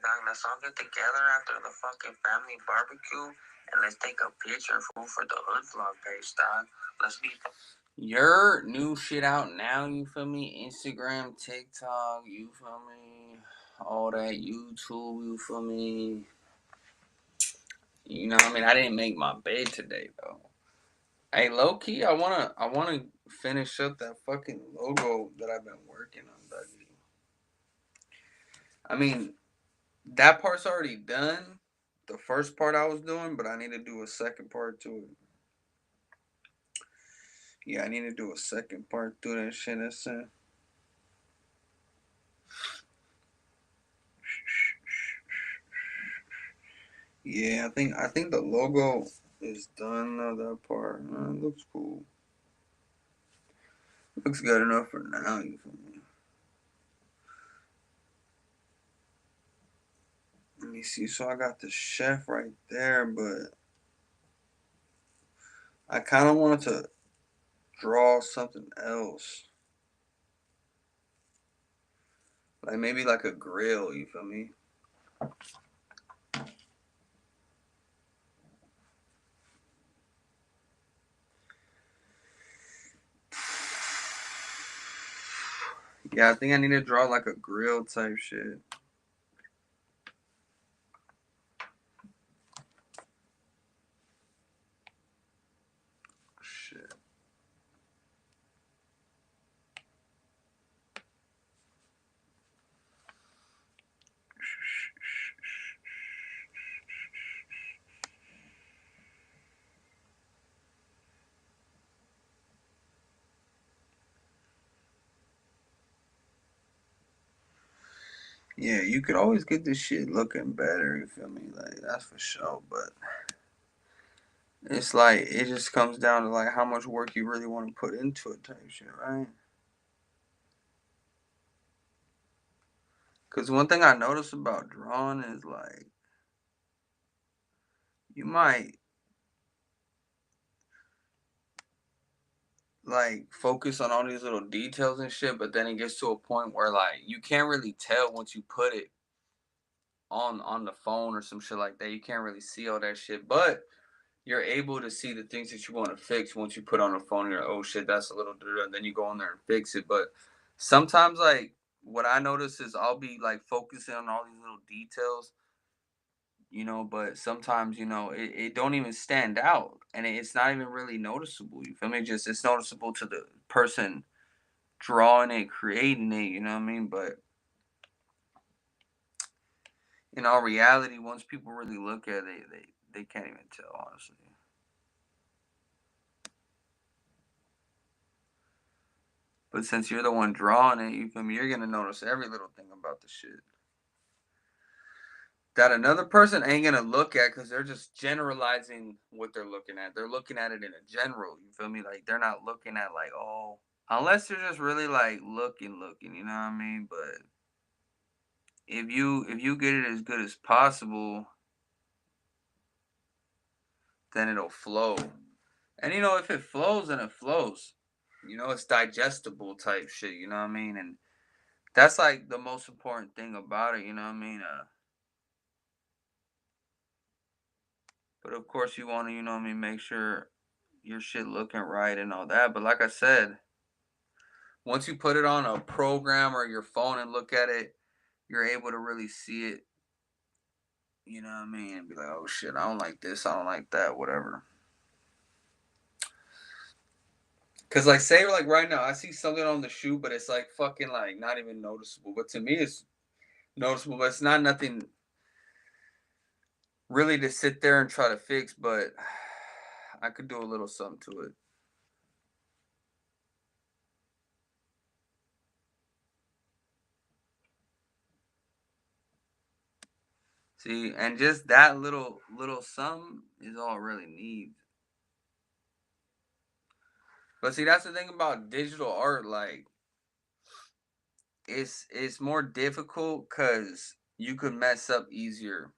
dog, let's all get together after the fucking family barbecue and let's take a picture for the hood vlog page, dog. Let's be your new shit out now, you feel me? Instagram, TikTok, you feel me? All that YouTube, you feel me? You know what I mean? I didn't make my bed today though. Hey, low key, I wanna finish up that fucking logo that I've been working on, Dougie. I mean, that part's already done. The first part I was doing, but I need to do a second part to it. Yeah, I need to do a second part to that shit. That's it. Yeah, I think the logo is done now. That part, it looks cool. Looks good enough for now. You feel me? Let me see. So I got the chef right there, but I kind of wanted to draw something else, like maybe like a grill. You feel me? Yeah, I think I need to draw like a grill type shit. Shit. Yeah, you could always get this shit looking better. You feel me? Like that's for sure. But it's like it just comes down to like how much work you really want to put into it type shit, right? Because one thing I notice about drawing is like you might like focus on all these little details and shit, but then it gets to a point where like you can't really tell once you put it on the phone or some shit like that. You can't really see all that shit, but you're able to see the things that you want to fix once you put on the phone. You're like, oh shit, that's a little dirty, and then you go in there and fix it. But sometimes, like what I notice is I'll be like focusing on all these little details, but sometimes it don't even stand out, and it's not even really noticeable. You feel me? Just it's noticeable to the person drawing it, creating it. You know what I mean? But in all reality, once people really look at it, they can't even tell, honestly. But since you're the one drawing it, you feel me? You're gonna notice every little thing about the shit that another person ain't gonna look at because they're just generalizing what they're looking at. They're looking at it in a general. You feel me? Like they're not looking at like, oh, unless they're just really like looking. You know what I mean? But if you get it as good as possible, then it'll flow. And if it flows, then it flows. It's digestible type shit. You know what I mean? And that's like the most important thing about it. You know what I mean? But of course, you want to, what I mean, make sure your shit looking right and all that. But like I said, once you put it on a program or your phone and look at it, you're able to really see it. You know what I mean? And be like, oh shit, I don't like this, I don't like that, whatever. Cause like say like right now, I see something on the shoe, but it's like fucking like not even noticeable. But to me, it's noticeable. But it's not nothing really to sit there and try to fix. But I could do a little something to it. See, and just that little sum is all it really needs. But see, that's the thing about digital art. Like, it's more difficult because you could mess up easier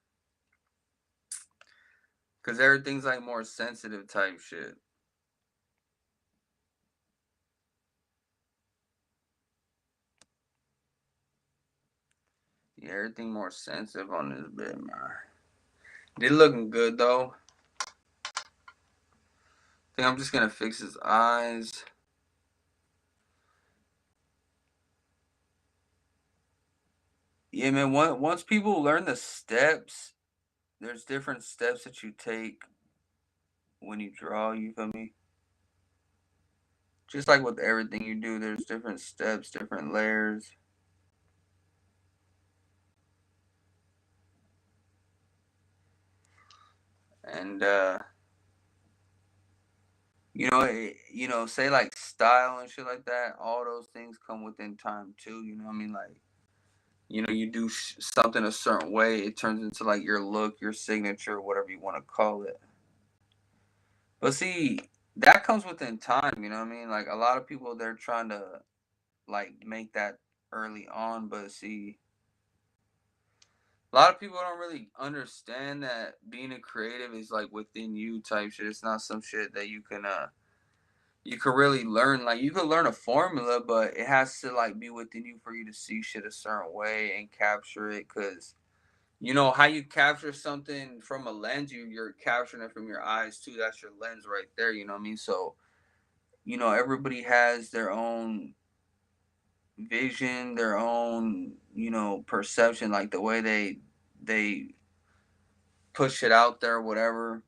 because everything's like more sensitive type shit. Yeah, everything more sensitive on this bit, man. They looking good though. I think I'm just gonna fix his eyes. Yeah, man. Once people learn the steps, there's different steps that you take when you draw. You feel me? Just like with everything you do, there's different steps, different layers, and say like style and shit like that. All those things come within time too. You know what I mean? Like, you do something a certain way, it turns into like your look, your signature, whatever you want to call it. But see, that comes within time. You know what I mean? Like a lot of people, they're trying to like make that early on, but see, a lot of people don't really understand that being a creative is like within you type shit. It's not some shit that you can really learn. Like you can learn a formula, but it has to like be within you for you to see shit a certain way and capture it. Cause you know how you capture something from a lens, you're capturing it from your eyes too. That's your lens right there. You know what I mean? So everybody has their own vision, their own perception, like the way they push it out there, whatever.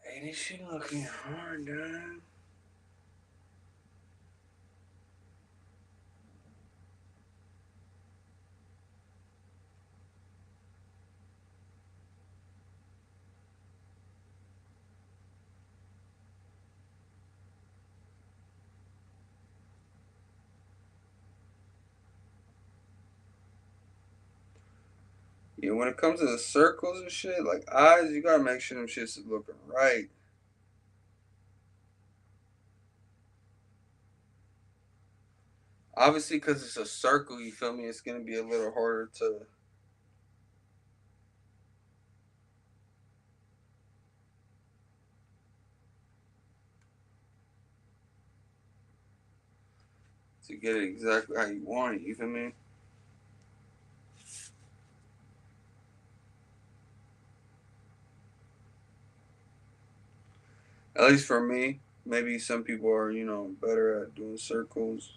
Hey, this shit looking hard, dude. Yeah, when it comes to the circles and shit, like eyes, you gotta make sure them shits is looking right. Obviously, because it's a circle, you feel me? It's gonna be a little harder to get it exactly how you want it. You feel me? At least for me. Maybe some people are, better at doing circles.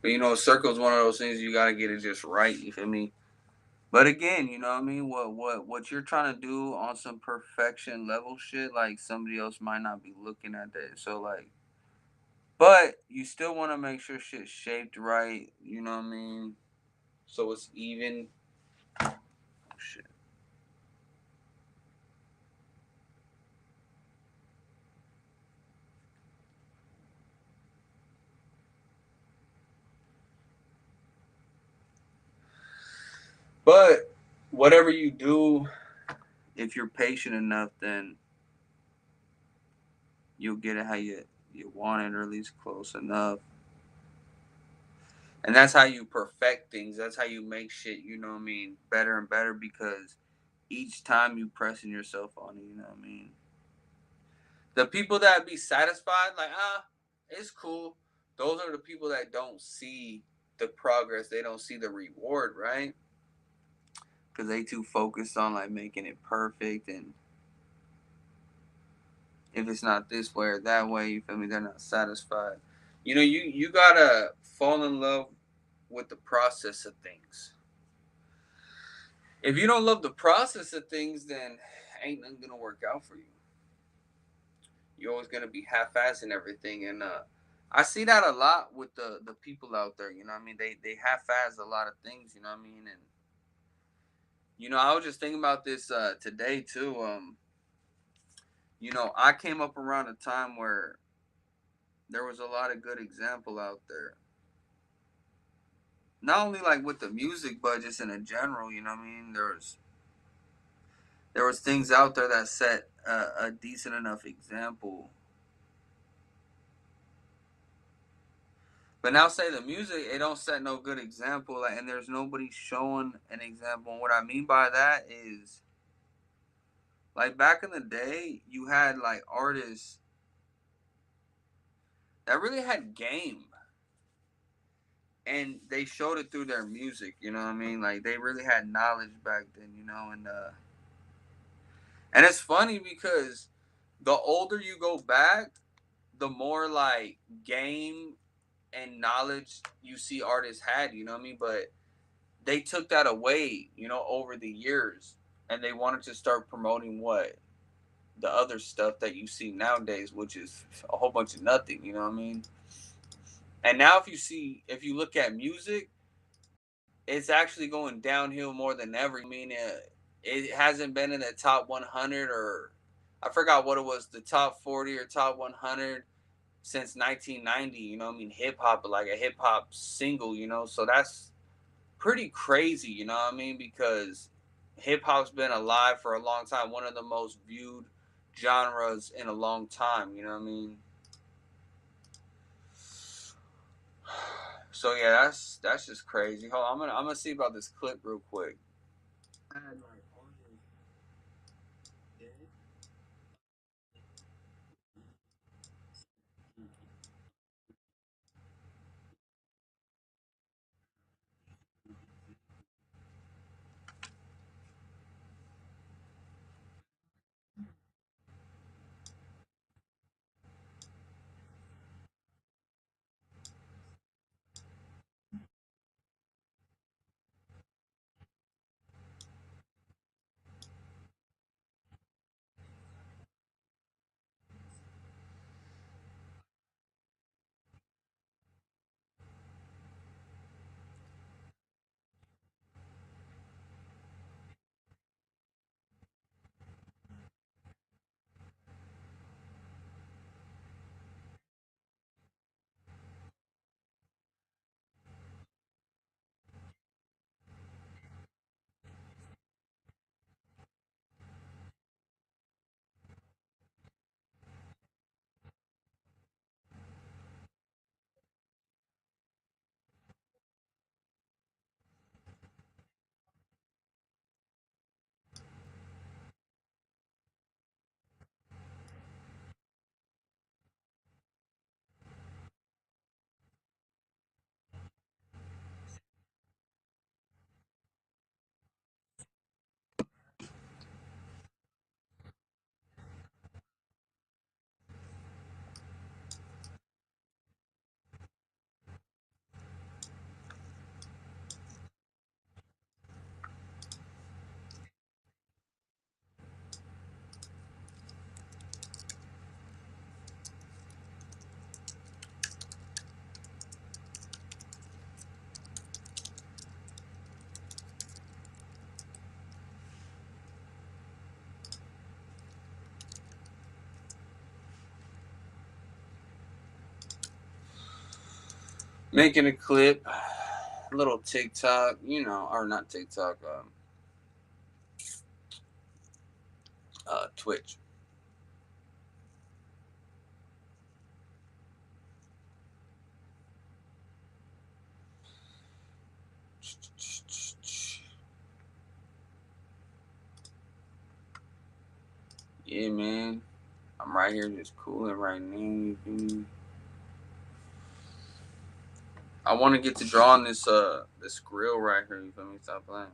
But circles one of those things you gotta get it just right. You feel me? But again, you know what I mean? What you're trying to do on some perfection level shit, like somebody else might not be looking at that. So like, but you still want to make sure shit's shaped right. You know what I mean? So it's even. Oh, shit. But whatever you do, if you're patient enough, then you'll get it how you want it, or at least close enough. And that's how you perfect things. That's how you make shit. You know what I mean? Better and better because each time you pressing yourself on it. You know what I mean? The people that be satisfied, like it's cool. Those are the people that don't see the progress. They don't see the reward, right? Because they too focused on like making it perfect, and if it's not this way or that way, you feel me? They're not satisfied. You gotta fall in love with the process of things. If you don't love the process of things, then ain't nothing gonna work out for you. You're always gonna be half-assing everything, and I see that a lot with the people out there. You know what I mean? They half-ass a lot of things. You know what I mean? And I was just thinking about this today too. I came up around a time where there was a lot of good example out there. Not only like with the music, but just in a general. You know what I mean? There was things out there that set a decent enough example. But now say the music, it don't set no good example, and there's nobody showing an example. And what I mean by that is Like back in the day, you had like artists that really had game, and they showed it through their music. You know what I mean? Like they really had knowledge back then. You know, and it's funny because the older you go back, the more like game and knowledge you see artists had. You know what I mean? But they took that away. You know, over the years, and they wanted to start promoting what the other stuff that you see nowadays, which is a whole bunch of nothing. You know what I mean? And now, if you look at music, it's actually going downhill more than ever. I mean, it hasn't been in the top 100, or I forgot what it was, the top 40 or top 100 since 1990. You know, I mean, hip hop, like a hip hop single. You know, so that's pretty crazy. You know what I mean? Because hip hop's been alive for a long time, one of the most viewed genres in a long time. You know what I mean? So yeah, that's just crazy. Hold on, I'm gonna see about this clip real quick. Making a clip, little TikTok, you know, or not TikTok, Twitch. Yeah, man. I'm right here just cooling right now. You feel me? I want to get to drawing this grill right here. You feel me? Stop playing.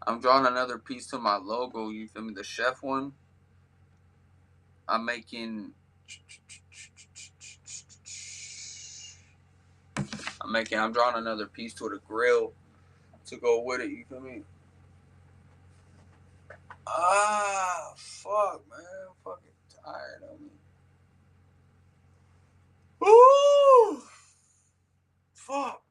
I'm drawing another piece to my logo. You feel me? The chef one. I'm making. I'm drawing another piece to the grill to go with it. You feel me? Ah, fuck, man. I'm fucking tired of me. Ooh, fuck.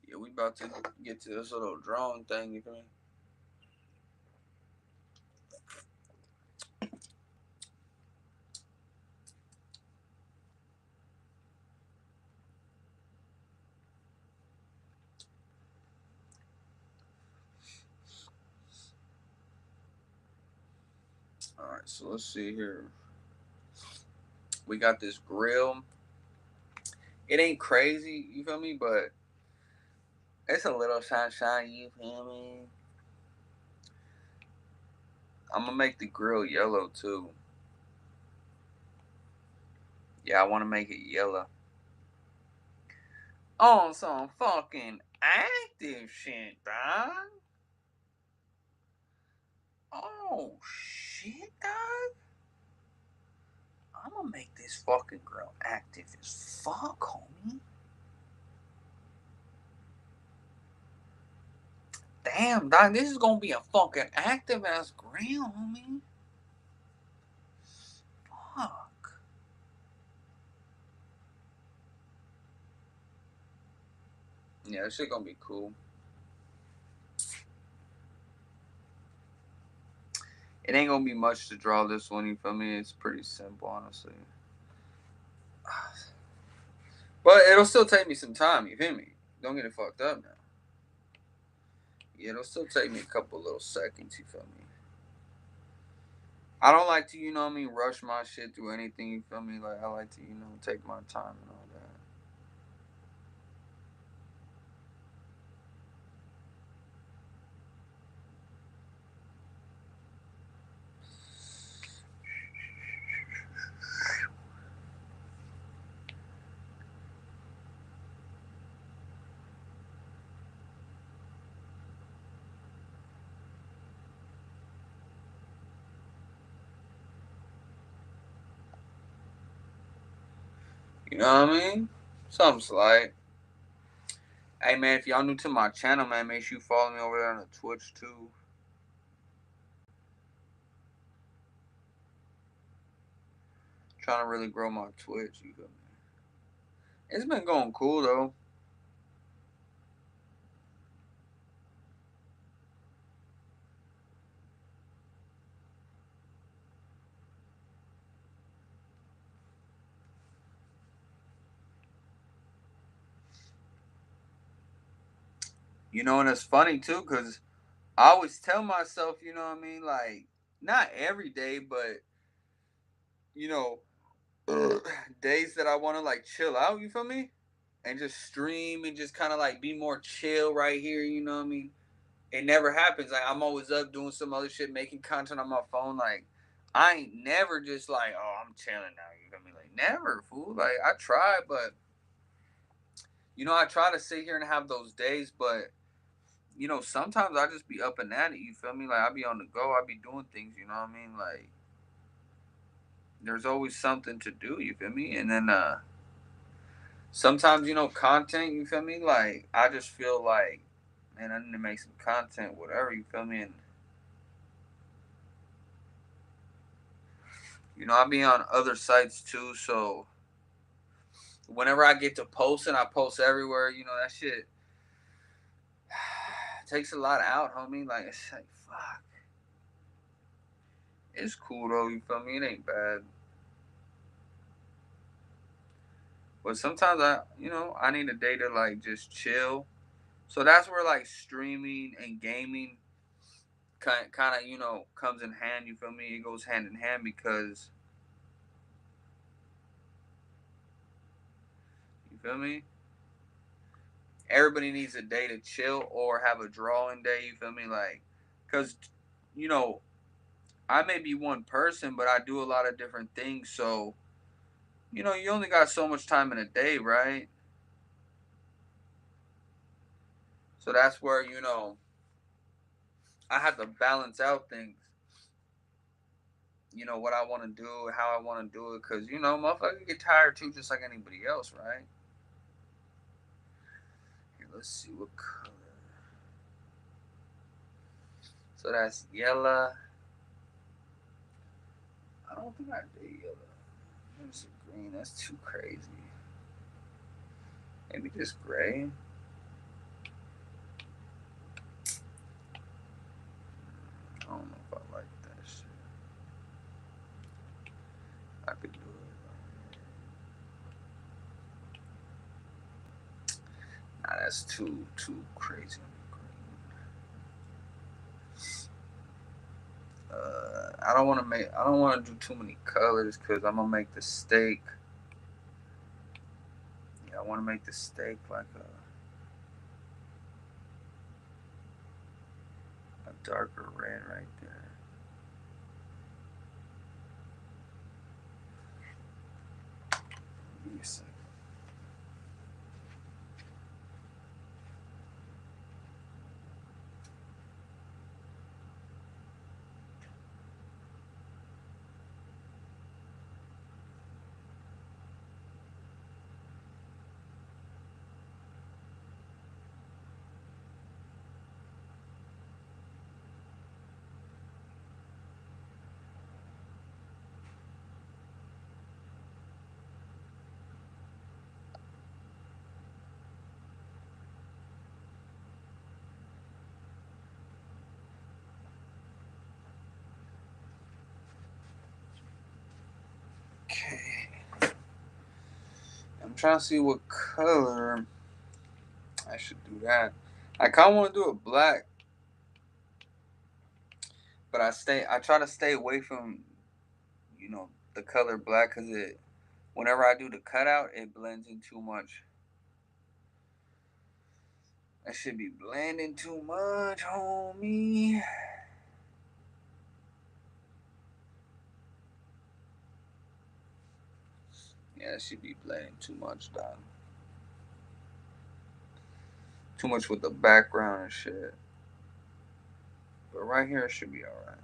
Yeah, we about to get to this little drone thing. You feel me? All right, so let's see here. We got this grill. It ain't crazy, you feel me? But it's a little shine, you feel me? I'm gonna make the grill yellow too. Yeah, I want to make it yellow. On some fucking active shit, dog. Oh shit, dog. I'm gonna make this fucking grill active as fuck, homie. Damn, dog, this is gonna be a fucking active ass grill, homie. Fuck. Yeah, this shit gonna be cool. It ain't gonna be much to draw this one, you feel me? It's pretty simple, honestly. But it'll still take me some time, you feel me? Don't get it fucked up now. Yeah, it'll still take me a couple little seconds, you feel me? I don't like to, you know what I mean, rush my shit through anything, you feel me? Like, I like to, you know, take my time and all that. You know what I mean? Something slight. Hey, man, if y'all new to my channel, man, make sure you follow me over there on the Twitch, too. Trying to really grow my Twitch, you feel me? It's been going cool, though. You know, and it's funny, too, because I always tell myself, you know what I mean? Like, not every day, but, you know, days that I want to, like, chill out, you feel me? And just stream and just kind of, like, be more chill right here, you know what I mean? It never happens. Like, I'm always up doing some other shit, making content on my phone. Like, I ain't never just like, oh, I'm chilling now. You feel me? Like, never, fool. Like, I try, but, you know, I try to sit here and have those days, but, you know, sometimes I just be up and at it. You feel me? Like, I be on the go. I be doing things, you know what I mean? Like, there's always something to do, you feel me? And then, sometimes, you know, content, you feel me? Like, I just feel like, man, I need to make some content, whatever, you feel me? And, you know, I be on other sites too, so whenever I get to posting, I post everywhere. You know, that shit takes a lot out, homie. Like, it's like, fuck. It's cool though, you feel me? It ain't bad. But sometimes you know, I need a day to like just chill. So that's where like streaming and gaming kind of, you know, comes in hand. You feel me? It goes hand in hand because, you feel me? Everybody needs a day to chill or have a drawing day. You feel me? Like, because, you know, I may be one person, but I do a lot of different things. So, you know, you only got so much time in a day, right? So that's where, you know, I have to balance out things. You know, what I want to do, how I want to do it. Because, you know, motherfucker get tired too, just like anybody else, right? Here, let's see what color. So that's yellow. I don't think I did yellow. There's green. That's too crazy. Maybe just gray. I don't know if I like that shit. I could do it. Nah, that's too crazy. I don't want to make. I don't want to do too many colors because I'm gonna make the steak. Yeah, I want to make the steak like a darker red right there. Give me a second. Okay. I'm trying to see what color I should do that. I kind of want to do it black, but I try to stay away from, the color black because whenever I do the cutout, it blends in too much. That should be blending too much, homie. Yeah, it should be blending too much, dog. Too much with the background and shit. But right here, it should be alright.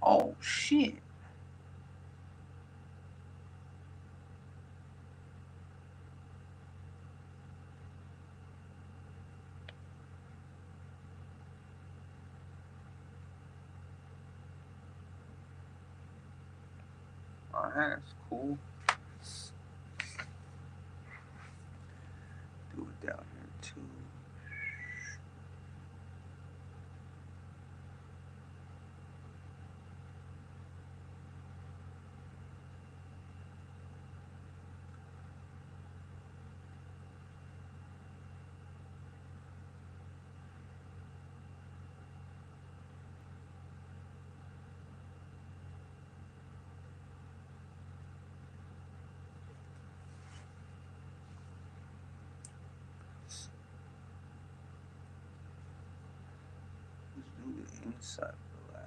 Oh, shit. Alright, that's cool. Do it down here, too. Let's do the inside black.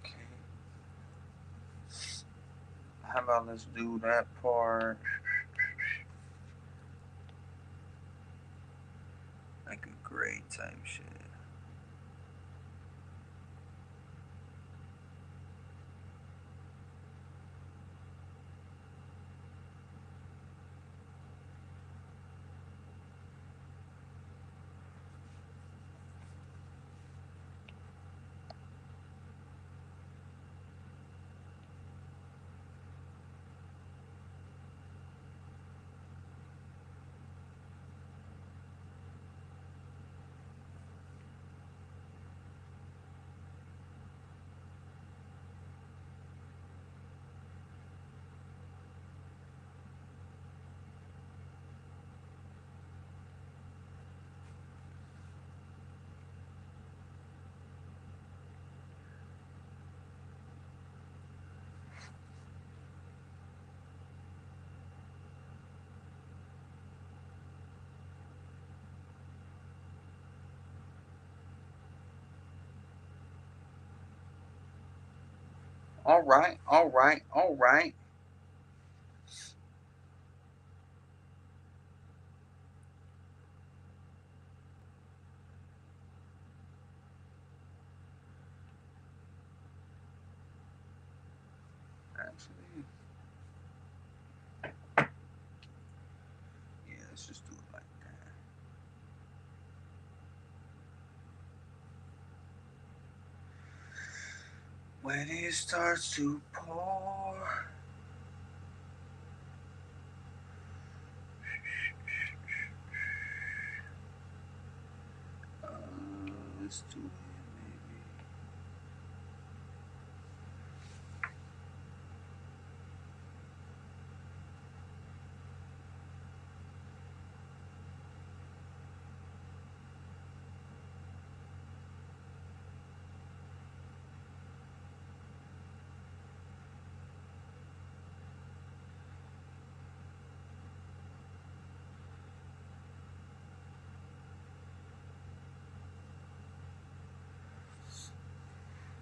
Okay. How about let's do that part like a gray type shit. All right, all right, all right. actually. Yeah, let's just do it like that. When it starts to pour. Let's do it maybe.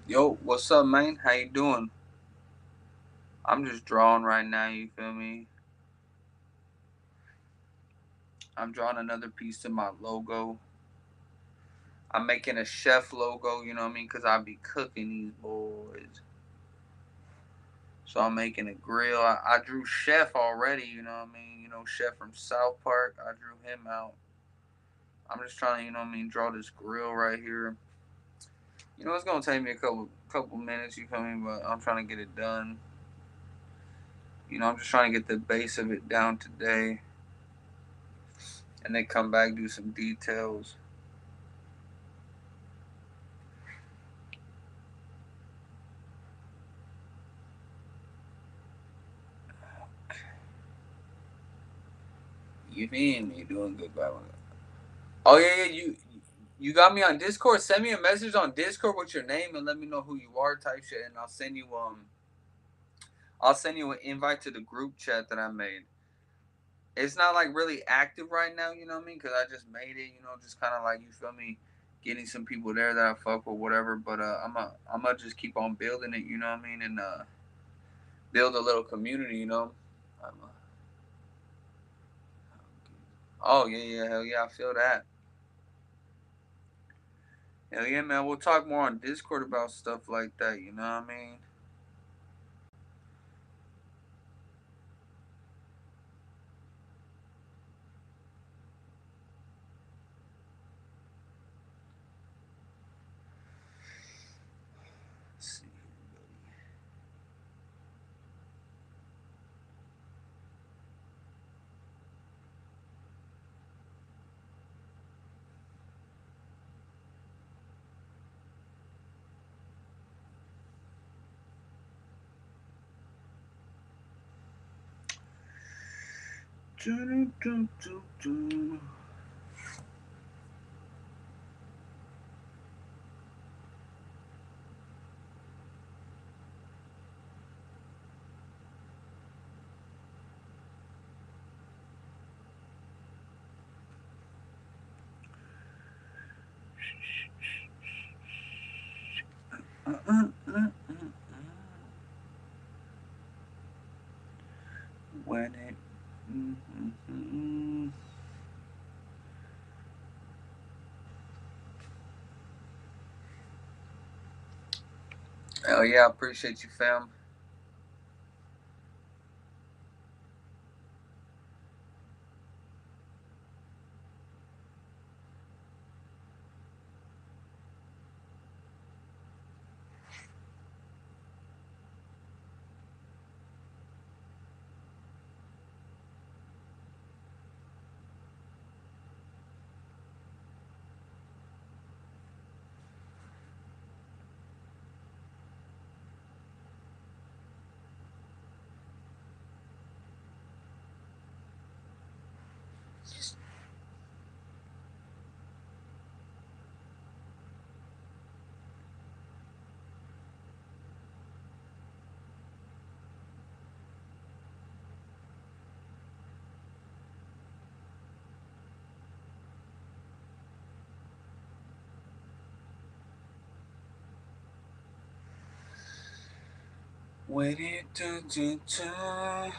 Yo, what's up, man? How you doing? I'm just drawing right now. You feel me? I'm drawing another piece to my logo. I'm making a chef logo. You know what I mean? Cause I be cooking these boys. So I'm making a grill. I drew Chef already. You know what I mean? You know Chef from South Park. I drew him out. I'm just trying to, you know what I mean, draw this grill right here. You know, it's gonna take me a couple minutes. You feel me? But I'm trying to get it done. You know, I'm just trying to get the base of it down today, and then come back do some details. You feel me? Doing good, by Oh yeah, yeah. You got me on Discord. Send me a message on Discord with your name and let me know who you are, type shit, and I'll send you an invite to the group chat that I made. It's not like really active right now, you know what I mean? Because I just made it, you know, just kind of like, you feel me, getting some people there that I fuck with, whatever. But I'm gonna just keep on building it, you know what I mean, and build a little community, you know. I'm, oh yeah, yeah, hell yeah, I feel that. Hell yeah, man. We'll talk more on Discord about stuff like that, you know what I mean? Let's see. Do, do, do, do. Uh, uh, uh, uh. When it. Mm, mm, mm, mm. Hell yeah, I appreciate you, fam. When it. Do, do, do.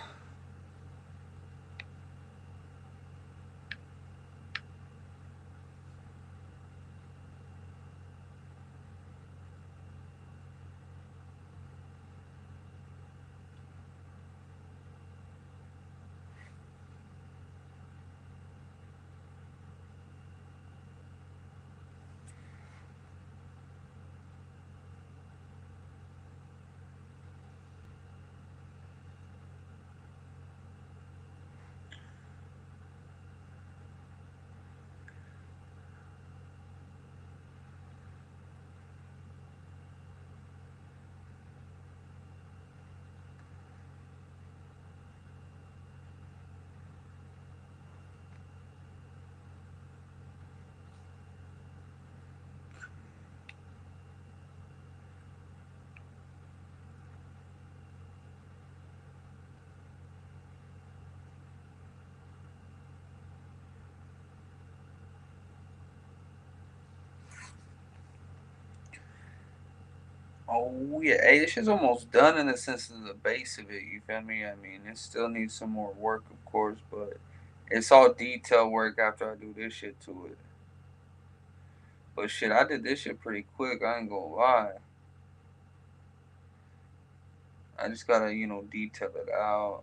Oh yeah, hey, this shit's almost done in the sense of the base of it. You feel me? I mean, it still needs some more work, of course, but it's all detail work after I do this shit to it. But shit, I did this shit pretty quick. I ain't gonna lie. I just gotta, detail it out.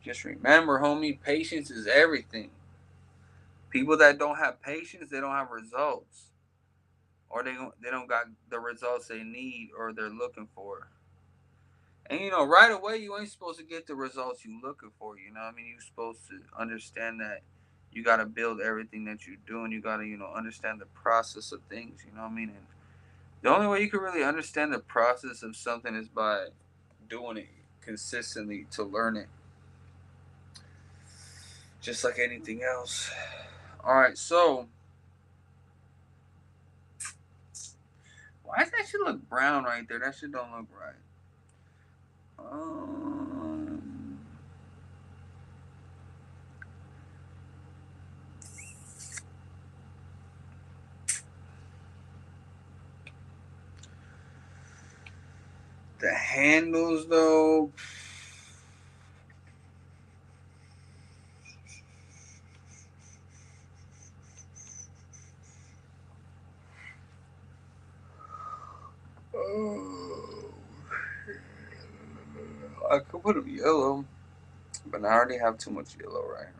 Just remember, homie, patience is everything. People that don't have patience, they don't have results, or they don't got the results they need or they're looking for. And right away, you ain't supposed to get the results you looking for. You know what I mean? You're supposed to understand that you got to build everything that you do, and you got to understand the process of things. You know what I mean? And the only way you can really understand the process of something is by doing it consistently to learn it, just like anything else. All right, so why does that shit look brown right there? That shit don't look right. Um, the handles though. Oh, I could put them yellow, but I already have too much yellow right here.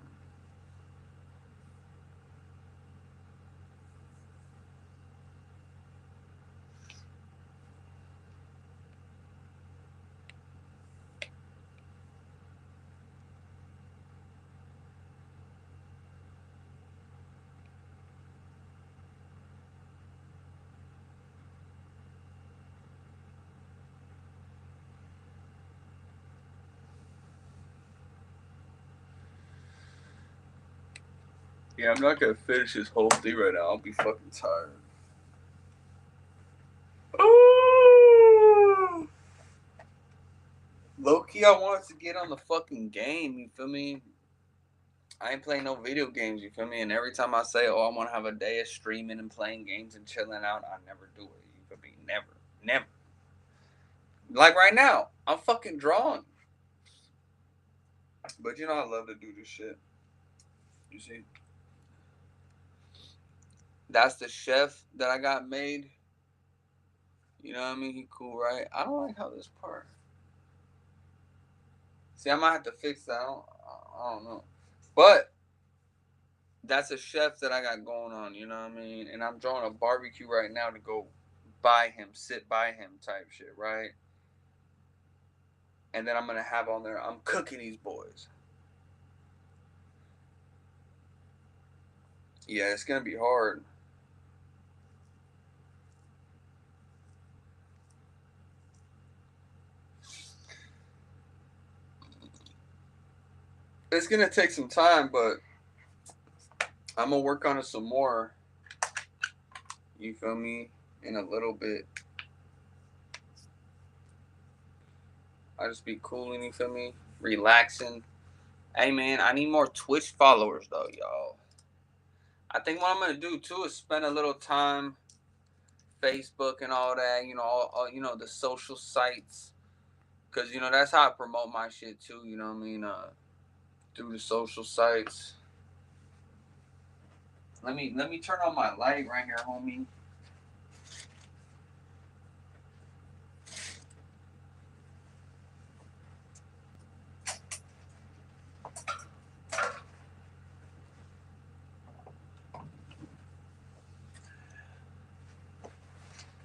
Yeah, I'm not gonna finish this whole thing right now. I'll be fucking tired. Oh! Low-key, I wanted to get on the fucking game, you feel me? I ain't playing no video games, you feel me? And every time I say, oh, I want to have a day of streaming and playing games and chilling out, I never do it, you feel me? Never. Never. Like right now, I'm fucking drawing. But I love to do this shit. You see? That's the chef that I got made. You know what I mean? He cool, right? I don't like how this part. See, I might have to fix that. I don't know. But that's a chef that I got going on, you know what I mean? And I'm drawing a barbecue right now to go by him, sit by him type shit, right? And then I'm gonna have on there, I'm cooking these boys. Yeah, it's gonna be hard. It's gonna take some time, but I'm gonna work on it some more. You feel me? In a little bit. I just be cooling, you feel me? Relaxing. Hey man, I need more Twitch followers though, y'all. I think what I'm gonna do too is spend a little time Facebook and all that, all the social sites, cause that's how I promote my shit too. You know what I mean? Through the social sites. Let me turn on my light right here, homie.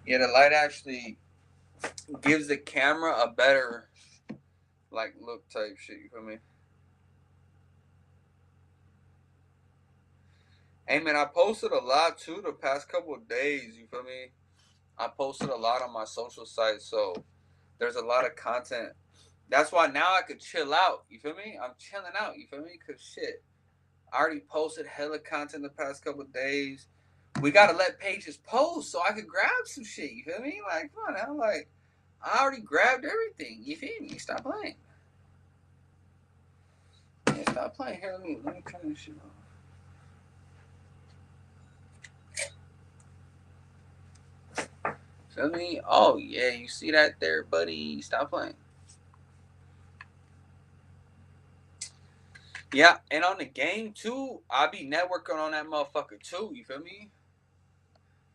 Yeah, the light actually gives the camera a better look type shit. You feel me? Hey man, I posted a lot too the past couple of days. You feel me? I posted a lot on my social sites, so there's a lot of content. That's why now I could chill out. You feel me? I'm chilling out. You feel me? Cause shit, I already posted hella content the past couple of days. We gotta let pages post so I could grab some shit. You feel me? Like, come on now. Like, I already grabbed everything. You feel me? Stop playing. Yeah, stop playing here. Let me turn this shit off. Feel me? Oh yeah, you see that there, buddy? Stop playing. Yeah, and on the game too, I be networking on that motherfucker too. You feel me?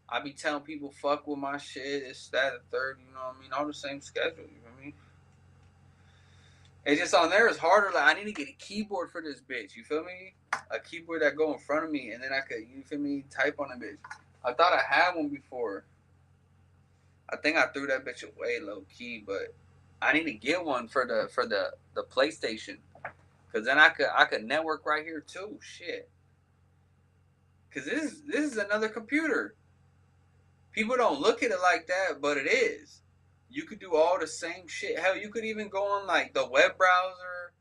I be telling people fuck with my shit. It's that, the third. You know what I mean? All the same schedule. You feel me? It's just on there. It's harder. Like I need to get a keyboard for this bitch. You feel me? A keyboard that go in front of me, and then I could, you feel me, type on the bitch. I thought I had one before. I think I threw that bitch away low key, but I need to get one for the PlayStation, cause then I could network right here too. Shit, cause this is another computer. People don't look at it like that, but it is. You could do all the same shit. Hell, you could even go on like the web browser.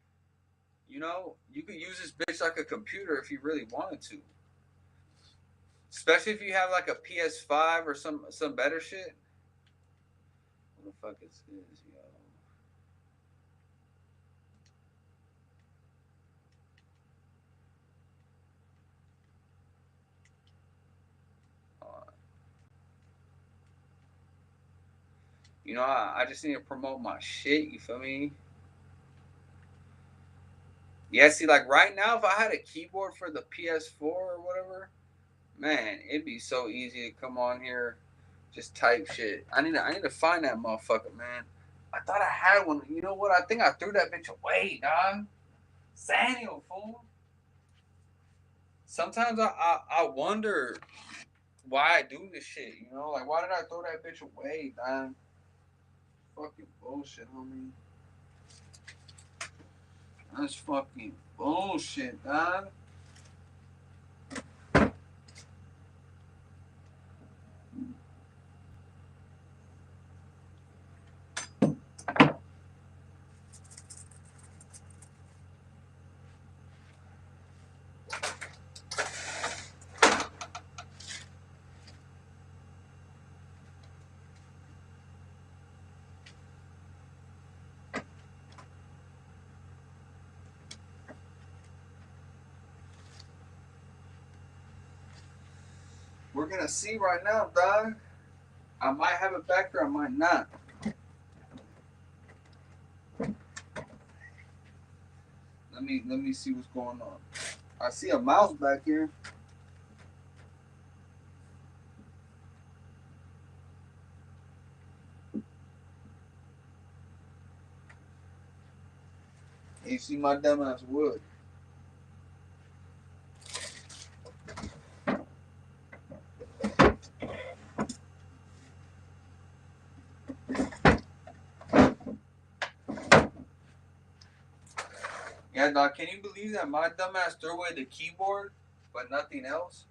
You know, you could use this bitch like a computer if you really wanted to. Especially if you have like a PS5 or some better shit. What the fuck is this, yo? You know, I just need to promote my shit. You feel me? Yeah, see, like right now, if I had a keyboard for the PS4 or whatever, man, it'd be so easy to come on here, just type shit. I need to find that motherfucker, man. I thought I had one. You know what? I think I threw that bitch away, dog. Samuel, fool. Sometimes I wonder why I do this shit. You know, like why did I throw that bitch away, dog? Fucking bullshit, homie. That's fucking bullshit, dog. We're gonna see right now, dog. I might have it back there, I might not. Let me see what's going on. I see a mouse back here. You see my dumbass wood. Yeah, dog. Can you believe that my dumbass threw away the keyboard, but nothing else?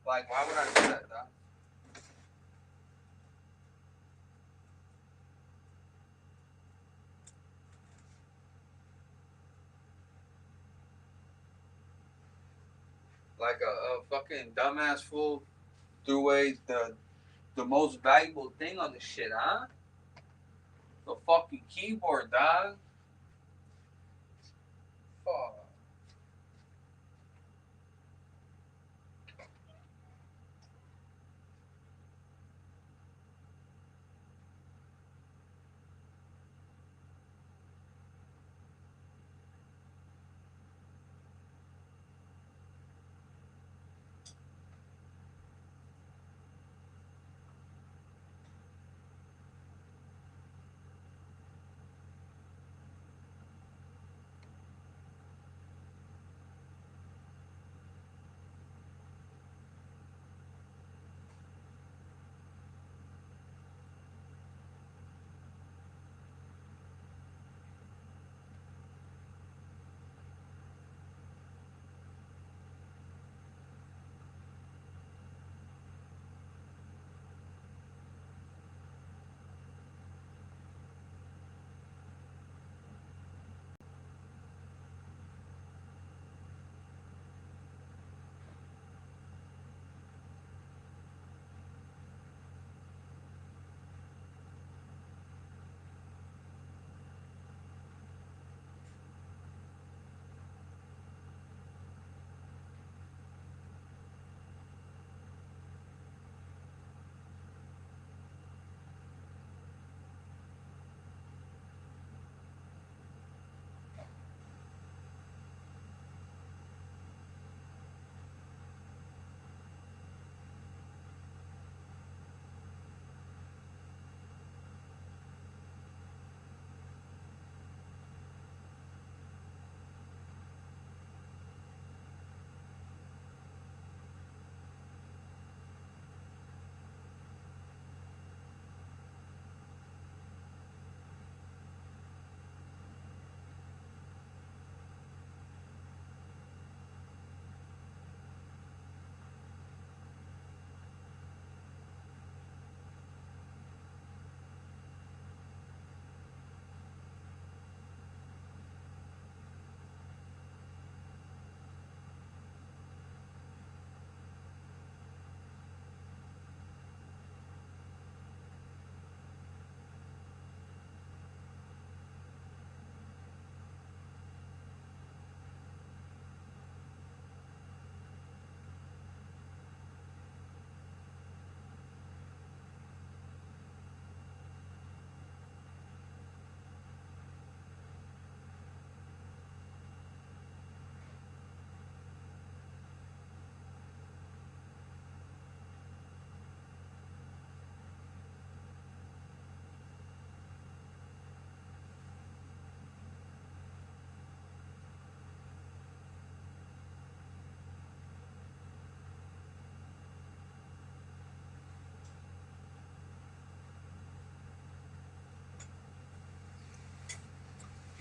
Like, why would I do that, dog? Like a fucking dumbass fool threw away the most valuable thing on the shit, huh? The fucking keyboard, dog. Fuck.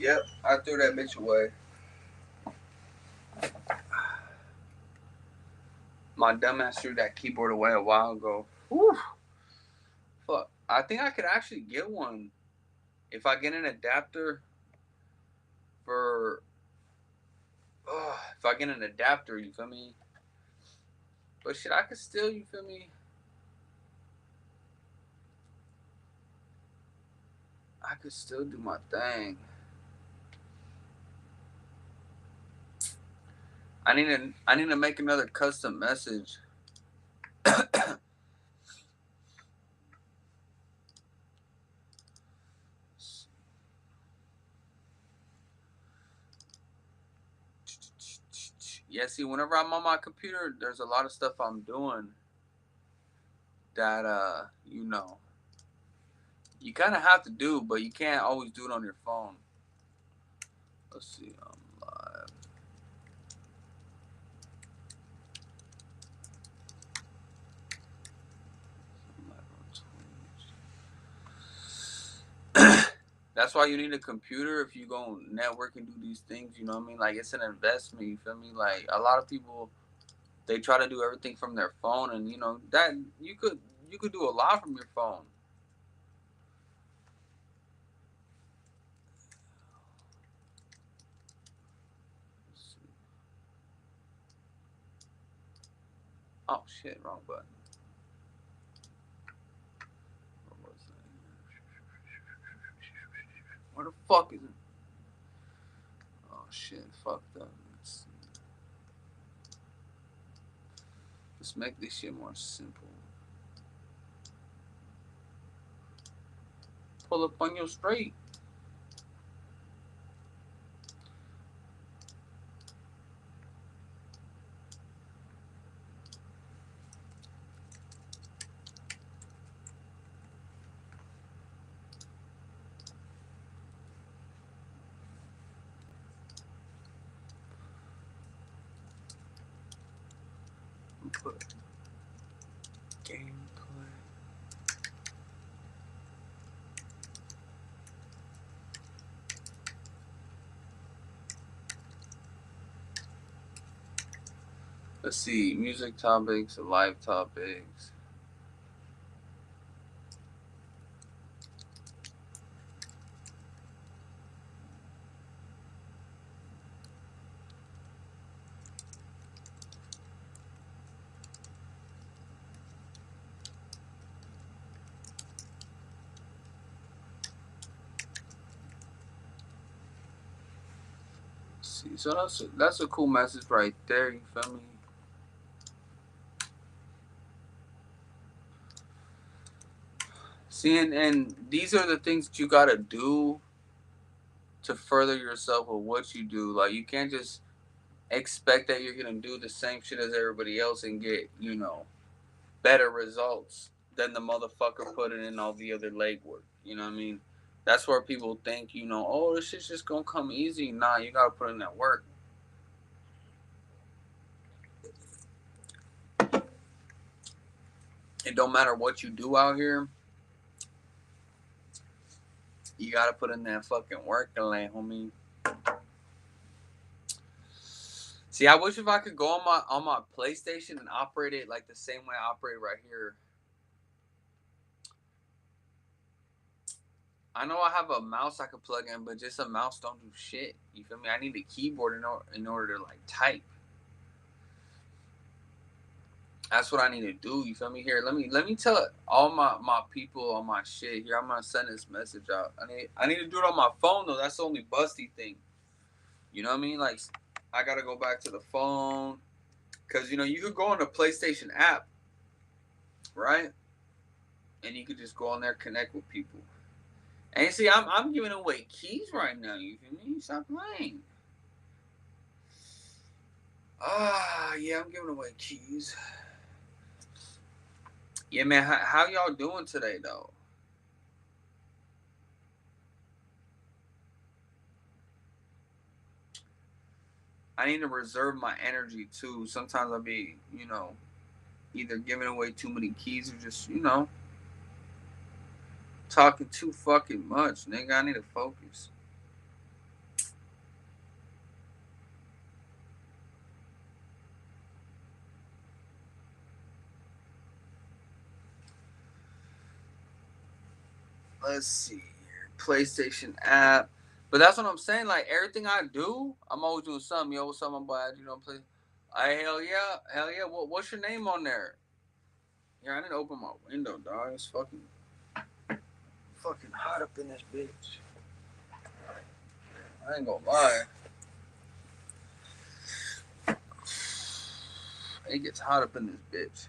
Yep, I threw that bitch away. My dumbass threw that keyboard away a while ago. Whew. Fuck. I think I could actually get one if I get an adapter for. If I get an adapter, you feel me? But shit, I could still, you feel me? I could still do my thing. I need to make another custom message. Yeah, see, whenever I'm on my computer, there's a lot of stuff I'm doing that you kind of have to do, but you can't always do it on your phone. Let's see, I'm live. That's why you need a computer if you go network and do these things. You know what I mean? Like, it's an investment. You feel me? Like, a lot of people, they try to do everything from their phone, and you know that you could do a lot from your phone. Oh shit, wrong button. Where the fuck is it? Oh shit, fucked up. Let's make this shit more simple. Pull up on your straight. Put gameplay. Let's see, music topics, live topics. See, so that's a cool message right there. You feel me? See, and these are the things that you gotta do to further yourself with what you do. Like, you can't just expect that you're gonna do the same shit as everybody else and get, better results than the motherfucker putting in all the other legwork. You know what I mean? That's where people think, oh, this shit's just gonna come easy. Nah, you gotta put in that work. It don't matter what you do out here. You gotta put in that fucking work, homie. See, I wish if I could go on my PlayStation and operate it like the same way I operate right here. I know I have a mouse I could plug in, but just a mouse don't do shit. You feel me? I need a keyboard in order to like type. That's what I need to do. You feel me? Here, let me tell all my people on my shit here. I'm gonna send this message out. I need to do it on my phone though. That's the only busty thing. You know what I mean? Like, I gotta go back to the phone because you could go on the PlayStation app, right? And you could just go on there, connect with people. And you see, I'm giving away keys right now. You feel me? Stop playing. Yeah, I'm giving away keys. Yeah, man. How y'all doing today, though? I need to reserve my energy too. Sometimes I'll be, either giving away too many keys or just, talking too fucking much, nigga. I need to focus. Let's see here. PlayStation app. But that's what I'm saying. Like everything I do, I'm always doing something. Yo, what's up, my boy? You know, play. I hell yeah, hell yeah. What's your name on there? Yeah, I didn't open my window, dog. It's fucking hot up in this bitch. I ain't gonna lie. It gets hot up in this bitch.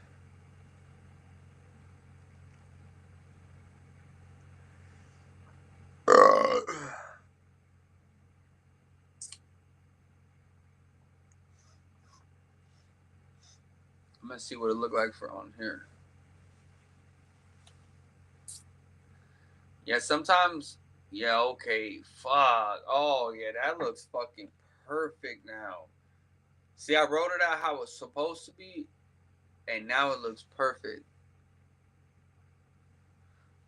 I'm gonna see what it look like for on here. Yeah, sometimes. Yeah, okay. Fuck. Oh yeah, that looks fucking perfect now. See, I wrote it out how it's supposed to be, and now it looks perfect.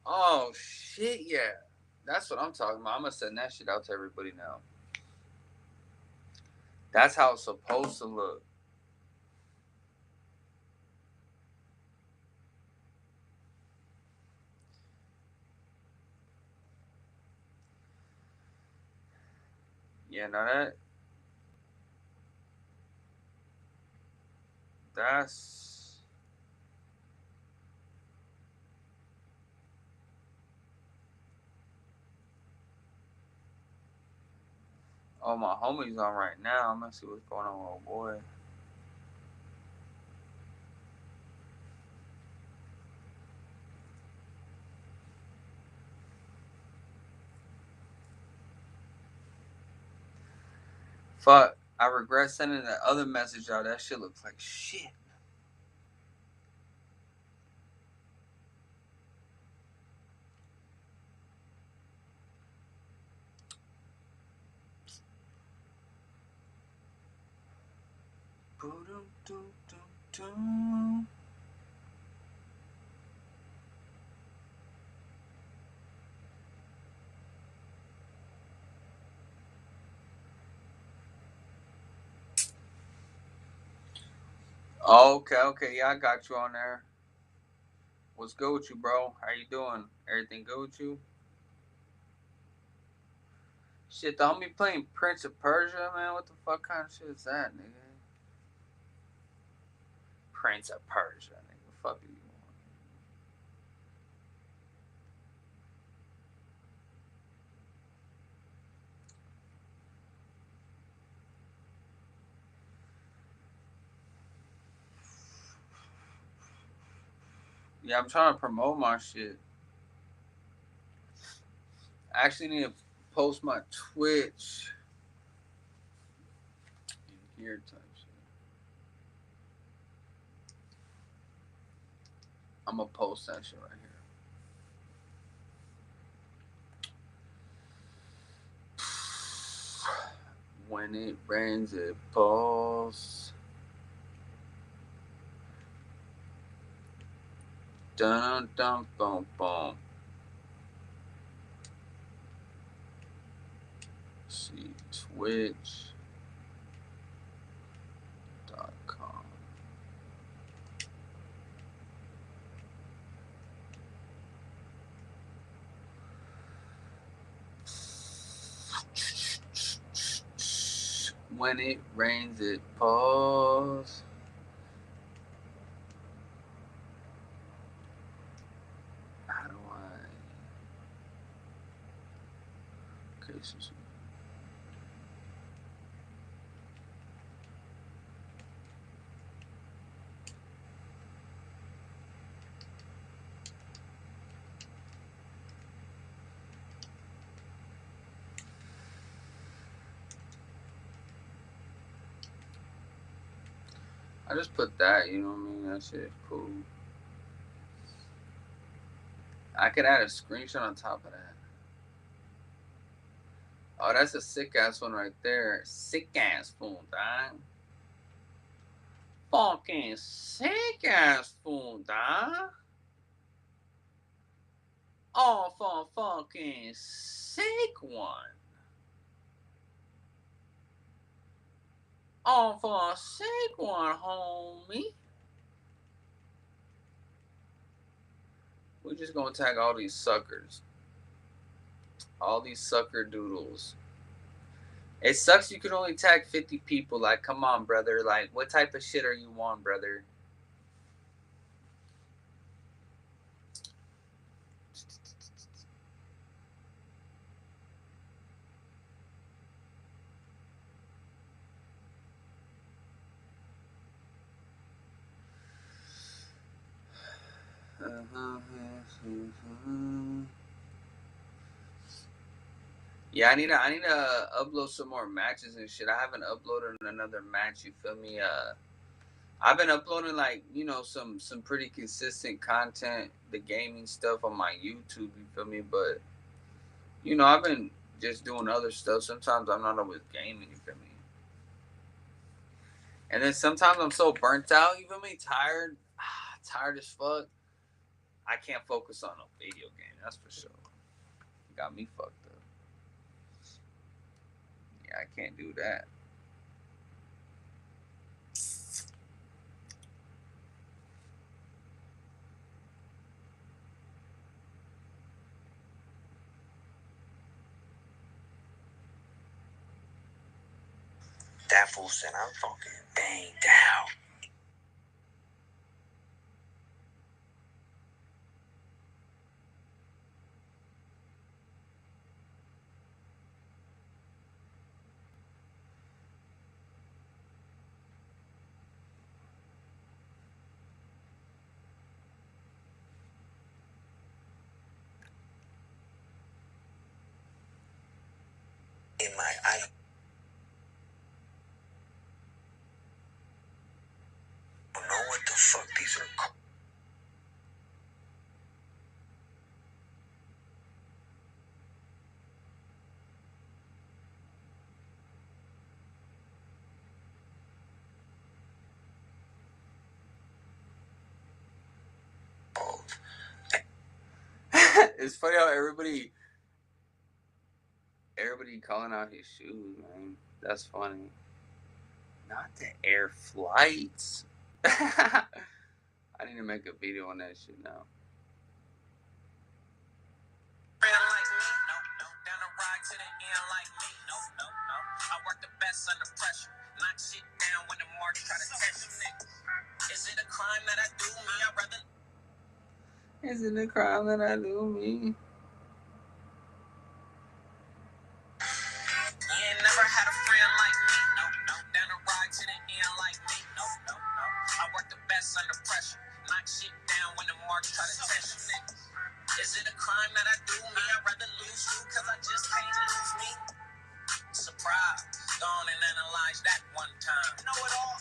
Oh shit, yeah. That's what I'm talking about. I'm gonna send that shit out to everybody now. That's how it's supposed to look. Yeah, now that's oh my homies on right now. I'm gonna see what's going on, with boy. Fuck. I regret sending that other message out. That shit looks like shit. Okay, okay, yeah, I got you on there. What's good with you, bro? How you doing? Everything good with you? Shit, the homie playing Prince of Persia, man. What the fuck kind of shit is that, nigga? Prince of Persia, nigga. Fuck you. Yeah, I'm trying to promote my shit. I actually need to post my Twitch in here type shit. I'm gonna post that shit right here. When it rains, it pours. Dun dun boom boom. See Twitch.com. When it rains, it pours. How do I? Okay, I just put that. You know what I mean? That shit is cool. I could add a screenshot on top of that. Oh, that's a sick ass one right there. Sick ass fool, dog. Fucking sick ass fool, dog. Oh, for fucking sick one. Oh, for a sick one, homie. We're just gonna tag all these suckers. All these sucker doodles. It sucks you can only tag 50 people. Like, come on, brother. Like, what type of shit are you on, brother? Yeah, I need to upload some more matches and shit. I haven't uploaded another match. You feel me? I've been uploading like some pretty consistent content, the gaming stuff on my YouTube. You feel me? But I've been just doing other stuff. Sometimes I'm not always gaming. You feel me? And then sometimes I'm so burnt out. You feel me? Tired, tired as fuck. I can't focus on a video game. That's for sure. Got me fucked up. Yeah, I can't do that. That fool said I'm fucking banged out. I don't know what the fuck these are called. It's funny how everybody calling out his shoes, man. That's funny. Not the air flights. I need to make a video on that shit now. I work the best under pressure. Knock shit down when the marks try to test you niggas. Is it a crime that I do me? I'd rather. Is it a crime that I do me? You ain't never had a friend like me, no. Down the ride to the end like me, no. I work the best under pressure. Knock shit down when the marks try to test you niggas. Is it a crime that I do me? I'd rather lose you, cause I just can't lose me. Surprise, go on and analyze that one time. Know it all.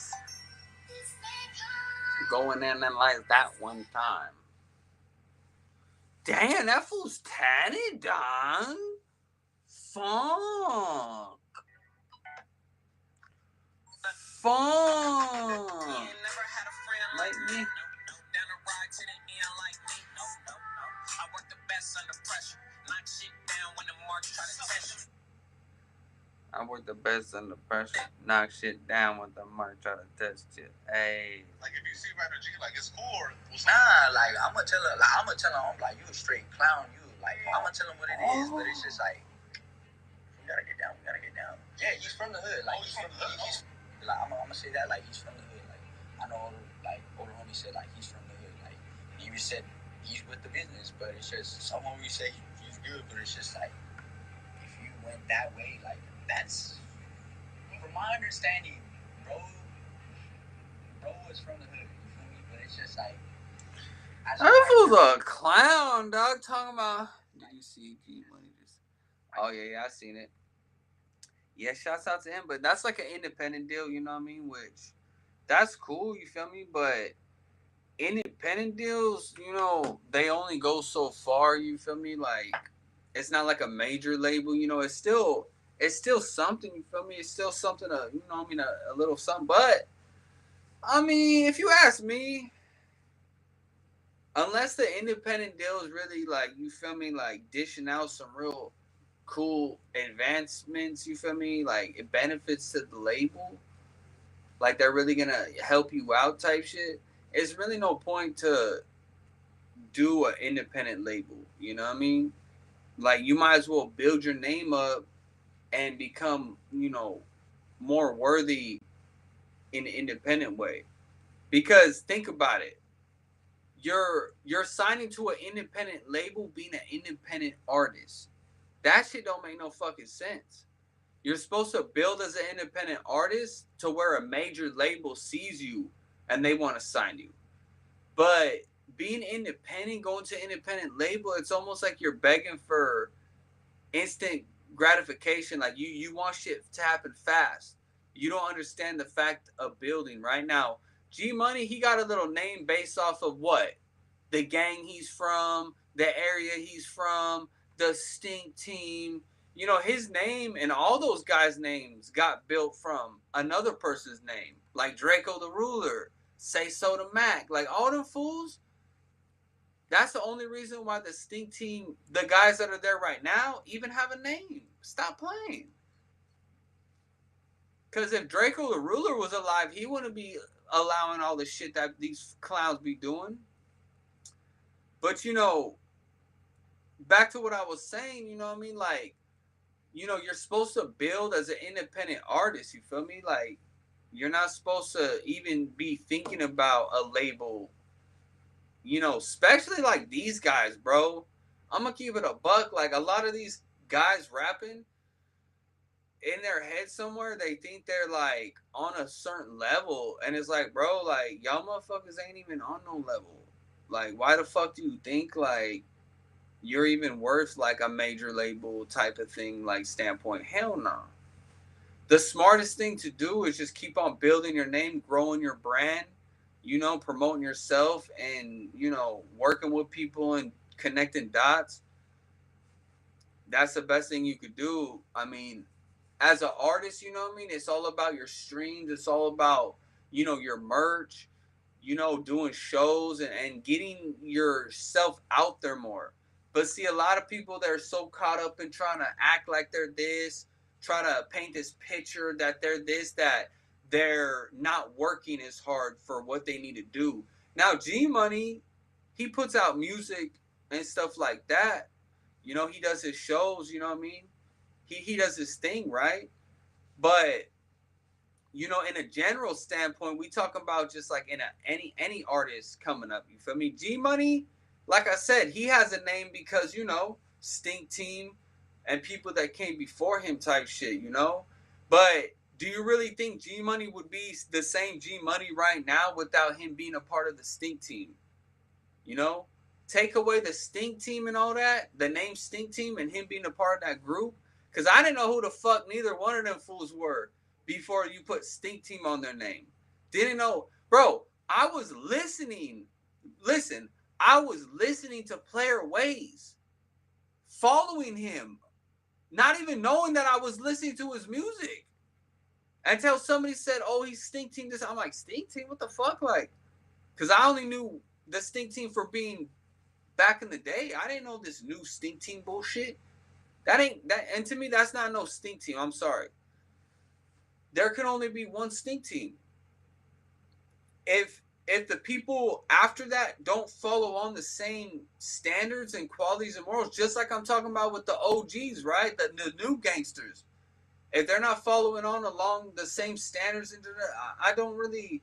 Go and analyze that one time. Damn, that fool's tatted, dog. Fuck. Like me. Down the ride to the end like me. No. I work the best under pressure. Knock shit down when the marks try to test you. I work the best under pressure. Knock shit down when the mark try to test you. Hey. Like if you see Rapper G, like it's cool or nah, like I'ma tell her, I'm like, you a straight clown, you like I'ma tell him what it is, but it's just like we gotta get down. Yeah, he's from the hood. Like he's from the hood. He's like I'ma say that like he's from the hood. Like I know like older homie said like he's from the hood. Like he even said he's with the business, but it's just some homie say he's good, but it's just like if you went that way, like that's from my understanding, bro is from the hood. You feel me? But it's just like that fool's a clown, dog. Talking about. Did you see G Money just? Oh yeah, I seen it. Yeah, shouts out to him, but that's like an independent deal, you know what I mean? Which that's cool, you feel me? But independent deals, they only go so far, you feel me? Like it's not like a major label, it's still something, you feel me? It's still something a little something. But I mean, if you ask me, unless the independent deal is really like, you feel me, like dishing out some real cool advancements, you feel me, like it benefits to the label, like they're really gonna help you out type shit, it's really no point to do an independent label, you know what I mean? Like you might as well build your name up and become, more worthy in an independent way. Because think about it. You're signing to an independent label being an independent artist. That shit don't make no fucking sense. You're supposed to build as an independent artist to where a major label sees you and they want to sign you. But being independent, going to independent label, it's almost like you're begging for instant gratification. Like you want shit to happen fast. You don't understand the fact of building. Right now, G Money, he got a little name based off of what? The gang he's from, the area he's from, the stink team. His name and all those guys' names got built from another person's name, like Draco the Ruler, Say So to Mac, like all them fools. That's the only reason why the stink team, the guys that are there right now, even have a name. Stop playing. Because if Draco the Ruler was alive, he wouldn't be allowing all the shit that these clowns be doing. But back to what I was saying, you know what I mean? Like, you're supposed to build as an independent artist, you feel me? Like, you're not supposed to even be thinking about a label, especially like these guys, bro. I'm gonna keep it a buck. Like, a lot of these guys rapping in their head somewhere, they think they're like on a certain level, and it's like, bro, like, y'all motherfuckers ain't even on no level. Like, why the fuck do you think like you're even worth like a major label type of thing, like standpoint? Hell no. The smartest thing to do is just keep on building your name, growing your brand, promoting yourself, and working with people and connecting dots. That's the best thing you could do. I mean, as an artist, you know what I mean? It's all about your streams. It's all about, your merch, doing shows and getting yourself out there more. But see, a lot of people that are so caught up in trying to act like they're this, try to paint this picture that they're this, that they're not working as hard for what they need to do. Now, G Money, he puts out music and stuff like that. He does his shows, you know what I mean? He does his thing, right? But in a general standpoint, we talking about just like in any artist coming up. You feel me? G Money, like I said, he has a name because Stink Team and people that came before him type shit. But do you really think G Money would be the same G Money right now without him being a part of the Stink Team? You know, take away the Stink Team and all that, the name Stink Team, and him being a part of that group. Because I didn't know who the fuck neither one of them fools were before you put Stink Team on their name. Didn't know, bro. I was listening. Listen, I was listening to Player Ways, following him, not even knowing that I was listening to his music. Until somebody said, "Oh, he's Stink Team." This, I'm like, Stink Team? What the fuck? Like, because I only knew the Stink Team for being back in the day. I didn't know this new Stink Team bullshit. That ain't that, and to me, that's not no Stink Team. I'm sorry. There can only be one Stink Team. If the people after that don't follow on the same standards and qualities and morals, just like I'm talking about with the OGs, right? The new gangsters. If they're not following on along the same standards, and I don't really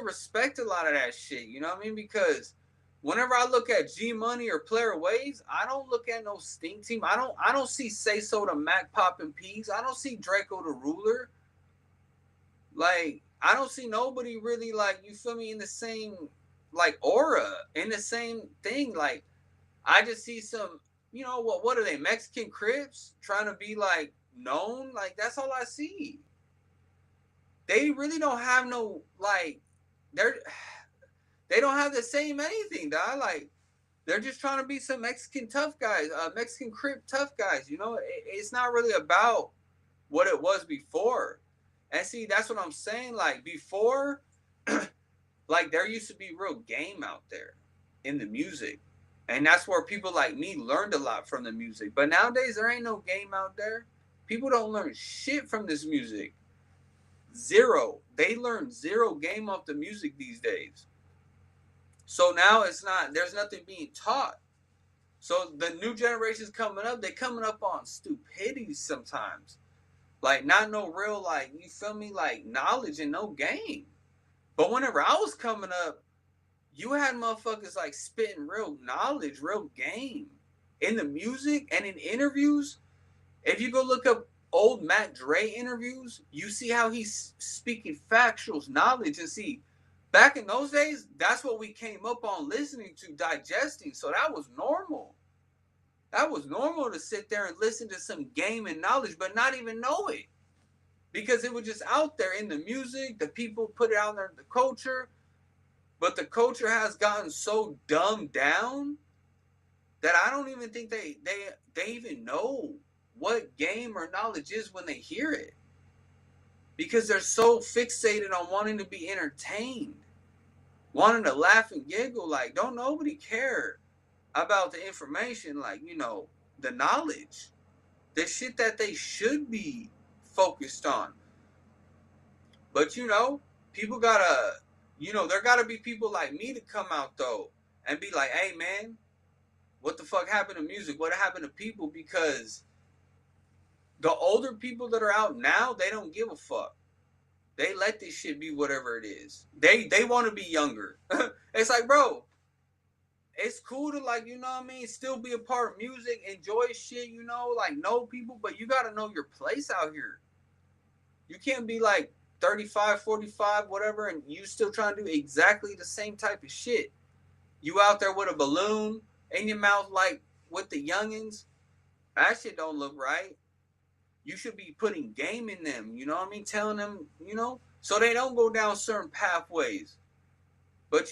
respect a lot of that shit. You know what I mean? Because whenever I look at G Money or Player Ways, I don't look at no Stink Team. I don't see Say So to Mac popping peas. I don't see Draco the Ruler. Like, I don't see nobody really, like, you feel me, in the same like aura, in the same thing. Like, I just see some, what are they, Mexican Crips trying to be like known? Like, that's all I see. They really don't have no, like, they're they don't have the same anything, dog. Like, they're just trying to be some Mexican tough guys, Mexican Crip tough guys. It's not really about what it was before. And see, that's what I'm saying. Like, before, like, there used to be real game out there in the music. And that's where people like me learned a lot from the music. But nowadays, there ain't no game out there. People don't learn shit from this music. Zero. They learn zero game off the music these days. So now it's not, there's nothing being taught. So the new generations coming up, they coming up on stupidity sometimes. Like not no real like you feel me like knowledge and no game. But whenever I was coming up, you had motherfuckers like spitting real knowledge, real game in the music and in interviews. If you go look up old Matt Dre interviews, you see how he's speaking factual knowledge and see back in those days, that's what we came up on listening to, digesting. So that was normal. That was normal to sit there and listen to some game and knowledge, but not even know it. Because it was just out there in the music, the people put it out there in the culture. But the culture has gotten so dumbed down that I don't even think they even know what game or knowledge is when they hear it. Because they're so fixated on wanting to be entertained, wanting to laugh and giggle. Like, don't nobody care about the information, like, the knowledge, the shit that they should be focused on. But people gotta, there gotta be people like me to come out though and be like, hey man, what the fuck happened to music? What happened to people? Because the older people that are out now, they don't give a fuck. They let this shit be whatever it is. They want to be younger. It's like, bro, it's cool to like, you know what I mean, still be a part of music, enjoy shit, like know people, but you gotta know your place out here. You can't be like 35, 45, whatever, and you still trying to do exactly the same type of shit. You out there with a balloon in your mouth like with the youngins. That shit don't look right. You should be putting game in them, you know what I mean? Telling them, so they don't go down certain pathways. But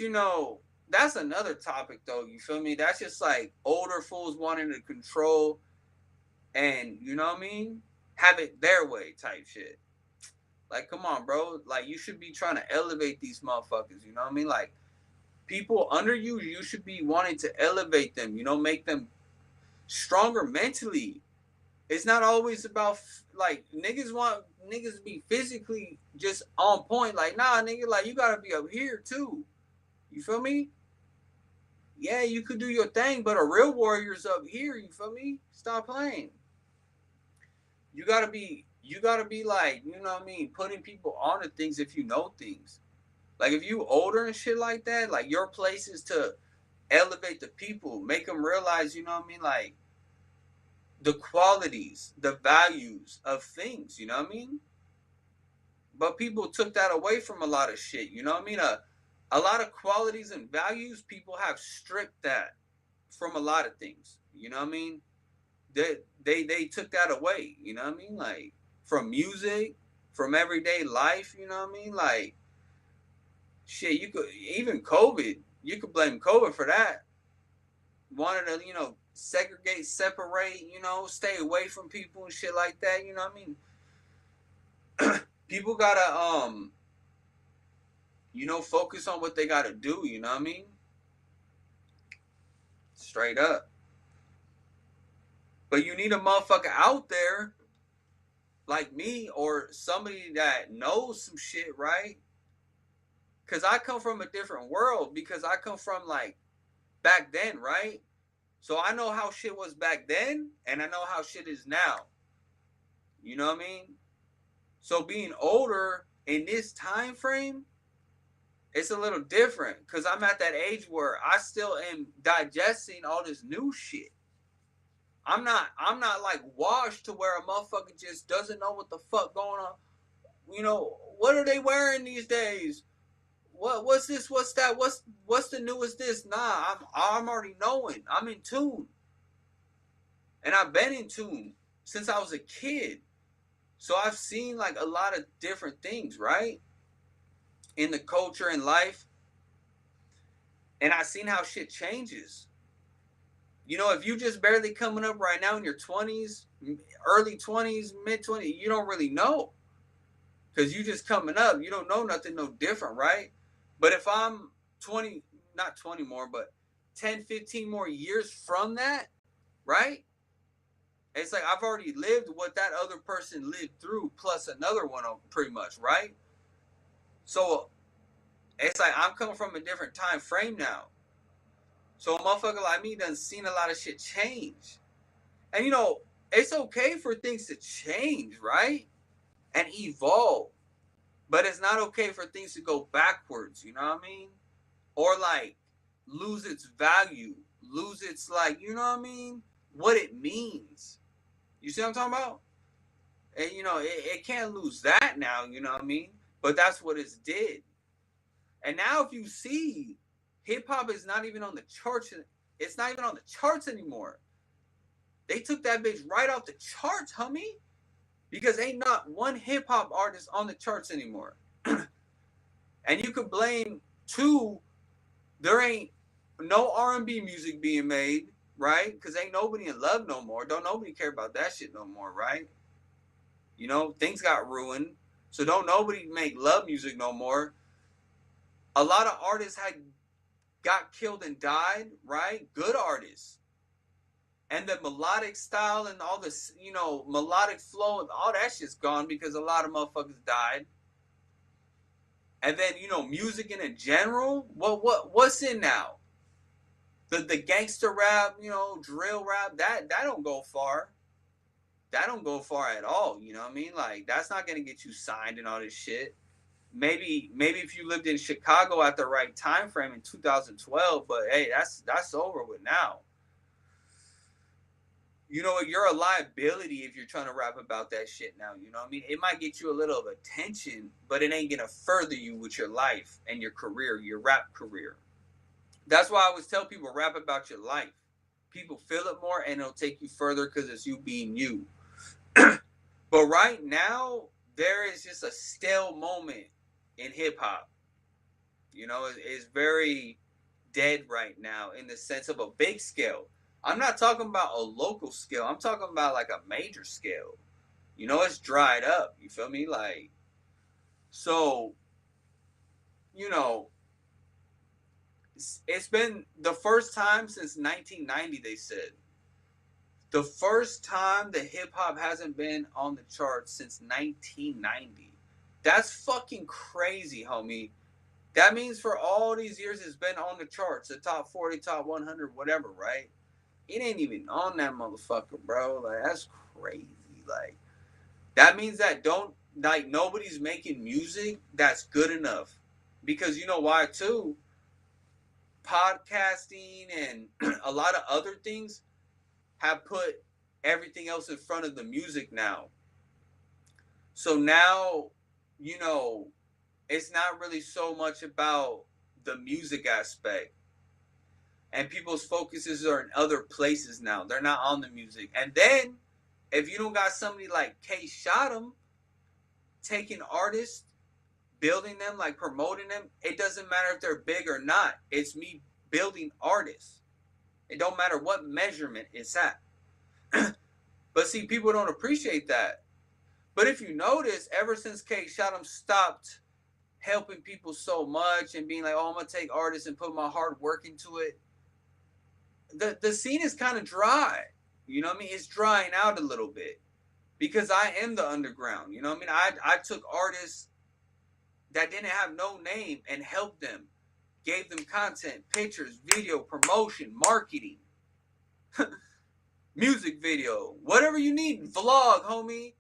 that's another topic though, you feel me? That's just like older fools wanting to control and, you know what I mean? Have it their way type shit. Like, come on, bro. Like, you should be trying to elevate these motherfuckers, you know what I mean? Like, people under you, you should be wanting to elevate them, make them stronger mentally. It's not always about like niggas want niggas to be physically just on point. Like, nah, nigga, like you gotta be up here too. You feel me? Yeah, you could do your thing, but a real warrior's up here. You feel me? Stop playing. You gotta be like, you know what I mean, putting people on to things if you know things. Like if you older and shit like that, like your place is to elevate the people, make them realize, you know what I mean, like the qualities, the values of things, you know what I mean? But people took that away from a lot of shit, you know what I mean? A lot of qualities and values, people have stripped that from a lot of things, you know what I mean? They took that away, you know what I mean? Like from music, from everyday life, you know what I mean? Like shit, you could even COVID, you could blame COVID for that. Wanted to, segregate, separate, stay away from people and shit like that, you know what I mean? People gotta focus on what they gotta do, you know what I mean? Straight up. But you need a motherfucker out there like me or somebody that knows some shit, right? Cause I come from a different world because I come from like back then, right? So I know how shit was back then and I know how shit is now. You know what I mean? So being older in this time frame, it's a little different because I'm at that age where I still am digesting all this new shit. I'm not like washed to where a motherfucker just doesn't know what the fuck going on. What are they wearing these days? What's this? What's that? What's the newest this? Nah, I'm already knowing. I'm in tune. And I've been in tune since I was a kid. So I've seen like a lot of different things, right? In the culture and life. And I've seen how shit changes. If you just barely coming up right now in your 20s, early 20s, mid 20s, you don't really know. Because you just coming up, you don't know nothing no different, right? But if I'm 20, not 20 more, but 10, 15 more years from that, right? It's like I've already lived what that other person lived through, plus another one, pretty much, right? So it's like I'm coming from a different time frame now. So a motherfucker like me done seen a lot of shit change. And you know, it's okay for things to change, right? And evolve. But it's not okay for things to go backwards, you know what I mean? Or like lose its value, lose its like, you know what I mean? What it means. You see what I'm talking about? And you know, it can't lose that now, you know what I mean? But that's what it's did. And now if you see, hip hop is not even on the charts. It's not even on the charts anymore. They took that bitch right off the charts, homie. Because ain't not one hip hop artist on the charts anymore. And you could blame two, there ain't no R&B music being made, right? Because ain't nobody in love no more. Don't nobody care about that shit no more, right? You know, things got ruined. So don't nobody make love music no more. A lot of artists had got killed and died, right? Good artists. And the melodic style and all this, you know, melodic flow and all that shit's gone because a lot of motherfuckers died. And then, you know, music in general, what's in now? The gangster rap, you know, drill rap, that don't go far. That don't go far at all, you know what I mean? Like that's not gonna get you signed and all this shit. Maybe if you lived in Chicago at the right time frame in 2012, but hey, that's over with now. You know, you're a liability if you're trying to rap about that shit now. You know what I mean? It might get you a little of attention, but it ain't gonna further you with your life and your career, your rap career. That's why I always tell people rap about your life. People feel it more and it'll take you further because it's you being you. But right now, there is just a stale moment in hip hop. You know, it's very dead right now in the sense of a big scale. I'm not talking about a local scale. I'm talking about like a major scale. You know, it's dried up. You feel me? Like, so, you know, it's been the first time since 1990, they said. The first time the hip hop hasn't been on the charts since 1990. That's fucking crazy, homie. That means for all these years it's been on the charts, the top 40, top 100, whatever, right? It ain't even on that motherfucker, bro. Like, that's crazy. Like, that means that don't, like, nobody's making music that's good enough. Because you know why, too? Podcasting and a lot of other things have put everything else in front of the music now. So now, you know, it's not really so much about the music aspect. And people's focuses are in other places now. They're not on the music. And then, if you don't got somebody like KSHOTEM taking artists, building them, like promoting them, it doesn't matter if they're big or not. It's me building artists. It don't matter what measurement it's at. But see, people don't appreciate that. But if you notice, ever since KSHOTEM stopped helping people so much and being like, oh, I'm going to take artists and put my hard work into it, the scene is kind of dry. You know what I mean? It's drying out a little bit because I am the underground. You know what I mean? I took artists that didn't have no name and helped them, gave them content, pictures, video, promotion, marketing, music video, whatever you need, vlog, homie.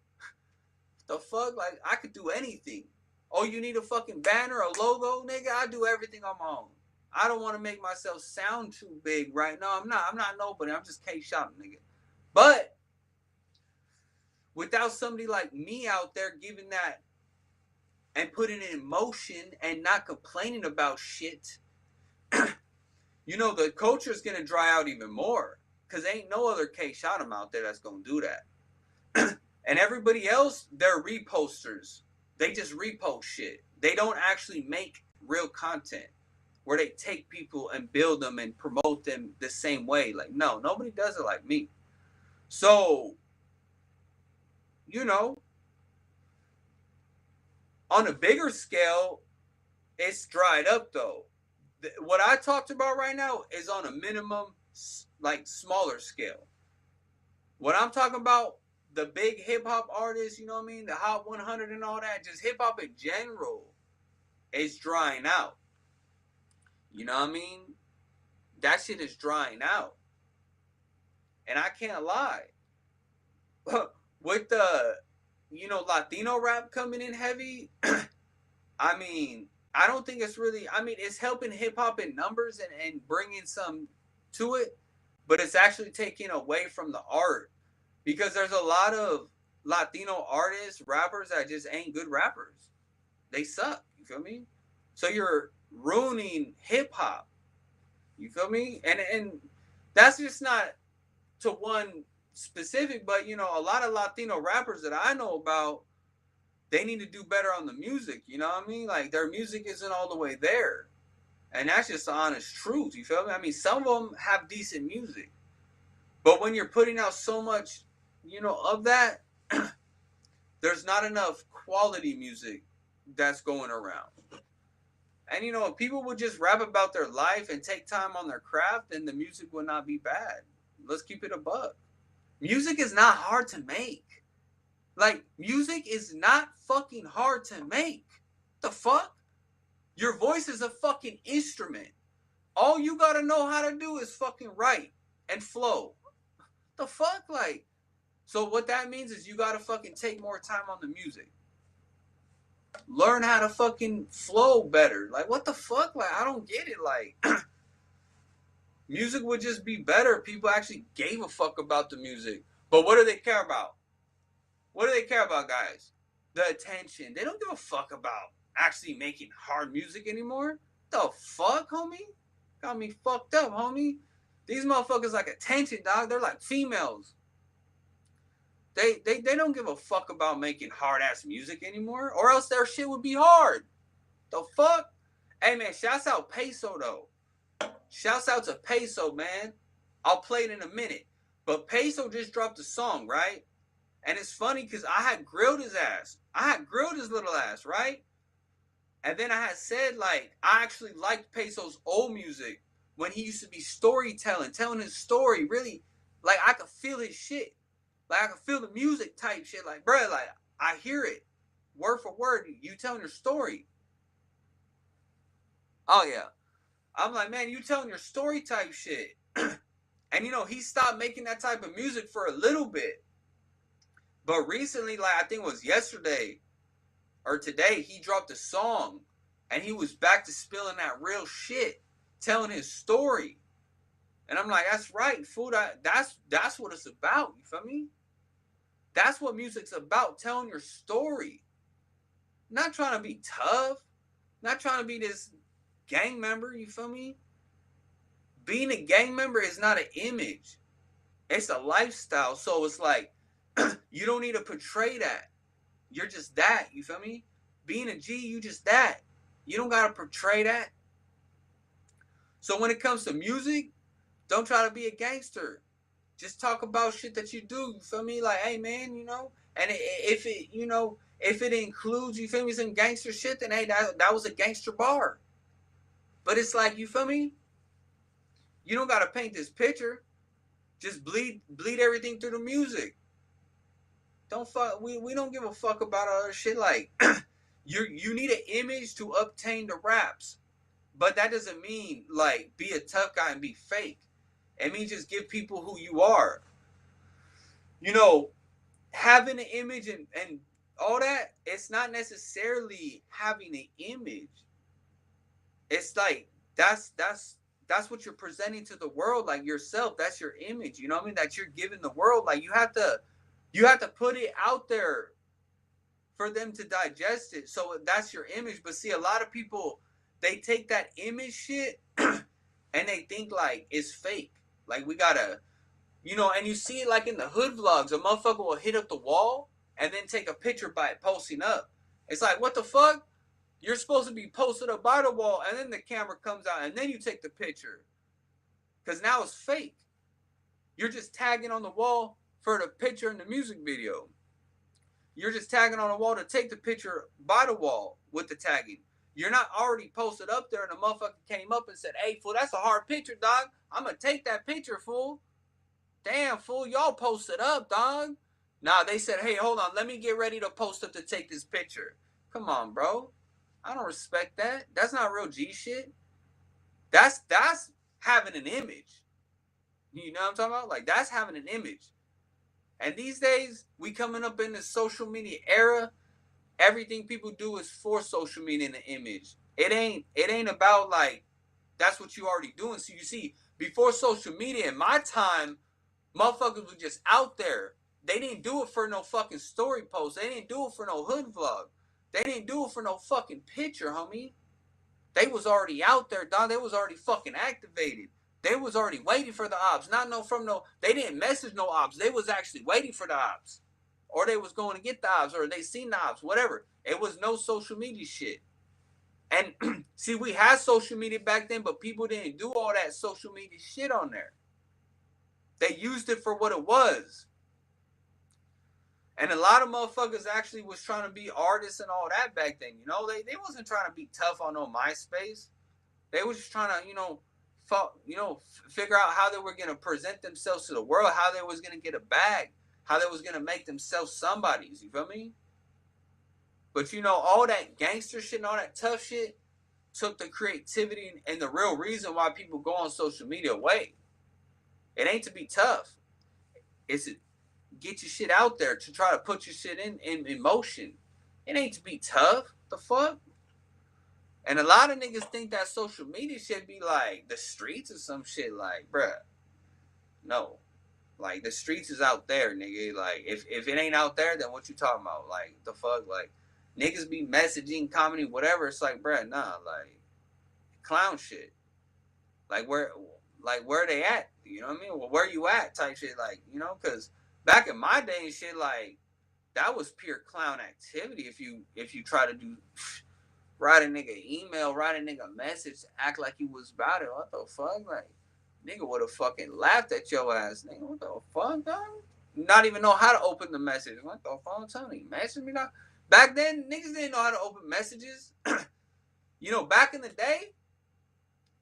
The fuck? Like, I could do anything. Oh, you need a fucking banner, a logo, nigga? I do everything on my own. I don't want to make myself sound too big right now. I'm not nobody. I'm just KSHOTEM, nigga. But without somebody like me out there giving that and putting it in motion and not complaining about shit, you know, the culture is gonna dry out even more. Cause ain't no other KSHOTEM out there that's gonna do that. And everybody else, they're reposters. They just repost shit. They don't actually make real content where they take people and build them and promote them the same way. Like, no, nobody does it like me. So, you know, on a bigger scale, it's dried up though. What I talked about right now is on a minimum, like smaller scale. What I'm talking about, the big hip hop artists, you know what I mean? The Hot 100 and all that, just hip hop in general is drying out. You know what I mean? that shit is drying out. And I can't lie. With the, Latino rap coming in heavy, I mean, I don't think it's really, I mean, it's helping hip hop in numbers and bringing some to it, but it's actually taking away from the art because there's a lot of Latino artists, rappers that just ain't good rappers. They suck. You feel me? So you're ruining hip hop. You feel me? And that's just not to one specific, but a lot of Latino rappers that I know about, they need to do better on the music. You know what I mean? Like their music isn't all the way there, and that's just the honest truth. You feel me? I mean, some of them have decent music, but when you're putting out so much, of that, there's not enough quality music that's going around. And if people would just rap about their life and take time on their craft, then the music would not be bad. Let's keep it a buck. Music is not hard to make. Like, music is not fucking hard to make. The fuck? Your voice is a fucking instrument. All you gotta know how to do is fucking write and flow. The fuck? Like, so what that means is you gotta fucking take more time on the music. Learn how to fucking flow better. Like, what the fuck? Like, I don't get it. Like, music would just be better if people actually gave a fuck about the music. But what do they care about? What do they care about, guys? The attention. They don't give a fuck about actually making hard music anymore. The fuck, homie? Got me fucked up, homie. These motherfuckers like attention, dog. They're like females. They don't give a fuck about making hard ass music anymore, or else their shit would be hard. The fuck? Hey man, shouts out Peso though. Shouts out to Peso, man. I'll play it in a minute. But Peso just dropped a song, right? And it's funny because I had grilled his ass. I had grilled his little ass, right? And then I had said, like, I actually liked Peso's old music when he used to be storytelling, telling his story. Really, like, I could feel his shit. Like, I could feel the music type shit. Like, bro, like, I hear it. Word for word. You telling your story. Oh, yeah. I'm like, man, you telling your story type shit. And, he stopped making that type of music for a little bit. But recently, like, I think it was yesterday or today, he dropped a song. And he was back to spilling that real shit. Telling his story. And I'm like, that's right, fool. That's what it's about. You feel me? That's what music's about. Telling your story. Not trying to be tough. Not trying to be this gang member. You feel me? Being a gang member is not an image. It's a lifestyle. So it's like, you don't need to portray that. You're just that. You feel me? Being a G, you just that. You don't got to portray that. So when it comes to music, don't try to be a gangster. Just talk about shit that you do. You feel me? Like, hey, man, And if it includes, you feel me, some gangster shit, then hey, that was a gangster bar. But it's like, you feel me? You don't got to paint this picture. Just bleed everything through the music. Don't fuck. We don't give a fuck about other shit. Like, you need an image to obtain the raps, but that doesn't mean like be a tough guy and be fake. It means just give people who you are. Having an image and all that. It's not necessarily having an image. It's like that's what you're presenting to the world, like yourself. That's your image. You know what I mean? That you're giving the world. Like you have to put it out there for them to digest it. So that's your image. But see, a lot of people, they take that image shit and they think like it's fake. Like we gotta, and you see it like in the hood vlogs. A motherfucker will hit up the wall and then take a picture by it posting up. It's like, what the fuck? You're supposed to be posted up by the wall and then the camera comes out and then you take the picture. Because now it's fake. You're just tagging on the wall for the picture in the music video. You're just tagging on the wall to take the picture by the wall with the tagging. You're not already posted up there and the motherfucker came up and said, hey, fool, that's a hard picture, dog. I'm going to take that picture, fool. Damn, fool, y'all posted up, dog. Nah, they said, hey, hold on. Let me get ready to post up to take this picture. Come on, bro. I don't respect that. That's not real G shit. That's having an image. You know what I'm talking about? Like that's having an image. And these days, we coming up in the social media era. Everything people do is for social media and the image. It ain't about like that's what you already doing. So you see, before social media in my time, motherfuckers were just out there. They didn't do it for no fucking story post. They didn't do it for no hood vlog. They didn't do it for no fucking picture, homie. They was already out there, dog. They was already fucking activated. They was already waiting for the ops. Not no from no. They didn't message no ops. They was actually waiting for the ops, or they was going to get the ops, or they seen the ops. Whatever. It was no social media shit. And see, we had social media back then, but people didn't do all that social media shit on there. They used it for what it was. And a lot of motherfuckers actually was trying to be artists and all that back then. You know, they wasn't trying to be tough on no MySpace. They was just trying to, figure out how they were going to present themselves to the world, how they was going to get a bag, how they was going to make themselves somebodies. You feel me? But all that gangster shit and all that tough shit took the creativity and the real reason why people go on social media away. It ain't to be tough. It's to get your shit out there, to try to put your shit in motion. It ain't to be tough. The fuck? And a lot of niggas think that social media should be like the streets or some shit. Like, bruh, no. Like, the streets is out there, nigga. Like, if it ain't out there, then what you talking about? Like, the fuck? Like, niggas be messaging, comedy, whatever. It's like, bruh, nah. Like, clown shit. Like, where they at? You know what I mean? Well, where you at? Type shit. Like, because back in my day and shit, like, that was pure clown activity. If you try to do write a nigga email, write a nigga message, act like you was about it. What the fuck? Like, nigga would have fucking laughed at your ass. Nigga, what the fuck, dog? Not even know how to open the message. What the fuck? I'm telling you, message me now. Back then, niggas didn't know how to open messages. Back in the day,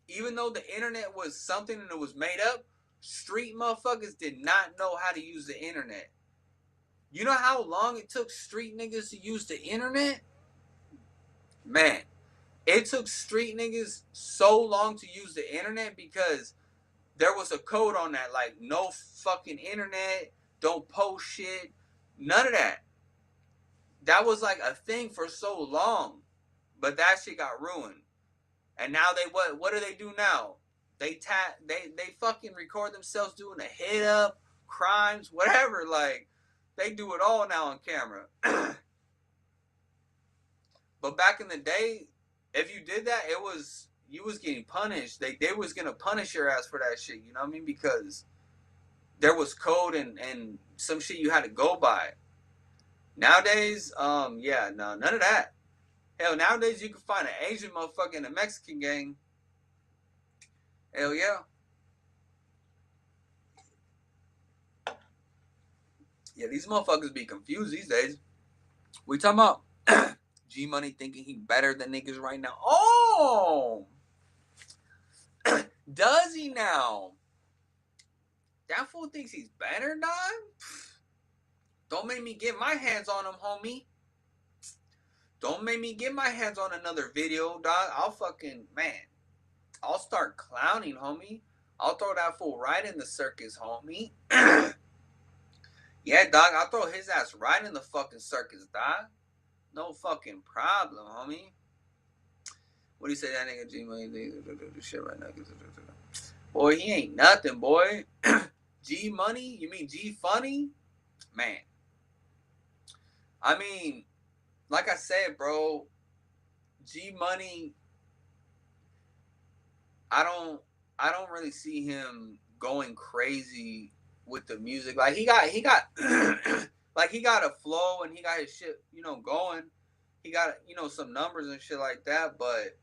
even though the internet was something and it was made up, street motherfuckers did not know how to use the internet. You know how long it took street niggas to use the internet? Man, it took street niggas so long to use the internet because there was a code on that, like no fucking internet, don't post shit, none of that. That was like a thing for so long, but that shit got ruined. And now what do they do now? They fucking record themselves doing a hit up, crimes, whatever. Like, they do it all now on camera. But back in the day, if you did that, you was getting punished. They was gonna punish your ass for that shit. You know what I mean? Because there was code and some shit you had to go by. Nowadays, yeah, no, none of that. Hell, nowadays you can find an Asian motherfucker in a Mexican gang. Hell yeah. Yeah, these motherfuckers be confused these days. We talking about G Money thinking he better than niggas right now. Oh! Does he now? That fool thinks he's better, dog? Don't make me get my hands on him, homie. Don't make me get my hands on another video, dog. I'll start clowning, homie. I'll throw that fool right in the circus, homie. Yeah, dog, I'll throw his ass right in the fucking circus, dog. No fucking problem, homie. What do you say that nigga G Money shit right now? Boy, he ain't nothing, boy. G Money? You mean G Funny? Man. I mean, like I said, bro, G Money, I don't really see him going crazy with the music. Like he got like he got a flow and he got his shit, going. He got, some numbers and shit like that, but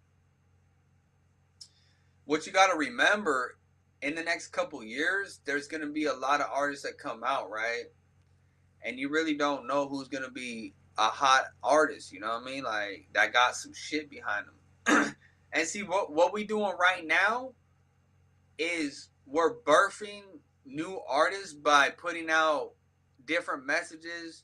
what you got to remember, in the next couple years, there's going to be a lot of artists that come out, right? And you really don't know who's going to be a hot artist, you know what I mean? Like, that got some shit behind them. And see, what we doing right now is we're birthing new artists by putting out different messages,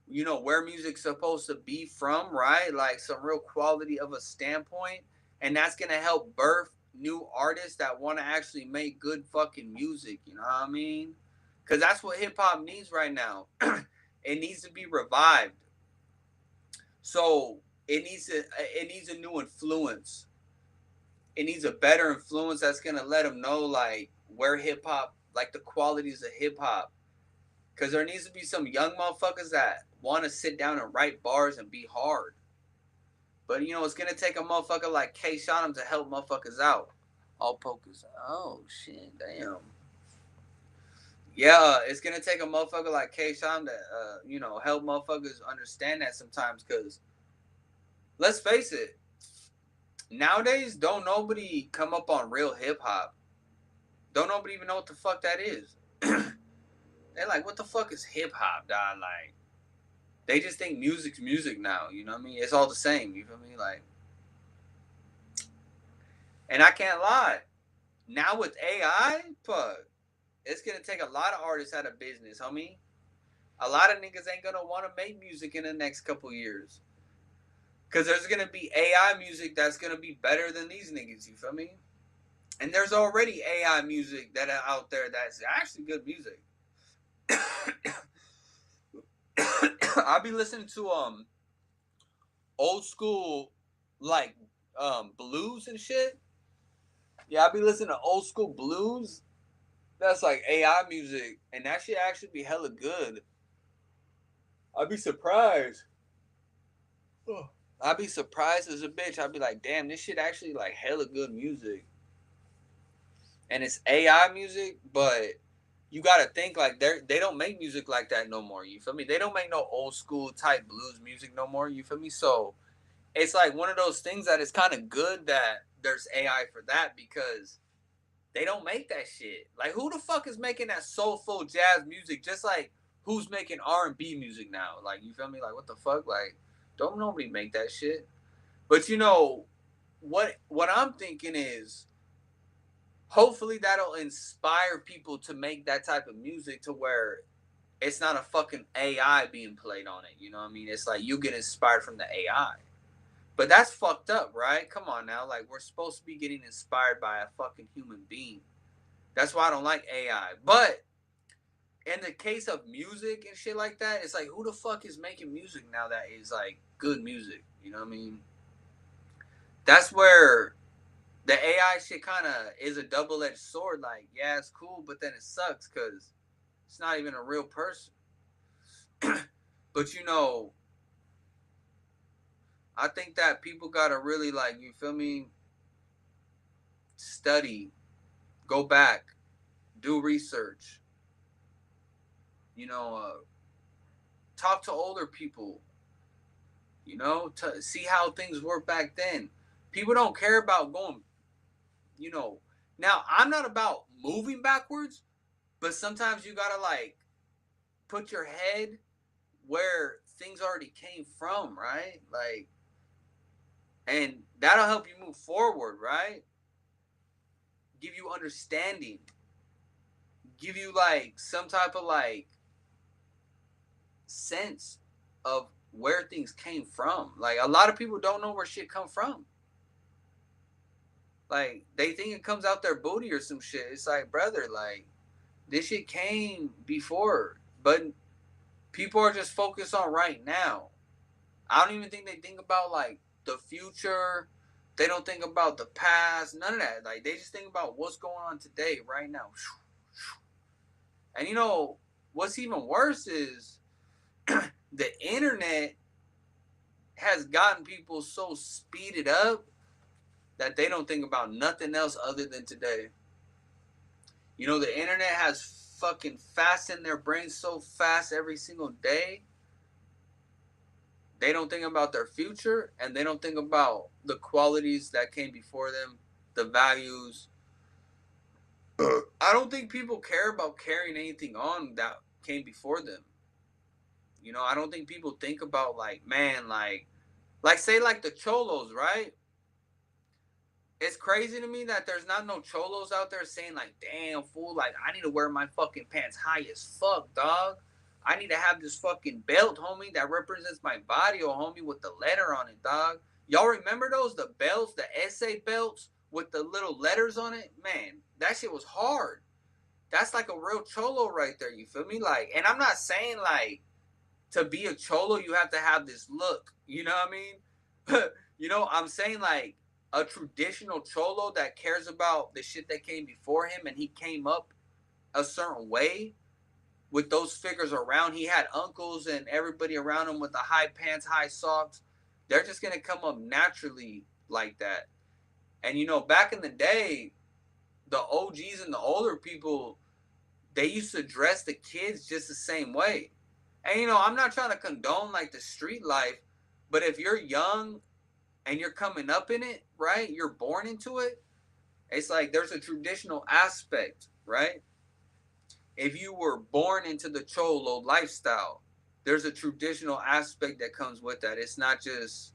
where music's supposed to be from, right? Like some real quality of a standpoint. And that's going to help birth new artists that want to actually make good fucking music. You know what I mean? Because that's what hip hop needs right now. It needs to be revived. So it needs a new influence. It needs a better influence that's gonna let them know like where hip hop, like the qualities of hip hop. Because there needs to be some young motherfuckers that want to sit down and write bars and be hard. But you know, it's gonna take a motherfucker like KSHOTEM to help motherfuckers out. All pokers. Oh shit, damn. Yeah, it's gonna take a motherfucker like KSHOTEM to, help motherfuckers understand that sometimes. Cause let's face it, nowadays don't nobody come up on real hip hop. Don't nobody even know what the fuck that is. They're like, what the fuck is hip hop, dog? Like, they just think music's music now. You know what I mean? It's all the same. You feel me? Like, and I can't lie. Now with AI, fuck, it's gonna take a lot of artists out of business, homie. A lot of niggas ain't gonna want to make music in the next couple years, cause there's gonna be AI music that's gonna be better than these niggas. You feel me? And there's already AI music that are out there that's actually good music. I'll be listening to old school like blues and shit. Yeah, I'll be listening to old school blues. That's like AI music, and that shit actually be hella good. I'd be surprised. I'd be surprised as a bitch. I'd be like, damn, this shit actually like hella good music. And it's AI music, but you gotta think like they don't make music like that no more. You feel me? They don't make no old school type blues music no more. You feel me? So it's like one of those things that is kind of good that there's AI for that because they don't make that shit. Like who the fuck is making that soulful jazz music? Just like who's making R&B music now? Like you feel me? Like what the fuck? Like don't nobody make that shit. But you know what I'm thinking is hopefully that'll inspire people to make that type of music to where it's not a fucking AI being played on it. You know what I mean? It's like you get inspired from the AI. But that's fucked up, right? Come on now. Like we're supposed to be getting inspired by a fucking human being. That's why I don't like AI. But in the case of music and shit like that, it's like who the fuck is making music now that is like good music? You know what I mean? That's where the AI shit kind of is a double edged sword. Like, yeah, it's cool, but then it sucks because it's not even a real person. But you know, I think that people gotta really like, you feel me? Study, go back, do research. You know, talk to older people. You know, to see how things were back then. People don't care about going. You know, now I'm not about moving backwards, but sometimes you gotta like put your head where things already came from, right? Like, and that'll help you move forward, right? Give you understanding, give you like some type of like sense of where things came from. Like a lot of people don't know where shit come from. Like they think it comes out their booty or some shit. It's like, brother, like this shit came before, but people are just focused on right now. I don't even think they think about like the future. They don't think about the past. None of that. Like they just think about what's going on today, right now. And you know what's even worse is the internet has gotten people so speeded up that they don't think about nothing else other than today. You know, the internet has fucking fastened their brains so fast every single day. They don't think about their future and they don't think about the qualities that came before them, the values. I don't think people care about carrying anything on that came before them. You know, I don't think people think about like, man, like say like the cholos, right? It's crazy to me that there's not no cholos out there saying like, damn fool, like I need to wear my fucking pants high as fuck, dog. I need to have this fucking belt, homie, that represents my body, or homie, with the letter on it, dog. Y'all remember those? The belts, the essay belts with the little letters on it, man, that shit was hard. That's like a real cholo right there. You feel me? Like, and I'm not saying like to be a cholo you have to have this look. You know what I mean? I'm saying like a traditional cholo that cares about the shit that came before him, and he came up a certain way with those figures around. He had uncles and everybody around him with the high pants, high socks. They're just gonna come up naturally like that. And back in the day, the OGs and the older people, they used to dress the kids just the same way. And I'm not trying to condone like the street life, but if you're young and you're coming up in it, right? You're born into it. It's like there's a traditional aspect, right? If you were born into the cholo lifestyle, there's a traditional aspect that comes with that. It's not just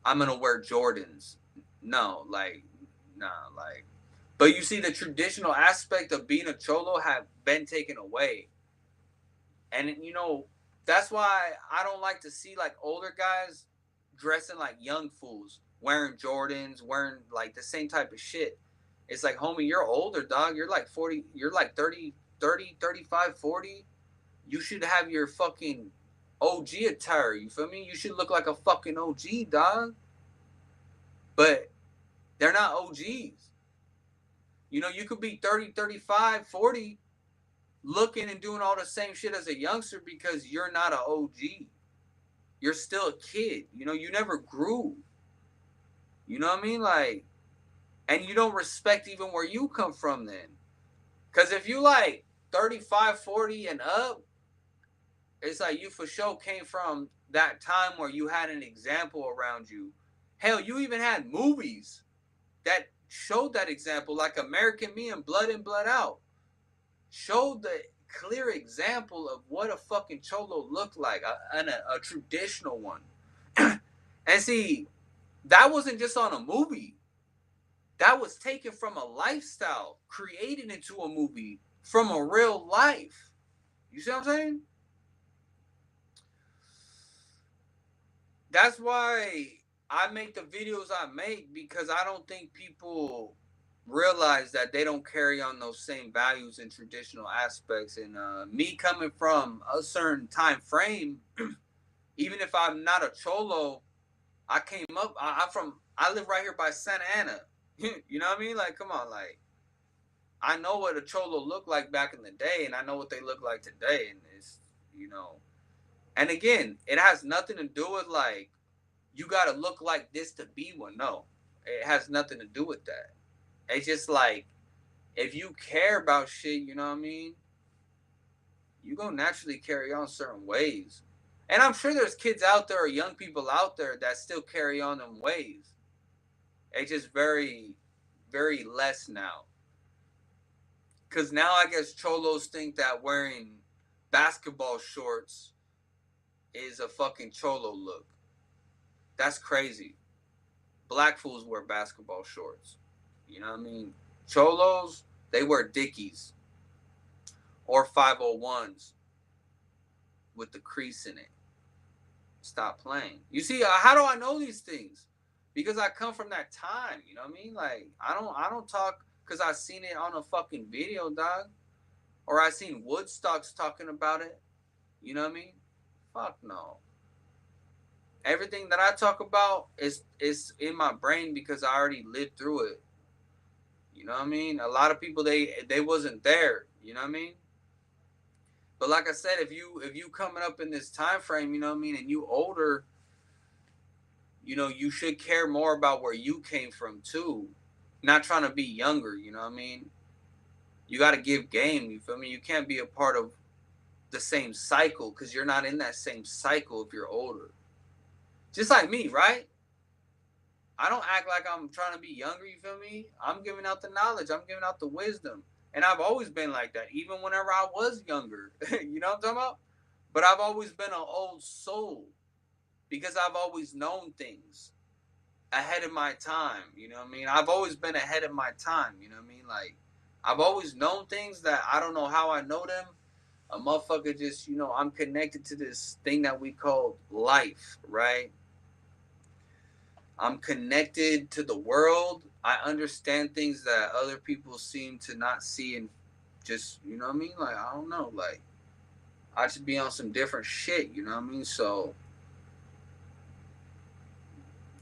I'm gonna wear Jordans. No, like, nah, like. But you see, the traditional aspect of being a cholo have been taken away, and that's why I don't like to see like older guys dressing like young fools, wearing Jordans, wearing like the same type of shit. It's like, homie, you're older, dog. You're like 40, you're like 30, 30, 35, 40. You should have your fucking OG attire. You feel me? You should look like a fucking OG, dog. But they're not OGs. You could be 30, 35, 40, looking and doing all the same shit as a youngster because you're not an OG. You're still a kid. You never grew. You know what I mean? Like, and you don't respect even where you come from then. Because if you like 35, 40 and up, it's like you for sure came from that time where you had an example around you. Hell, you even had movies that showed that example, like American Me and Blood In, Blood Out. Showed the clear example of what a fucking cholo looked like, a traditional one. And see, that wasn't just on a movie. That was taken from a lifestyle, created into a movie from a real life. You see what I'm saying? That's why I make the videos I make, because I don't think people realize that they don't carry on those same values and traditional aspects. And me coming from a certain time frame, even if I'm not a cholo, I came up. I live right here by Santa Ana. You know what I mean? Like, come on, like I know what a cholo looked like back in the day, and I know what they look like today, and it's. And again, it has nothing to do with like you gotta look like this to be one. No, it has nothing to do with that. It's just like if you care about shit, you know what I mean? You gonna naturally carry on certain ways. And I'm sure there's kids out there or young people out there that still carry on them ways. It's just very, very less now. Cause now I guess cholos think that wearing basketball shorts is a fucking cholo look. That's crazy. Black fools wear basketball shorts. You know what I mean? Cholos, they wear Dickies or 501s with the crease in it. Stop playing. You see, how do I know these things? Because I come from that time. You know what I mean? Like I don't talk because I seen it on a fucking video, dog, or I seen Woodstocks talking about it. You know what I mean? Fuck no. Everything that I talk about is in my brain because I already lived through it. You know what I mean? A lot of people they wasn't there. You know what I mean? But like I said, if you coming up in this time frame, you know what I mean, and you older, you should care more about where you came from too. Not trying to be younger. You know what I mean? You got to give game. You feel me? You can't be a part of the same cycle because you're not in that same cycle if you're older. Just like me, right? I don't act like I'm trying to be younger, you feel me? I'm giving out the knowledge, I'm giving out the wisdom. And I've always been like that, even whenever I was younger. You know what I'm talking about? But I've always been an old soul because I've always known things ahead of my time. You know what I mean? I've always been ahead of my time. You know what I mean? Like, I've always known things that I don't know how I know them. A motherfucker just, I'm connected to this thing that we call life, right? I'm connected to the world, I understand things that other people seem to not see, and just, you know what I mean? Like, I don't know, like, I just be on some different shit, you know what I mean? So,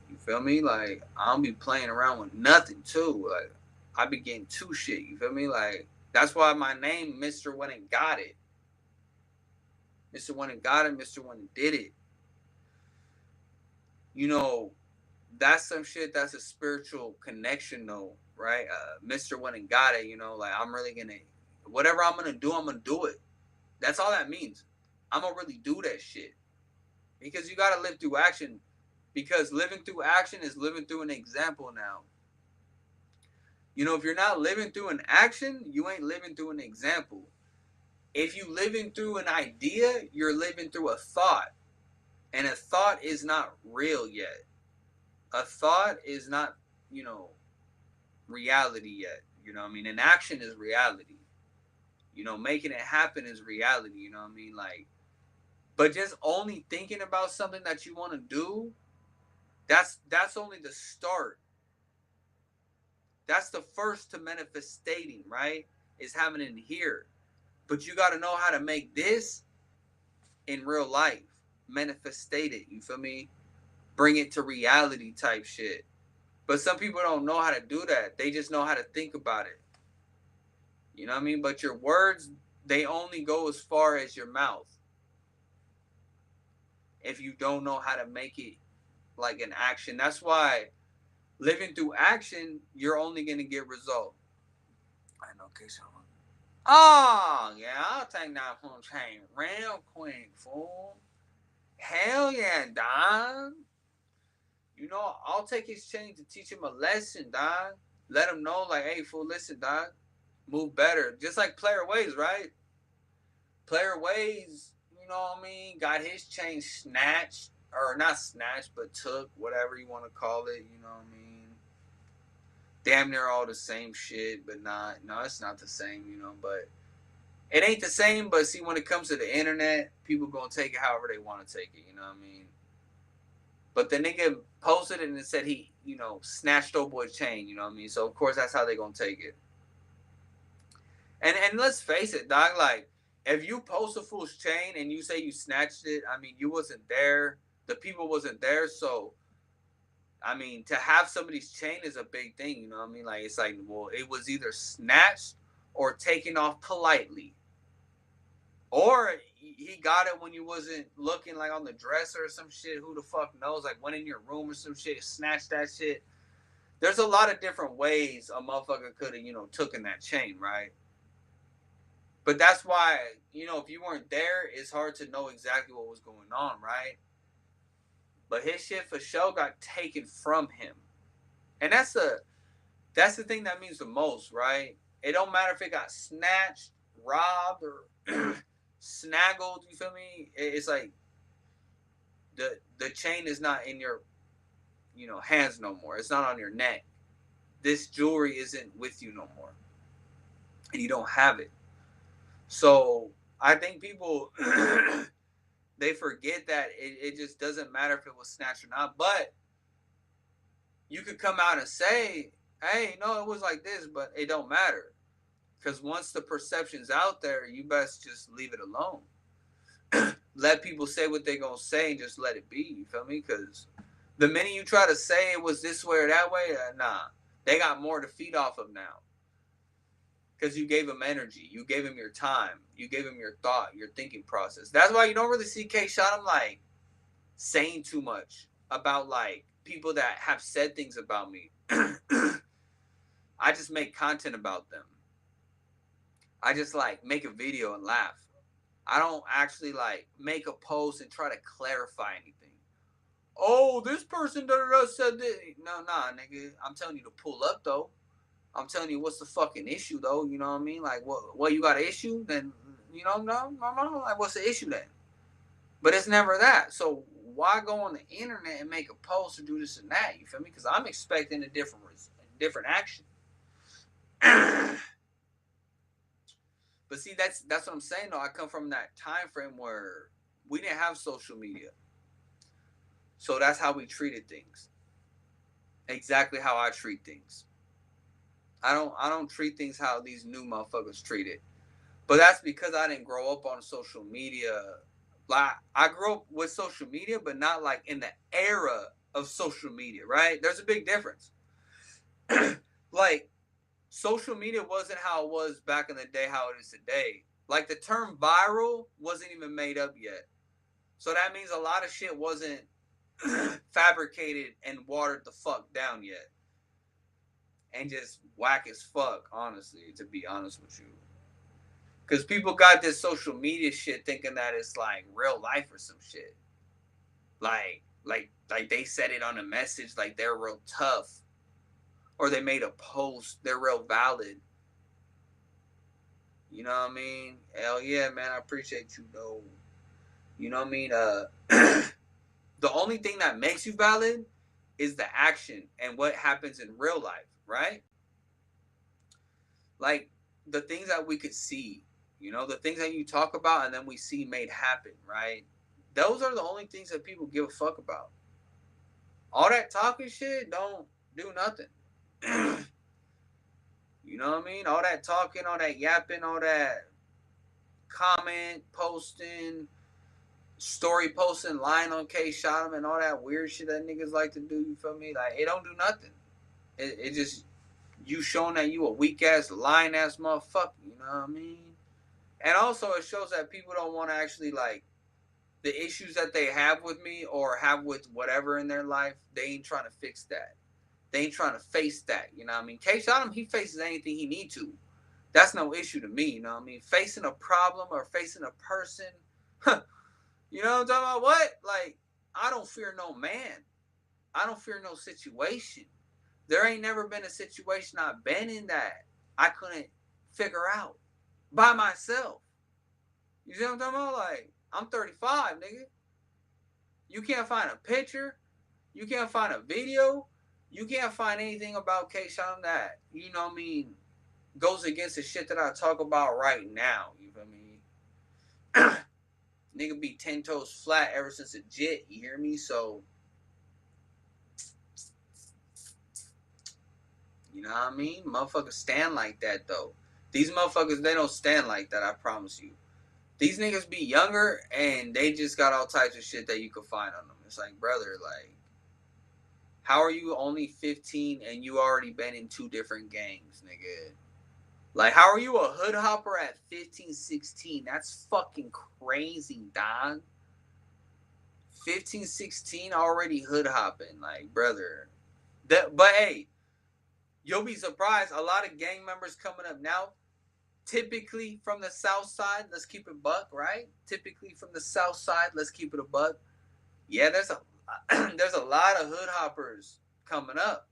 you feel me? Like, I don't be playing around with nothing too. Like, I be getting to shit, you feel me? Like, that's why my name, Mr. Went and Got It. Mr. Went and Got It, Mr. Went and Did It. You know, that's some shit that's a spiritual connection though, right? Mr. Went and Got It, you know, like I'm really gonna, whatever I'm gonna do, I'm gonna do it. That's all that means. I'm gonna really do that shit. Because you gotta live through action. Because living through action is living through an example now. You know, if you're not living through an action, you ain't living through an example. If you living through an idea, you're living through a thought. And a thought is not real yet. A thought is not, you know, reality yet. You know what I mean? And action is reality. You know, making it happen is reality. You know what I mean? Like, but just only thinking about something that you want to do, that's only the start. That's the first to manifestating, right? Is having it here. But you got to know how to make this in real life. Manifestate it. You feel me? Bring it to reality type shit. But some people don't know how to do that. They just know how to think about it. You know what I mean? But your words, they only go as far as your mouth. If you don't know how to make it like an action. That's why living through action, you're only going to get result. I know, KSHOTEM. Oh, yeah, I'll take that phone chain real quick, fool. Hell yeah, dog. You know, I'll take his chain to teach him a lesson, dog. Let him know, like, hey, fool, listen, dog. Move better. Just like Player Ways, right? Player Ways, you know what I mean? Got his chain snatched. Or not snatched, but took, whatever you want to call it, you know what I mean? Damn near all the same shit, but not. No, it's not the same, you know, but it ain't the same. But see, when it comes to the internet, people gonna take it however they want to take it, you know what I mean? But the nigga posted it and it said he, you know, snatched old boy's chain, you know what I mean? So of course that's how they gonna take it. And let's face it, dog, like if you post a fool's chain and you say you snatched it, I mean you wasn't there, the people wasn't there, so I mean to have somebody's chain is a big thing, you know what I mean? Like it's like, well, it was either snatched or taken off politely. Or he got it when you wasn't looking, like on the dresser or some shit. Who the fuck knows? Like went in your room or some shit, snatched that shit. There's a lot of different ways a motherfucker could have, you know, taken that chain, right? But that's why, you know, if you weren't there, it's hard to know exactly what was going on, right? But his shit for sure got taken from him. And that's the thing that means the most, right? It don't matter if it got snatched, robbed, or snaggled, you feel me? It's like the chain is not in your, you know, hands no more. It's not on your neck. This jewelry isn't with you no more. And you don't have it. So I think people they forget that it just doesn't matter if it was snatched or not. But you could come out and say, hey, no, it was like this, but it don't matter. Because once the perception's out there, you best just leave it alone. Let people say what they gonna say and just let it be. You feel me? Because the minute you try to say it was this way or that way, nah, they got more to feed off of now. Because you gave them energy, you gave them your time, you gave them your thought, your thinking process. That's why you don't really see KSHOTEM like saying too much about like people that have said things about me. I just make content about them. I just like make a video and laugh. I don't actually like make a post and try to clarify anything. Oh, this person said this. No, nah, nigga. I'm telling you to pull up though. I'm telling you what's the fucking issue though. You know what I mean? Like, what you got an issue? Then you know, no. Like, what's the issue then? But it's never that. So why go on the internet and make a post or do this and that? You feel me? Because I'm expecting a different action. But see, that's what I'm saying though. I come from that time frame where we didn't have social media. So that's how we treated things. exactly how I treat things. I don't treat things how these new motherfuckers treat it. But that's because I didn't grow up on social media. Like I grew up with social media, but not like in the era of social media, right? There's a big difference. Like social media wasn't how it was back in the day, how it is today. Like the term viral wasn't even made up yet. So that means a lot of shit wasn't fabricated and watered the fuck down yet. And just whack as fuck, honestly, to be honest with you. Because people got this social media shit thinking that it's like real life or some shit. Like they said it on a message, like they're real tough. Or they made a post, they're real valid. You know what I mean? Hell yeah, man, I appreciate you though. You know what I mean? The only thing that makes you valid is the action and what happens in real life, right? Like the things that we could see, the things that you talk about and then we see made happen, right? Those are the only things that people give a fuck about. All that talking shit don't do nothing. You know what I mean? All that talking, all that yapping, all that comment posting, story posting, lying on KSHOTEM and all that weird shit that niggas like to do. You feel me? Like it don't do nothing. It just you showing that you a weak ass lying ass motherfucker. You know what I mean? And also it shows that people don't want to actually like the issues that they have with me or have with whatever in their life. They ain't trying to fix that. They ain't trying to face that. You know what I mean? KSHOTEM, he faces anything he need to. That's no issue to me. You know what I mean? Facing a problem or facing a person. You know what I'm talking about? What? Like, I don't fear no man. I don't fear no situation. There ain't never been a situation I've been in that I couldn't figure out by myself. You see what I'm talking about? Like, I'm 35, nigga. You can't find a picture. You can't find a video. You can't find anything about K-Shon that, you know what I mean, goes against the shit that I talk about right now. You feel me? Nigga be 10 toes flat ever since a jit. You hear me? So, you know what I mean? Motherfuckers stand like that, though. These motherfuckers, they don't stand like that, I promise you. These niggas be younger and they just got all types of shit that you could find on them. It's like, brother, like, how are you only 15 and you already been in 2 different gangs, nigga? Like, how are you a hood hopper at 15, 16? That's fucking crazy, dog. 15, 16 already hood hopping. Like, brother. But hey, you'll be surprised. A lot of gang members coming up now, typically from the south side. Let's keep it buck, right? Typically from the south side. Let's keep it a buck. Yeah, there's a there's a lot of hood hoppers coming up.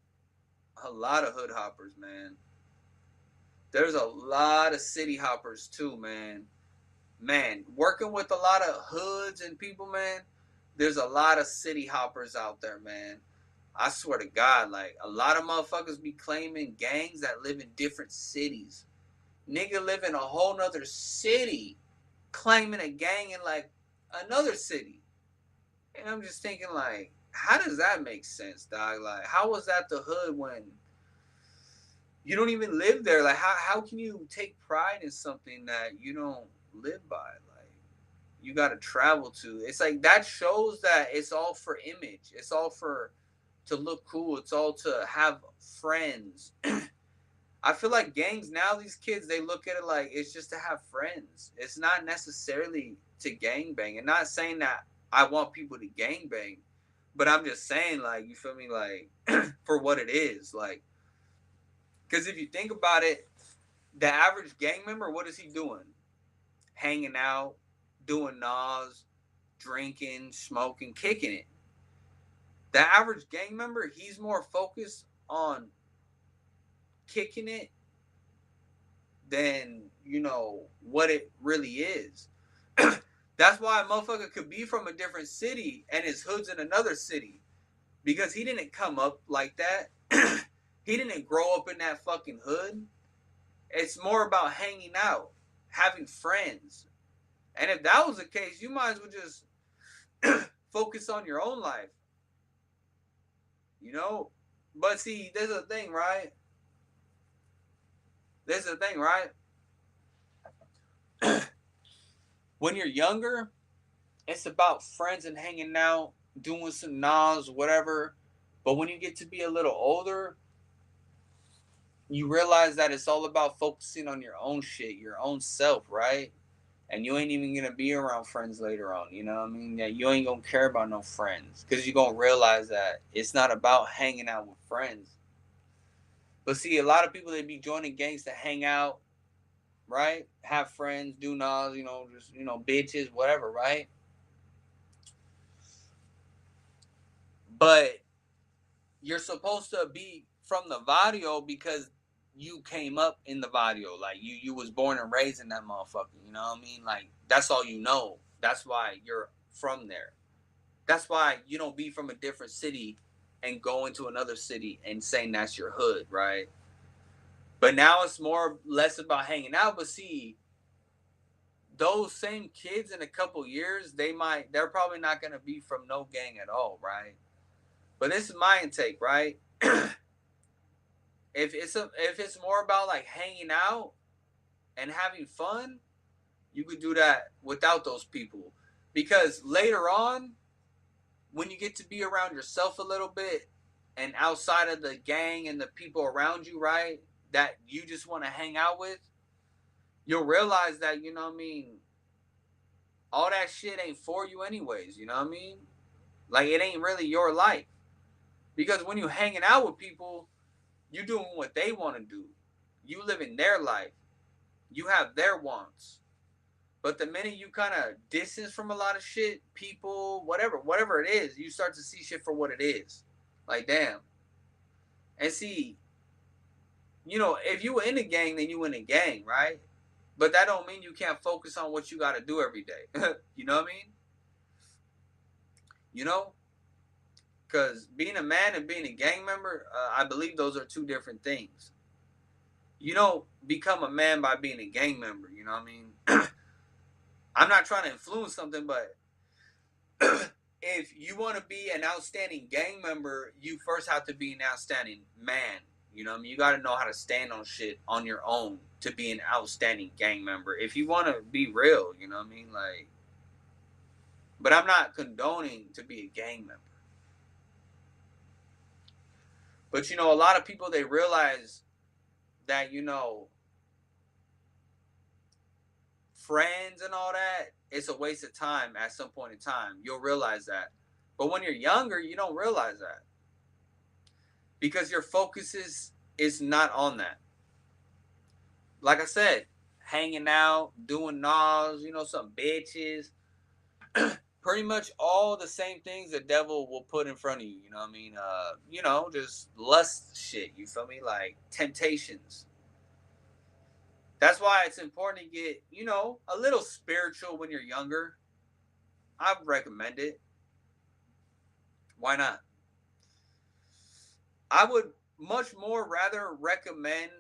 A lot of hood hoppers, man. There's a lot of city hoppers too, man. Man, working with a lot of hoods and people, man. There's a lot of city hoppers out there, man. I swear to God, like a lot of motherfuckers be claiming gangs that live in different cities. Nigga live in a whole nother city, claiming a gang in like another city. And I'm just thinking, like, how does that make sense, dog? Like, how was that the hood when you don't even live there? Like, how can you take pride in something that you don't live by? Like, you got to travel to. It's like that shows that it's all for image. It's all for to look cool. It's all to have friends. I feel like gangs now, these kids, they look at it like it's just to have friends. It's not necessarily to gang bang. And not saying that I want people to gang bang, but I'm just saying, like, you feel me? Like, for what it is. Like, because if you think about it, the average gang member, what is he doing? Hanging out, doing nas, drinking, smoking, kicking it. The average gang member, he's more focused on kicking it than, what it really is. That's why a motherfucker could be from a different city and his hood's in another city. Because he didn't come up like that. He didn't grow up in that fucking hood. It's more about hanging out, having friends. And if that was the case, you might as well just focus on your own life. You know? But see, there's a thing, right? There's a thing, right? When you're younger, it's about friends and hanging out, doing some nas, whatever. But when you get to be a little older, you realize that it's all about focusing on your own shit, your own self, right? And you ain't even gonna be around friends later on. You know what I mean? That you ain't gonna care about no friends because you're gonna realize that it's not about hanging out with friends. But see, a lot of people they be joining gangs to hang out, right? Have friends, do nas, just bitches, whatever, right? But you're supposed to be from the barrio because you came up in the barrio. Like you was born and raised in that motherfucker. You know what I mean? Like that's all you know. That's why you're from there. That's why you don't be from a different city and go into another city and saying that's your hood, right? But now it's more less about hanging out. But see, those same kids in a couple years, they're probably not gonna be from no gang at all, right? But this is my intake, right? If it's more about like hanging out and having fun, you could do that without those people. Because later on, when you get to be around yourself a little bit and outside of the gang and the people around you, right, that you just want to hang out with, you'll realize that, you know what I mean, all that shit ain't for you anyways, you know what I mean? Like it ain't really your life. Because when you hanging out with people, you doing what they want to do. You living their life. You have their wants. But the minute you kind of distance from a lot of shit, people, whatever it is, you start to see shit for what it is. Like damn. And see, if you in a gang, then you in a gang, right? But that don't mean you can't focus on what you got to do every day. You know what I mean? You know, because being a man and being a gang member, I believe those are two different things. You don't become a man by being a gang member. You know what I mean? I'm not trying to influence something, but if you want to be an outstanding gang member, you first have to be an outstanding man. You know what I mean? You got to know how to stand on shit on your own to be an outstanding gang member. If you want to be real, you know what I mean? Like, but I'm not condoning to be a gang member. But a lot of people they realize that friends and all that, it's a waste of time at some point in time. You'll realize that. But when you're younger, you don't realize that. Because your focus is not on that. Like I said, hanging out, doing nas, some bitches, pretty much all the same things the devil will put in front of you. You know what I mean? Just lust shit. You feel me? Like temptations. That's why it's important to get, a little spiritual when you're younger. I recommend it. Why not? I would much more rather recommend,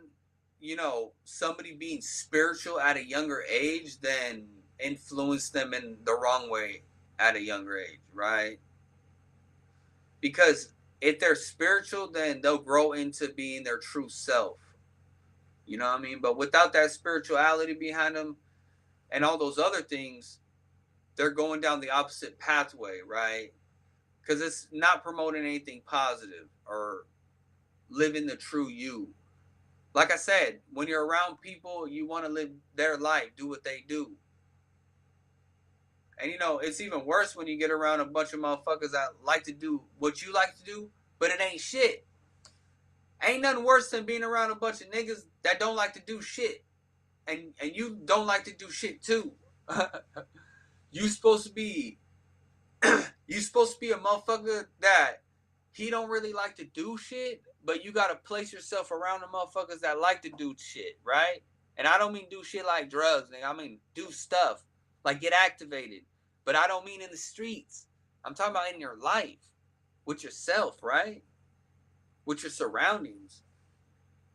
somebody being spiritual at a younger age than influence them in the wrong way at a younger age, right? Because if they're spiritual, then they'll grow into being their true self. You know what I mean? But without that spirituality behind them and all those other things, they're going down the opposite pathway, right? Because it's not promoting anything positive or living the true you. Like I said, when you're around people, you want to live their life, do what they do. And it's even worse when you get around a bunch of motherfuckers that like to do what you like to do, but it ain't shit. Ain't nothing worse than being around a bunch of niggas that don't like to do shit. And you don't like to do shit too. you supposed to be you supposed to be a motherfucker that he don't really like to do shit, but you gotta place yourself around the motherfuckers that like to do shit, right? And I don't mean do shit like drugs, nigga. I mean do stuff. Like get activated. But I don't mean in the streets. I'm talking about in your life. With yourself, right? With your surroundings.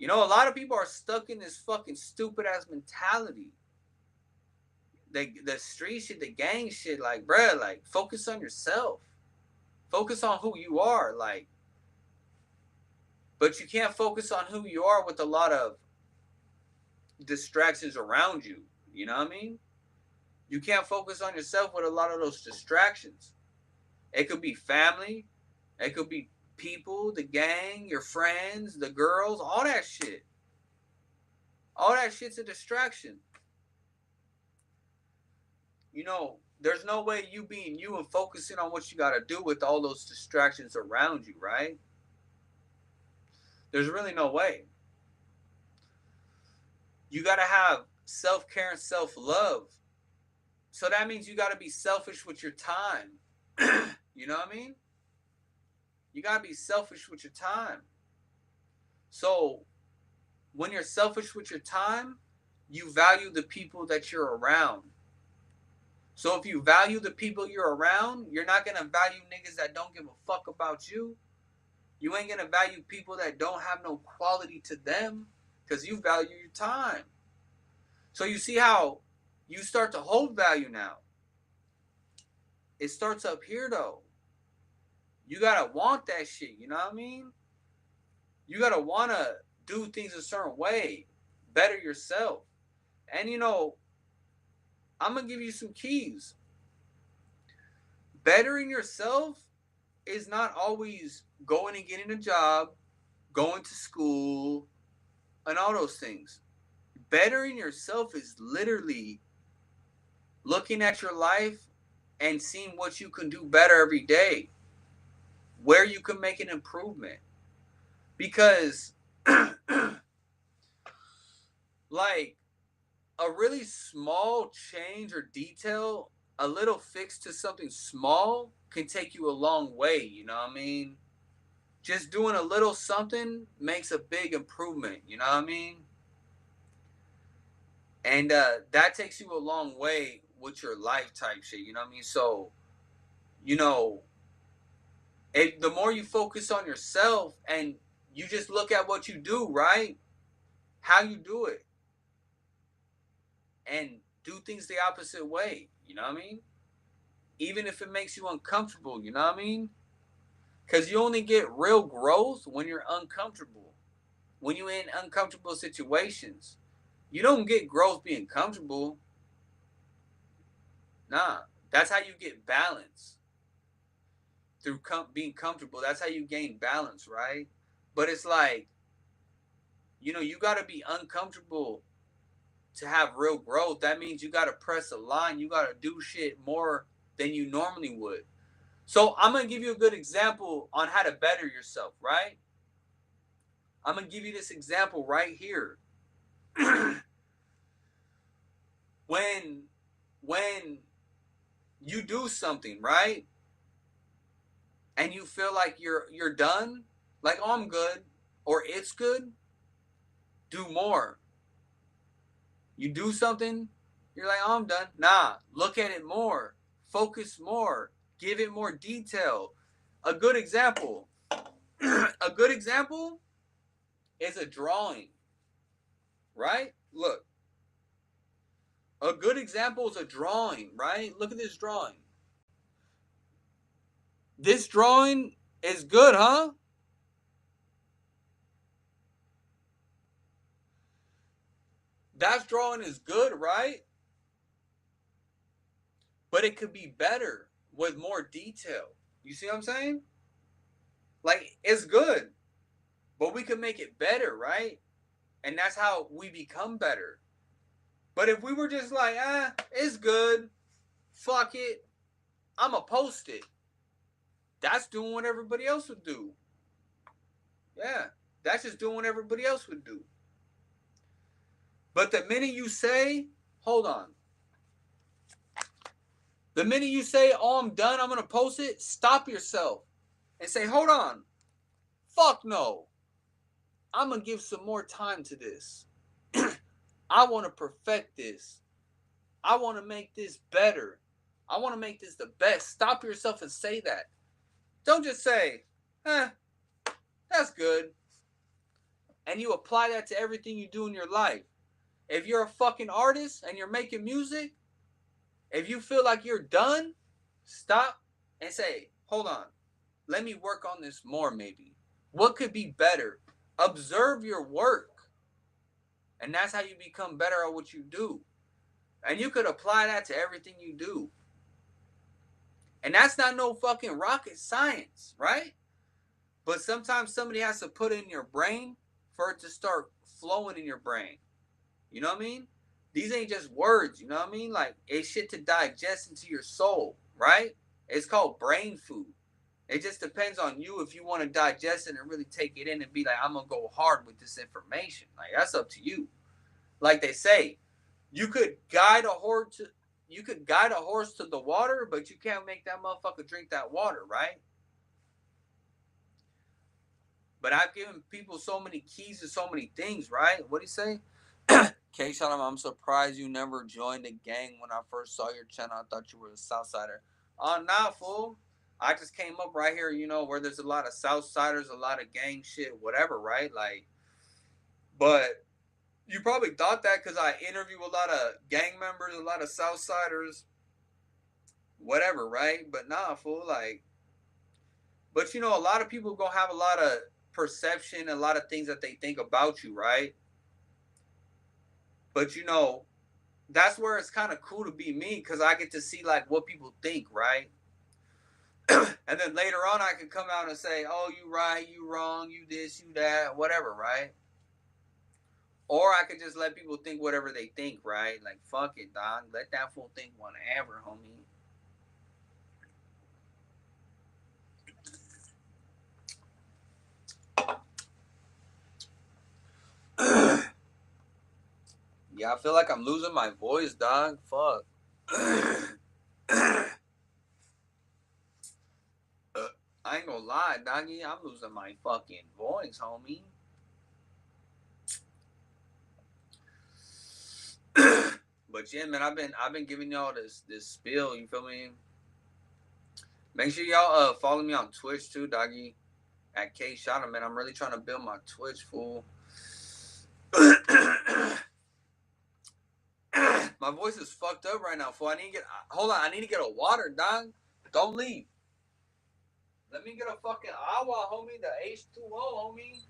A lot of people are stuck in this fucking stupid ass mentality. The street shit, the gang shit, like, bruh, like, focus on yourself. Focus on who you are. Like, But you can't focus on who you are with a lot of distractions around you. You know what I mean? You can't focus on yourself with a lot of those distractions. It could be family, it could be people, the gang, your friends, the girls, all that shit. All that shit's a distraction. You know, there's no way you being you and focusing on what you gotta do with all those distractions around you, right? There's really no way. You gotta have self care and self love. So that means you gotta be selfish with your time. You know what I mean? You gotta be selfish with your time. So when you're selfish with your time, you value the people that you're around. So if you value the people you're around, you're not gonna value niggas that don't give a fuck about you. You ain't gonna value people that don't have no quality to them because you value your time. So you see how you start to hold value now. It starts up here though. You gotta want that shit, you know what I mean? You gotta wanna do things a certain way, better yourself. And you know, I'm gonna give you some keys. Bettering yourself is not always going and getting a job, going to school, and all those things. Bettering yourself is literally looking at your life and seeing what you can do better every day, where you can make an improvement. Because, like, a really small change or detail, a little fix to something small can take you a long way, you know what I mean? Just doing a little something makes a big improvement, you know what I mean? And that takes you a long way with your life type shit, you know what I mean? So, you know, the more you focus on yourself and you just look at what you do, right? How you do it, and do things the opposite way, you know what I mean? Even if it makes you uncomfortable, you know what I mean? Because you only get real growth when you're uncomfortable, when you're in uncomfortable situations. You don't get growth being comfortable. Nah, that's how you get balance through being comfortable. That's how you gain balance, right? But it's like, you know, you got to be uncomfortable to have real growth. That means you got to press a line. You got to do shit more than you normally would. So I'm going to give you a good example on how to better yourself, right? I'm going to give you this example right here. when when you do something, right? And you feel like you're done, like, oh, I'm good, or it's good, do more. You do something, you're like, oh, I'm done. Nah, look at it more. Focus more. Give it more detail. A good example. A good example is a drawing, right? Look. A good example is a drawing, right? Look at this drawing. This drawing is good, huh? That drawing is good, right? But it could be better with more detail. You see what I'm saying? Like, it's good, but we could make it better, right? And that's how we become better. But if we were just like, it's good, fuck it, I'ma post it. That's doing what everybody else would do. Yeah, that's just doing what everybody else would do. But the minute you say, hold on, the minute you say, oh, I'm done, I'm gonna post it, stop yourself and say, hold on, fuck no, I'm gonna give some more time to this. I want to perfect this. I want to make this better. I want to make this the best. Stop yourself and say that. Don't just say, that's good. And you apply that to everything you do in your life. If you're a fucking artist and you're making music, if you feel like you're done, stop and say, hold on, let me work on this more maybe. What could be better? Observe your work. And that's how you become better at what you do. And you could apply that to everything you do. And that's not no fucking rocket science, right? But sometimes somebody has to put it in your brain for it to start flowing in your brain. You know what I mean? These ain't just words, you know what I mean? Like, it's shit to digest into your soul, right? It's called brain food. It just depends on you if you want to digest it and really take it in and be like, I'm going to go hard with this information. Like, that's up to you. Like they say, you could guide a horse to the water, but you can't make that motherfucker drink that water, right? But I've given people so many keys to so many things, right? What do you say? KSHOTEM, I'm surprised you never joined the gang. When I first saw your channel, I thought you were a Southsider. Oh, nah, fool. I just came up right here, where there's a lot of Southsiders, a lot of gang shit, whatever, right? Like, but you probably thought that because I interview a lot of gang members, a lot of Southsiders, whatever, right? But nah, fool, like, but a lot of people gonna have a lot of perception, a lot of things that they think about you, right? But that's where it's kind of cool to be me because I get to see like what people think, right? And then later on, I can come out and say, "Oh, you right, you wrong, you this, you that, whatever," right? Or I could just let people think whatever they think, right? Like fuck it, dog. Let that fool think whatever, homie. Yeah, I feel like I'm losing my voice, dog. Fuck. I ain't gonna lie, doggy. I'm losing my fucking voice, homie. But yeah, man, I've been giving y'all this spill. You feel me? Make sure y'all follow me on Twitch too, doggy. At KSHOTEM, man. I'm really trying to build my Twitch, fool. My voice is fucked up right now, fool. I need to get. Hold on, I need to get a water, dog. Don't leave. Let me get a fucking agua, homie. The H2O, homie.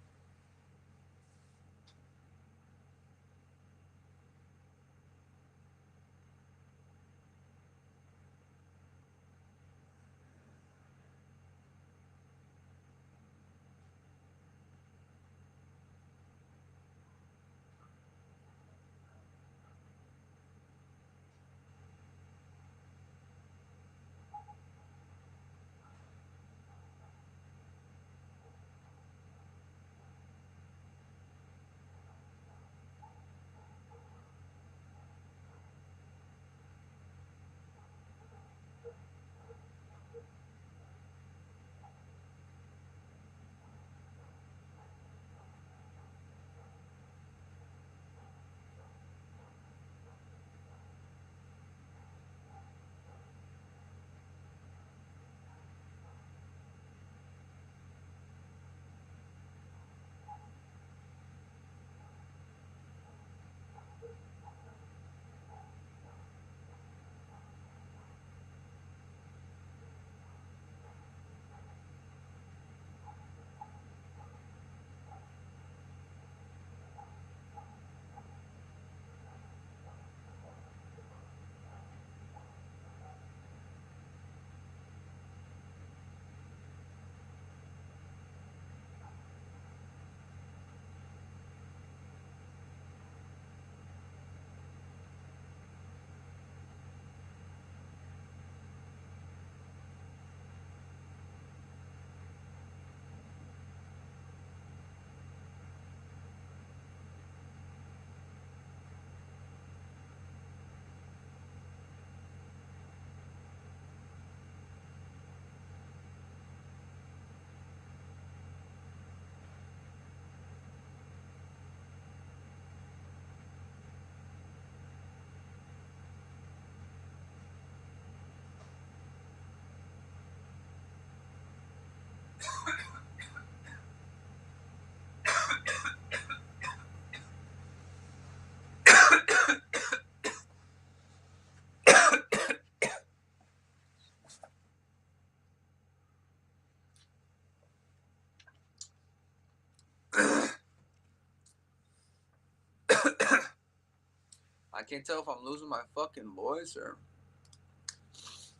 I can't tell if I'm losing my fucking voice or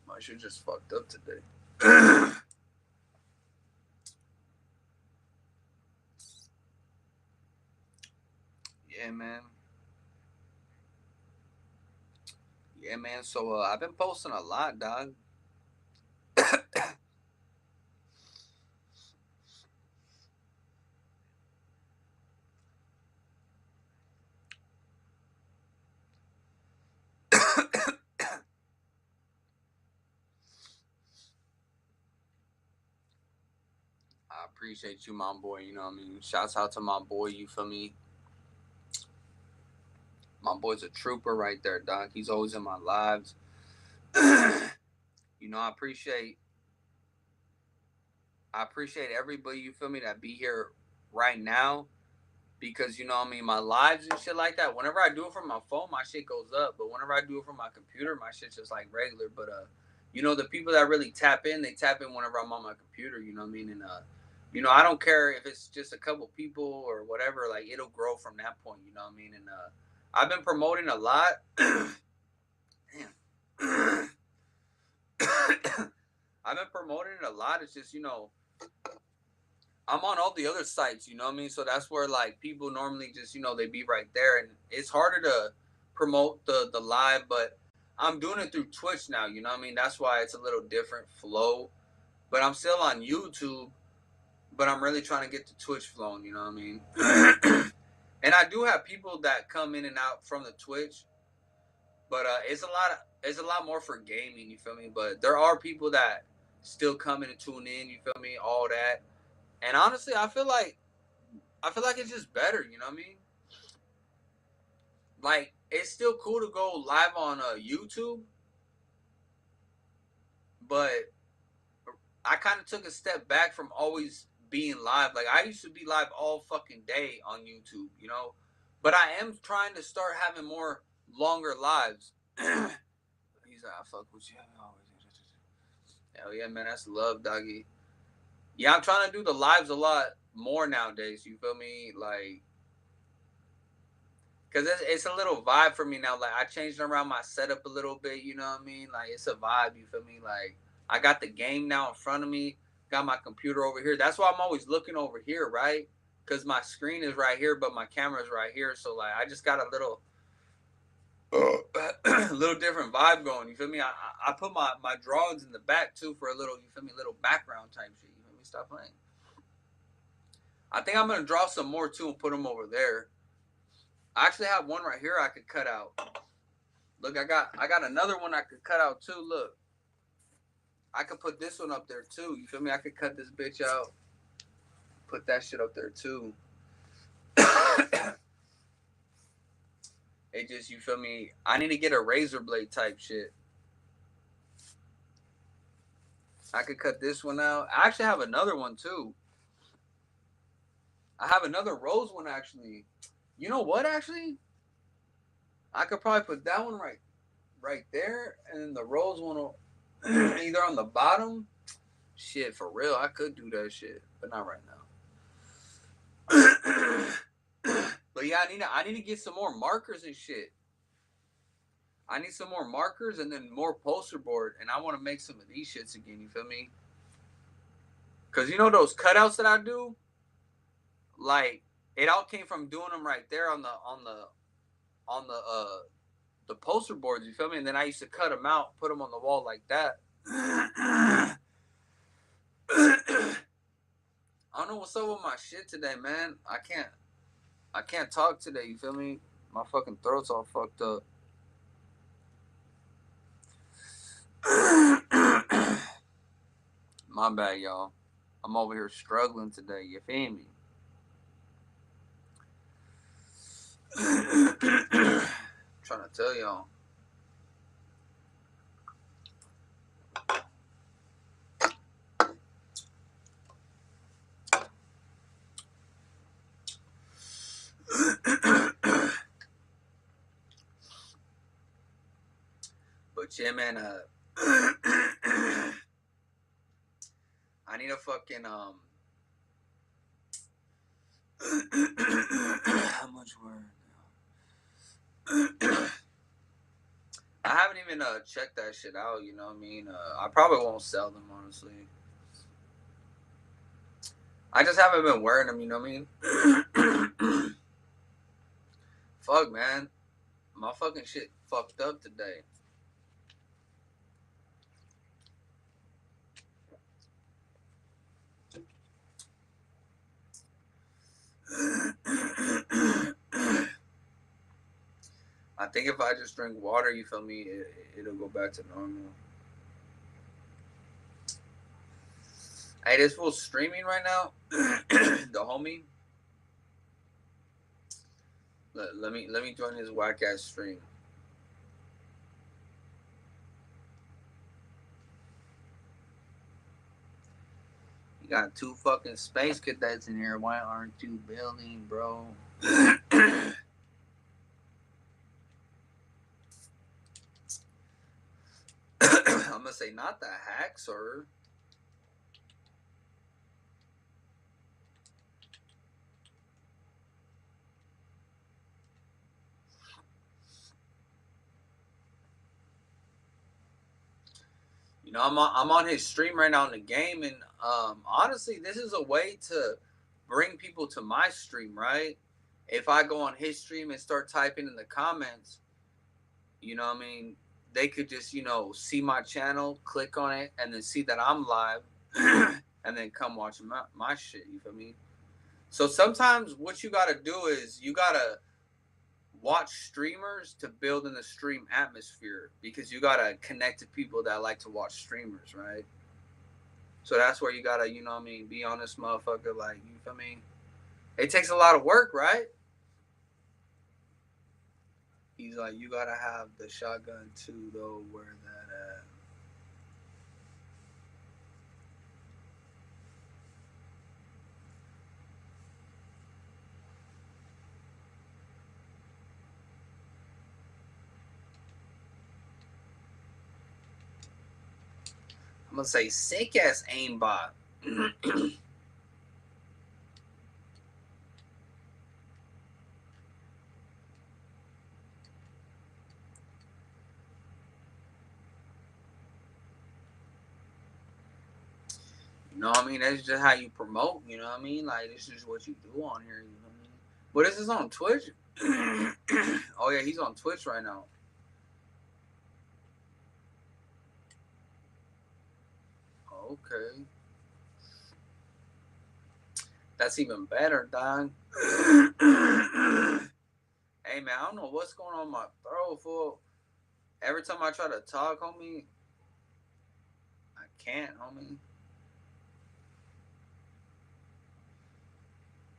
my shit just fucked up today. Yeah, man. Yeah, man. So I've been posting a lot, dog. I appreciate you, my boy. You know what I mean? Shouts out to my boy. You feel me? My boy's a trooper right there, Doc. He's always in my lives. You know, I appreciate everybody, you feel me, that be here right now. Because you know what I mean, my lives and shit like that. Whenever I do it from my phone, my shit goes up. But whenever I do it from my computer, my shit's just like regular. But you know, the people that really tap in, they tap in whenever I'm on my computer, you know what I mean? And you know, I don't care if it's just a couple people or whatever, like it'll grow from that point, you know what I mean? And I've been promoting a lot. Damn. I've been promoting it a lot. It's just, you know, I'm on all the other sites, you know what I mean? So that's where like people normally just, you know, they be right there, and it's harder to promote the live, but I'm doing it through Twitch now, you know what I mean? That's why it's a little different flow. But I'm still on YouTube, but I'm really trying to get the Twitch flowing, you know what I mean? And I do have people that come in and out from the Twitch, but it's a lot more for gaming, you feel me? But there are people that still come in and tune in, you feel me? All that. And honestly, I feel like it's just better, you know what I mean? Like it's still cool to go live on YouTube, but I kind of took a step back from always being live. Like I used to be live all fucking day on YouTube, you know. But I am trying to start having more longer lives. He's like, I fuck with you. Hell yeah, man, that's love, doggy. Yeah, I'm trying to do the lives a lot more nowadays. You feel me? Like because it's a little vibe for me now. Like I changed around my setup a little bit. You know what I mean? Like it's a vibe. You feel me? Like I got the game now in front of me. Got my computer over here. That's why I'm always looking over here, right? Because my screen is right here, but my camera is right here. So like I just got a little, little different vibe going. You feel me? I put my drawings in the back too for a little. You feel me? Little background type shit. You feel me? Stop playing. I think I'm gonna draw some more too and put them over there. I actually have one right here I could cut out. Look, I got another one I could cut out too. Look, I could put this one up there too. You feel me? I could cut this bitch out, put that shit up there too. It just, you feel me? I need to get a razor blade type shit. I could cut this one out. I actually have another one too. I have another rose one actually. You know what? Actually, I could probably put that one right there, and then the rose one will either on the bottom. Shit, for real, I could do that shit, but not right now. But yeah, I need to get some more markers and shit. I need some more markers and then more poster board, and I want to make some of these shits again. You feel me? Cause you know those cutouts that I do, like it all came from doing them right there on the poster boards. You feel me? And then I used to cut them out, put them on the wall like that. I don't know what's up with my shit today, man. I can't talk today. You feel me? My fucking throat's all fucked up. My bad, y'all. I'm over here struggling today. You feel me? Trying to tell y'all. But yeah, man. I need a fucking How much were? I haven't even checked that shit out. You know what I mean? I probably won't sell them, honestly. I just haven't been wearing them. You know what I mean? Fuck, man, my fucking shit fucked up today. I think if I just drink water, you feel me, it'll go back to normal. Hey, this fool's streaming right now. The homie. Let me join his whack ass stream. You got two fucking space cadets in here. Why aren't you building, bro? I'm gonna say not the hack, sir. You know, I'm on his stream right now in the game, and honestly, this is a way to bring people to my stream, right? If I go on his stream and start typing in the comments, you know what I mean, they could just, see my channel, click on it, and then see that I'm live, and then come watch my shit, you feel me? So sometimes what you gotta do is you gotta watch streamers to build in the stream atmosphere, because you gotta connect to people that like to watch streamers, right? So that's where you gotta, you know what I mean, be on this motherfucker, like, you feel me? It takes a lot of work, right? He's like, you gotta have the shotgun too, though. Where that at? I'm gonna say sick ass aimbot. You know what I mean? That's just how you promote. You know what I mean? Like, this is what you do on here. You know what I mean? But this is on Twitch. Oh yeah, he's on Twitch right now. Okay, that's even better, dog. Hey man, I don't know what's going on in my throat. Fool. Every time I try to talk, homie, I can't, homie.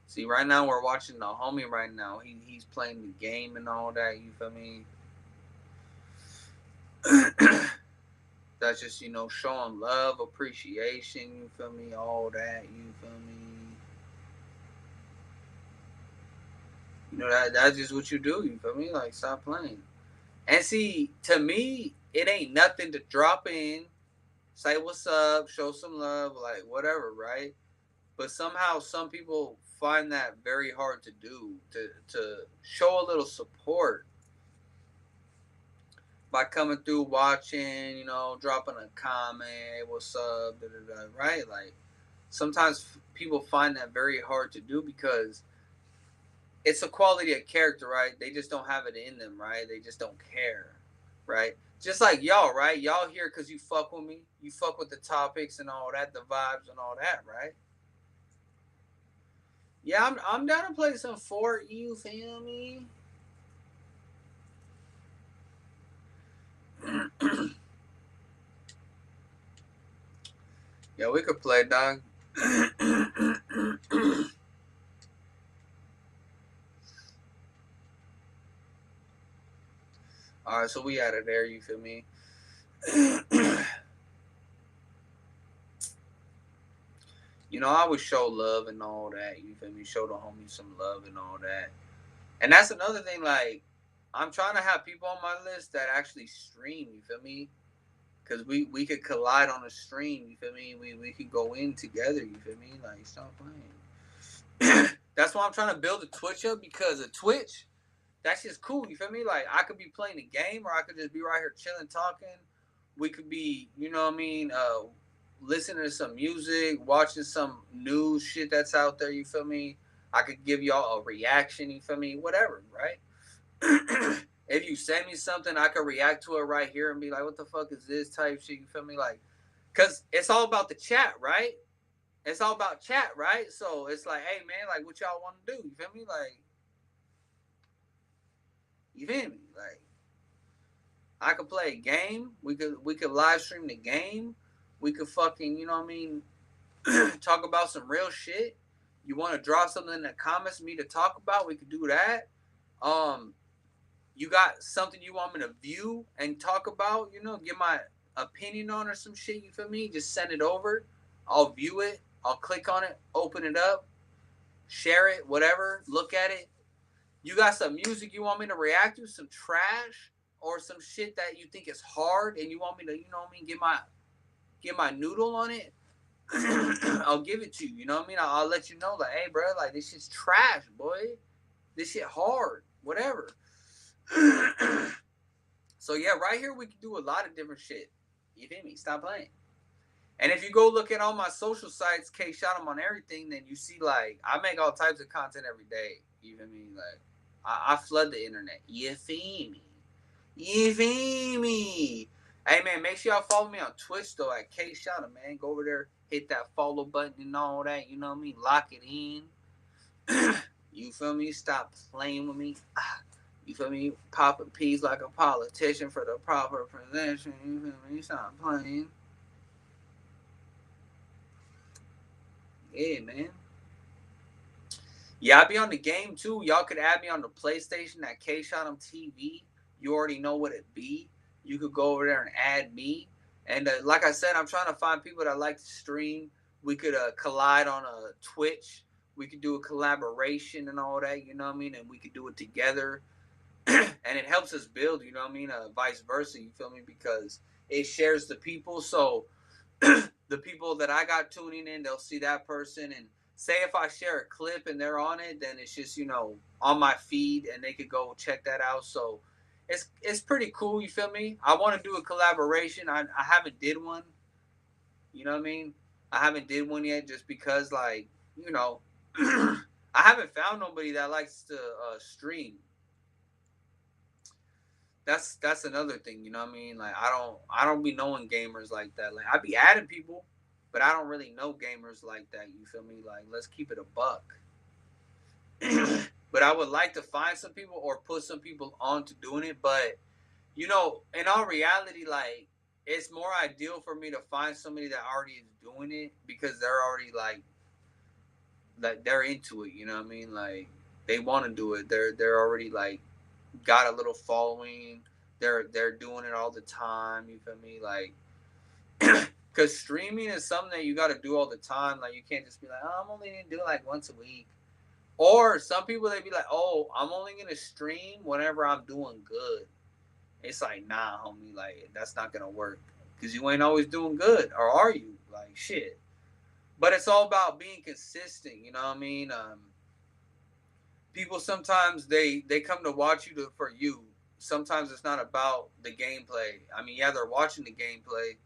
See, right now we're watching the homie. Right now, he's playing the game and all that. You feel me? That's just, showing love, appreciation. You feel me? All that. You feel me? That's just what you do. You feel me? Like, stop playing. And see, to me, it ain't nothing to drop in, say what's up, show some love, like whatever, right? But somehow some people find that very hard to do, to show a little support by coming through, watching, dropping a comment, hey, what's up, da, da, da, right? Like, sometimes people find that very hard to do, because it's a quality of character, right? They just don't have it in them, right? They just don't care, right? Just like y'all, right? Y'all here because you fuck with me. You fuck with the topics and all that, the vibes and all that, right? Yeah, I'm down to play some Fort. You feel me? Yeah, we could play, dog. All right, so we out of there. You feel me? I would show love and all that. You feel me? Show the homies some love and all that. And that's another thing. Like, I'm trying to have people on my list that actually stream. You feel me? Because we could collide on a stream. You feel me? We could go in together. You feel me? Like, stop playing. That's why I'm trying to build a Twitch up, because a Twitch, That's just cool. You feel me? Like I could be playing a game, or I could just be right here chilling, talking. We could be, you know what I mean, listening to some music, watching some news shit that's out there. You feel me? I could give y'all a reaction. You feel me? Whatever, right? If you send me something, I could react to it right here and be like, "What the fuck is this?" type shit. You feel me? Like, cause it's all about the chat, right? It's all about chat, right? So it's like, hey man, like, what y'all want to do? You feel me? Like, you feel me? Like, I could play a game. We could live stream the game. We could fucking, you know what I mean, talk about some real shit. You want to draw something in the comments for me to talk about? We could do that. Um, you got something you want me to view and talk about? You know, give my opinion on or some shit. You feel me? Just send it over. I'll view it. I'll click on it, open it up, share it, whatever. Look at it. You got some music you want me to react to, some trash or some shit that you think is hard, and you want me to, you know what I mean, get my noodle on it. I'll give it to you. You know what I mean? I'll let you know, like, hey, bro, like this shit's trash, boy. This shit hard, whatever. So yeah, right here we can do a lot of different shit. You feel me? Stop playing. And if you go look at all my social sites, KSHOTEM on everything, then you see like I make all types of content every day. You feel me? Like I flood the internet. You feel me? You feel me? Hey man, make sure y'all follow me on Twitch though at KSHOTEM, man. Go over there, hit that follow button and all that. You know what I mean? Lock it in. You feel me? Stop playing with me. You feel me? Popping peas like a politician for the proper position. You feel me? Stop playing. Yeah, man. Yeah, I be on the game too. Y'all could add me on the PlayStation at KShot'em TV. You already know what it be. You could go over there and add me. And like I said, I'm trying to find people that like to stream. We could collide on a Twitch. We could do a collaboration and all that. You know what I mean? And we could do it together. And it helps us build. You know what I mean? Vice versa. You feel me? Because it shares the people. So the people that I got tuning in, they'll see that person. And say if I share a clip and they're on it, then it's just, on my feed and they could go check that out. So it's pretty cool. You feel me? I want to do a collaboration. I haven't did one. You know what I mean? I haven't did one yet just because, like, you know, I haven't found nobody that likes to stream. That's another thing, you know what I mean? Like I don't be knowing gamers like that. Like I be adding people, but I don't really know gamers like that. You feel me? Like let's keep it a buck. But I would like to find some people or put some people on to doing it. But in all reality, like it's more ideal for me to find somebody that already is doing it because they're already like they're into it. You know what I mean? Like they want to do it. They're already like got a little following. They're doing it all the time. You feel me? Like, because streaming is something that you got to do all the time. Like, you can't just be like, oh, I'm only gonna do it like once a week. Or some people they be like, oh, I'm only gonna stream whenever I'm doing good. It's like, nah, homie, like that's not gonna work because you ain't always doing good, or are you? Like, shit. But it's all about being consistent. You know what I mean? People sometimes they come to watch you for you. Sometimes it's not about the gameplay. I mean, yeah, they're watching the gameplay,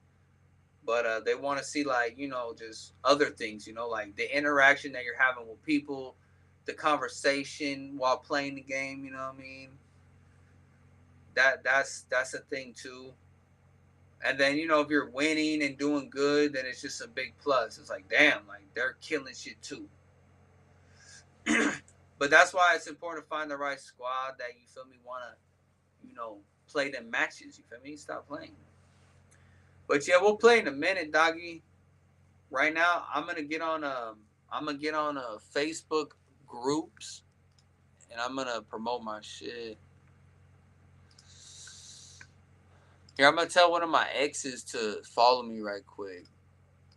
but they want to see like just other things. Like the interaction that you're having with people, the conversation while playing the game. You know what I mean? That's a thing too. And then if you're winning and doing good, then it's just a big plus. It's like damn, like they're killing shit too. But that's why it's important to find the right squad that you feel me wanna play them matches. You feel me? Stop playing. But yeah, we'll play in a minute, doggy. Right now, I'm gonna get on Facebook groups and I'm gonna promote my shit. Here, I'm gonna tell one of my exes to follow me right quick.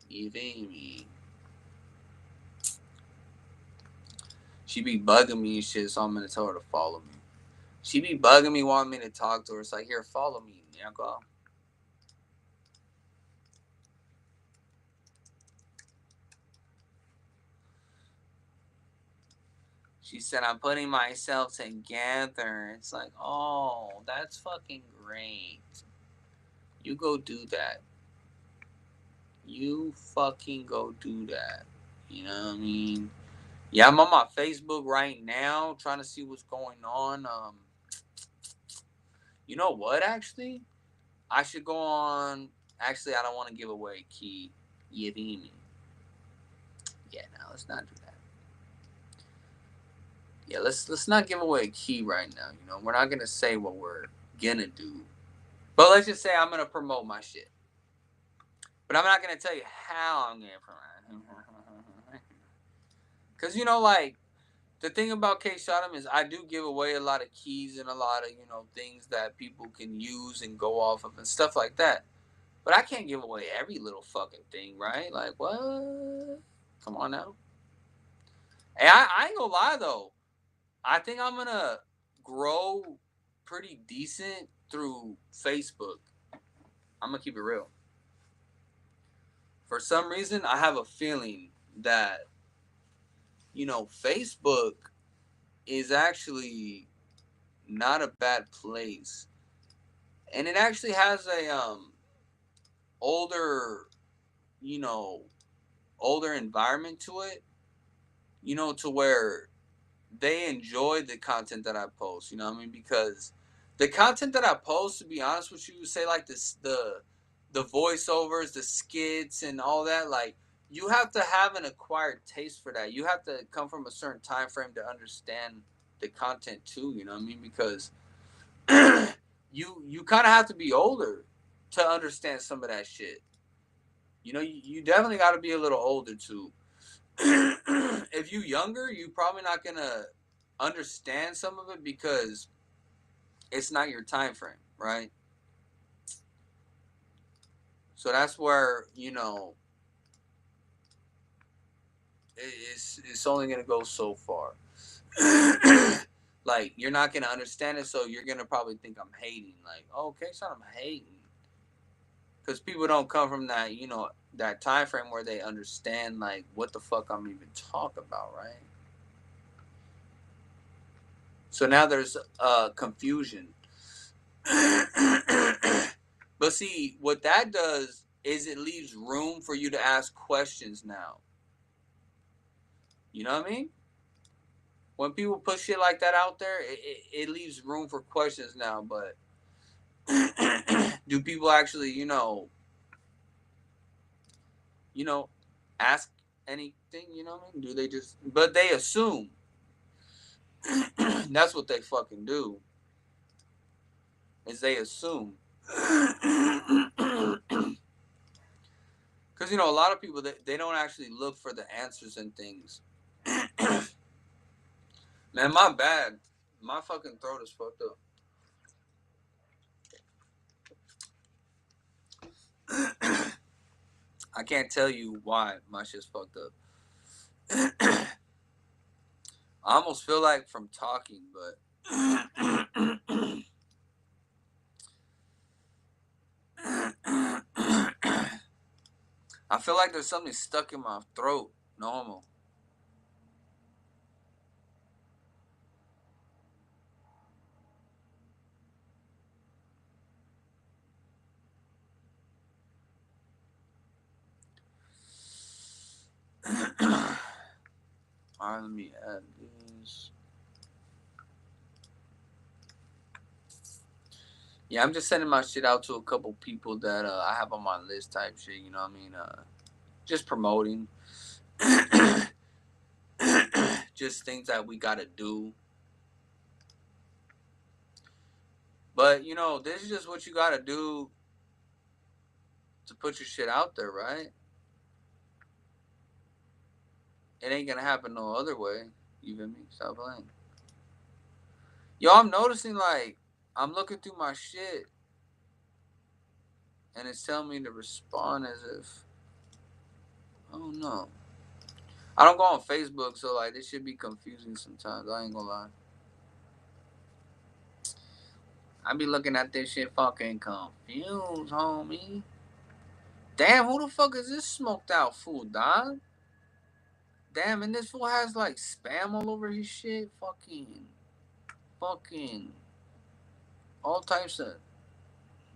You feel me? She be bugging me and shit, so I'm gonna tell her to follow me. She be bugging me, wanting me to talk to her. It's like, here, follow me, Yanko. She said, I'm putting myself together. It's like, oh, that's fucking great. You go do that. You fucking go do that. You know what I mean? Yeah, I'm on my Facebook right now trying to see what's going on. You know what, actually? I should go on. Actually, I don't want to give away a key. Yevimi. Yeah, no, let's not do that. Yeah, let's not give away a key right now. You know, we're not gonna say what we're gonna do, but let's just say I'm gonna promote my shit. But I'm not gonna tell you how I'm gonna promote. Cause you know, like the thing about KSHOTEM is I do give away a lot of keys and a lot of things that people can use and go off of and stuff like that. But I can't give away every little fucking thing, right? Like what? Come on now. Hey, I ain't gonna lie though. I think I'm gonna grow pretty decent through Facebook. I'm gonna keep it real. For some reason, I have a feeling that Facebook is actually not a bad place, and it actually has a older, you know, older environment to it. To where they enjoy the content that I post. You know what I mean? Because the content that I post, to be honest with you, say like this, the voiceovers, the skits, and all that. Like you have to have an acquired taste for that. You have to come from a certain time frame to understand the content too. You know what I mean? Because you kind of have to be older to understand some of that shit. You definitely got to be a little older too. If you younger, you probably not gonna understand some of it because it's not your time frame, right? So that's where it's only gonna go so far. Like you're not gonna understand it, so you're gonna probably think I'm hating. Like, oh, okay, so I'm hating because people don't come from that time frame where they understand like what the fuck I'm even talking about, right? So now there's confusion. But see, what that does is it leaves room for you to ask questions now. You know what I mean? When people put shit like that out there, it leaves room for questions now. But do people actually, you know, ask anything? You know what I mean? Do they just? But they assume. That's what they fucking do. Is they assume. Because a lot of people they don't actually look for the answers and things. Man, my bad. My fucking throat is fucked up. I can't tell you why my shit's fucked up. I almost feel like from talking, but I feel like there's something stuck in my throat. Normal. Alright, let me add this. Yeah, I'm just sending my shit out to a couple people that I have on my list type shit, you know what I mean? Just promoting. Just things that we gotta do. But this is just what you gotta do to put your shit out there, right? It ain't gonna happen no other way. You feel me? Stop playing. Yo, I'm noticing like I'm looking through my shit and it's telling me to respond as if oh no. I don't go on Facebook, so like this should be confusing sometimes. I ain't gonna lie. I be looking at this shit fucking confused, homie. Damn, who the fuck is this smoked out fool, dog? Damn, and this fool has like spam all over his shit. Fucking, all types of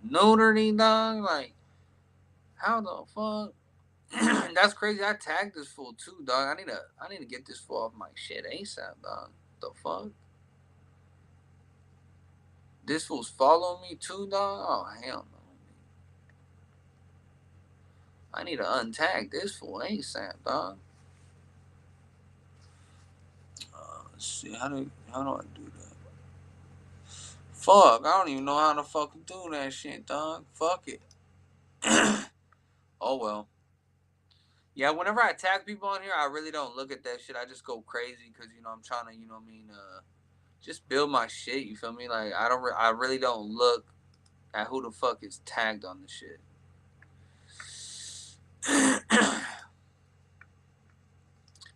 nudity, dog. Like, how the fuck? That's crazy. I tagged this fool too, dog. I need to get this fool off my shit ASAP, dog. The fuck? This fool's following me too, dog. Oh hell no. I need to untag this fool ASAP, dog. Let's see how do I do that? Fuck, I don't even know how to fucking do that shit, dog. Fuck it. Oh well. Yeah, whenever I tag people on here, I really don't look at that shit. I just go crazy because I'm trying to, what I mean, just build my shit. You feel me? Like I really don't look at who the fuck is tagged on the shit.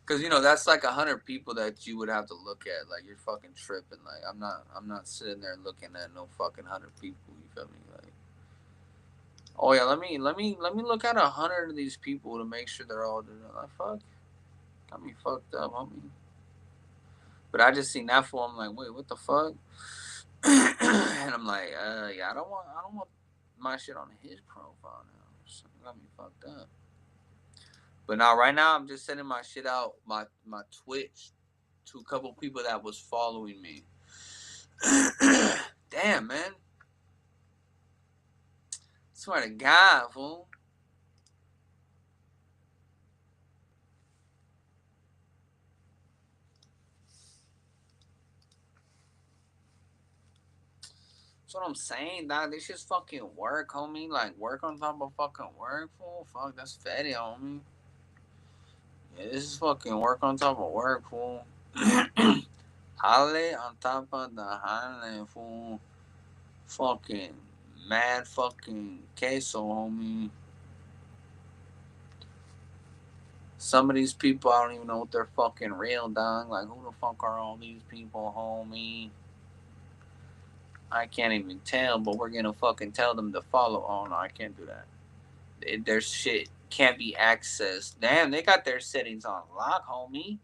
Cause that's like 100 people that you would have to look at. Like you're fucking tripping. Like I'm not sitting there looking at no fucking 100 people. You feel me? Like, oh yeah, let me look at 100 of these people to make sure they're all doing it. Like fuck, got me fucked up, homie. But I just seen that fool. I'm like, wait, what the fuck? And I'm like, yeah, I don't want my shit on his profile now. So it got me fucked up. But now, right now, I'm just sending my shit out, my Twitch, to a couple people that was following me. Damn, man. Swear to God, fool. That's what I'm saying, dog. This just fucking work, homie. Like, work on top of fucking work, fool. Fuck, that's fatty, homie. Yeah, this is fucking work on top of work, fool. Holiday on top of the holiday, fool. Fucking mad fucking queso, homie. Some of these people, I don't even know what they're fucking real, dog. Like, who the fuck are all these people, homie? I can't even tell, but we're gonna fucking tell them to follow. Oh no, I can't do that. Their shit can't be accessed. Damn, they got their settings on lock, homie.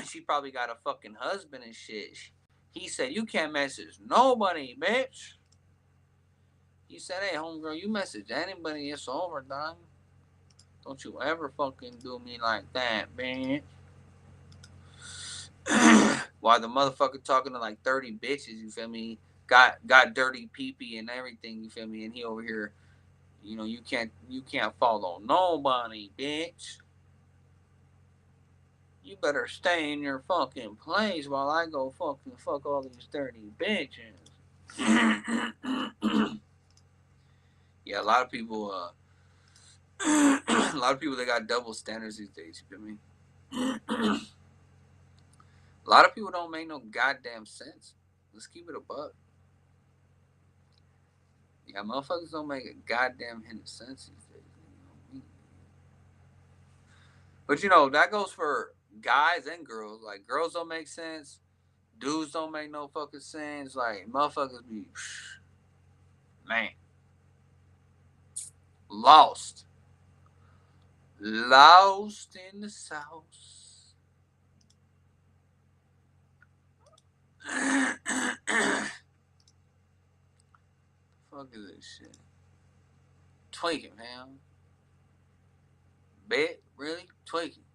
She probably got a fucking husband and shit. He said, you can't message nobody, bitch. He said, hey, homegirl, you message anybody, it's over, dog. Don't you ever fucking do me like that, bitch. While the motherfucker talking to like 30 bitches, you feel me? Got dirty pee pee and everything, you feel me? And he over here, you can't follow nobody, bitch. You better stay in your fucking place while I go fucking fuck all these dirty bitches. Yeah, a lot of people, a lot of people they got double standards these days. You feel me? A lot of people don't make no goddamn sense. Let's keep it a buck. Yeah, motherfuckers don't make a goddamn hint of sense these days. But that goes for guys and girls. Like girls don't make sense. Dudes don't make no fucking sense. Like motherfuckers be man lost, lost in the sauce. Fuck is this shit? Tweaking, man. Bet really tweaking.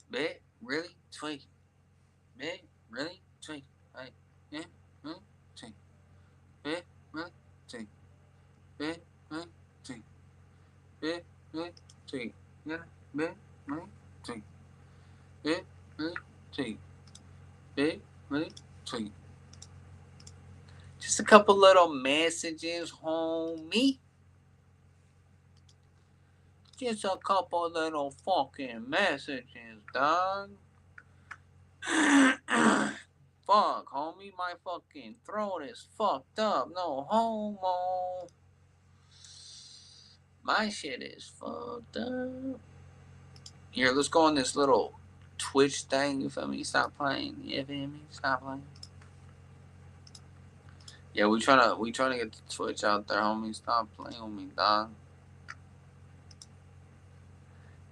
Bet really tweaking. Bet really tweaking. Like yeah, really tweaking. Bet really tweaking. Bet really tweaking. Bet really tweaking. Yeah, bet really tweaking. Bet really tweaking. Bet really tweaking. Just a couple little messages, homie. Just a couple little fucking messages, dog. Fuck, homie, my fucking throat is fucked up. No homo. My shit is fucked up. Here, let's go on this little Twitch thing. You feel me? Stop playing. You feel me? Stop playing. Yeah, we trying to get the Twitch out there, homie. Stop playing with me, dog.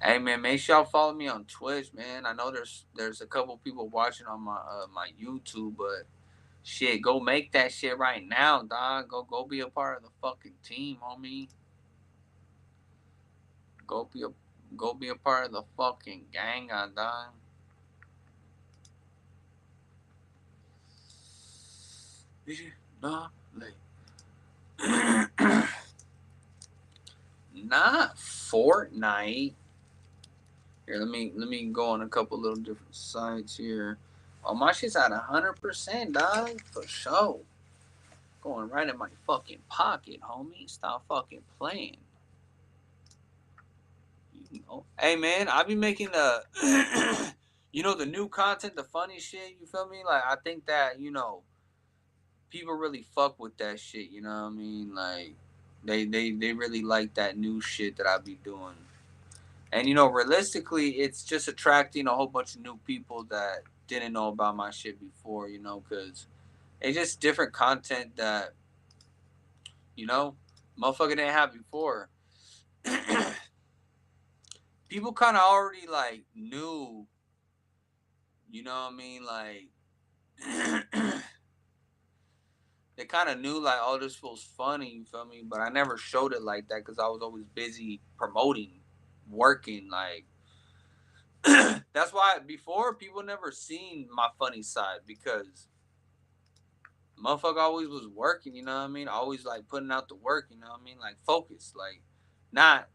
Hey man, make sure y'all follow me on Twitch, man. I know there's a couple people watching on my YouTube, but shit, go make that shit right now, dog. Go be a part of the fucking team, homie. Go be a go be a part of the fucking gang, dog. Nah, like, not Fortnite. Here, let me go on a couple little different sites here. Oh, my shit's at 100%, dog, for sure. Going right in my fucking pocket, homie. Stop fucking playing. You know, hey man, I be making the, the new content, the funny shit. You feel me? Like I think that people really fuck with that shit. You know what I mean? Like they really like that new shit that I be doing. And realistically, it's just attracting a whole bunch of new people that didn't know about my shit before. Because it's just different content that you know, motherfucker didn't have before. People kind of already like knew, you know what I mean? Like, they kind of knew like, oh, this feels funny, you feel me? But I never showed it like that because I was always busy promoting, working. Like, that's why before people never seen my funny side because motherfucker always was working, you know what I mean? Always like putting out the work, you know what I mean? Like, focused, like, not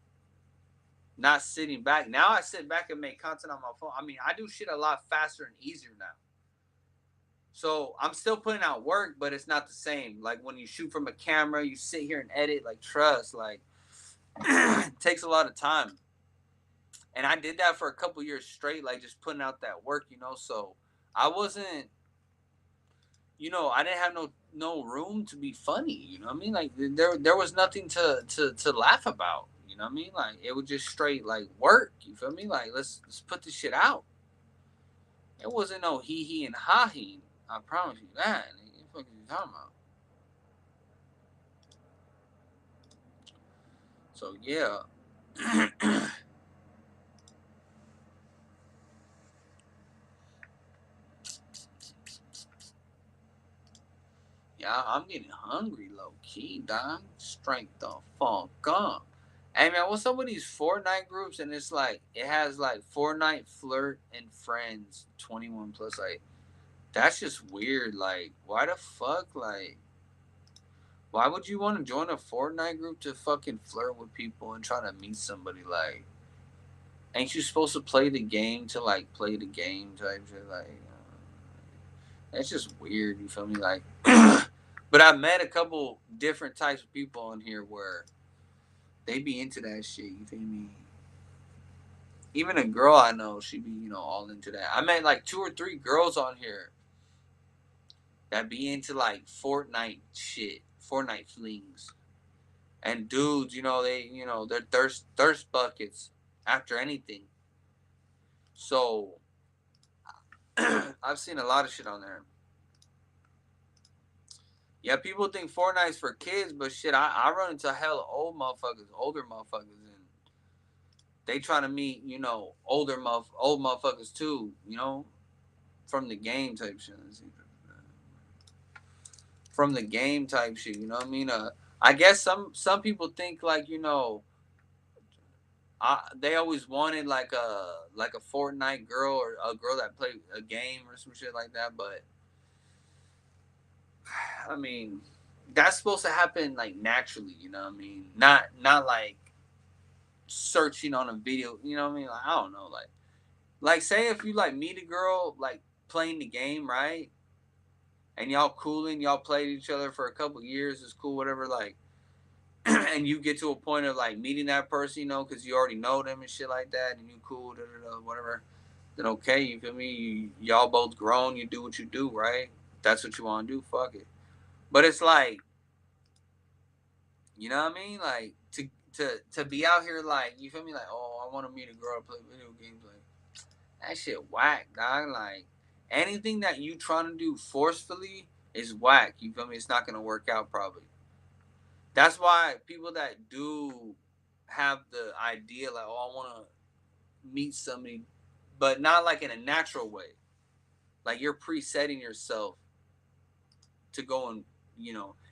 not sitting back. Now I sit back and make content on my phone. I mean, I do shit a lot faster and easier now. So I'm still putting out work, but it's not the same. Like when you shoot from a camera, you sit here and edit. Like trust, like it takes a lot of time. And I did that for a couple years straight, like just putting out that work, So I wasn't, I didn't have no room to be funny. You know what I mean? Like there was nothing to laugh about. You know what I mean? Like it was just straight like work. You feel me? Like let's put this shit out. It wasn't no hee and ha he. I promise you that. What the fuck are you talking about? So yeah. Yeah, I'm getting hungry low key, dog. Strength the fuck up. Hey man, what's up with these Fortnite groups? And it's like it has like Fortnite flirt and friends 21 plus. Like that's just weird. Like why the fuck? Like why would you want to join a Fortnite group to fucking flirt with people and try to meet somebody? Like ain't you supposed to play the game to like play the game type shit? Like that's just weird. You feel me? Like, but I met a couple different types of people on here where they be into that shit. You feel me? Even a girl I know, she be all into that. I met like two or three girls on here that be into like Fortnite shit, Fortnite flings, and dudes. They're thirst buckets after anything. So I've seen a lot of shit on there. Yeah, people think Fortnite's for kids, but shit, I run into hella older motherfuckers, and they trying to meet, old motherfuckers too, from the game type shit. From the game type shit, you know what I mean? I guess some people think like, they always wanted like a Fortnite girl or a girl that played a game or some shit like that, but I mean, that's supposed to happen like naturally, you know what I mean? Not like searching on a video, you know what I mean? Like I don't know, like say if you like meet a girl like playing the game, right? And y'all cooling, y'all played each other for a couple years, it's cool, whatever, like and you get to a point of like meeting that person, because you already know them and shit like that, and you cool, whatever. Then okay, you feel me? Y'all both grown, you do what you do, right? That's what you want to do, fuck it. But it's like, you know what I mean? Like to be out here like, you feel me? Like, oh, I want to meet a girl to play video games. Like that shit whack, dog. Like anything that you trying to do forcefully is whack. You feel me? It's not gonna work out probably. That's why people that do have the idea like, oh, I want to meet somebody, but not like in a natural way. Like you're presetting yourself to go and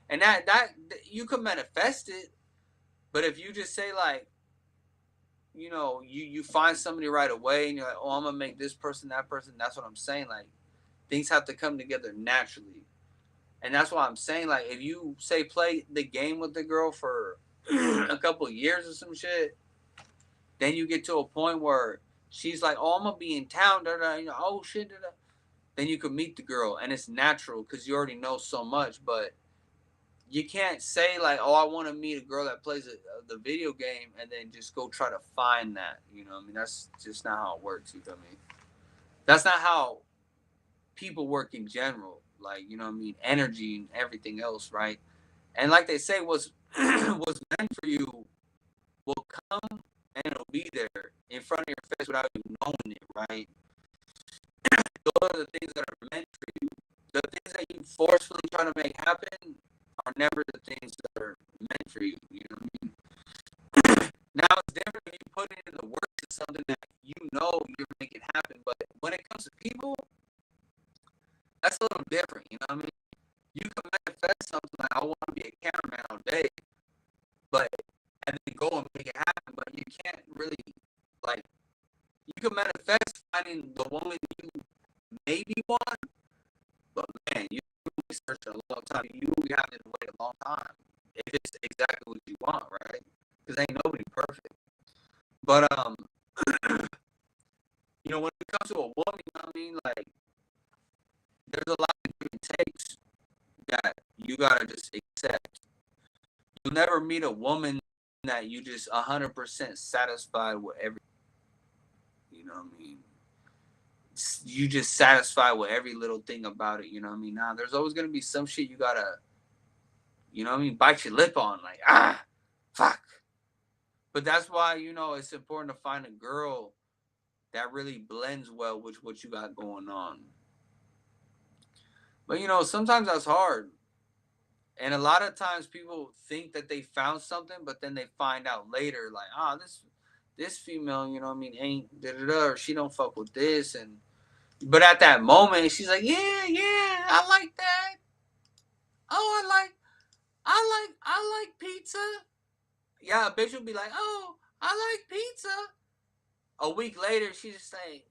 and that you could manifest it, but if you just say like, you find somebody right away and you're like, oh, I'm gonna make this person that person. That's what I'm saying. Like things have to come together naturally, and that's why I'm saying like if you say play the game with the girl for a couple of years or some shit, then you get to a point where she's like, oh, I'm gonna be in town. Da, da, oh shit. Da, da. Then you could meet the girl, and it's natural because you already know so much. But you can't say like, oh, I want to meet a girl that plays the video game, and then just go try to find that. I mean, that's just not how it works. You feel me? That's not how people work in general. Like, I mean, energy and everything else, right? And like they say, was meant for you will come and it'll be there in front of your face without you knowing it, right? Those are the things that are meant for you. The things that you forcefully try to make happen are never the things that are meant for you. You know what I mean? Now it's different if you put it in the works to something that you're making happen. But when it comes to people, that's a little different. You know what I mean? You can manifest something like I want to be a cameraman all day, but and then go and make it happen. But you can't really like you can manifest finding the woman you maybe want, but man, you research a long time. You have to wait a long time if it's exactly what you want, right? Because ain't nobody perfect. But when it comes to a woman, you know what I mean? Like, there's a lot of different takes that you gotta just accept. You'll never meet a woman that you just 100% satisfied with every. You know what I mean? You just satisfied with every little thing about it. You know what I mean? Now, there's always gonna be some shit you gotta, bite your lip on. Like, fuck. But that's why it's important to find a girl that really blends well with what you got going on. But sometimes that's hard. And a lot of times people think that they found something, but then they find out later, like, this female, you know what I mean, ain't da da da, or she don't fuck with this, and but at that moment, she's like, yeah, yeah, I like that. Oh, I like pizza. Yeah, a bitch will be like, oh, I like pizza. A week later, she just say,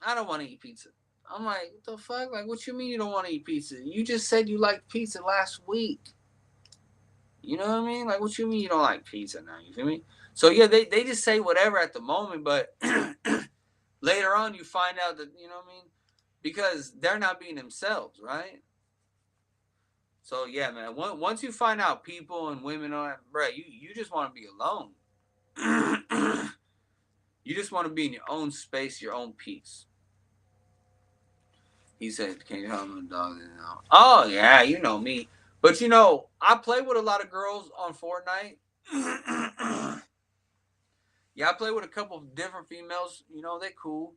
I don't want to eat pizza. I'm like, what the fuck? Like, what you mean you don't want to eat pizza? You just said you liked pizza last week. You know what I mean? Like, what you mean you don't like pizza now? You feel me? So yeah, they just say whatever at the moment, but later on you find out that you know what I mean, because they're not being themselves, right? So yeah, man. Once you find out people and women on that, bro, you just want to be alone. You just want to be in your own space, your own peace. He said, "Can you help me, dog?" Oh yeah, you know me. But I play with a lot of girls on Fortnite. Yeah, I play with a couple of different females. They cool.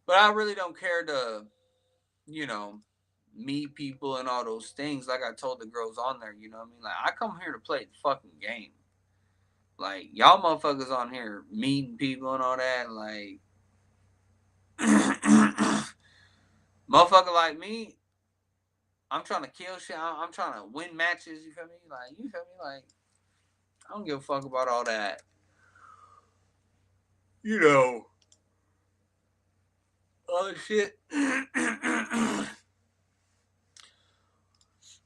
But I really don't care to, you know, meet people and all those things. Like I told the girls on there, you know what I mean? Like, I come here to play the fucking game. Like, y'all motherfuckers on here meeting people and all that. Like, motherfucker like me, I'm trying to kill shit. I'm trying to win matches. You feel me? Like, you feel me? Like, I don't give a fuck about all that. You know, other shit.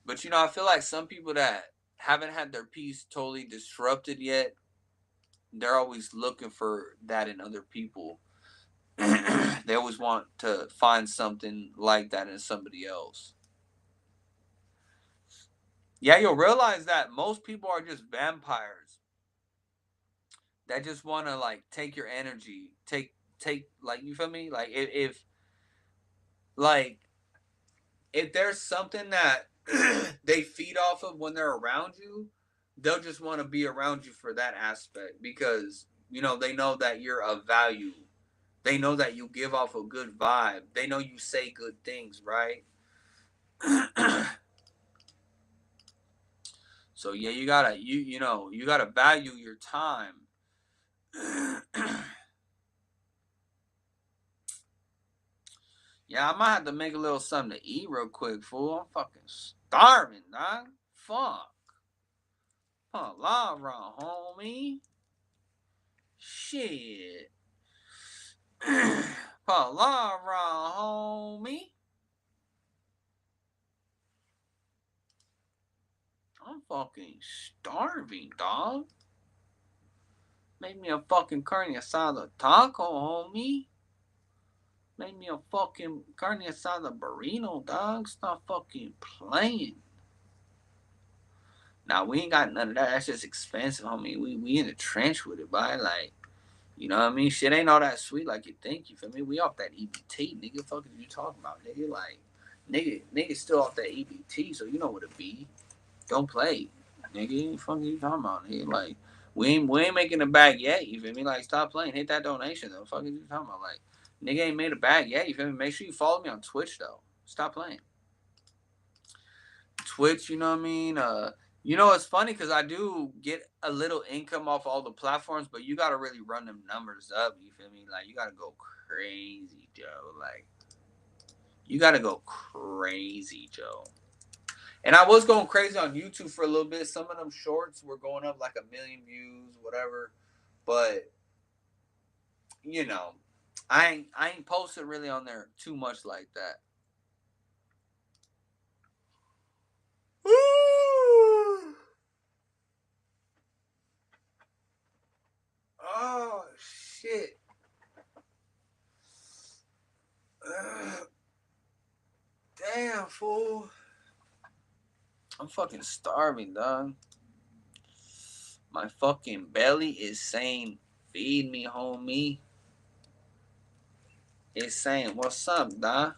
But I feel like some people that haven't had their peace totally disrupted yet, they're always looking for that in other people. They always want to find something like that in somebody else. Yeah, you'll realize that most people are just vampires that just want to like take your energy, take like you feel me? Like if like if there's something that they feed off of when they're around you, they'll just want to be around you for that aspect because they know that you're of value. They know that you give off a good vibe. They know you say good things, right? So yeah, you gotta value your time. Yeah, I might have to make a little something to eat real quick, fool. I'm fucking starving, dog. Fuck. Palavra, homie. Shit. Palavra, homie. I'm fucking starving, dog. Make me a fucking carne asada taco, homie. Make me a fucking carne asada burrito, dog. Stop fucking playing. Nah, we ain't got none of that. That's just expensive, homie. We in the trench with it, boy. Like, you know what I mean? Shit ain't all that sweet like you think. You feel me? We off that EBT, nigga. Fuck is you talking about, nigga? Like, nigga still off that EBT, so you know what it be. Don't play, nigga. Fuck you talking about, nigga? Like, we ain't making a bag yet. You feel me? Like, stop playing. Hit that donation though. Fuck is you talking about? Like, nigga ain't made a bag yet. You feel me? Make sure you follow me on Twitch though. Stop playing. Twitch, you know what I mean? You know it's funny because I do get a little income off all the platforms, but you gotta really run them numbers up. You feel me? Like you gotta go crazy, Joe. Like you gotta go crazy, Joe. And I was going crazy on YouTube for a little bit. Some of them shorts were going up like 1 million views, whatever. But you know, I ain't posted really on there too much like that. Oh shit. Damn, fool. I'm fucking starving, dog. My fucking belly is saying, feed me, homie. It's saying, what's up, dog?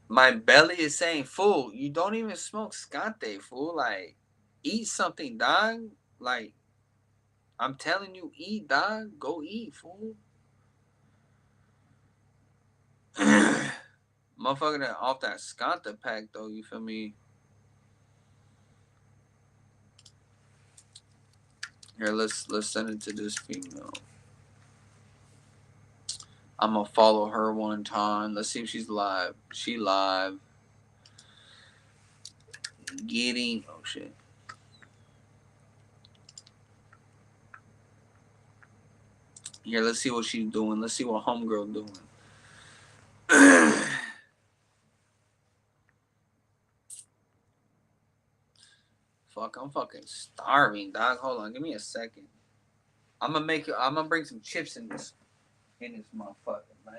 My belly is saying, fool, you don't even smoke scante, fool. Like, eat something, dog. Like, I'm telling you, eat, dog. Go eat, fool. Motherfucker that off that scante pack, though, you feel me? Here, let's send it to this female. I'm gonna follow her one time. Let's see if she's live. She live. Getting oh shit. Here, let's see what she's doing. Let's see what homegirl doing. Fuck, I'm fucking starving, dog. Hold on, give me a second. I'm gonna bring some chips in this motherfucker, man.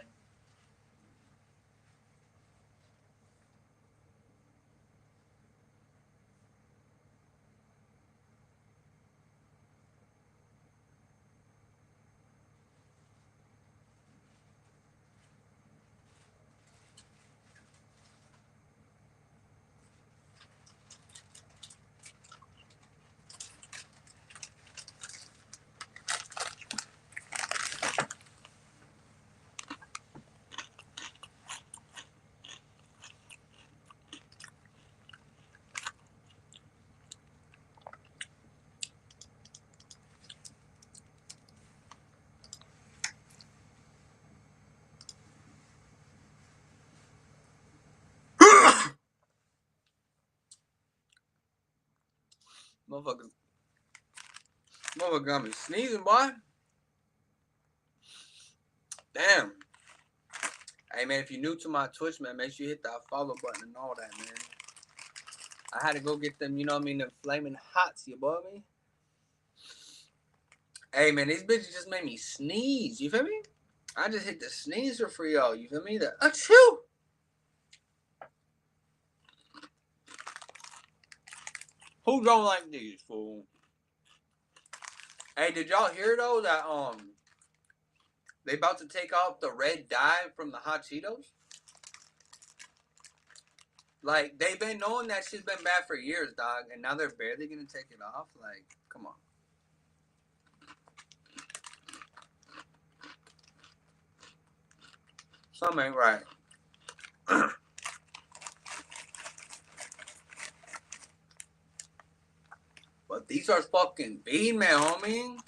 Motherfucker, motherfucker got me sneezing, boy. Damn. Hey man, if you're new to my Twitch, man, make sure you hit that follow button and all that, man. I had to go get them, you know what I mean, the flaming hots, you boy me. Hey man, these bitches just made me sneeze. You feel me? I just hit the sneezer for y'all. You feel me? The achoo. Who don't like these, fool? Hey, did y'all hear though that they about to take off the red dye from the hot Cheetos? Like they've been knowing that shit's been bad for years, dog, and now they're barely gonna take it off. Like, come on. Something ain't right. But these are fucking bean man, homie.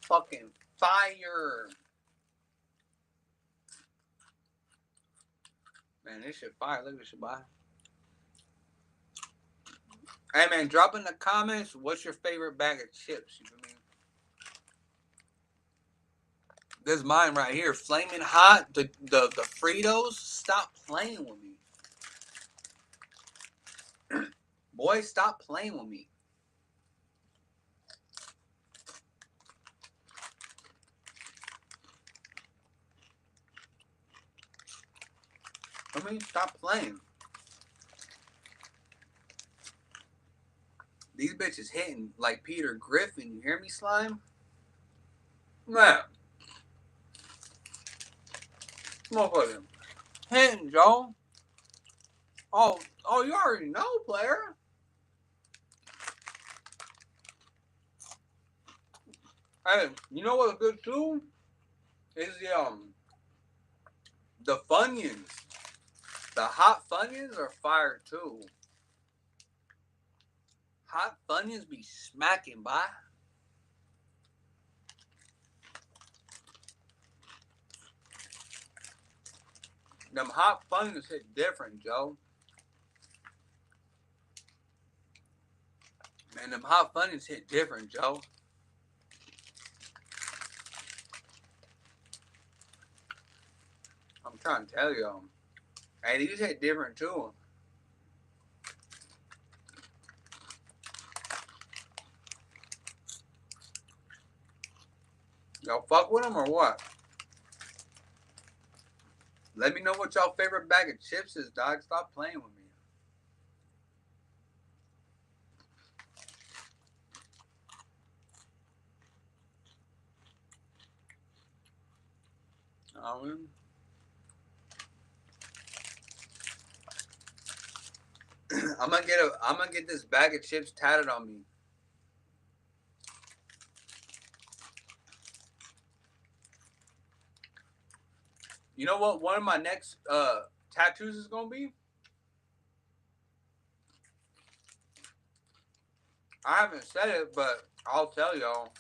Fucking fire. Man, this shit fire. Look at this shit, boy. Hey, man, drop in the comments what's your favorite bag of chips. You feel me? This is mine right here. Flaming hot. The Fritos. Stop playing with me. Boy, stop playing with me. I mean, stop playing. These bitches hitting like Peter Griffin. You hear me, Slime? Man. Motherfucker. Hitting, Joe. Oh, you already know, player. Hey, you know what's good too? Is the Funyuns. The hot Funyuns are fire too. Hot Funyuns be smacking, by. Them hot Funyuns hit different, Joe. Man, them hot Funyuns hit different, Joe. I'm trying to tell y'all. Hey, these hit different too. Y'all fuck with them or what? Let me know what y'all favorite bag of chips is, dog. Stop playing with me. I'm gonna get this bag of chips tatted on me. You know what? One of my next tattoos is gonna be. I haven't said it, but I'll tell y'all.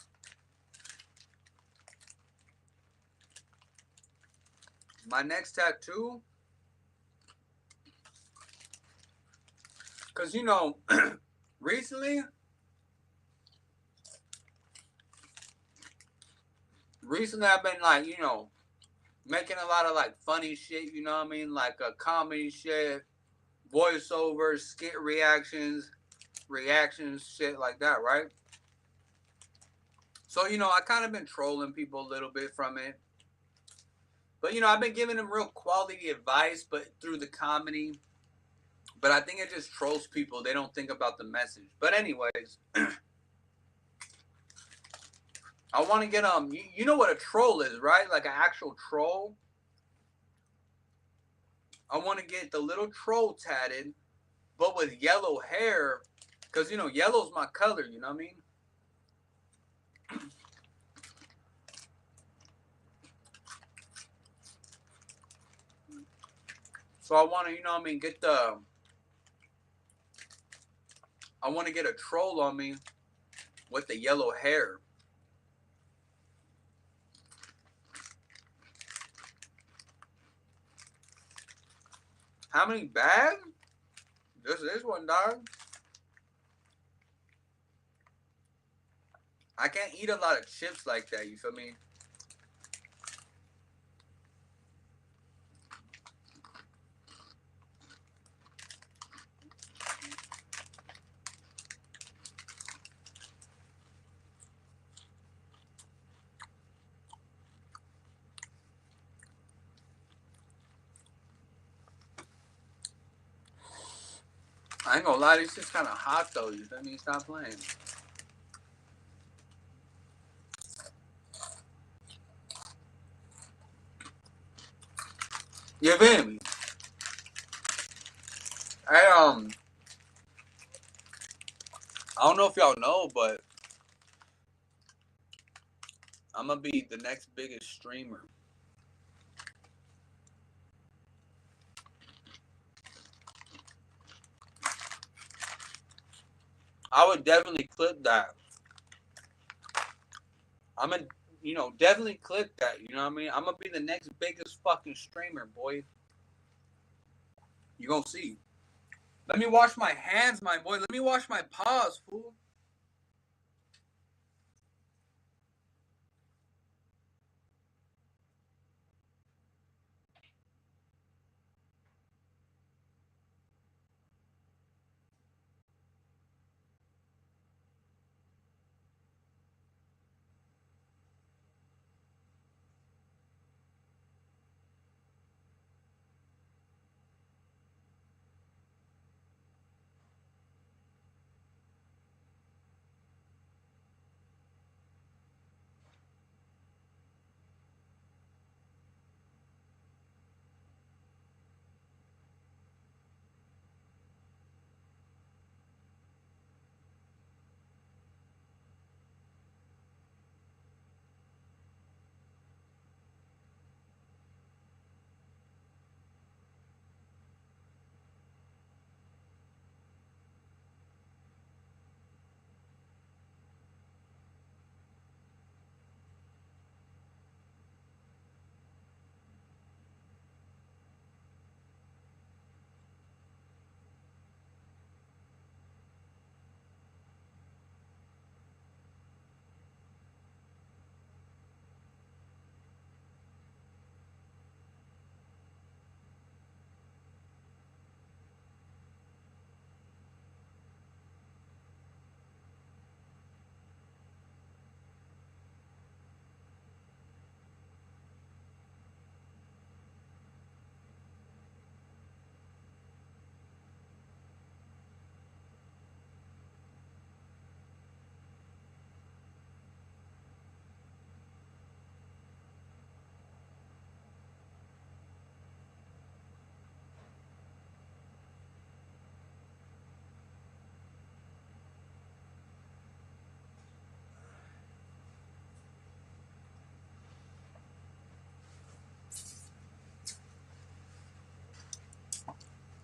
My next tattoo, cause you know, recently I've been like, you know, making a lot of like funny shit. You know what I mean? Like a comedy shit, voiceovers, skit reactions, shit like that, right? So you know, I kind of been trolling people a little bit from it. But you know, I've been giving them real quality advice, but through the comedy. But I think it just trolls people. They don't think about the message. But anyways, I want to get you know what a troll is, right? Like an actual troll. I want to get the little troll tatted, but with yellow hair, because you know yellow's my color. You know what I mean? So I want to, you know what I mean, I want to get a troll on me with the yellow hair. How many bags? Just this one, dog. I can't eat a lot of chips like that, you feel me? I ain't gonna lie, this is kind of hot though, you feel me? Stop playing. You feel me? Hey, I don't know if y'all know, but I'm gonna be the next biggest streamer. I would definitely clip that. I'm gonna, you know, definitely clip that. You know what I mean? I'm gonna be the next biggest fucking streamer, boy. You gonna see. Let me wash my hands, my boy. Let me wash my paws, fool.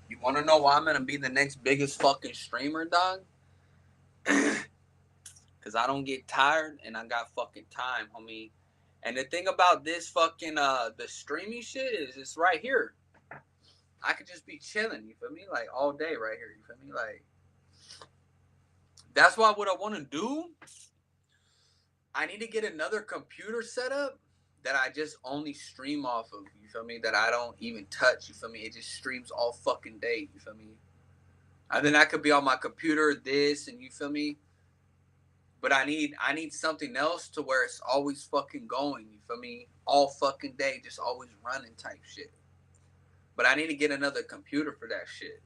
You wanna know why I'm gonna be the next biggest fucking streamer, dog? Cause I don't get tired and I got fucking time, homie. And the thing about this fucking the streaming shit is it's right here. I could just be chilling, you feel me? Like all day right here, you feel me? Like that's why what I wanna do, I need to get another computer set up that I just only stream off of, you feel me? That I don't even touch, you feel me? It just streams all fucking day, you feel me? And then I could be on my computer, this, and you feel me? But I need something else to where it's always fucking going, you feel me? All fucking day, just always running type shit. But I need to get another computer for that shit.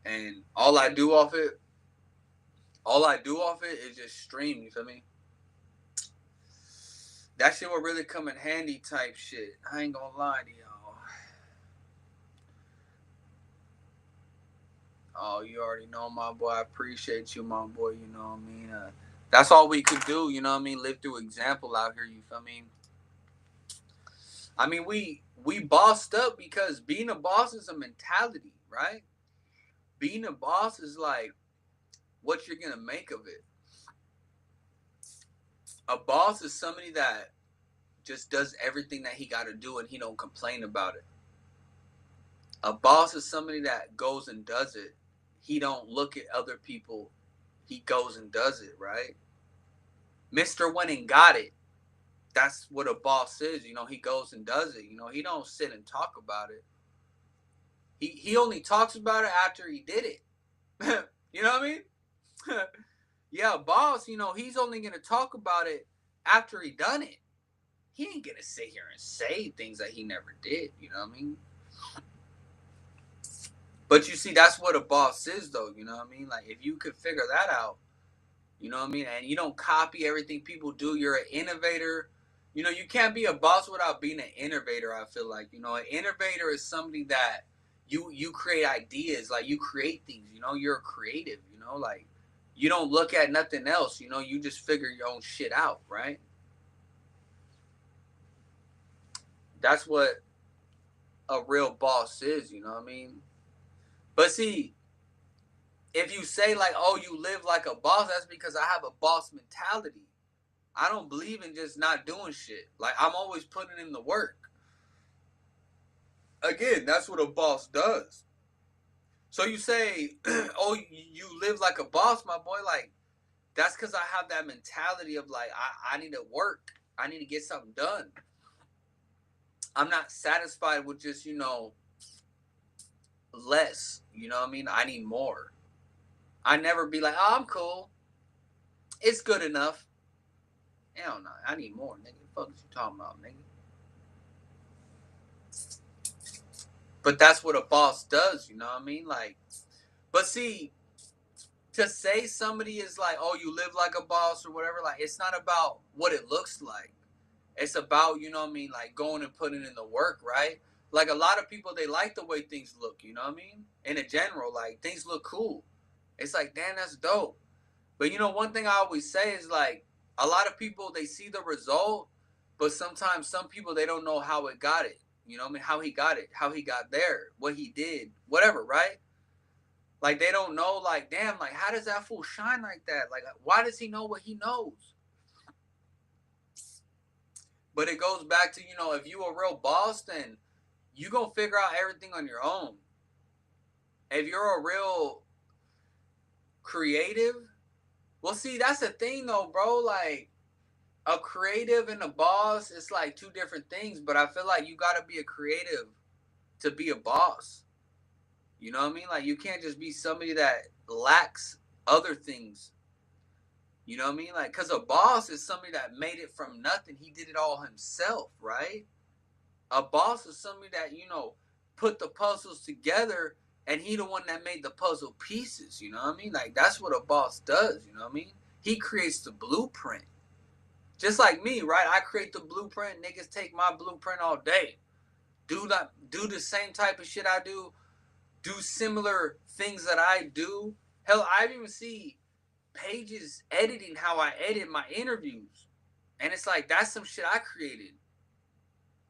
And all I do off it is just stream, you feel me? That shit will really come in handy type shit. I ain't gonna lie to y'all. Oh, you already know, my boy. I appreciate you, my boy. You know what I mean? That's all we could do, you know what I mean? Live through example out here, you feel me? I mean, we bossed up because being a boss is a mentality, right? Being a boss is like what you're gonna make of it. A boss is somebody that just does everything that he got to do and he don't complain about it. A boss is somebody that goes and does it. He don't look at other people. He goes and does it, right? Mr. went and got it. That's what a boss is. You know, he goes and does it. You know, he don't sit and talk about it. He only talks about it after he did it. You know what I mean? Yeah, boss, you know, he's only gonna talk about it after he done it. He ain't gonna sit here and say things that he never did, you know what I mean? But you see, that's what a boss is though, you know what I mean? Like if you could figure that out, you know what I mean, and you don't copy everything people do, you're an innovator. You know, you can't be a boss without being an innovator, I feel like. You know, an innovator is somebody that you create ideas, like you create things, you know, you're a creative, you know, like you don't look at nothing else, you know, you just figure your own shit out, right? That's what a real boss is, you know what I mean? But see, if you say like, oh, you live like a boss, that's because I have a boss mentality. I don't believe in just not doing shit. Like I'm always putting in the work. Again, that's what a boss does. So you say, oh, you live like a boss, my boy. Like, that's because I have that mentality of like, I need to work. I need to get something done. I'm not satisfied with just, less. You know what I mean? I need more. I never be like, oh, I'm cool. It's good enough. Hell no. I need more, nigga. The fuck is you talking about, nigga? But that's what a boss does, you know what I mean? Like, but see, to say somebody is like, oh, you live like a boss or whatever, like, it's not about what it looks like. It's about, you know what I mean, like going and putting in the work, right? Like a lot of people, they like the way things look, you know what I mean? In a general, like things look cool. It's like, damn, that's dope. But one thing I always say is like a lot of people, they see the result, but sometimes some people, they don't know how it got it. You know what I mean? How he got it, how he got there, what he did, whatever, right? Like they don't know, like, damn, like how does that fool shine like that? Like why does he know what he knows? But it goes back to, if you a real boss, then you gonna figure out everything on your own. If you're a real creative, well, see, that's the thing though, bro. Like a creative and a boss, it's like two different things. But I feel like you gotta be a creative to be a boss. You know what I mean? Like you can't just be somebody that lacks other things. You know what I mean? Like, cause a boss is somebody that made it from nothing. He did it all himself, right? A boss is somebody that, put the puzzles together and he the one that made the puzzle pieces, you know what I mean? Like that's what a boss does, you know what I mean? He creates the blueprint. Just like me, right? I create the blueprint, niggas take my blueprint all day. Do the same type of shit I do similar things that I do. Hell, I even see pages editing how I edit my interviews. And it's like that's some shit I created.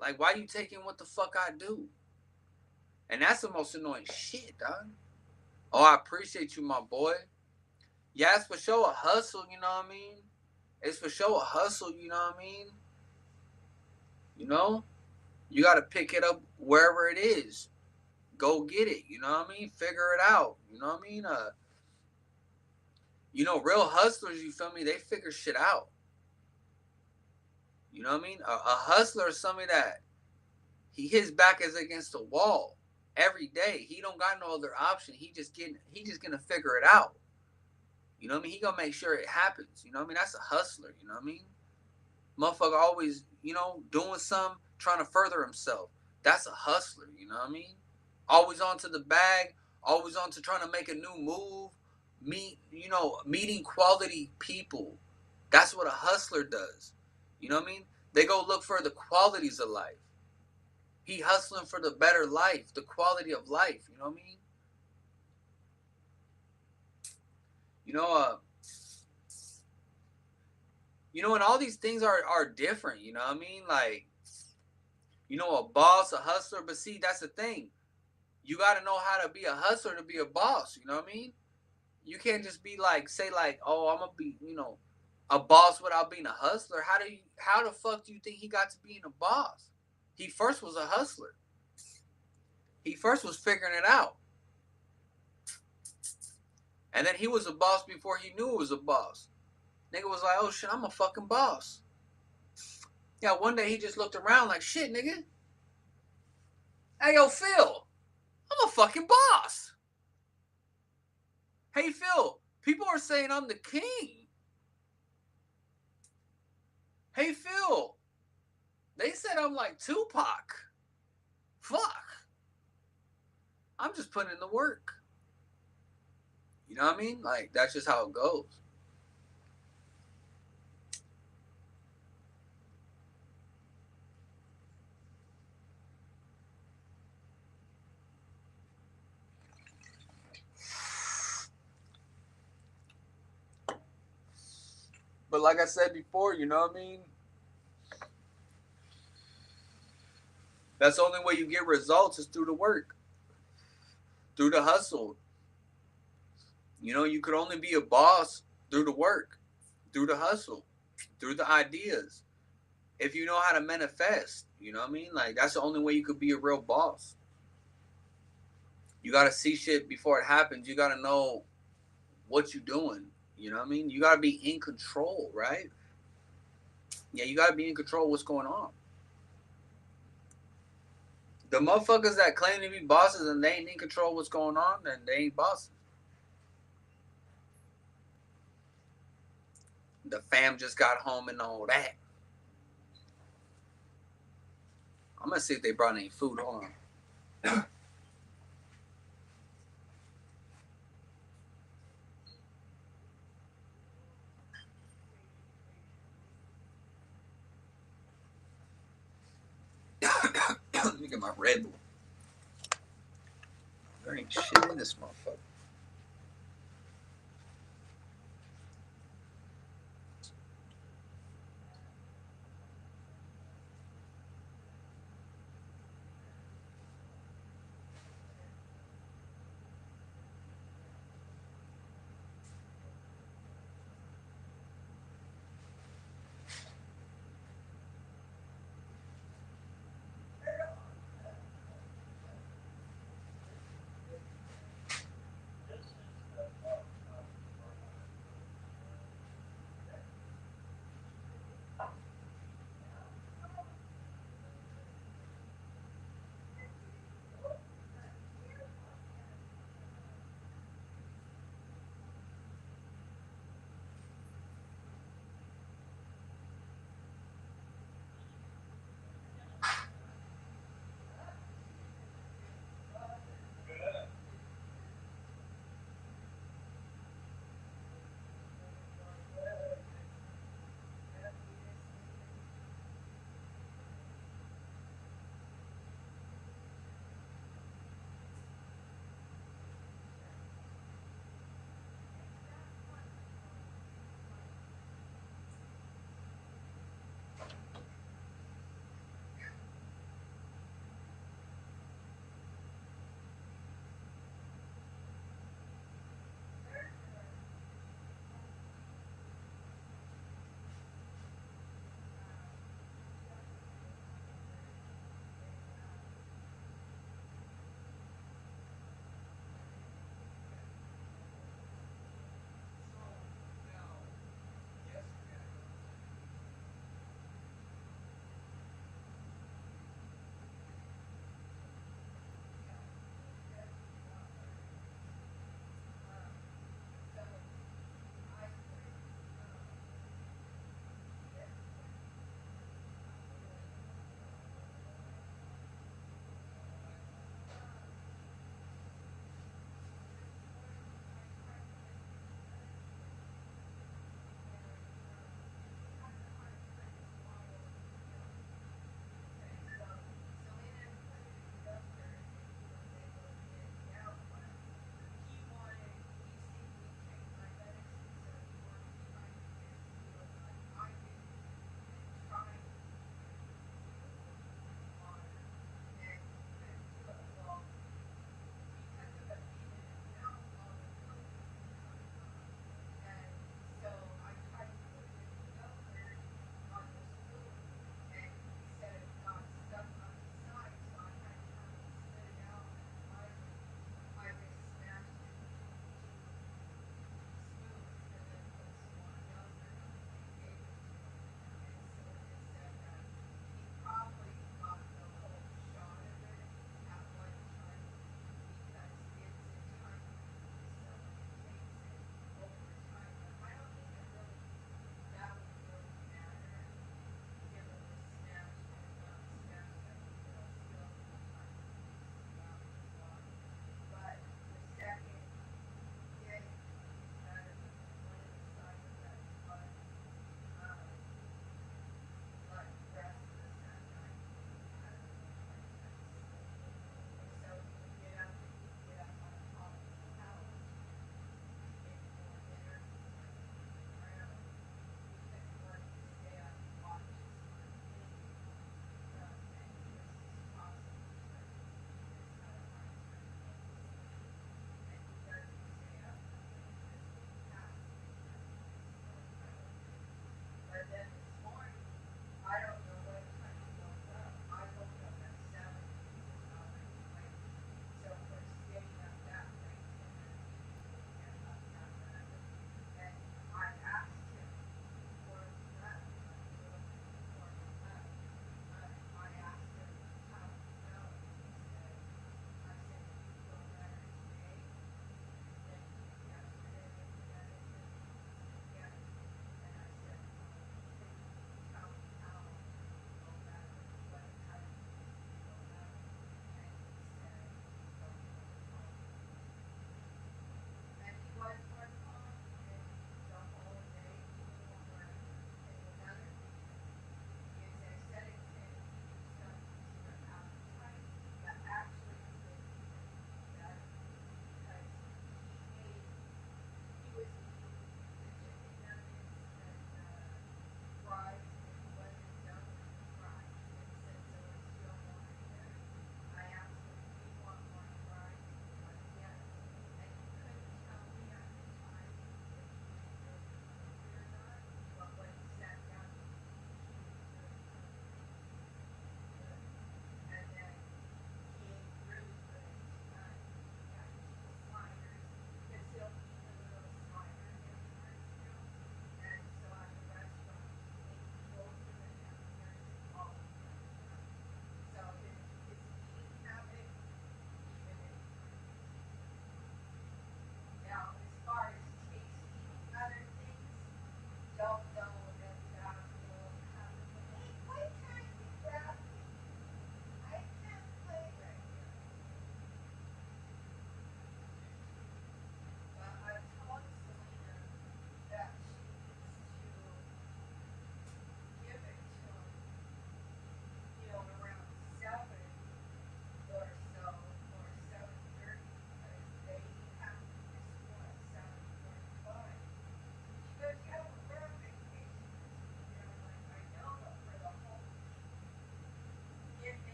Like, why you taking what the fuck I do? And that's the most annoying shit, dog. Oh, I appreciate you, my boy. Yeah, it's for sure a hustle, you know what I mean? It's for sure a hustle, you know what I mean? You know? You got to pick it up wherever it is. Go get it, you know what I mean? Figure it out, you know what I mean? Real hustlers, you feel me? They figure shit out. You know what I mean? A hustler is somebody that his back is against the wall every day. He don't got no other option. He just gonna figure it out. You know what I mean? He gonna make sure it happens. You know what I mean? That's a hustler. You know what I mean? Motherfucker always, doing something, trying to further himself. That's a hustler. You know what I mean? Always on to the bag. Always on to trying to make a new move. Meeting quality people. That's what a hustler does. You know what I mean? They go look for the qualities of life. He hustling for the better life, the quality of life. You know what I mean? You know, and all these things are different. You know what I mean? Like, a boss, a hustler. But see, that's the thing. You got to know how to be a hustler to be a boss. You know what I mean? You can't just be like, say like, oh, I'm gonna be, a boss without being a hustler. How the fuck do you think he got to being a boss? He first was a hustler. He first was figuring it out. And then he was a boss before he knew it was a boss. Nigga was like, oh shit, I'm a fucking boss. Yeah, one day he just looked around like, shit, nigga. Hey, yo, Phil, I'm a fucking boss. Hey, Phil, people are saying I'm the king. Hey, Phil, they said I'm like Tupac. Fuck. I'm just putting in the work. You know what I mean? Like, that's just how it goes. But like I said before, you know what I mean? That's the only way you get results is through the work, through the hustle. You could only be a boss through the work, through the hustle, through the ideas. If you know how to manifest, you know what I mean? Like, that's the only way you could be a real boss. You gotta see shit before it happens. You gotta know what you're doing. You know what I mean? You gotta be in control, right? Yeah, you gotta be in control of what's going on. The motherfuckers that claim to be bosses and they ain't in control of what's going on, then they ain't bosses. The fam just got home and all that. I'm gonna see if they brought any food. Hold on. Let me get my Red Bull. There ain't shit in this motherfucker.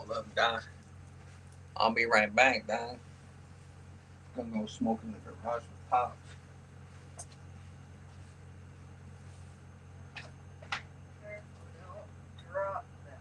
love, Don. I'll be right back, Don. Gonna go smoke in the garage with Pops. Drop that.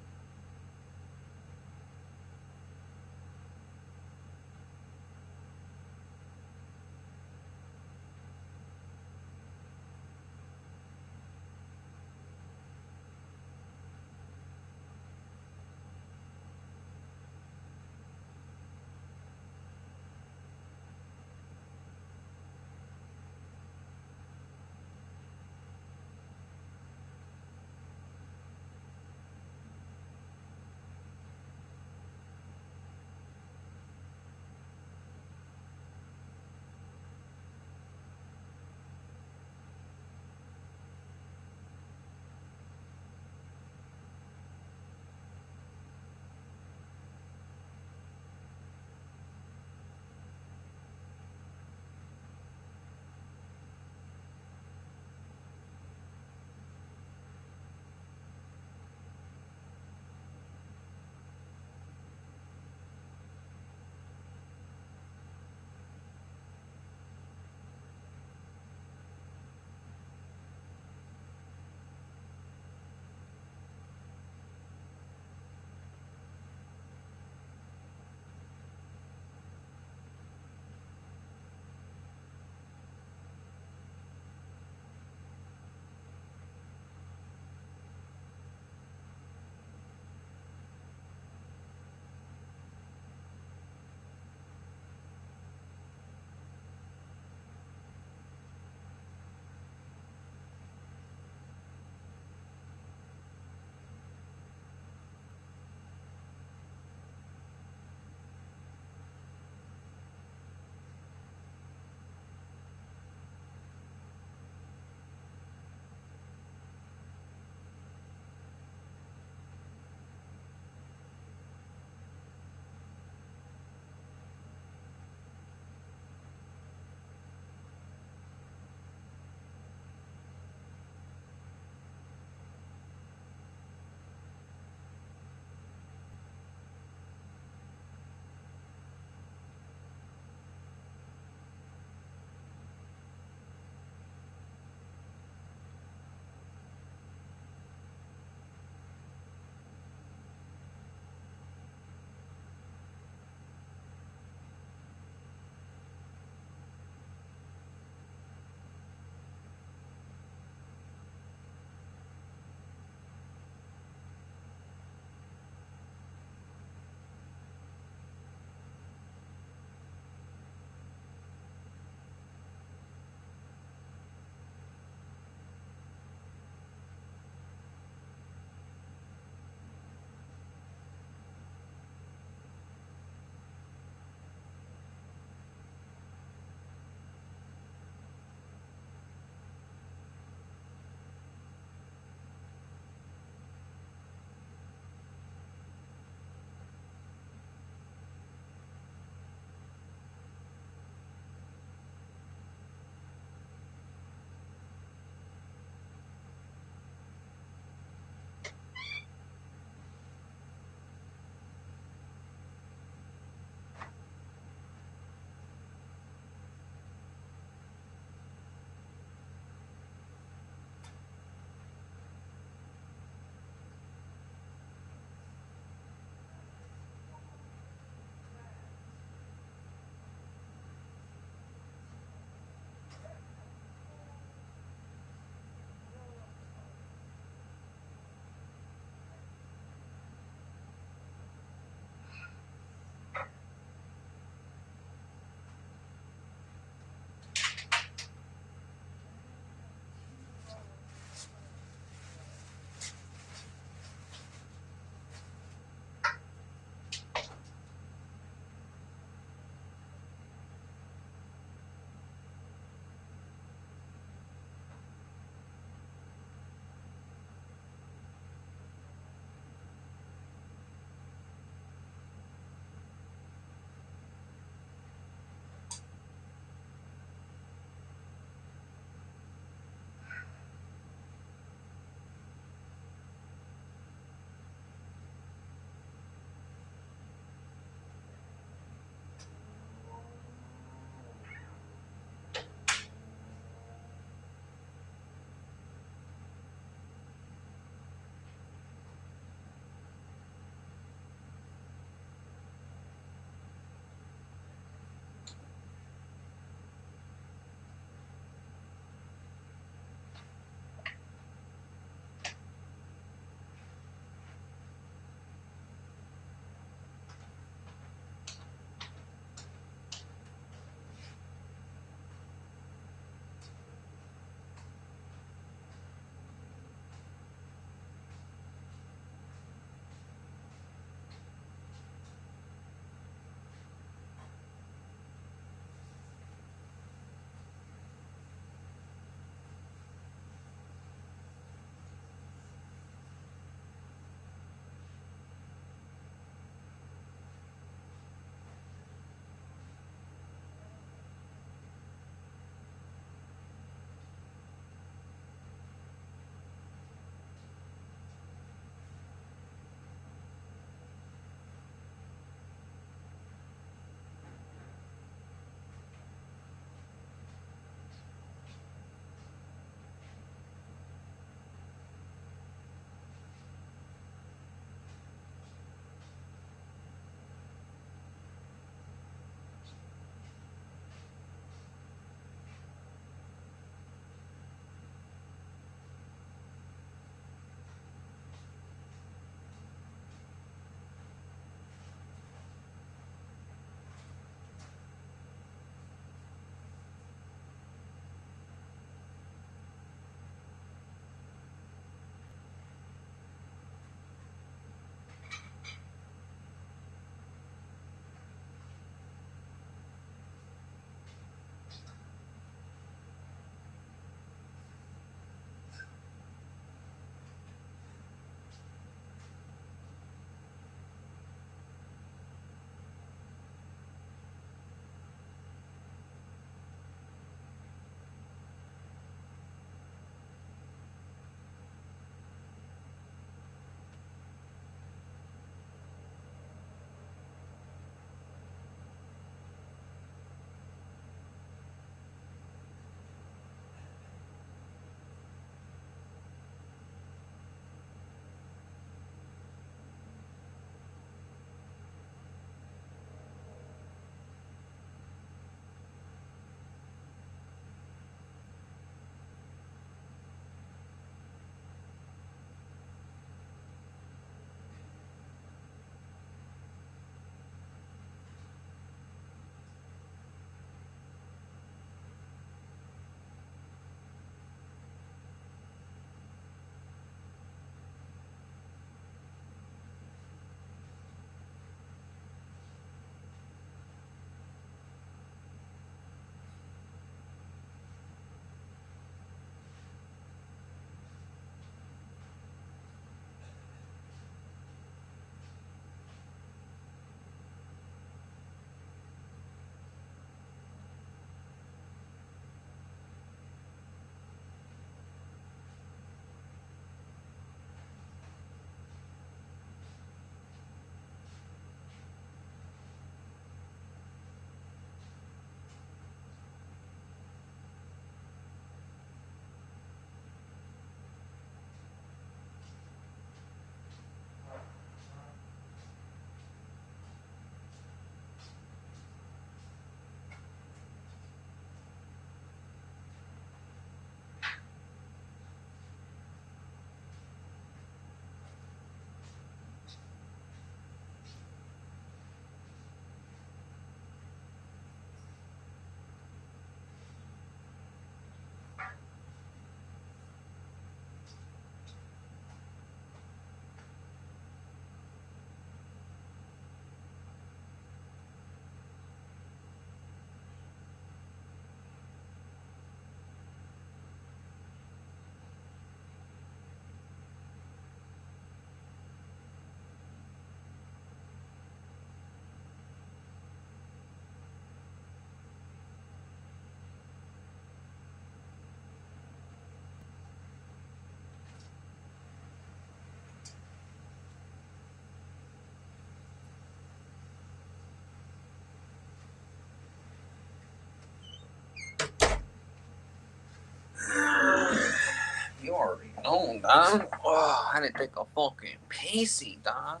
dog. Oh, I didn't take a fucking pissy, dog.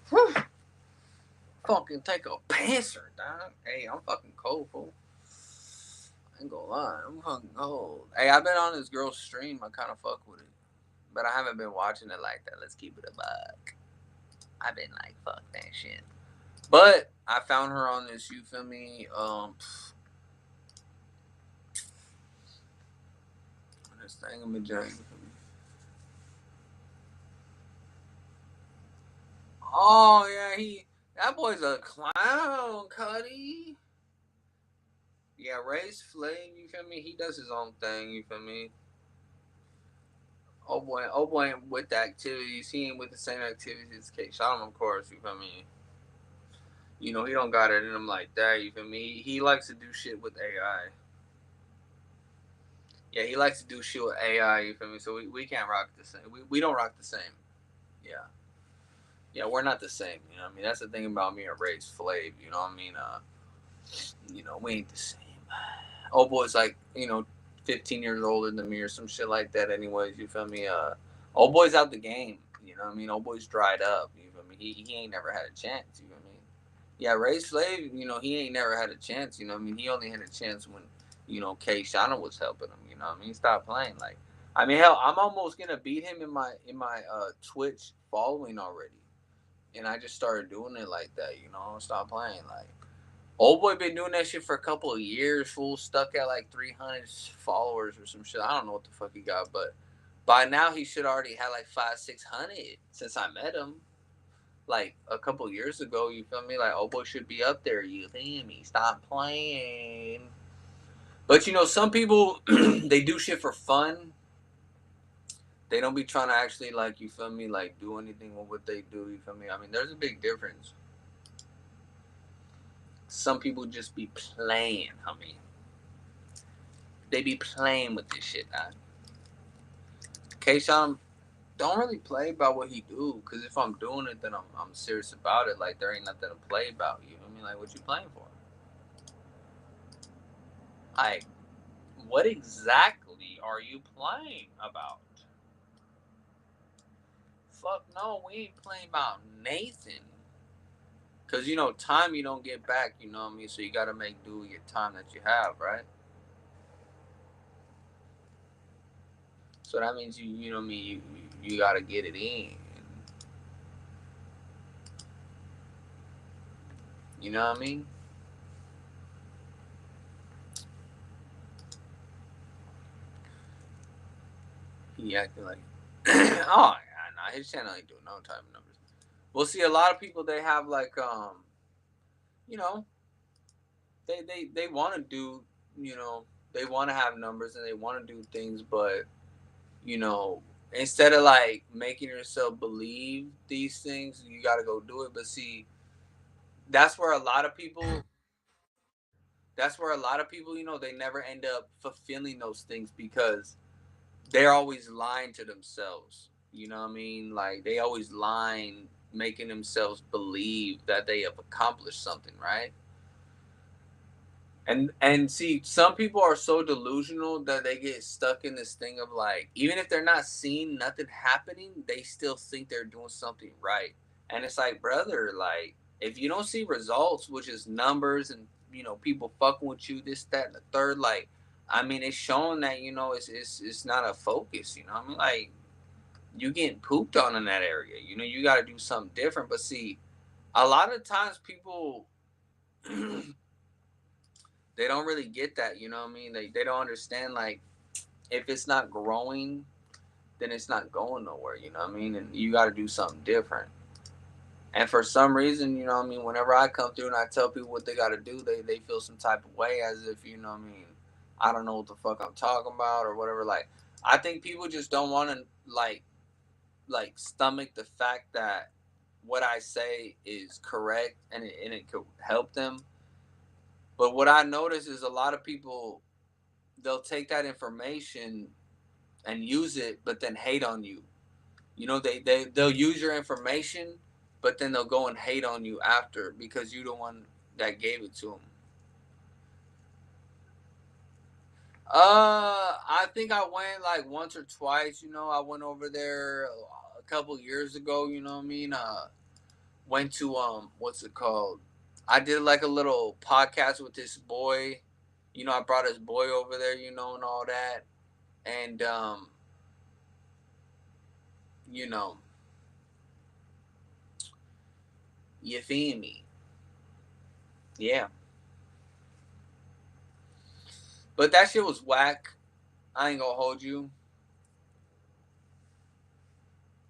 Whew. Fucking take a pisser, dog. Hey, I'm fucking cold, fool. I ain't gonna lie, I'm fucking cold. Hey, I've been on this girl's stream. I kind of fuck with it, but I haven't been watching it like that. Let's keep it a buck. I've been like, fuck that shit. But I found her on this. You feel me? This thingamajig. Oh yeah, that boy's a clown, Cuddy. Yeah, Ray's Flame, you feel me? He does his own thing, you feel me? Oh boy, ain't with the activities. He ain't with the same activities as KSHOTEM, of course, you feel me? You know, he don't got it in him like that, you feel me? He likes to do shit with AI. Yeah, he likes to do shit with AI, you feel me? So we can't rock the same. We don't rock the same. Yeah. Yeah, we're not the same, you know what I mean? That's the thing about me and Ray's Flav, you know what I mean? We ain't the same. Old boy's like, 15 years older than me or some shit like that. Anyways, you feel me? Old boy's out the game. You know what I mean? Old boy's dried up. You feel me? He ain't never had a chance. You feel me? Yeah, Ray Slave. He ain't never had a chance. You know what I mean? He only had a chance when K Shana was helping him. You know what I mean? Stop playing. Like, I mean, hell, I'm almost gonna beat him in my Twitch following already, and I just started doing it like that. Stop playing. Like, old boy been doing that shit for a couple of years. Fool stuck at like 300 followers or some shit. I don't know what the fuck he got, but by now he should already have like 500-600 since I met him. Like a couple of years ago, you feel me? Like old boy should be up there. You feel me? Stop playing. But some people they do shit for fun. They don't be trying to actually like you feel me like do anything with what they do. You feel me? I mean, there's a big difference. Some people just be playing. I mean, they be playing with this shit, man. Kayshawn don't really play about what he do, cause if I'm doing it, then I'm serious about it. Like there ain't nothing to play about. You know what I mean? Like what you playing for? Like what exactly are you playing about? Fuck no, we ain't playing about Nathan. Cause time you don't get back. You know what I mean? So you gotta make do with your time that you have, right? So that means you know what I mean. You gotta get it in. You know what I mean? He acting like, oh yeah, nah, his channel ain't doing no type of numbers. We'll see a lot of people. They have like, you know, they want to do, you know, they want to have numbers and they want to do things, but you know, instead of like making yourself believe these things, you got to go do it. But see, that's where a lot of people. That's where a lot of people, they never end up fulfilling those things because they're always lying to themselves. You know what I mean? Like they always lying, making themselves believe that they have accomplished something, right? And see, some people are so delusional that they get stuck in this thing of like, even if they're not seeing nothing happening, they still think they're doing something right. And it's like, brother, like if you don't see results, which is numbers and people fucking with you, this, that, and the third, like, I mean, it's showing that it's not a focus. You know what I mean? Like you getting pooped on in that area. You got to do something different. But see, a lot of times people they don't really get that. You know what I mean? They don't understand like if it's not growing, then it's not going nowhere. You know what I mean? And you got to do something different. And for some reason, you know what I mean, whenever I come through and I tell people what they got to do, they feel some type of way as if, you know what I mean, I don't know what the fuck I'm talking about or whatever. Like, I think people just don't want to, like stomach the fact that what I say is correct and it could help them. But what I notice is a lot of people, they'll take that information and use it, but then hate on you. They'll use your information, but then they'll go and hate on you after because you're the one that gave it to them. I think I went like once or twice. I went over there a couple years ago. You know what I mean? Went to what's it called? I did like a little podcast with this boy. I brought his boy over there. And all that. And you know, you feel me? Yeah. But that shit was whack. I ain't gonna hold you.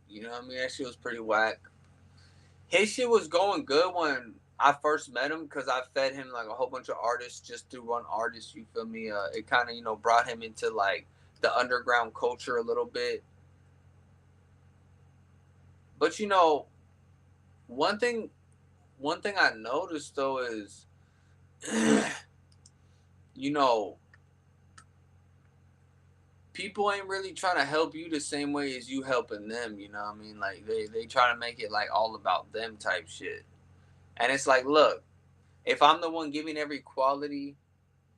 You know what I mean? That shit was pretty whack. His shit was going good when I first met him because I fed him like a whole bunch of artists just through one artist. You feel me? It kind of brought him into like the underground culture a little bit. But one thing one thing I noticed though is you know people ain't really trying to help you the same way as you helping them. You know what I mean? Like they try to make it like all about them type shit. And it's like, look, if I'm the one giving every quality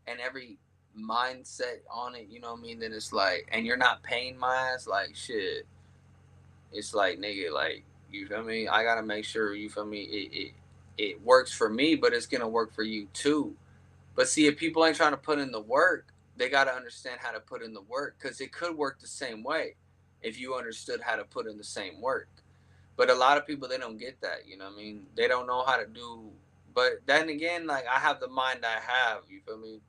and every mindset on it, you know what I mean? Then it's like, and you're not paying my ass, like shit. It's like, nigga, like, you feel me? I gotta make sure, you feel me? It works for me, but it's gonna work for you too. But see, if people ain't trying to put in the work, they gotta understand how to put in the work because it could work the same way if you understood how to put in the same work. But a lot of people, they don't get that. You know what I mean? They don't know how to do. But then again, like I have the mind I have. You feel me?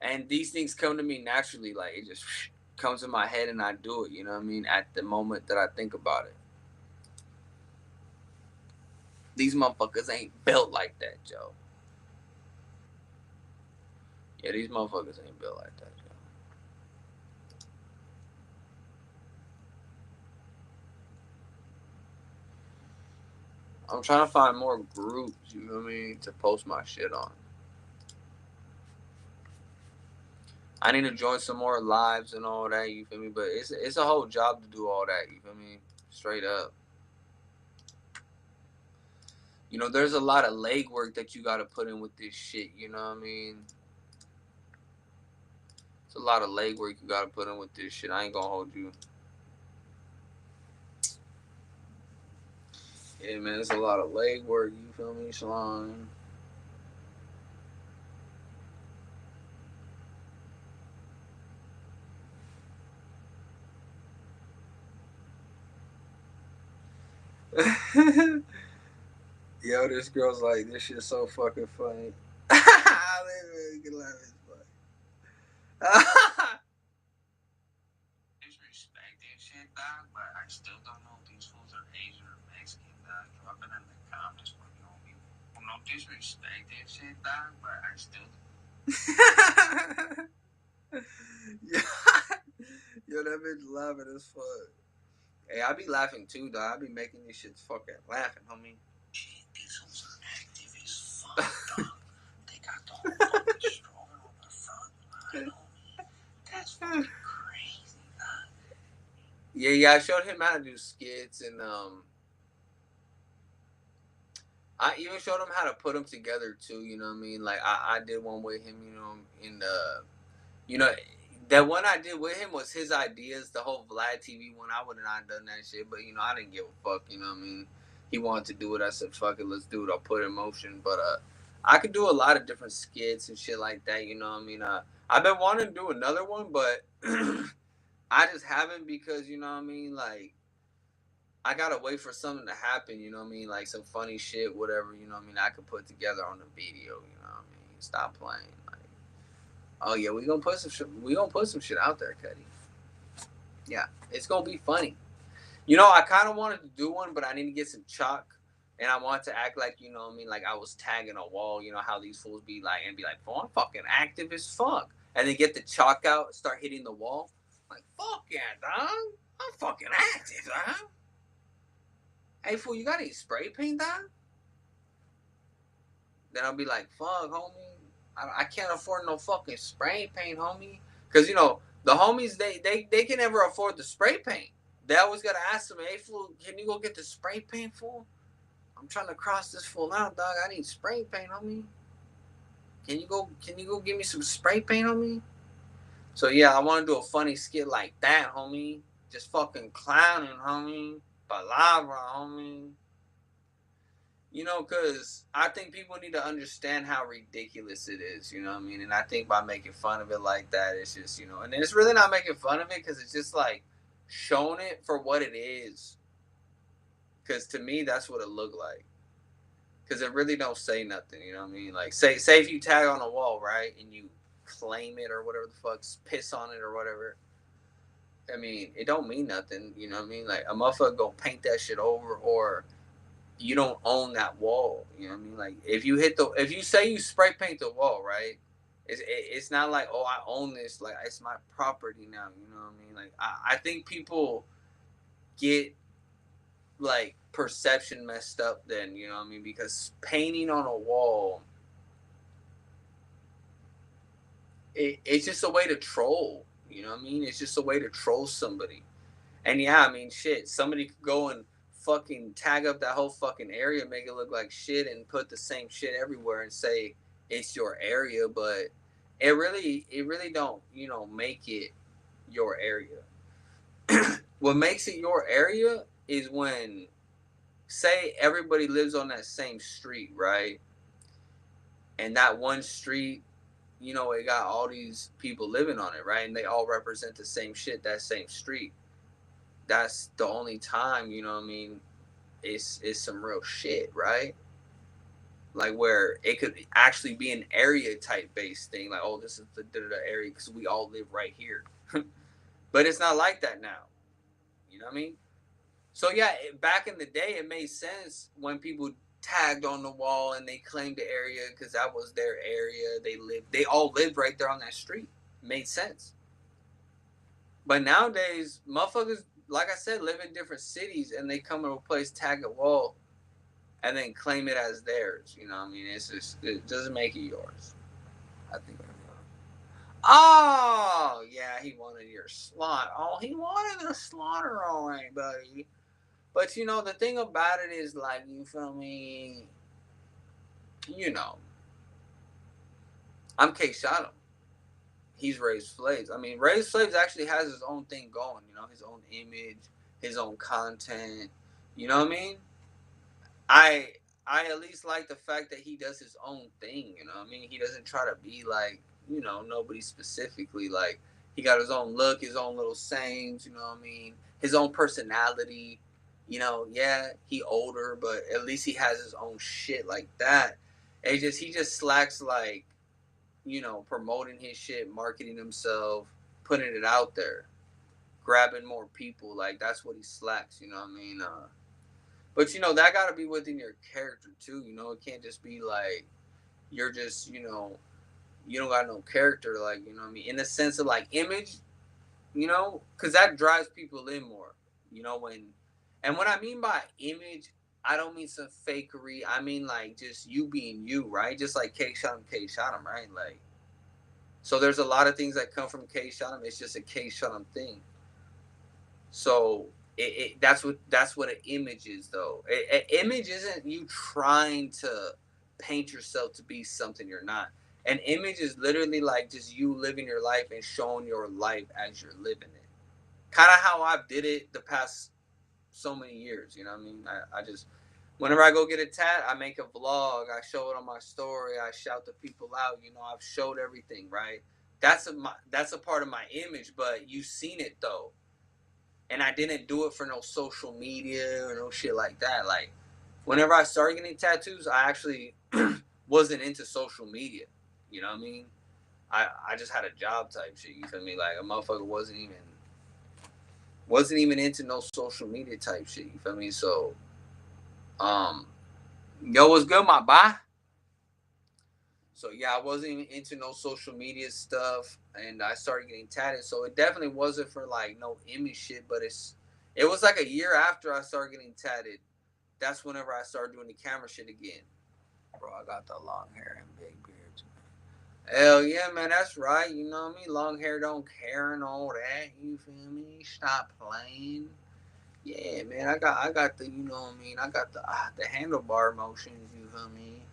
And these things come to me naturally. Like it just comes in my head and I do it. You know what I mean? At the moment that I think about it. These motherfuckers ain't built like that, Joe. Yeah, these motherfuckers ain't built like that, Joe. I'm trying to find more groups, you know what I mean, to post my shit on. I need to join some more lives and all that, you feel me? But it's a whole job to do all that, you feel me? Straight up. There's a lot of legwork that you gotta put in with this shit, you know what I mean? It's a lot of legwork you gotta put in with this shit. I ain't gonna hold you. Yeah, man, it's a lot of legwork, you feel me, Shalon? Yo, this girl's like, this shit's so fucking funny. They can laugh as fuck. Disrespect and shit, dog, but I still don't know if these fools are Asian or Mexican, dog. Drop it in the comments when you know me. No disrespect and shit, dog, but I still. Yo, that bitch laughing as fuck. Hey, I be laughing too, dog. I be making these shits fucking laughing, homie. Shit, these fools are active as fuck, dog. They got the whole fucking stroller on the front line, homie. That's fucking crazy, dog. Yeah, I showed him how to do skits, and I even showed him how to put them together too. You know what I mean? Like I did one with him. In the you know that one I did with him was his ideas. The whole Vlad TV one, I would have not done that shit. But I didn't give a fuck. You know what I mean? He wanted to do it. I said, "Fuck it, let's do it." I'll put it in motion. But I could do a lot of different skits and shit like that. You know what I mean? I've been wanting to do another one, but I just haven't because you know what I mean. Like I gotta wait for something to happen, you know what I mean? Like some funny shit, whatever, you know what I mean, I could put together on the video, you know what I mean? Stop playing. Like, oh yeah, we gonna put some shit out there, Cuddy. Yeah. It's gonna be funny. I kinda wanted to do one, but I need to get some chalk. And I want to act like, you know what I mean, like I was tagging a wall, you know how these fools be like and be like, "Oh, I'm fucking active as fuck." And then get the chalk out, start hitting the wall. Like, fuck yeah, dog. I'm fucking active, dog. Hey fool, you got any spray paint, dog? Then I'll be like, fuck, homie. I can't afford no fucking spray paint, homie. Because, the homies, they can never afford the spray paint. They always got to ask them, hey, fool, can you go get the spray paint, fool? I'm trying to cross this fool out, dog. I need spray paint, homie. Can you go give me some spray paint, homie? So yeah, I want to do a funny skit like that, homie. Just fucking clowning, homie. Palabra, homie. Because I think people need to understand how ridiculous it is, you know what I mean? And I think by making fun of it like that, it's just, and it's really not making fun of it because it's just like showing it for what it is. Because to me, that's what it looked like. Because it really don't say nothing, you know what I mean? Like, say if you tag on a wall, right, and you claim it or whatever the fuck, piss on it or whatever. I mean, it don't mean nothing, you know what I mean? Like, a motherfucker go paint that shit over, or you don't own that wall. You know what I mean? Like if you say you spray paint the wall, right? It's not like, oh, I own this. Like, it's my property now. You know what I mean? Like I think people get like perception messed up. Then you know what I mean? Because painting on a wall, it's just a way to troll. You know what I mean? It's just a way to troll somebody. And yeah, I mean, shit. Somebody could go and fucking tag up that whole fucking area, make it look like shit, and put the same shit everywhere and say it's your area, but it really don't, make it your area. What makes it your area is when, say, everybody lives on that same street, right? And that one street, it got all these people living on it, right? And they all represent the same shit, that same street. That's the only time, you know what I mean, it's some real shit, right? Like where it could actually be an area type based thing, like, oh, this is the area because we all live right here. But it's not like that now. You know what I mean? So yeah, back in the day, it made sense when people tagged on the wall and they claimed the area because that was their area. They all lived right there on that street. Made sense. But nowadays, motherfuckers, like I said, live in different cities and they come to a place, tag a wall, and then claim it as theirs. You know what I mean? It's just, it doesn't make it yours. I think. Oh yeah, he wanted your slot. Oh, he wanted the slaughter, all right, buddy. But the thing about it is, like, you feel me? You know, I'm KSHOTEM. He's Raised Slaves. I mean, Raised Slaves actually has his own thing going. His own image, his own content. You know what I mean? I I at least like the fact that he does his own thing. You know what I mean? He doesn't try to be like, nobody specifically. Like, he got his own look, his own little sayings. You know what I mean? His own personality. Yeah, he older, but at least he has his own shit like that. He just slacks, like, promoting his shit, marketing himself, putting it out there, grabbing more people. Like, that's what he slacks. You know what I mean? But that got to be within your character too. It can't just be like you're just you don't got no character. Like, what I mean, in the sense of like image, because that drives people in more. When I mean by image, I don't mean some fakery. I mean like just you being you, right? Just like K shot him, right? Like, so there's a lot of things that come from K shot him. It's just a K shot him thing. So that's what an image is, though. An image isn't you trying to paint yourself to be something you're not. An image is literally like just you living your life and showing your life as you're living it. Kind of how I did it the past so many years. You know what I mean? I just, whenever I go get a tat, I make a vlog. I show it on my story. I shout the people out. I've showed everything, right? That's a part of my image, but you've seen it though, and I didn't do it for no social media or no shit like that. Like, whenever I started getting tattoos, I actually wasn't into social media. You know what I mean? I just had a job type shit. You feel me? Like, a motherfucker wasn't even into no social media type shit. You feel me? So, um, yo, what's good, my boy? So yeah, I wasn't even into no social media stuff, and I started getting tatted. So it definitely wasn't for like no image shit, but it was like a year after I started getting tatted. That's whenever I started doing the camera shit again. Bro, I got the long hair and big beards. Hell yeah, man, that's right. You know what I mean? Long hair don't care and all that. You feel me? Stop playing. Yeah, man, I got the, you know what I mean? I got the handlebar motions. You feel me?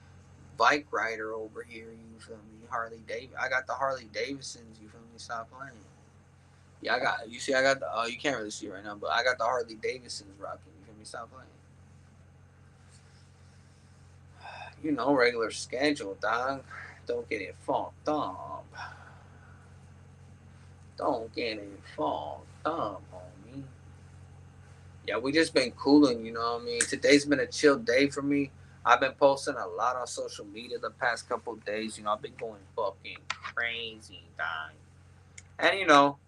bike rider over here, you feel me? Harley Davidson. I got the Harley Davidsons, you feel me? Stop playing. Yeah, I got, you see, I got the, oh, you can't really see right now, but I got the Harley Davidsons rocking, you feel me? Stop playing. You know, regular schedule, dog. Don't get it fucked up. Don't get it fucked up, homie. Yeah, we just been cooling, you know what I mean? Today's been a chill day for me. I've been posting a lot on social media the past couple of days. You know, I've been going fucking crazy, dog. And you know,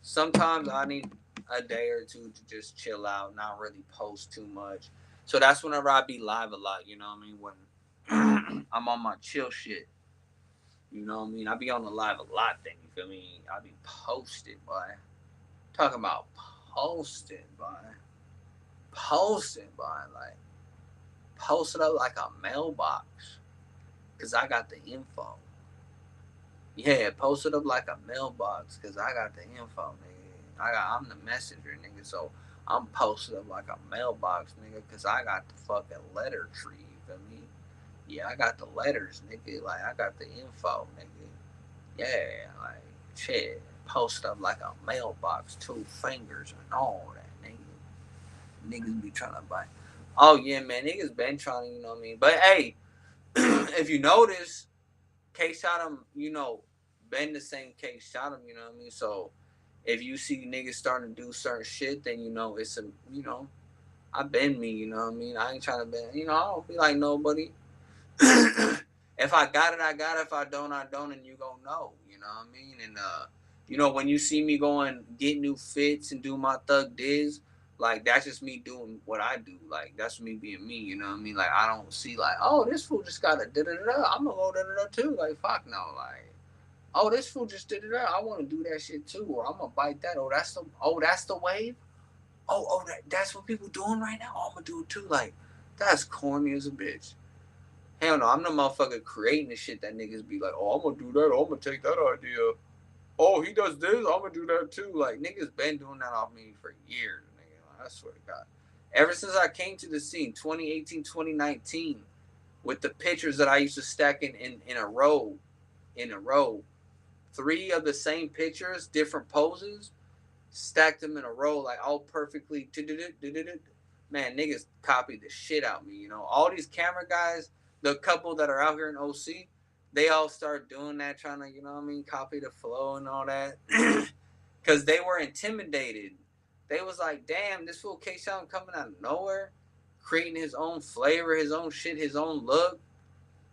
sometimes I need a day or two to just chill out, not really post too much. So that's whenever I be live a lot, you know what I mean? When I'm on my chill shit. You know what I mean? I be on the live a lot then, you feel me? I be posted, boy. Talking about posting, boy. Posting, boy. Like, posted up like a mailbox. Cause I got the info. Yeah, posted up like a mailbox because I got the info, nigga. I'm the messenger, nigga. So I'm posted up like a mailbox, nigga, because I got the fucking letter tree. You feel me? Yeah, I got the letters, nigga. Like I got the info, nigga. Yeah, like shit. Post up like a mailbox, 2 fingers and all that, nigga. Niggas be trying to buy. Oh yeah, man, niggas been trying to, you know what I mean. But hey, if you notice, KSHOTEM, you know, been the same KSHOTEM, you know what I mean? So if you see niggas starting to do certain shit, then you know it's a, you know, I been me, you know what I mean? I ain't trying to be, you know, I don't be like nobody. If I got it, I got it. If I don't, I don't, and you gonna know, you know what I mean? And you know, when you see me going get new fits and do my thug diz, like that's just me doing what I do. Like that's me being me, you know what I mean? Like I don't see like, oh, this fool just got a da da da. I'm gonna go da da da too. Like fuck no, like. Oh, this fool just did it. I want to do that shit too, or I'm gonna bite that. That's the wave. That's what people doing right now. Oh, I'm gonna do it too. Like, that's corny as a bitch. Hell no, I'm the motherfucker creating the shit that niggas be like, oh, I'm gonna do that. Oh, I'm gonna take that idea. Oh, he does this. I'm gonna do that too. Like niggas been doing that off me for years, nigga. Like, I swear to God. Ever since I came to the scene, 2018, 2019, with the pictures that I used to stack in in a row, 3 of the same pictures, different poses, stacked them in a row, like all perfectly. Man, niggas copied the shit out of me. You know, all these camera guys, the couple that are out here in OC, they all start doing that, trying to, you know what I mean, copy the flow and all that, because they were intimidated. They was like, damn, this fool K Sound coming out of nowhere, creating his own flavor, his own shit, his own look,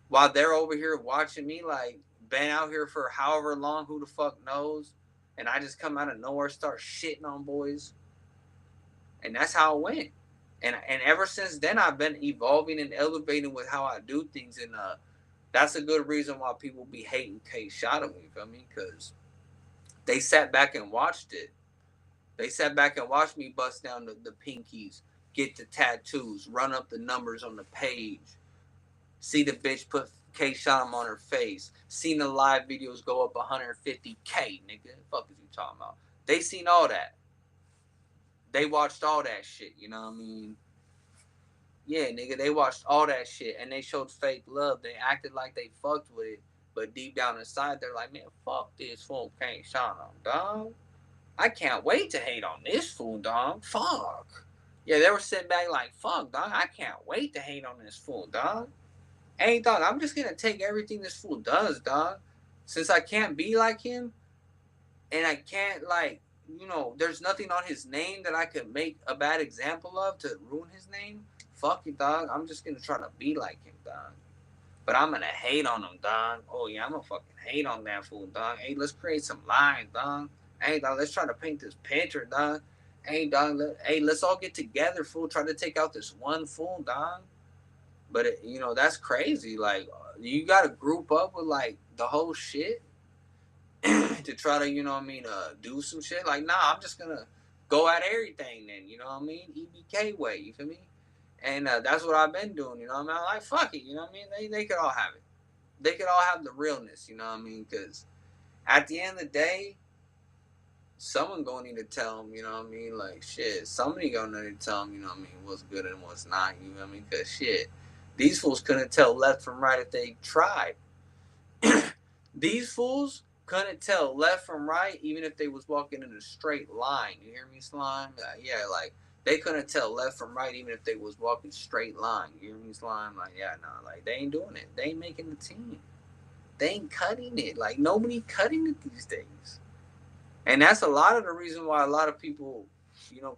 while they're over here watching me like been out here for however long, who the fuck knows, and I just come out of nowhere, start shitting on boys, and that's how it went. And ever since then, I've been evolving and elevating with how I do things, and that's a good reason why people be hating K Shot at me. You feel me? Because they sat back and watched it. They sat back and watched me bust down the pinkies, get the tattoos, run up the numbers on the page, see the bitch put K Shot on her face. Seen the live videos go up 150K, nigga. Fuck is you talking about? They seen all that. They watched all that shit, you know what I mean? Yeah, nigga, they watched all that shit and they showed fake love. They acted like they fucked with it, but deep down inside, they're like, man, fuck this fool K Shot on, dog. I can't wait to hate on this fool, dog. Fuck. Yeah, they were sitting back like, fuck, dog. I can't wait to hate on this fool, dog. Hey, dog, I'm just gonna take everything this fool does, dog. Since I can't be like him, and I can't like, you know, there's nothing on his name that I could make a bad example of to ruin his name. Fuck you, dog. I'm just gonna try to be like him, dog. But I'm gonna hate on him, dog. Oh yeah, I'm gonna fucking hate on that fool, dog. Hey, let's create some lines, dog. Hey, dog, let's try to paint this picture, dog. Hey, dog. Hey, let's all get together, fool. Try to take out this one fool, dog. But you know that's crazy. Like you got to group up with like the whole shit to try to, you know what I mean, do some shit. Like nah, I'm just gonna go at everything then. You know what I mean? EBK way. You feel me? And that's what I've been doing. You know what I mean? I'm like fuck it. You know what I mean? They could all have it. They could all have the realness. You know what I mean? Because at the end of the day, someone gonna need to tell them. You know what I mean? Like shit. Somebody gonna need to tell them. You know what I mean? What's good and what's not. You know what I mean? Because shit. These fools couldn't tell left from right if they tried. These fools couldn't tell left from right even if they was walking in a straight line. You hear me, Slime? Yeah, like they couldn't tell left from right even if they was walking straight line. You hear me, Slime? Like, yeah, no, like they ain't doing it. They ain't making the team. They ain't cutting it. Like nobody cutting it these days. And that's a lot of the reason why a lot of people,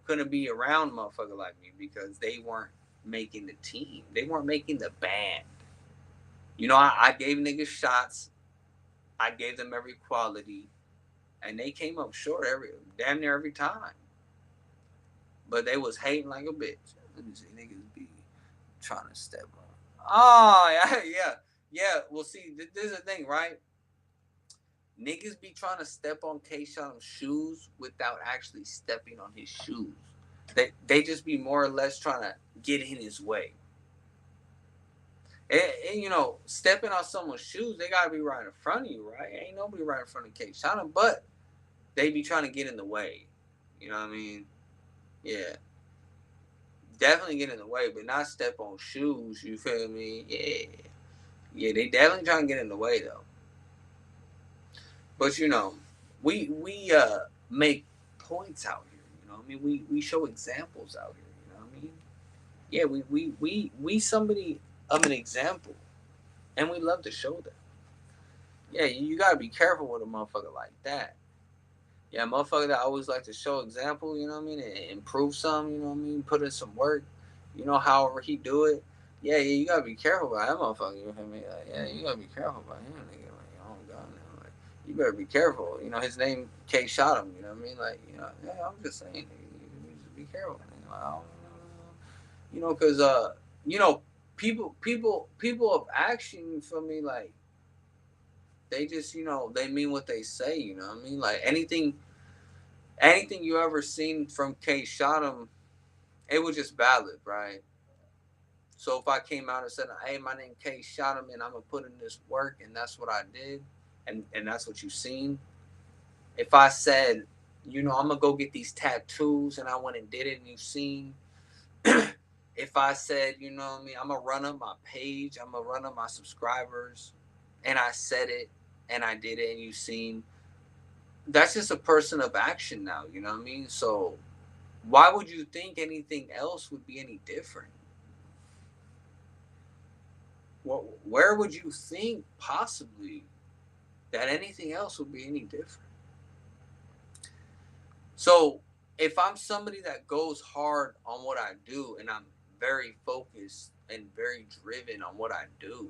couldn't be around motherfucker like me because they weren't making the team. They weren't making the band. I gave niggas shots. I gave them every quality, and they came up short damn near every time. But they was hating like a bitch. Let me see, niggas be trying to step on. Oh yeah, yeah. Well, see, this is the thing, right? Niggas be trying to step on KSHOTEM's shoes without actually stepping on his shoes. They just be more or less trying to get in his way. And stepping on someone's shoes, they gotta be right in front of you, right? Ain't nobody right in front of KSHOTEM, but they be trying to get in the way. You know what I mean? Yeah. Definitely get in the way, but not step on shoes, you feel me? Yeah. Yeah, they definitely trying to get in the way though. But we make points out here, we show examples out here, you know what I mean? Yeah, we somebody of an example. And we love to show that. Yeah, you gotta be careful with a motherfucker like that. Yeah, motherfucker that always like to show example, you know what I mean, and improve some, you know what I mean, put in some work, however he do it. Yeah, you gotta be careful about that motherfucker. You feel me? Like, yeah, you gotta be careful about him, nigga. Like, oh god, man. Like, you better be careful. His name KSHOTEM. You know what I mean? Like, yeah, I'm just saying, nigga, you just be careful. Nigga. Like, I don't because people of action. You feel me? Like, they just they mean what they say. You know what I mean? Like anything you ever seen from KSHOTEM, it was just valid, right? So if I came out and said, "Hey, my name KSHOTEM, and I'm gonna put in this work, and that's what I did, and that's what you seen." If I said, I'm gonna go get these tattoos, and I went and did it, and you seen. If I said, what I mean, I'm gonna run up my page, I'm gonna run up my subscribers, and I said it, and I did it, and you seen. That's just a person of action now, you know what I mean? So why would you think anything else would be any different? Where would you think possibly that anything else would be any different? So if I'm somebody that goes hard on what I do and I'm very focused and very driven on what I do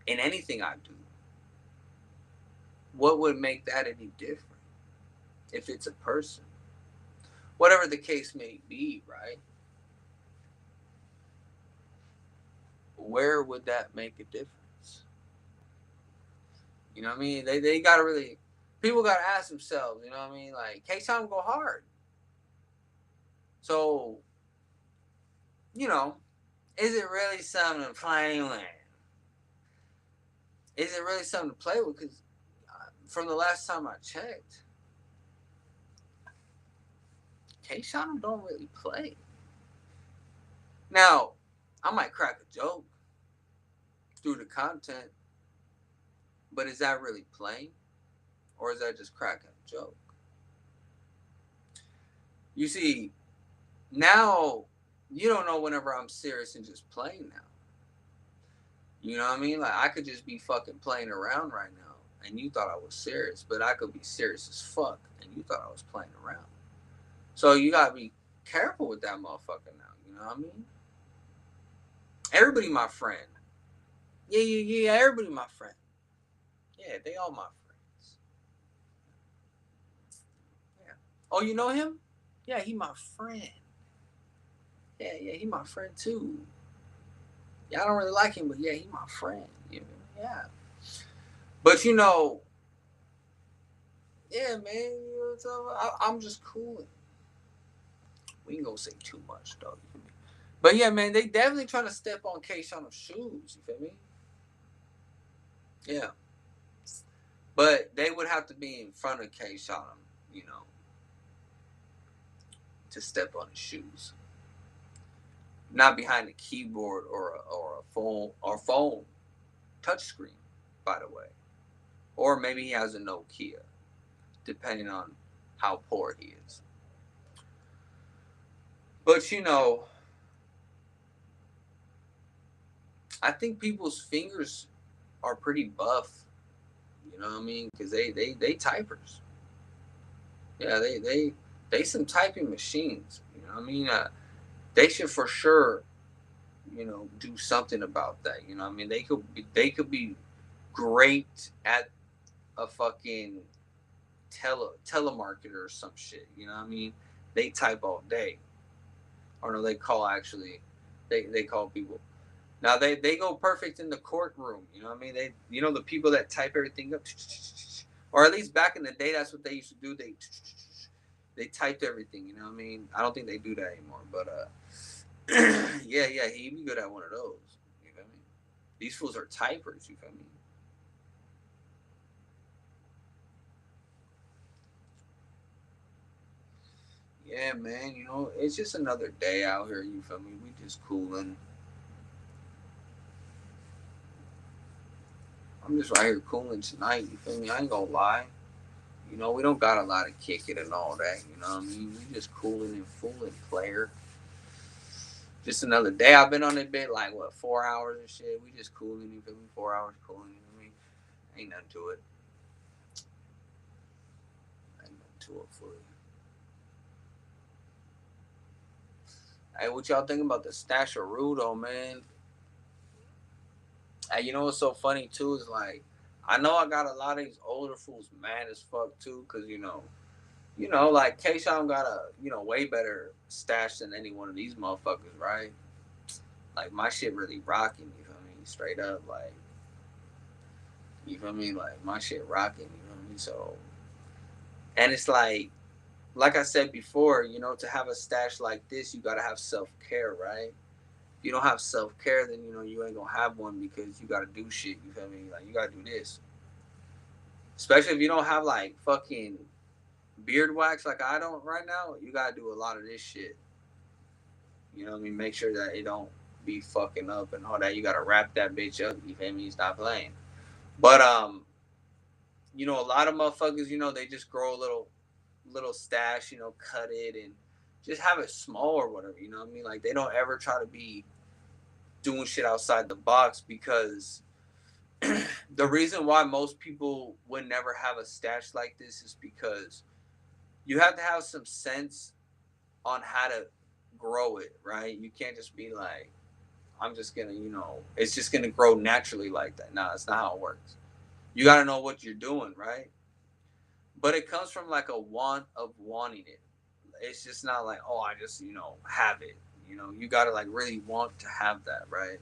in anything I do, what would make that any different if it's a person? Whatever the case may be, right? Where would that make a difference? You know what I mean? They gotta really, people gotta ask themselves, you know what I mean? Like, K-Town go hard. So, is it really something to play with? Is it really something to play with? Because from the last time I checked, K-Town don't really play. Now, I might crack a joke through the content, but is that really playing? Or is that just cracking a joke? You see, now you don't know whenever I'm serious and just playing now. You know what I mean? Like, I could just be fucking playing around right now and you thought I was serious, but I could be serious as fuck and you thought I was playing around. So you gotta be careful with that motherfucker now. You know what I mean? Everybody my friend. Yeah, everybody my friend. Yeah, they all my friends. Yeah. Oh, you know him? Yeah, he my friend. Yeah, he my friend too. Yeah, I don't really like him, but yeah, he my friend. Yeah. But yeah, man, I'm just cool. We ain't gonna say too much, though. But yeah, man, they definitely trying to step on KSHOTEM's shoes. You feel me? Yeah. But they would have to be in front of KSHOTEM, to step on his shoes. not behind a keyboard or a phone touchscreen, by the way. Or maybe he has a Nokia, depending on how poor he is. But I think people's fingers are pretty buff. You know what I mean? Because they typers. Yeah, they some typing machines. You know what I mean? They should for sure, do something about that. You know what I mean? They could be great at a fucking telemarketer or some shit. You know what I mean? They type all day. Or no, they call actually. They call people. Now they go perfect in the courtroom. You know what I mean? The people that type everything up, or at least back in the day, that's what they used to do. They typed everything. You know what I mean? I don't think they do that anymore. But yeah, he'd be good at one of those. You feel me? These fools are typers. You feel me? Yeah, man. It's just another day out here. You feel me? We just cooling. I'm just right here cooling tonight. You feel me? I ain't gonna lie. We don't got a lot of kick it and all that. You know what I mean? We just cooling and fooling, player. Just another day. I've been on it bit like what 4 hours and shit. We just cooling. You feel me? 4 hours cooling. You know what I mean? Ain't nothing to it. Ain't nothing to it for you. Hey, what y'all think about the stash of Rudo, man? Hey, what's so funny too is like, I know I got a lot of these older fools mad as fuck too, cause like KSHOTEM got a way better stash than any one of these motherfuckers, right? Like my shit really rocking. You feel me? Straight up, like you feel me? Like my shit rocking. You feel me? So, and it's like I said before, to have a stash like this, you gotta have self care, right? If you don't have self care, then you ain't gonna have one because you gotta do shit. You feel me? Like you gotta do this, especially if you don't have like fucking beard wax like I don't right now. You gotta do a lot of this shit. You know what I mean? Make sure that it don't be fucking up and all that. You gotta wrap that bitch up. You feel me? Stop playing. But a lot of motherfuckers, they just grow a little stash, cut it and just have it small or whatever. You know what I mean? Like they don't ever try to be doing shit outside the box because the reason why most people would never have a stash like this is because you have to have some sense on how to grow it, right? You can't just be like, I'm just gonna, it's just gonna grow naturally like that. Nah, it's not how it works. You gotta know what you're doing, right? But it comes from like a want of wanting it. It's just not like, oh, I just, have it. You gotta like really want to have that, right?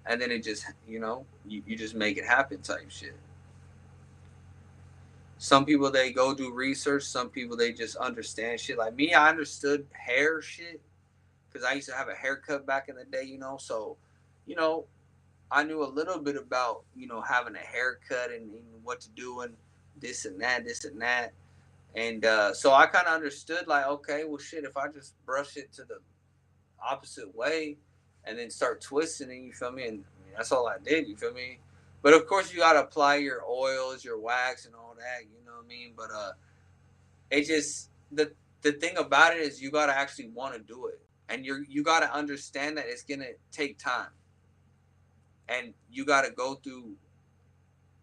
And then it just, you just make it happen type shit. Some people they go do research. Some people they just understand shit. Like me, I understood hair shit because I used to have a haircut back in the day, So, you know, I knew a little bit about having a haircut and what to do and this and that, and so I kind of understood like, okay, well, shit, if I just brush it to the opposite way and then start twisting it, you feel me? And I mean, that's all I did, you feel me? But of course, you gotta apply your oils, your wax, and all that, you know what I mean? But it just the thing about it is you gotta actually want to do it, and you gotta understand that it's gonna take time, and you gotta go through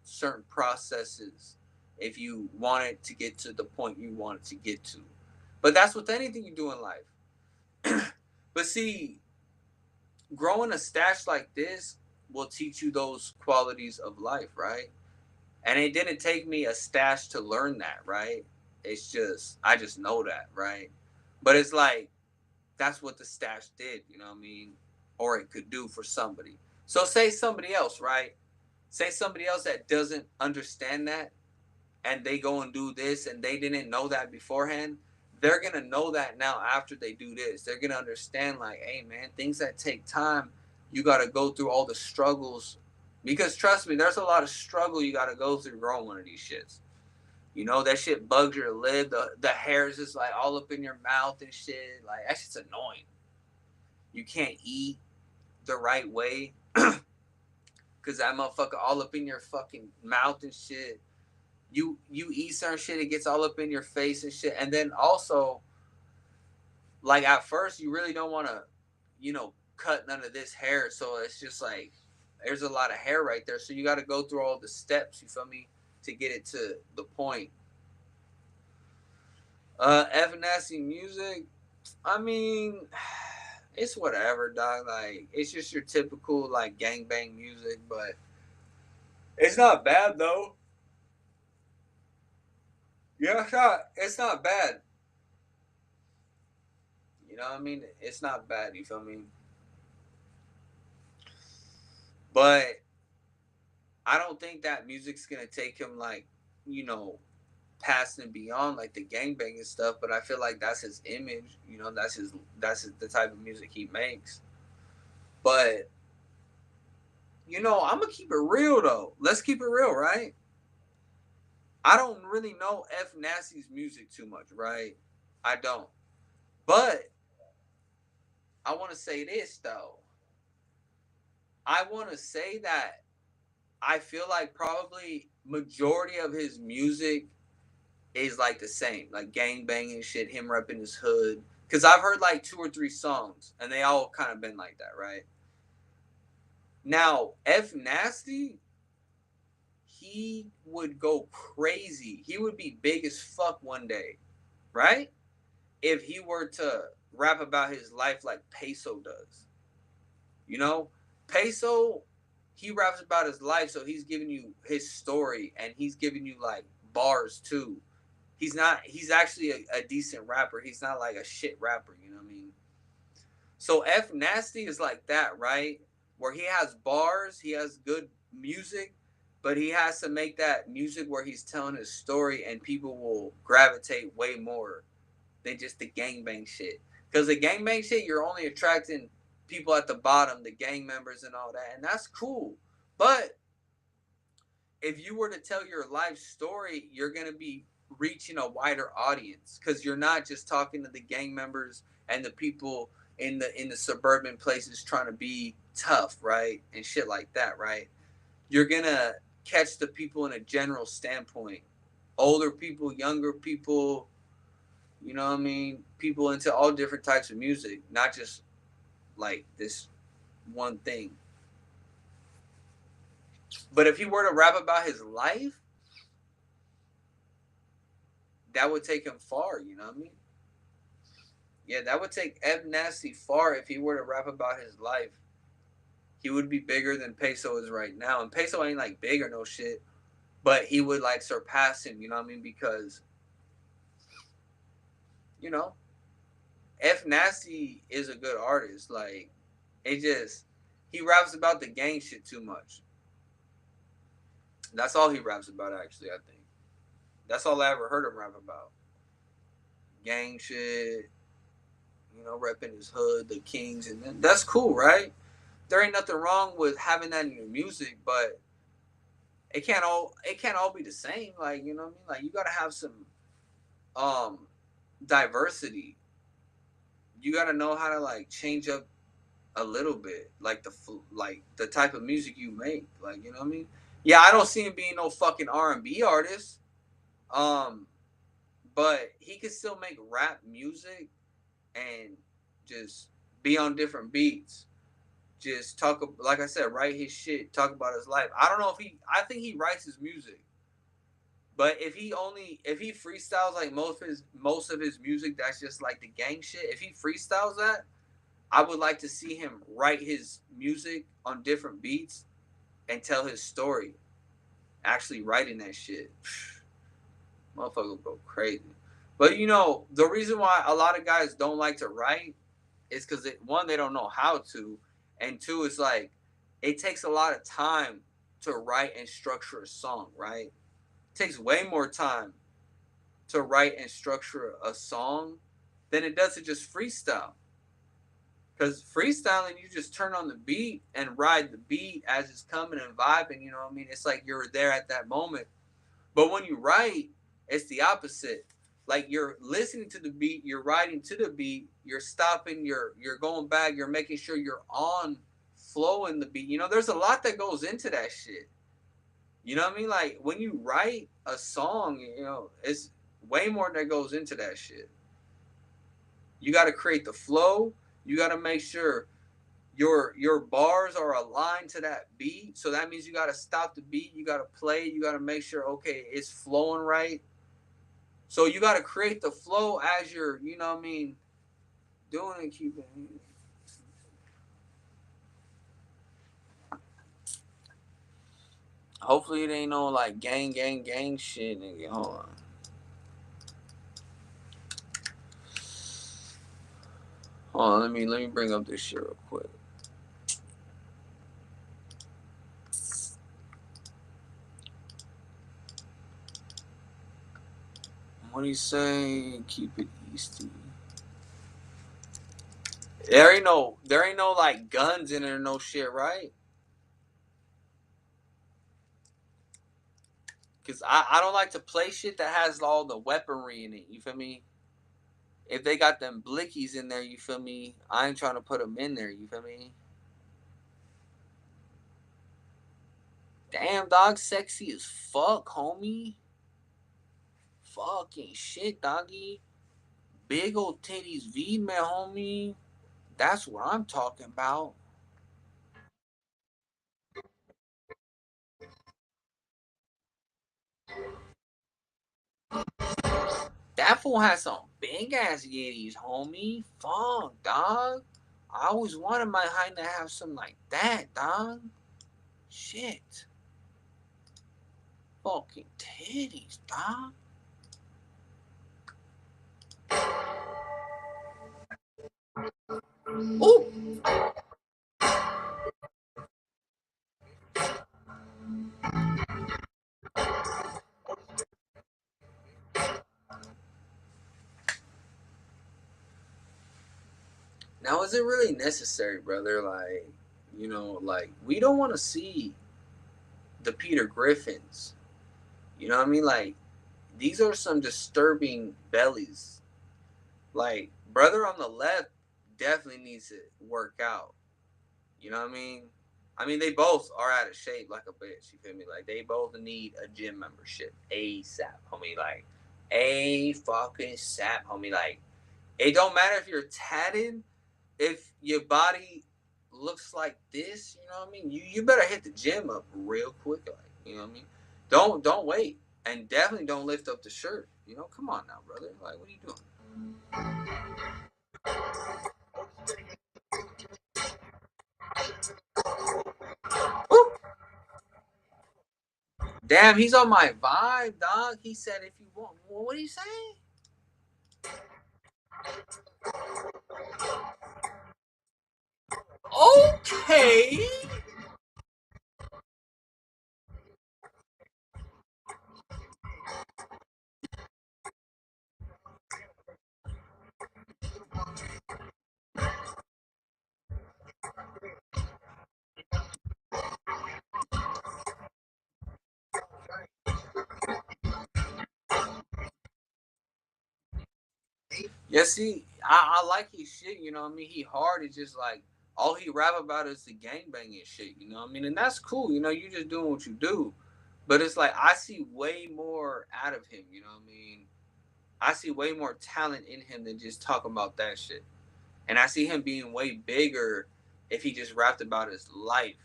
certain processes if you want it to get to the point you want it to get to. But that's with anything you do in life. But see, growing a stash like this will teach you those qualities of life, right? And it didn't take me a stash to learn that, right? It's just I just know that, right? But it's like that's what the stash did, you know what I mean? Or it could do for somebody. So say somebody else, right? Say somebody else that doesn't understand that and they go and do this and they didn't know that beforehand, they're gonna know that now after they do this. They're gonna understand like, hey man, things that take time, you gotta go through all the struggles. Because trust me, there's a lot of struggle you gotta go through growing one of these shits. That shit bugs your lid. The hair is just like all up in your mouth and shit. Like that shit's annoying. You can't eat the right way because that motherfucker all up in your fucking mouth and shit. You eat certain shit, it gets all up in your face and shit. And then also, like at first, you really don't want to, cut none of this hair. So it's just like there's a lot of hair right there. So you got to go through all the steps. You feel me? To get it to the point. F Nasty music. I mean, it's whatever, dog. Like it's just your typical like gangbang music, but it's not bad though. Yeah, it's not bad. You know what I mean? It's not bad. You feel me? But I don't think that music's gonna take him like, you know, past and beyond like the gangbanging stuff. But I feel like that's his image. That's the type of music he makes. But I'm gonna keep it real though. Let's keep it real, right? I don't really know F Nasty's music too much, right? I don't. But I want to say this though. I want to say that I feel like probably majority of his music is like the same, like gang banging shit, him repping his hood. Cause I've heard like two or three songs, and they all kind of been like that, right? Now F Nasty, he would go crazy. He would be big as fuck one day, right? If he were to rap about his life like Peso does. You know, Peso, he raps about his life, so he's giving you his story and he's giving you like bars too. He's actually a decent rapper. He's not like a shit rapper, you know what I mean? So F Nasty is like that, right? Where he has bars, he has good music, but he has to make that music where he's telling his story and people will gravitate way more than just the gangbang shit. Because the gangbang shit, you're only attracting people at the bottom, the gang members and all that, and that's cool. But if you were to tell your life story, you're gonna be reaching a wider audience because you're not just talking to the gang members and the people in the suburban places trying to be tough, right? And shit like that, right? You're gonna catch the people in a general standpoint. Older people, younger people, you know what I mean? People into all different types of music, not just like this one thing. But if he were to rap about his life, that would take him far, you know what I mean? Yeah, that would take Eb Nasty far if he were to rap about his life. He would be bigger than Peso is right now. And Peso ain't like big or no shit, but he would like surpass him, you know what I mean? Because, you know, F Nasty is a good artist. Like, it just, he raps about the gang shit too much. That's all he raps about, actually, I think. That's all I ever heard him rap about. Gang shit, repping his hood, the Kings, and then that's cool, right? There ain't nothing wrong with having that in your music, but it can't all be the same. Like, you know what I mean? Like, you gotta have some um diversity. You gotta know how to like change up a little bit, like the type of music you make. Like, you know what I mean? Yeah, I don't see him being no fucking R&B artist. Um, but he could still make rap music and just be on different beats. Just talk, like I said, write his shit, talk about his life. I don't know if I think he writes his music, but if he freestyles like most of his music, that's just like the gang shit. If he freestyles that, I would like to see him write his music on different beats and tell his story. Actually writing that shit, motherfucker will go crazy. But the reason why a lot of guys don't like to write is because one, they don't know how to, and two, it's like it takes a lot of time to write and structure a song, right? It takes way more time to write and structure a song than it does to just freestyle. Because freestyling, you just turn on the beat and ride the beat as it's coming and vibing. You know what I mean? It's like you're there at that moment. But when you write, it's the opposite. like you're listening to the beat, you're riding to the beat, you're stopping, you're going back, you're making sure you're on flow in the beat. You know, there's a lot that goes into that shit. You know what I mean? Like when you write a song, you know, it's way more that goes into that shit. You got to create the flow. You got to make sure your bars are aligned to that beat. So that means you got to stop the beat. You got to play. You got to make sure okay, it's flowing right. So you got to create the flow as you're, you know what I mean, doing and keeping. Hopefully it ain't no like gang shit, nigga. Hold on. Hold on, let me bring up this shit real quick. What do you say? Keep it easy. There ain't no like guns in it or no shit, right? Cause I don't like to play shit that has all the weaponry in it. You feel me? If they got them blickies in there, you feel me? I ain't trying to put them in there. You feel me? Damn, dog, sexy as fuck, homie. Fucking shit, doggy. Big old titties, V man, homie. That's what I'm talking about. That fool has some big ass yitties, homie. Fuck, dog. I always wanted my height to have something like that, dog. Shit. Fucking titties, dog. Ooh. Now, is it really necessary, brother? Like, you know, like, we don't want to see the Peter Griffins. You know what I mean? Like, these are some disturbing bellies. Like, brother on the left definitely needs to work out. You know what I mean? I mean, they both are out of shape like a bitch. You feel me? Like, they both need a gym membership ASAP, homie. Like, a fucking sap, homie. Like, it don't matter if you're tatted, if your body looks like this. You know what I mean? You better hit the gym up real quick. Like, you know what I mean? Don't wait, and definitely don't lift up the shirt. You know, come on now, brother. Like, what are you doing? Woo! Damn, he's on my vibe, dog. He said, if you want, what did he say? Okay. Yeah, see, I like his shit, you know what I mean? He hard, it's just like all he rap about is the gangbanging shit, you know what I mean? And that's cool, you know, you just doing what you do. But it's like I see way more out of him, you know what I mean? I see way more talent in him than just talking about that shit. And I see him being way bigger if he just rapped about his life.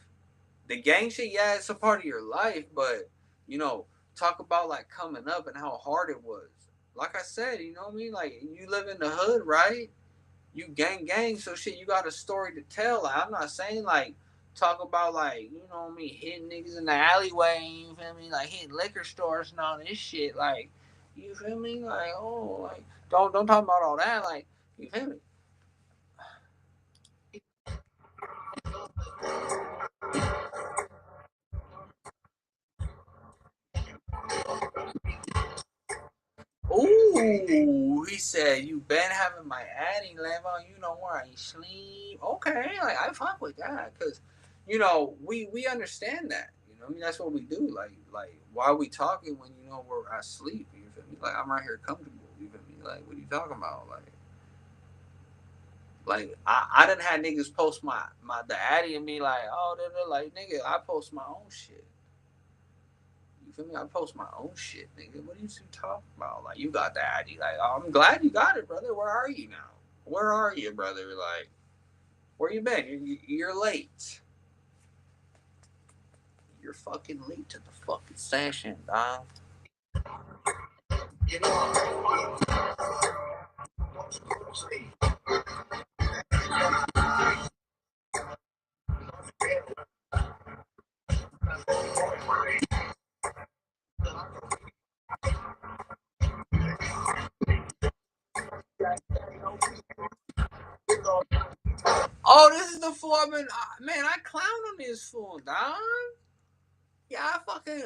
The gang shit, yeah, it's a part of your life, but you know, talk about like coming up and how hard it was. Like I said, you know what I mean? Like you live in the hood, right? You gang, so shit, you got a story to tell. Like I'm not saying like talk about like, you know what I mean, hitting niggas in the alleyway, you feel me? Like hitting liquor stores and all this shit. Like, you feel me? Like, oh, like don't talk about all that, like, you feel me? Ooh, he said, you been having my adding level, you know where I sleep. Okay, like I fuck with that because, you know, we understand that. You know, I mean that's what we do. Like why are we talking when you know we're asleep? You feel me? Like I'm right here comfortable. You feel you talking about? I done had niggas post the addy and me like, oh, they're like, nigga, I post my own shit. You feel me? I post my own shit, nigga. What are you talking about? Like, you got the addy. Like, oh, I'm glad you got it, brother. Where are you now? Where are you, brother? Like, where you been? You're late. You're fucking late to the fucking session, dog. Oh, this is the fool. Man, I clown on this fool, dog. Yeah,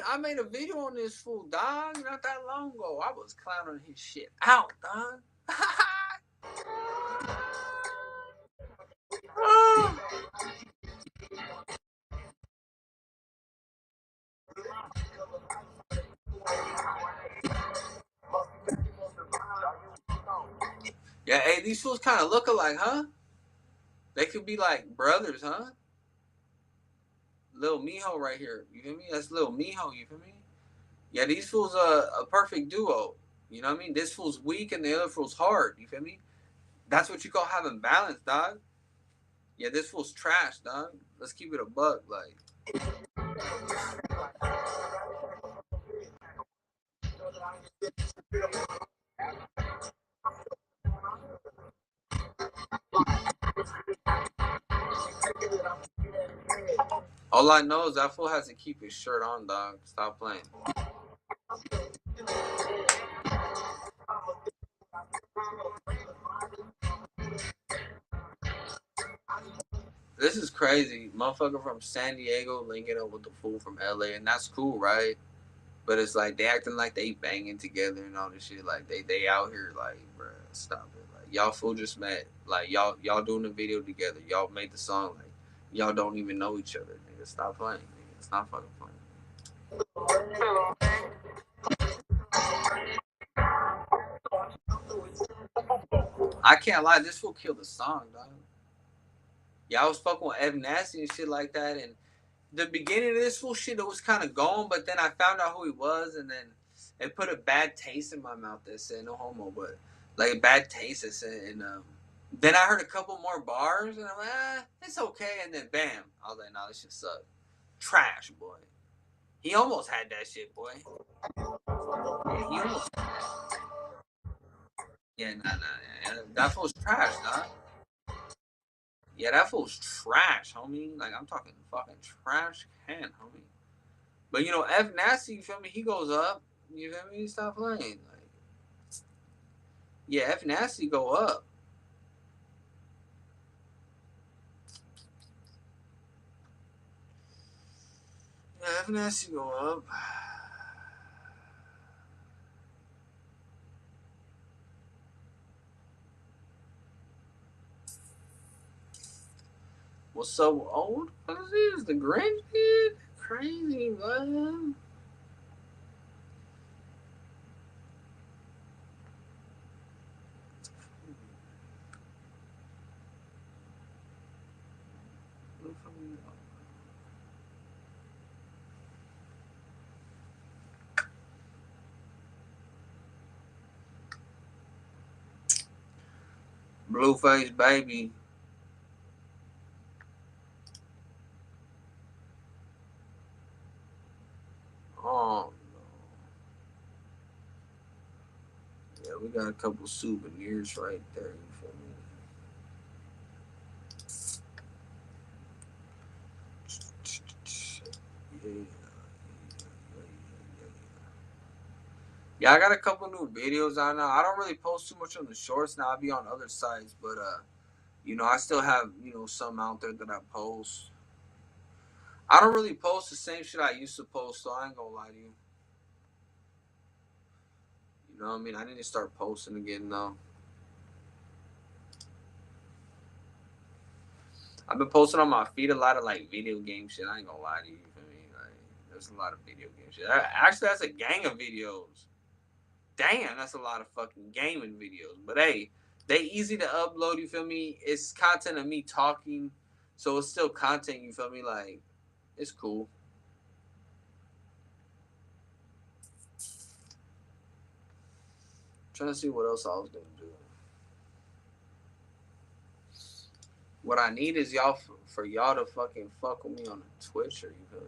I made a video on this fool, dog, not that long ago. I was clowning his shit out, dog. Yeah, hey, these fools kind of look alike, huh? They could be like brothers, huh? Little Miho right here. You feel me? That's little Miho. You feel me? Yeah, these fools are a perfect duo. You know what I mean? This fool's weak and the other fool's hard. You feel me? That's what you call having balance, dog. Yeah, this fool's trash, dog. Let's keep it a buck. Like, all I know is that fool has to keep his shirt on, dog. Stop playing. This is crazy. Motherfucker from San Diego linking up with the fool from LA, and that's cool, right? But it's like they acting like they banging together and all this shit. Like they out here like, bruh, stop it. Like y'all fool just met. Like y'all doing the video together. Y'all made the song. Like y'all don't even know each other. Nigga, stop playing. Nigga, it's not fucking playing. I can't lie. This fool killed the song, dog. Yeah, I was fucking with Ev Nasty and shit like that, and the beginning of this fool shit, it was kind of going, but then I found out who he was, and then it put a bad taste in my mouth. That said, no homo, but like a bad taste. That said, and then I heard a couple more bars, and I'm like, it's okay. And then bam, I was like, nah, this shit sucks. Trash, boy. He almost had that shit, boy. Yeah, he almost. Yeah, nah. Yeah. That fool's trash, nah. Yeah, that fool's trash, homie. Like I'm talking fucking trash can, homie. But you know, F Nasty, you feel me? He goes up. You feel me? Stop playing. Like, yeah, F Nasty go up. Yeah, F Nasty go up. What's so old? What is this? The Grinch kid? Crazy, man. Blueface baby. Oh, yeah, we got a couple souvenirs right there. You feel me? Yeah. Yeah, I got a couple new videos on now. I don't really post too much on the shorts now. I'll be on other sites, but you know, I still have, you know, some out there that I post. I don't really post the same shit I used to post, so I ain't gonna lie to you. You know what I mean? I need to start posting again though. I've been posting on my feed a lot of like video game shit. I ain't gonna lie to you. You feel me? Like, there's a lot of video game shit. Actually, that's a gang of videos. Damn, that's a lot of fucking gaming videos. But hey, they easy to upload, you feel me? It's content of me talking, so it's still content, you feel me? Like, it's cool. I'm trying to see what else I was gonna do. What I need is y'all for y'all to fucking fuck with me on the Twitch, or you feel me?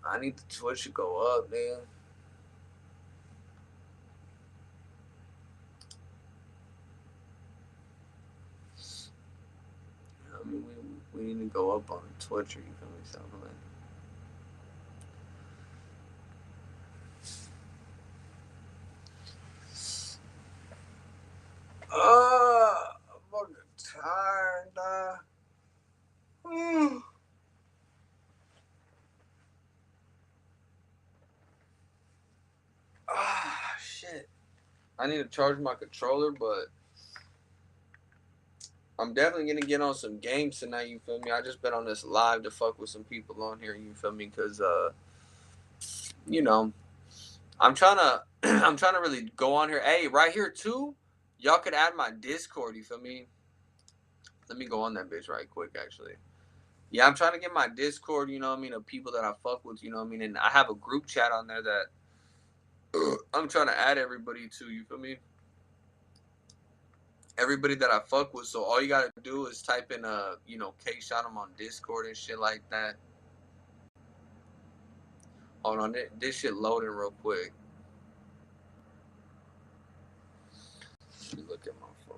I need the Twitch to go up, man. I mean, we need to go up on the Twitch, or you feel me? Something like. I'm fucking tired, Shit. I need to charge my controller, but I'm definitely gonna get on some games tonight. You feel me? I just been on this live to fuck with some people on here. You feel me? Cause you know, I'm trying to I'm trying to really go on here. Hey, right here too. Y'all could add my Discord. You feel me? Let me go on that bitch right quick. Actually, yeah, I'm trying to get my Discord. You know what I mean? Of people that I fuck with. You know what I mean? And I have a group chat on there that I'm trying to add everybody to. You feel me? Everybody that I fuck with. So all you gotta do is type in KSHOTEM on Discord and shit like that. Hold on, this shit loading real quick. Let me look at my phone.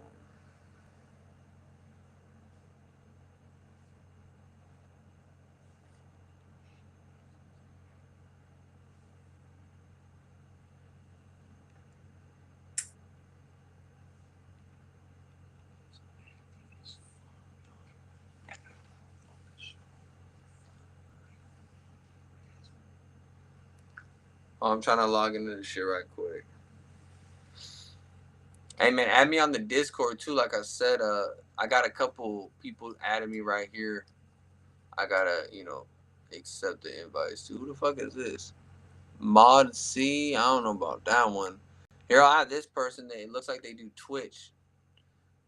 Oh, I'm trying to log into this shit right quick. Hey man, add me on the Discord too. Like I said, I got a couple people adding me right here. I gotta, accept the invites too. Who the fuck is this? Mod C. I don't know about that one. Here I have this person that it looks like they do Twitch.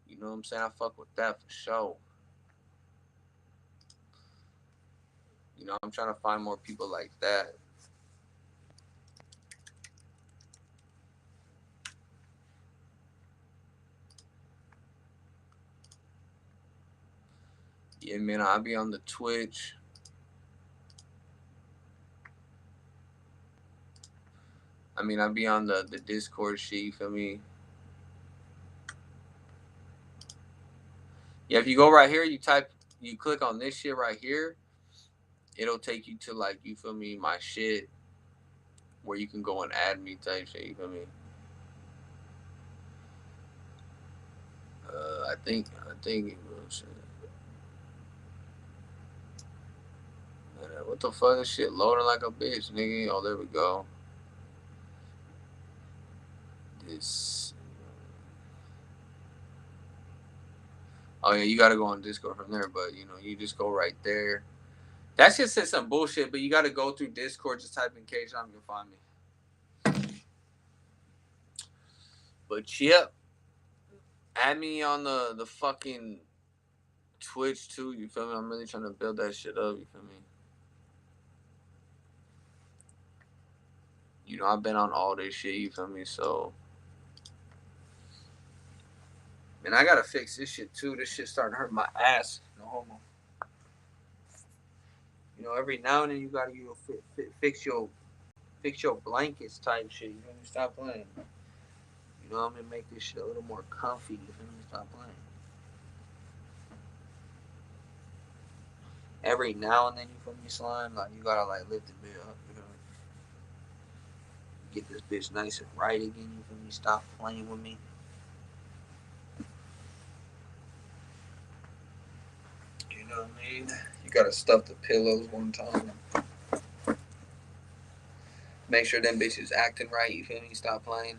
You know what I'm saying? I fuck with that for sure. I'm trying to find more people like that. Yeah, man, I'll be on the Twitch. I mean, I'll be on the Discord shit, you feel me? Yeah, if you go right here, you click on this shit right here, it'll take you to, like, you feel me, my shit, where you can go and add me type shit, you feel me? I think, shit. What the fuck? This shit loading like a bitch, nigga. Oh, there we go. This. Oh yeah, you gotta go on Discord from there, but you just go right there. That shit said some bullshit, but you gotta go through Discord. Just type in KSHOTEM, you'll find me. But yep, add me on the fucking Twitch too. You feel me? I'm really trying to build that shit up. You feel me? I've been on all this shit. You feel me? So, man, I gotta fix this shit too. This shit starting to hurt my ass. No homo. Every now and then you gotta fix your blankets type shit. You feel me? Stop playing. I'm gonna make this shit a little more comfy. You feel me? Stop playing. Every now and then you feel me, slime. Like you gotta like lift the bit up. You feel me? Get this bitch nice and right again. You feel me? Stop playing with me. You know what I mean? You gotta stuff the pillows one time. Make sure them bitches acting right. You feel me? Stop playing.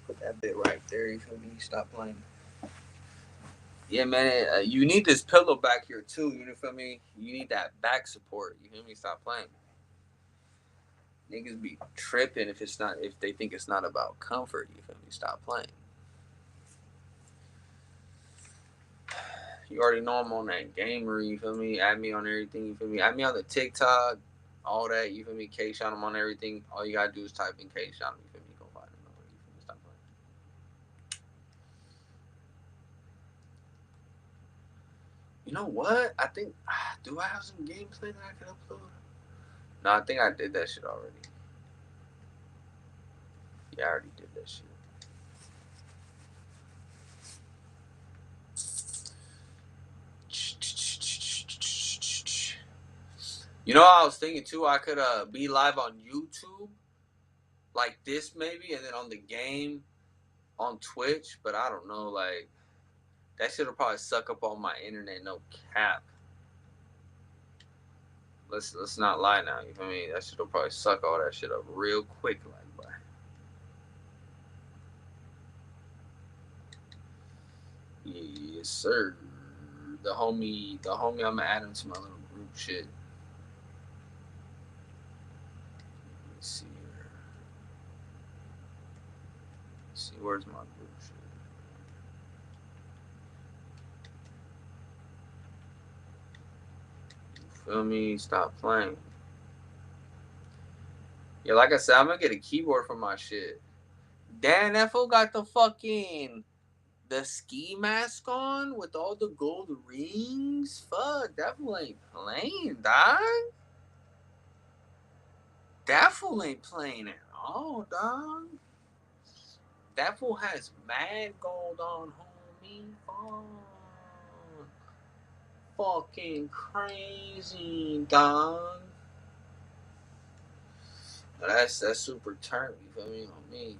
Put that It right there. You feel me? Stop playing. Yeah, man. You need this pillow back here too. You feel me? You need that back support. You feel me? Stop playing. Niggas be tripping if they think it's not about comfort. You feel me? Stop playing. You already know I'm on that gamer. You feel me? Add me on everything. You feel me? Add me on the TikTok, all that. You feel me? KSHOTEM on everything. All you gotta do is type in KSHOTEM. You feel me? Go find it. You feel me? Stop playing. You know what? I think. Do I have some gameplay that I can upload? No, I think I did that shit already. Yeah, I already did that shit. You know, I was thinking too. I could be live on YouTube like this maybe, and then on the game on Twitch. But I don't know. Like that shit'll probably suck up all my internet. No cap. Let's not lie now. You feel me? That shit'll probably suck all that shit up real quick. Like, bye. Yes, sir. The homie. I'ma add him to my little group shit. Let me see here. Let's see, where's my group shit? You feel me? Stop playing. Yeah, like I said, I'm gonna get a keyboard for my shit. Dan, that fool got the ski mask on with all the gold rings. Fuck, that fool ain't playing, dog. That fool ain't playing at all, dog. That fool has mad gold on, homie. Fuck. Fucking crazy, dog. That's super turn. You feel me? On me.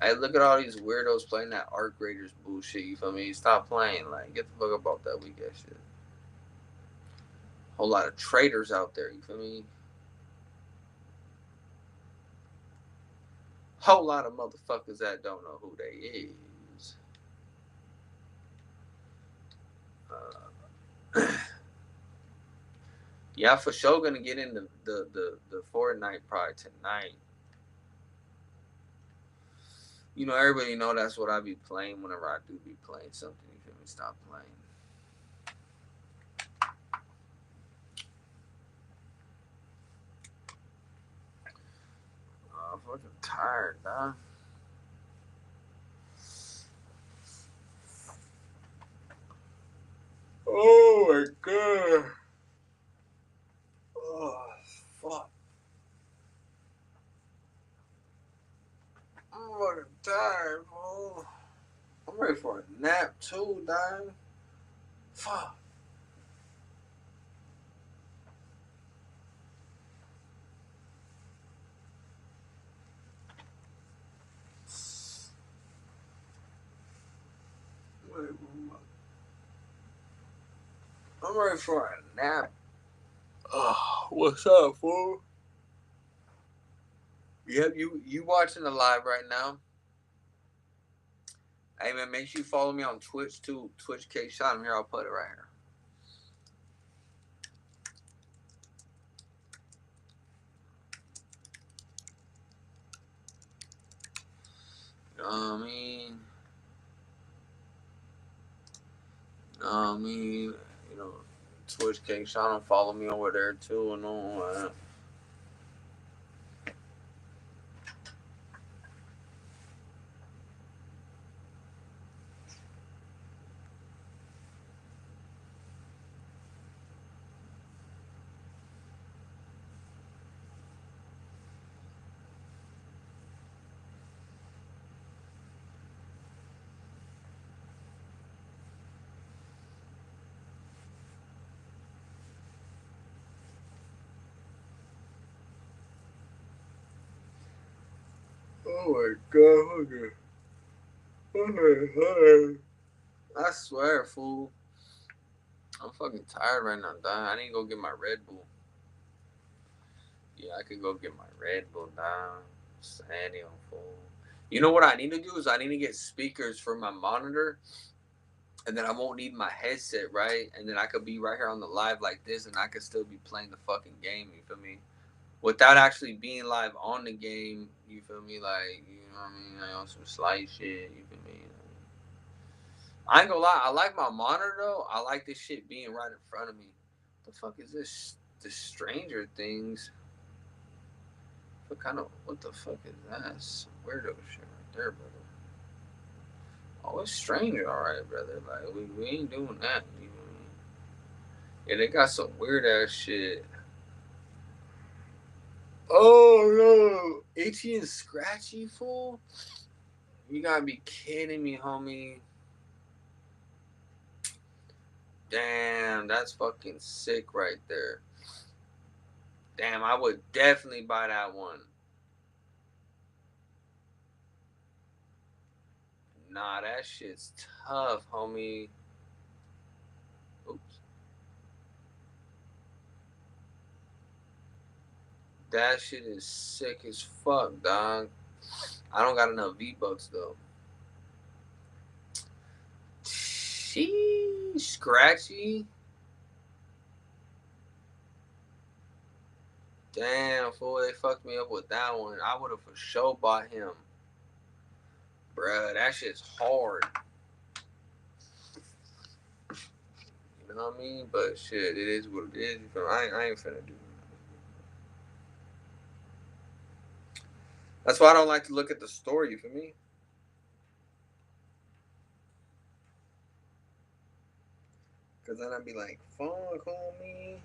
Hey, look at all these weirdos playing that Arc Raiders bullshit. You feel me? Stop playing. Like, get the fuck about that weak ass shit. Whole lot of traitors out there. You feel me? Whole lot of motherfuckers that don't know who they is. Yeah, for sure gonna get in the Fortnite probably tonight. You know, everybody know that's what I be playing whenever I do be playing something. You feel me? Stop playing. I'm fucking tired, dog. Oh my god. Oh fuck. I'm fucking tired, bro. I'm ready for a nap too, dog. Fuck. I'm ready for a nap. Oh, what's up, fool? Yep, you watching the live right now. Hey man, make sure you follow me on Twitch too. Twitch KSHOTEM here. I'll put it right here. You know what I mean? You know what I mean? You know, Twitch KSHOTEM. Follow me over there too and all that. Oh my god, okay. I swear, fool. I'm fucking tired right now, dog. I need to go get my Red Bull. Yeah, I could go get my Red Bull down. Sandy on fool. You know what I need to do is I need to get speakers for my monitor, and then I won't need my headset, right? And then I could be right here on the live like this, and I could still be playing the fucking game. You feel me? Without actually being live on the game. You feel me? Like, you know what I mean? Like on some slight shit. You feel me? I ain't gonna lie. I like my monitor though. I like this shit being right in front of me. What the fuck is this? The Stranger Things. What kind of? What the fuck is that? Some weirdo shit right there, brother. Oh, it's Stranger, all right, brother. Like we ain't doing that. You know what I mean? Yeah, they got some weird ass shit. Oh no, Itchy and Scratchy, fool. You gotta be kidding me, homie. Damn, that's fucking sick right there. Damn, I would definitely buy that one. Nah, that shit's tough, homie. Oops. That shit is sick as fuck, dog. I don't got enough V-Bucks though. Sheesh, Scratchy. Damn, fool, they fucked me up with that one. I would have for sure bought him. Bruh, that shit's hard. You know what I mean? But shit, it is what it is. I ain't finna do that. That's why I don't like to look at the story, you feel me? Because then I'd be like, fuck, homie.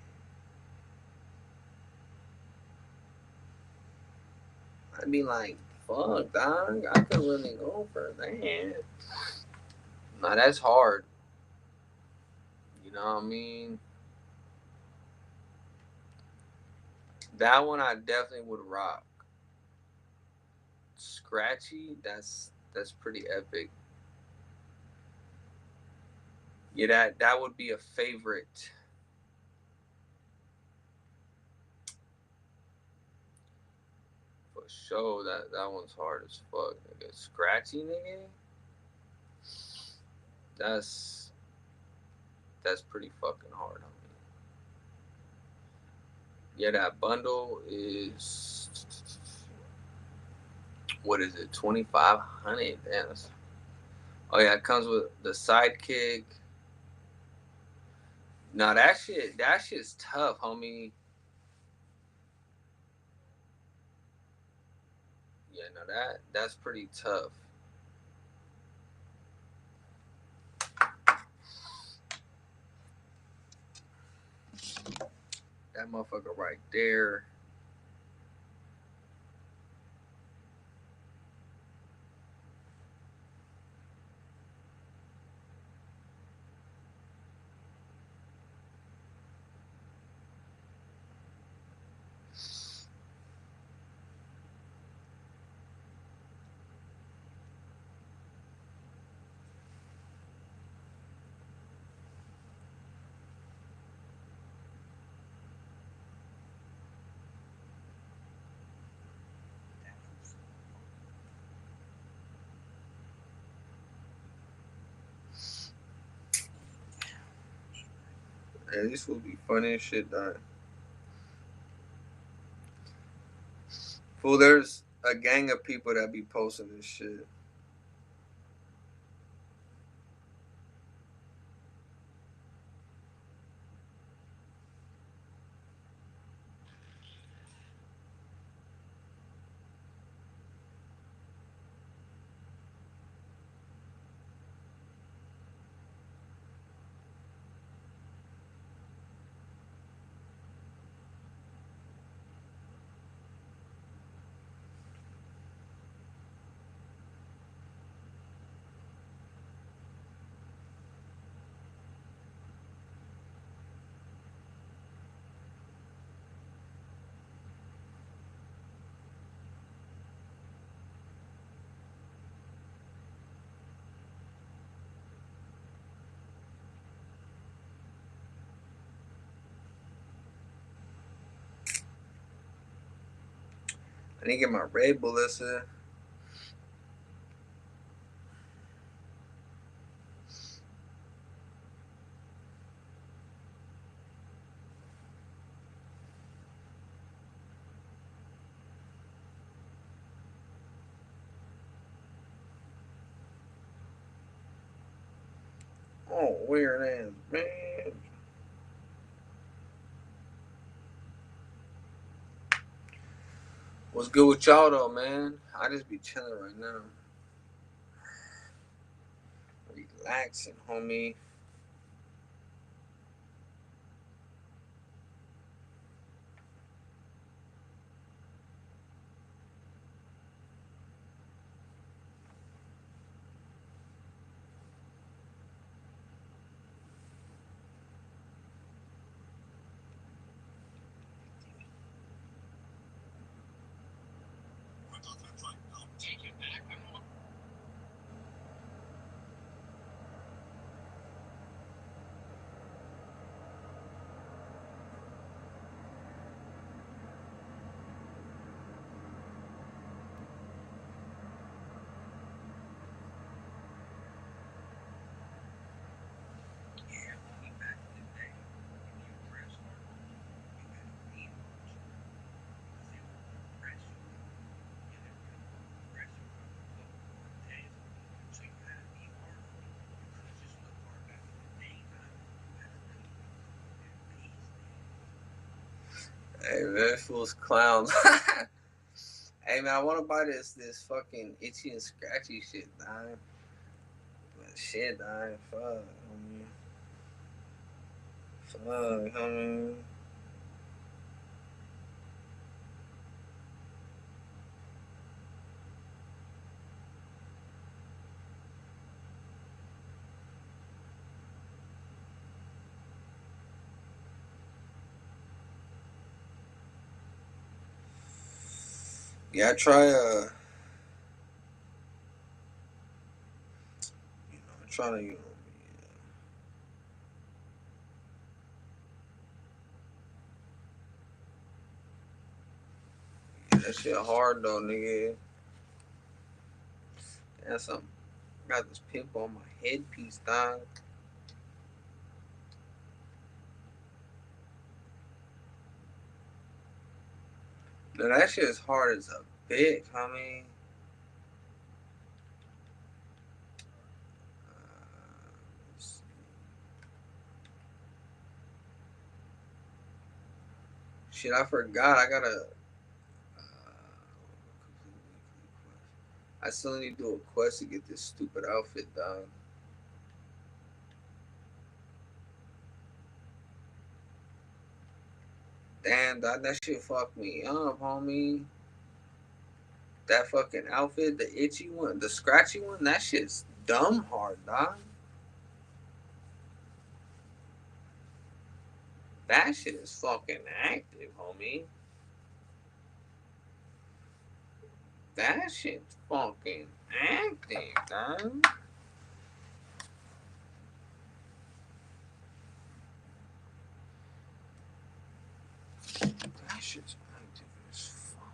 I'd be like, fuck, dog. I could really go for that. Nah, that's hard. You know what I mean? That one I definitely would rock. Scratchy, that's pretty epic. Yeah, that would be a favorite for sure. That one's hard as fuck, nigga. Scratchy, nigga. That's that's pretty fucking hard. I mean, yeah, that bundle is what is it? 2,500. Damn. Oh yeah, it comes with the sidekick. Now that shit's tough, homie. Yeah, no, that's pretty tough. That motherfucker right there. Man, this will be funny as shit, dog. Fool, there's a gang of people that be posting this shit. I need to get my Red Bull. Listen. Oh, weird ass man. What's good with y'all though, man? I just be chilling right now. Relaxing, homie. Hey man, fool's clowns. Hey man, I want to buy this fucking itchy and scratchy shit, dog. But shit, dog. Fuck, homie. Fuck, homie. Yeah, I try. I'm trying to, that shit hard though, nigga. That's something. Got this pimple on my headpiece, dog. No, that shit is hard as a bitch, homie. Shit, I forgot. I gotta. I still need to do a quest to get this stupid outfit, dog. Damn, dog, that shit fucked me up, homie. That fucking outfit, the itchy one, the scratchy one, that shit's dumb hard, dog. That shit is fucking active, homie. That shit's fucking active, dog. That shit's active as fuck.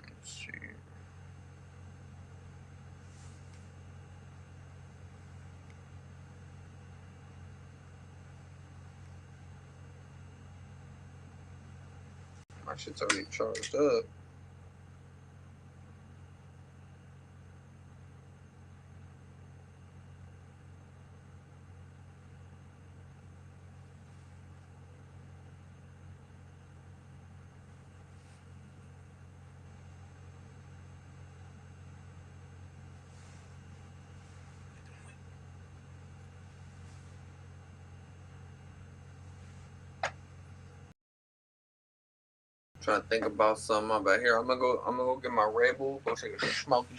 Let's see. My shit's already charged up. Trying to think about something about here. I'm gonna go get my Red Bull. Go take a smoky.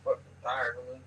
Fucking tired of it.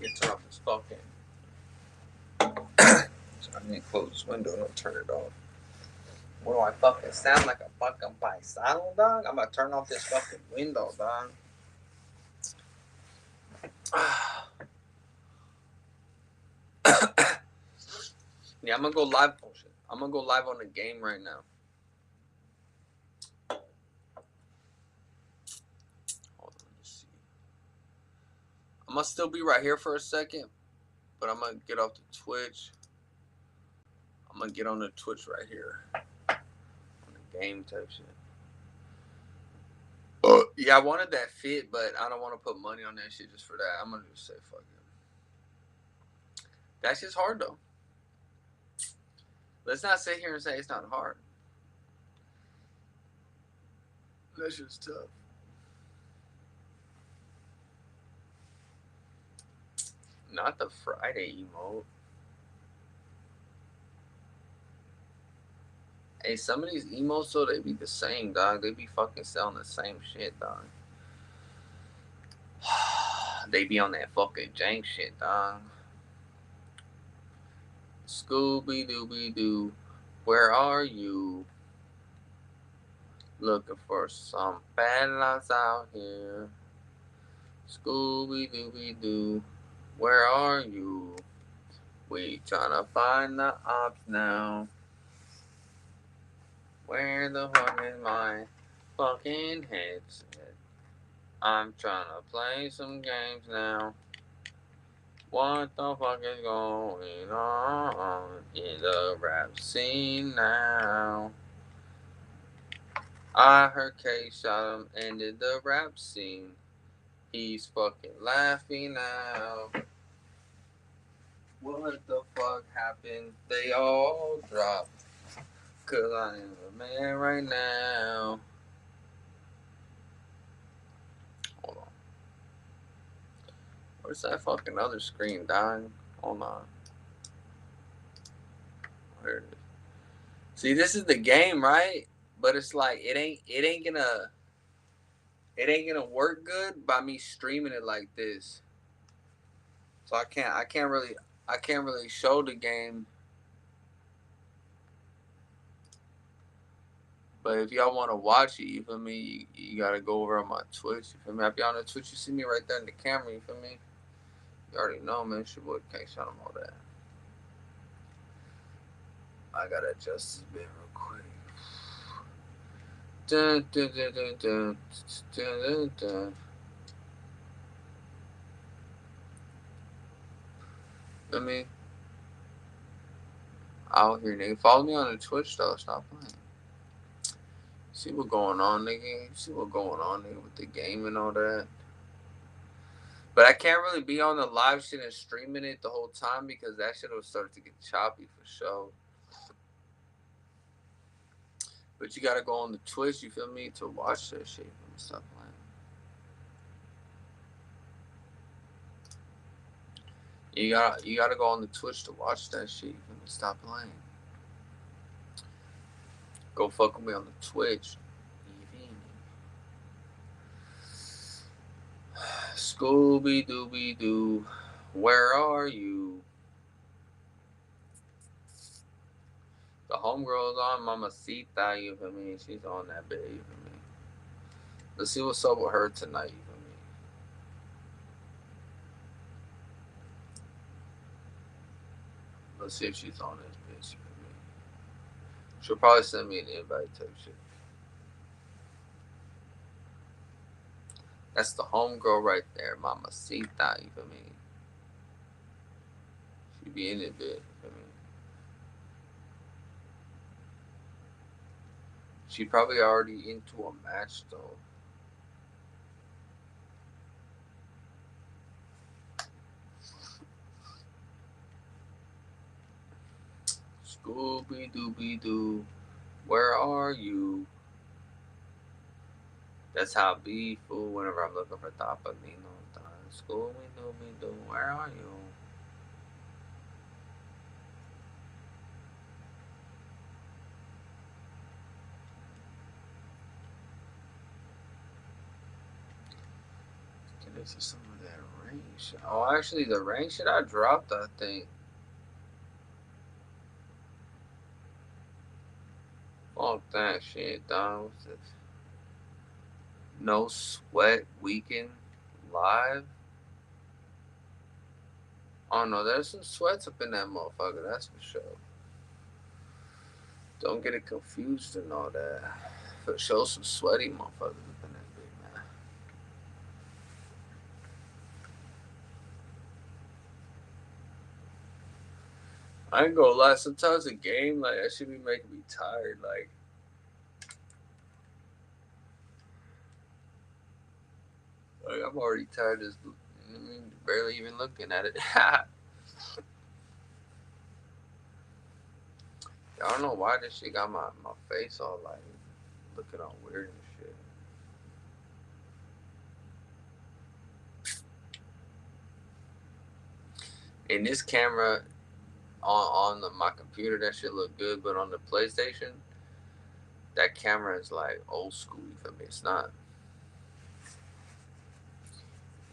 Get turn off this fucking. So I need to close this window and I'll turn it off. What do I fucking sound like a fucking paisano, dog? I'm gonna turn off this fucking window, dog. Yeah, I'm gonna go live. Oh shit. I'm gonna go live on the game right now. Hold on, let me see. I'm gonna still be right here for a second, but I'm gonna get off the Twitch. I'm gonna get on the Twitch right here. On the game type shit. Yeah, I wanted that fit, but I don't want to put money on that shit just for that. I'm gonna just say fuck it. That shit's hard though. Let's not sit here and say it's not hard. That shit's tough. Not the Friday emote. Hey, some of these emotes though, they be the same, dog. They be fucking selling the same shit, dog. They be on that fucking jank shit, dog. Scooby Dooby Doo, where are you? Looking for some fellas out here. Scooby Dooby Doo, where are you? We tryna find the ops now. Where the fuck is my fucking headset? I'm tryna play some games now. What the fuck is going on in the rap scene now? I heard KSHOTEM ended the rap scene. He's fucking laughing now. What the fuck happened? They all dropped. Cause I am a man right now. Hold on. Where's that fucking other screen, dog? Hold on. Where it is. See, this is the game, right? But it's like it ain't gonna work good by me streaming it like this. So I can't really show the game. But if y'all want to watch it, you feel me? You gotta go over on my Twitch. You feel me? If y'all on the Twitch, you see me right there in the camera. You feel me? You already know, man. It's your boy KSHOTEM, all that. I gotta adjust this bit real quick. Dun, dun, dun, dun, dun, dun, dun, dun. I mean, out here, nigga. Follow me on the Twitch, though. Stop playing. See what going on, nigga. See what going on, nigga, with the game and all that. But I can't really be on the live shit and streaming it the whole time because that shit will start to get choppy for sure. But you gotta go on the Twitch, you feel me, to watch that shit. Stop playing. You gotta go on the Twitch to watch that shit. You feel me? Stop playing. Go fuck with me on the Twitch. Scooby Dooby Doo, where are you? The homegirl's on Mamacita, you feel me? She's on that bit, you feel me? Let's see what's up with her tonight, you feel me? Let's see if she's on this bitch, you feel me? She'll probably send me an invite type shit. That's the homegirl right there, Mamacita, you feel me? She be in it bit, you feel me? She probably already into a match though. Scooby Dooby Doo, where are you? That's how I be, fool, whenever I'm looking for Tapalino. Scooby Dooby Doo, where are you? Okay, this is some of that Rain shit. Oh, actually, the rain shit I dropped, I think. Fuck that shit, dog. What's this? No Sweat Weekend Live? Oh no, there's some sweats up in that motherfucker, that's for sure. Don't get it confused and all that. For sure, some sweaty motherfuckers up in that big man. I ain't gonna lie, sometimes a game like that should be making me tired. Like I'm already tired of barely even looking at it. I don't know why this shit got my face all like looking all weird and shit. In this camera my computer, that shit look good, but on the PlayStation, that camera is like old school. You feel me? It's not.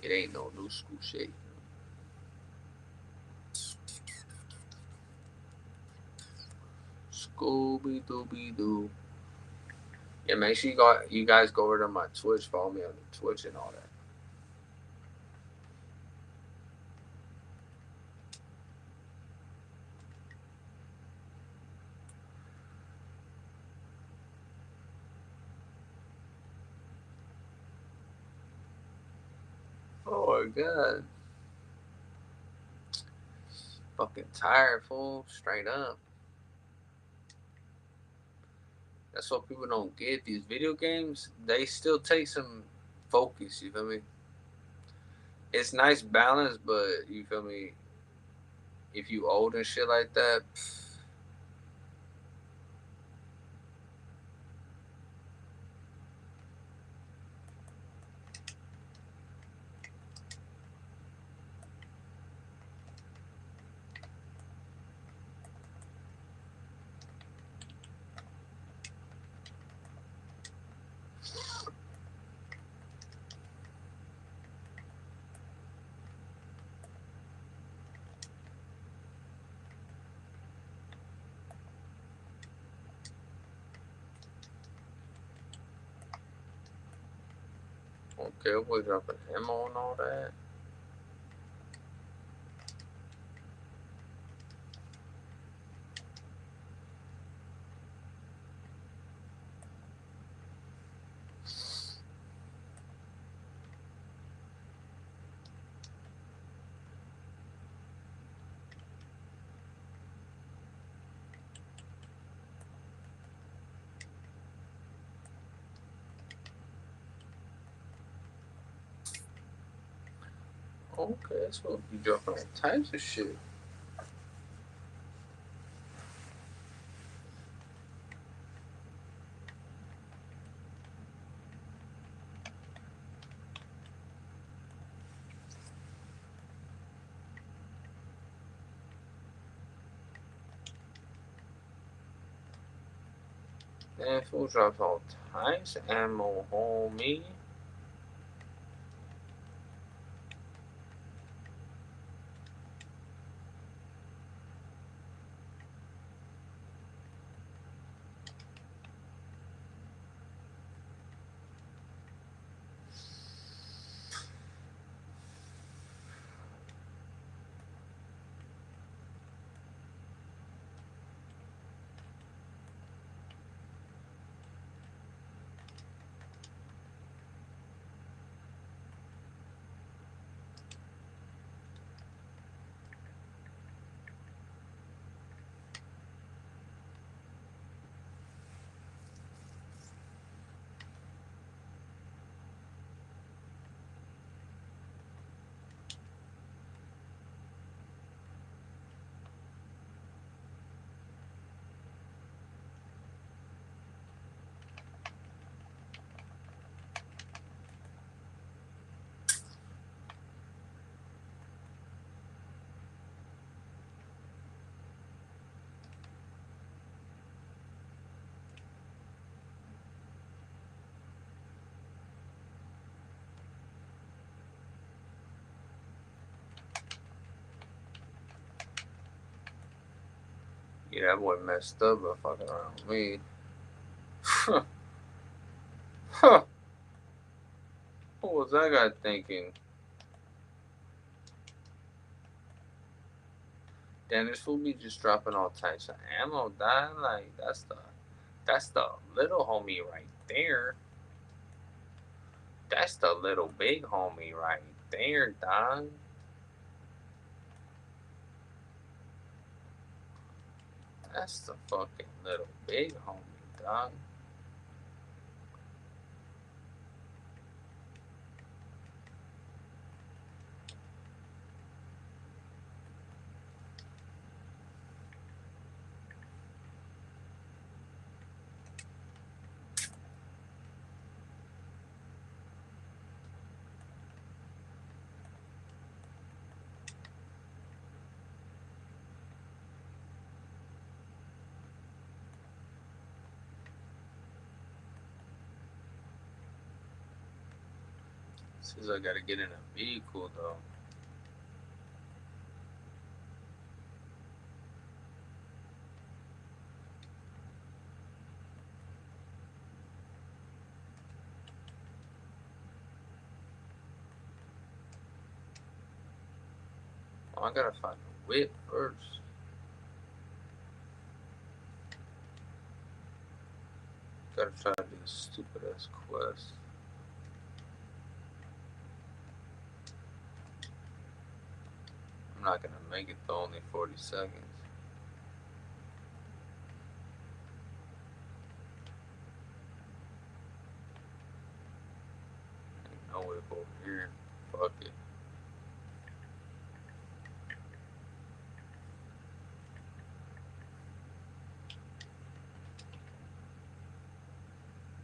It ain't no new school shit. Scooby Dooby Doo. Yeah, make sure you guys go over to my Twitch, follow me on the Twitch and all that. Oh my god. Fucking tired, fool. Straight up. That's what people don't get. These video games, they still take some focus, you feel me? It's nice balance, but you feel me? If you old and shit like that, okay, we're dropping ammo and all that. Okay, so we'll be dropping all types of shit. And full drops all types of ammo, homie. Yeah, that boy messed up by fucking around with me. Huh. What was that guy thinking? Damn, this fool be just dropping all types of ammo, dog. Like, that's the little homie right there. That's the little big homie right there, dog. That's the fucking little big homie, dog. Says I gotta get in a vehicle though. Oh, I gotta find a whip first. Gotta try to do this stupid ass quest. I'm not gonna make it though, only 40 seconds. Ain't no whip over here. Fuck it.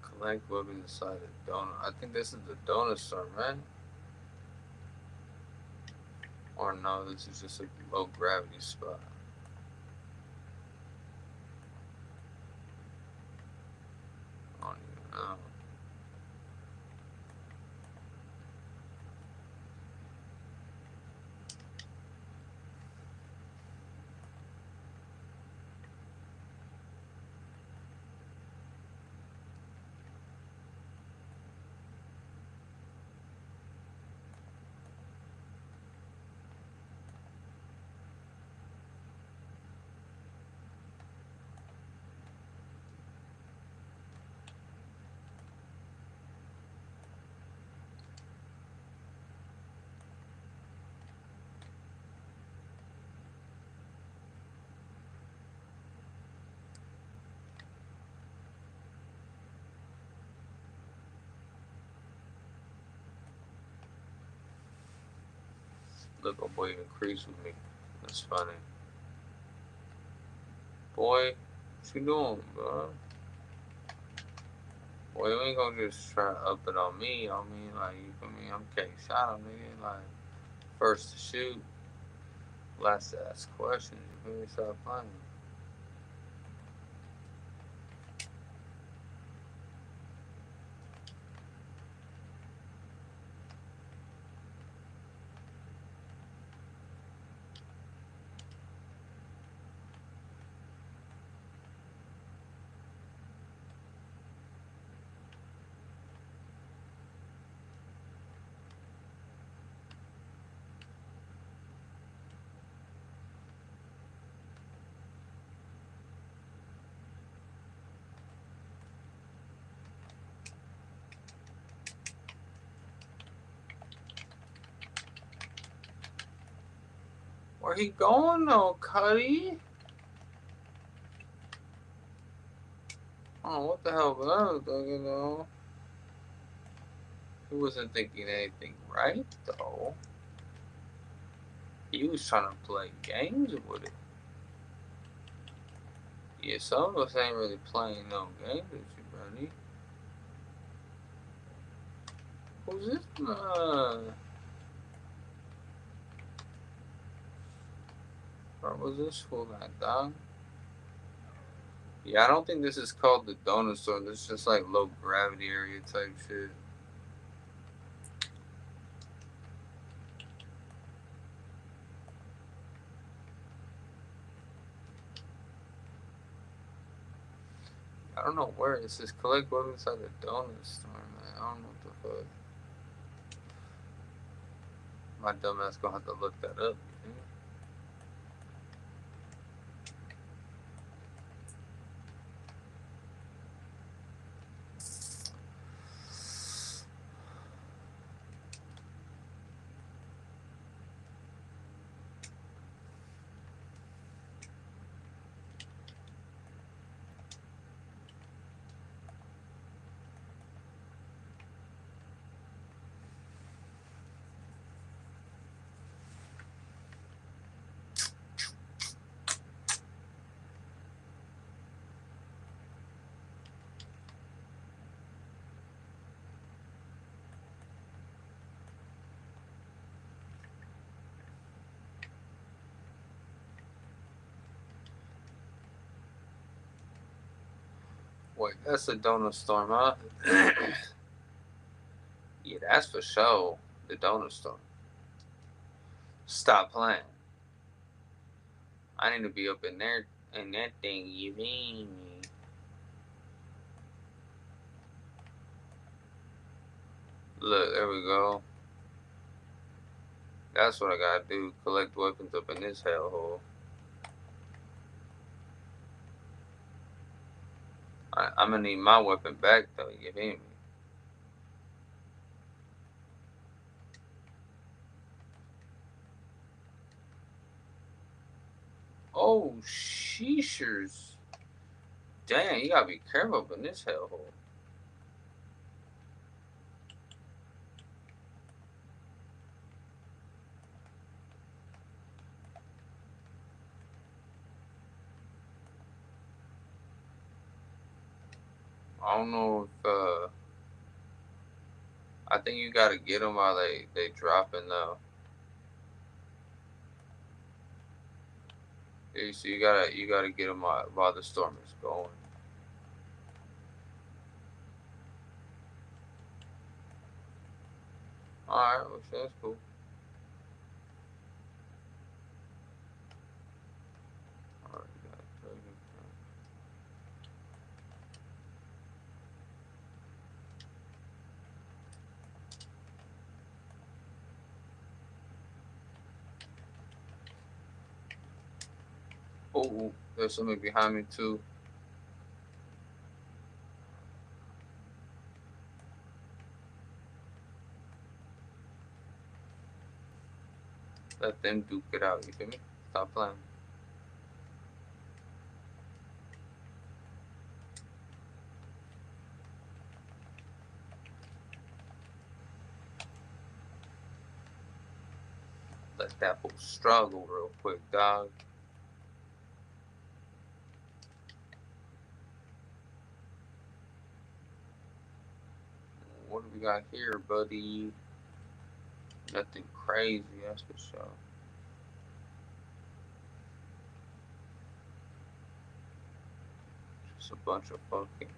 Collect weapons inside the donut. I think this is the donut store, right? Or no, this is just a low gravity spot. I don't even know. Look, oh boy even creeps with me. That's funny. Boy, what you doing, bro? Boy, you ain't gonna just try to up it on me. I mean, like, you feel me? I'm KSHOTEM, nigga. Like, first to shoot, last to ask questions. You feel me? Stop playing. Where he going though, Cuddy? Oh, what the hell was I was thinking though? He wasn't thinking anything right though. He was trying to play games with it. Yeah, some of us ain't really playing no games with you, buddy. Who's this man? Or was this fool like dog? Yeah, I don't think this is called the donut store. This is just like low gravity area type shit. I don't know where it says collect weapons at the donut store, man. I don't know what the fuck. My dumbass gonna have to look that up. You think? Wait, that's a donut storm, huh? Yeah, that's for sure. The donut storm. Stop playing. I need to be up in there in that thing. You mean me? Look, there we go. That's what I gotta do. Collect weapons up in this hellhole. I'm gonna need my weapon back though. You hear me? Oh, sheeshers. Damn, you gotta be careful up in this hellhole. I don't know if I think you gotta get them while they dropping though. Yeah, so you gotta get them while the storm is going. All right, well, that's cool. All right, oh, there's somebody behind me too. Let them duke it out. You feel me? Stop playing. Let that fool struggle real quick, dog. What do we got here, buddy? Nothing crazy, that's for sure. Just a bunch of fucking.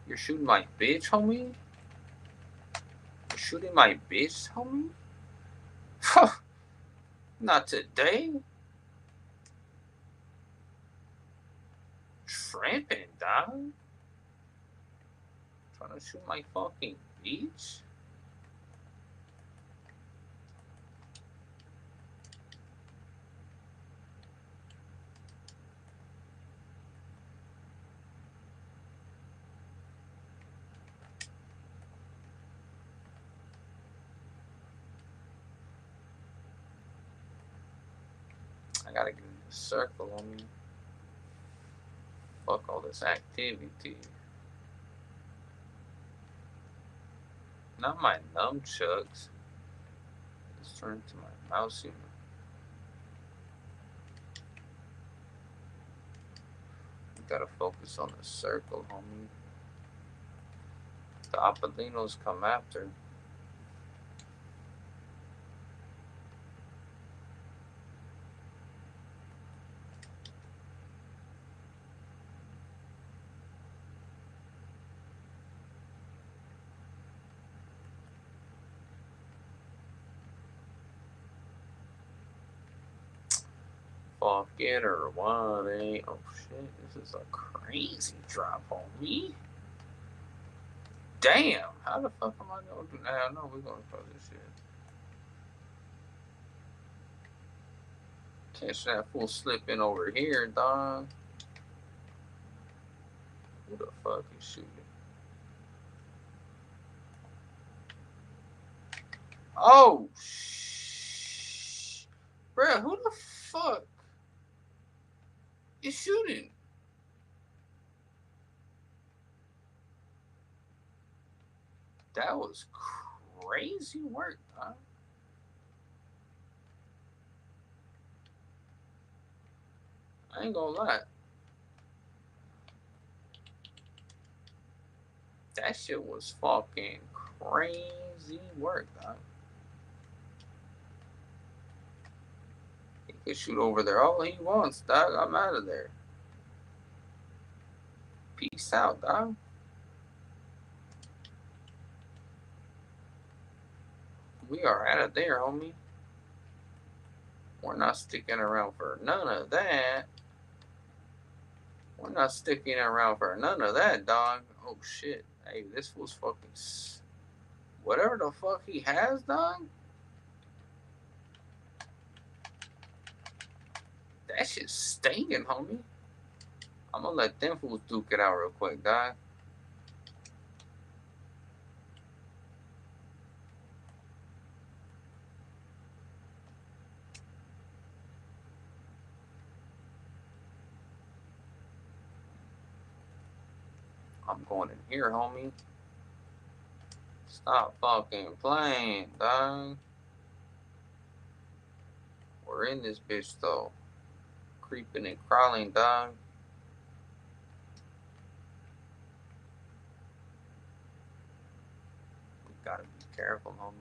You're shooting my bitch, homie? You're shooting my bitch, homie? Not today. Tramping, dog. Trying to shoot my fucking bitch? I gotta get in the circle on me. Fuck all this activity. Not my nunchucks. Let's turn to my mouse here. We gotta focus on the circle, homie. The Apalinos come after. fuck it or what, eh? Oh shit, this is a crazy drop, homie. Damn, how the fuck am I gonna do that? No, we're gonna throw this shit. Catch that fool slipping over here, dog. Who the fuck is shooting? Oh, bruh, who the fuck is shooting? That was crazy work, huh? I ain't gonna lie. That shit was fucking crazy work, dog. He could shoot over there all he wants, dog. I'm out of there. Peace out, dog. We are out of there, homie. We're not sticking around for none of that. We're not sticking around for none of that, dog. Oh shit. Hey, this fool's fucking. Whatever the fuck he has, dog. That shit's stinking, homie. I'm gonna let them fools duke it out real quick, dog. I'm going in here, homie. Stop fucking playing, dog. We're in this bitch, though. Creeping and crawling, dog. We gotta be careful, homie.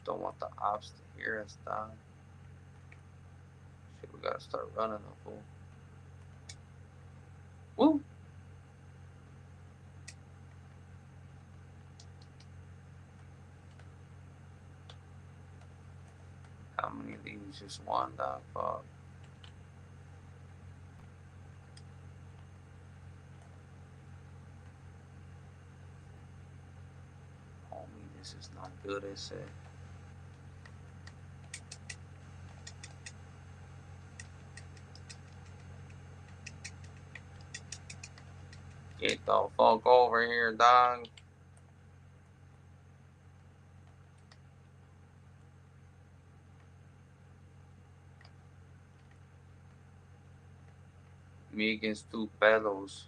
Don't want the ops to hear us, dog. Shit, we gotta start running, the fool. Woo! How many of these just one, dog? Fuck. Homie, this is not good, is it? Get the fuck over here, dog. Me against two fellows.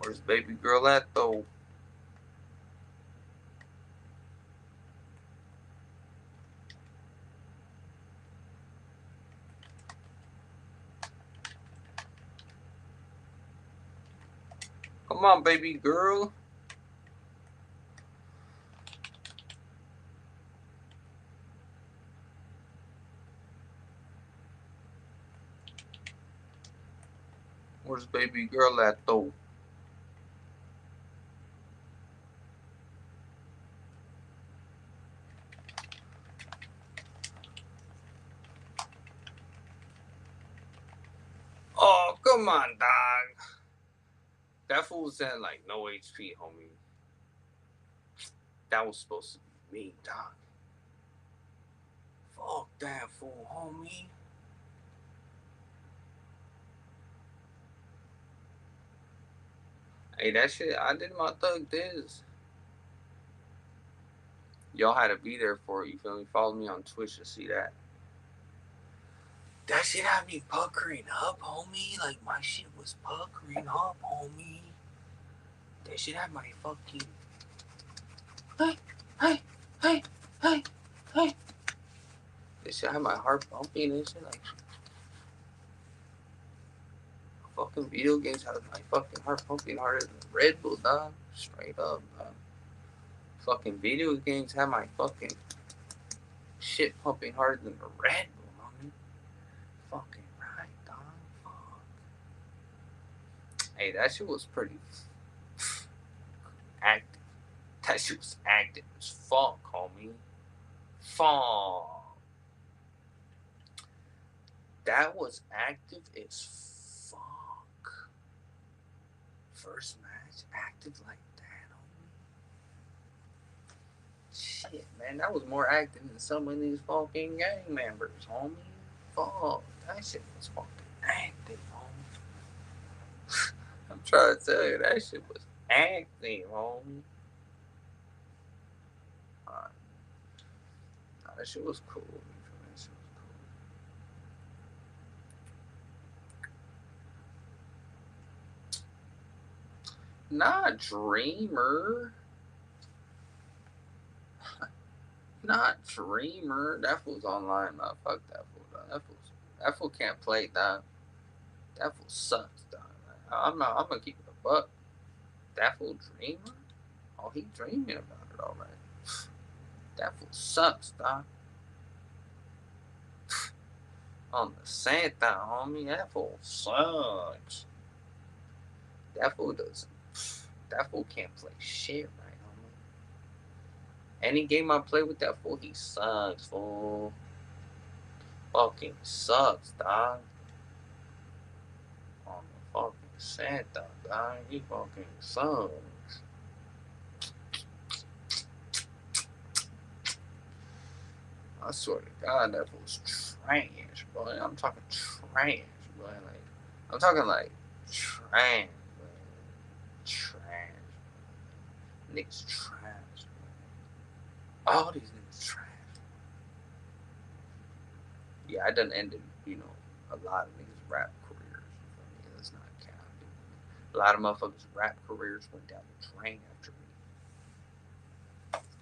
Where's baby girl at, though? Come on, baby girl. Where's baby girl at, though? Oh, come on, dog. That fool's at like no HP, homie. That was supposed to be me, dog. Fuck that fool, homie. Hey, that shit, I did my thug this. Y'all had to be there for it, you feel me? Follow me on Twitch to see that. That shit had me puckering up, homie. Like, my shit was puckering up, homie. That shit had my fucking. Hey, hey, hey, hey, hey. That shit had my heart pumping and shit. Like, fucking video games had my fucking heart pumping harder than Red Bull, dog. Straight up, dog. Fucking video games had my fucking shit pumping harder than the Red Bull, homie. Fucking right, dog. Fuck. Hey, that shit was pretty active. That shit was active as fuck, homie. Fuck. That was active as fuck. First match, active like that, homie. Shit, man, that was more active than some of these fucking gang members, homie. Fuck, that shit was fucking active, homie. I'm trying to tell you, that shit was active, homie. Alright. Nah, that shit was cool. That shit was cool. Not Dreamer. Not Dreamer. That fool's online, man. Fuck that fool, dog. That fool can't play, dog. That fool sucks, dog. I'm gonna keep it a buck. That fool Dreamer? Oh, he dreaming about it already. That fool sucks, dog. On the Santa, homie, that fool sucks. That fool doesn't. That fool can't play shit right, homie. Any game I play with that fool, he sucks, fool. Fucking sucks, dog. On the fucking Santa, dog. He fucking sucks. I swear to God, that fool's trash, boy. I'm talking trash, boy. Like, I'm talking like trash, boy. Trash. Niggas trash, boy. All these niggas trash. Yeah, I done ended, a lot of niggas' rap careers. Yeah, that's not counting. A lot of motherfuckers' rap careers went down the drain after me.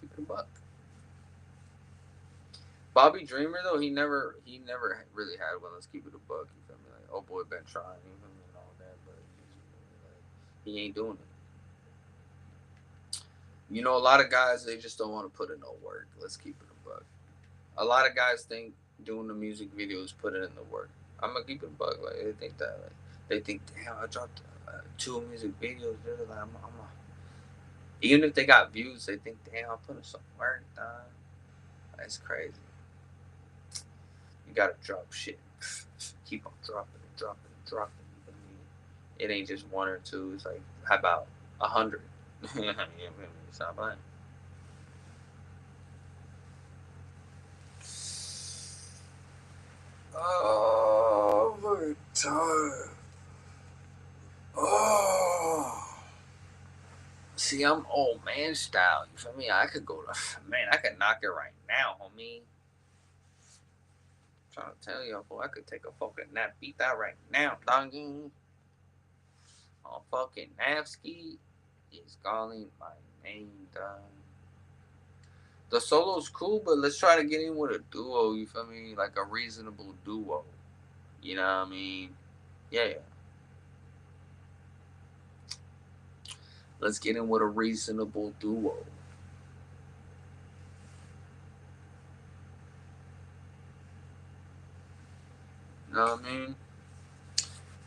Keep it a buck. Bobby Dreamer though, he never really had one. Let's keep it a buck. You feel me? Like, oh boy, been trying, you feel me, and all that, but he ain't doing it. A lot of guys they just don't want to put in no work. Let's keep it a buck. A lot of guys think doing the music videos put it in the work. I'm gonna keep it a buck. Like they think that, like, they think, damn, I dropped 2 music videos. They're like, even if they got views, they think, damn, I'm putting some work, dog. That's crazy. You gotta drop shit. Keep on dropping and dropping and dropping. You feel me? It ain't just one or two. It's like, how about 100? You feel me? Stop playing. Oh, my time. Oh. See, I'm old man style. You feel me? I could I could knock it right now, homie. I'm trying to tell you, boy, I could take a fucking nap, beat that right now, doggy. On fucking Navsky is calling my name, dog. The solo's cool, but let's try to get in with a duo, you feel me? Like a reasonable duo. You know what I mean? Yeah. Let's get in with a reasonable duo. You know what I mean?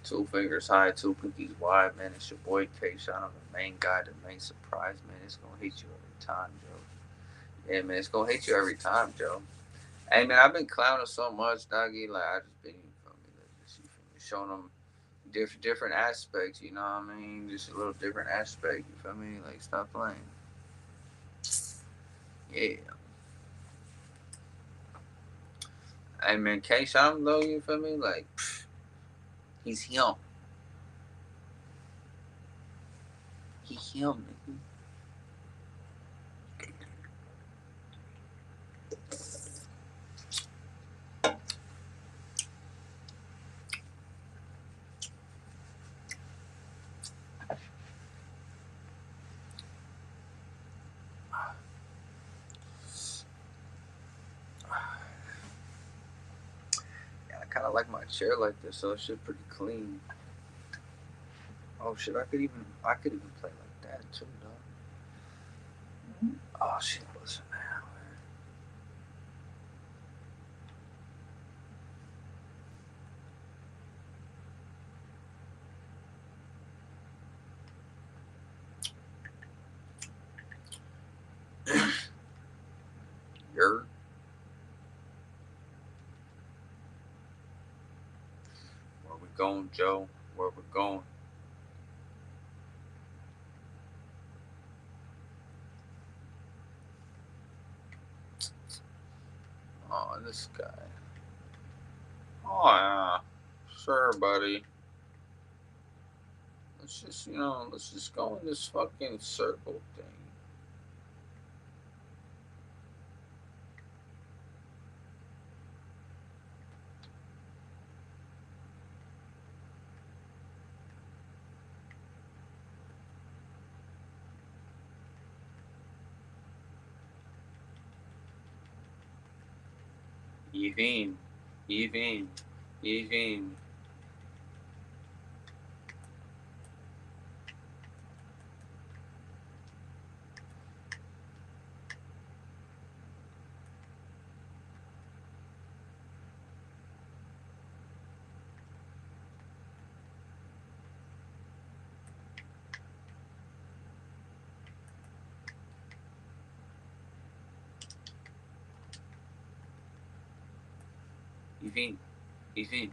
2 fingers high, 2 pinkies wide, man. It's your boy KSHOTEM, the main guy, the main surprise, man. It's gonna hit you every time, Joe. Yeah, man, it's gonna hit you every time, Joe. Hey, man, I've been clowning so much, doggy. Like, I just been, showing them different aspects, you know what I mean? Just a little different aspect, you feel me? Like, stop playing. Yeah. Hey, man, KSHOTEM, though, you feel me? Like, he's him. He him, nigga. Yeah, I kind of like my chair like this, so it's just pretty clean. Oh shit, I could even play like that too, dog. Oh shit, listen now, man. You're where we going, Joe? Where we going? Oh, this guy. Oh yeah, sure, buddy. Let's just go in this fucking circle thing. Even, even, even. Even, even.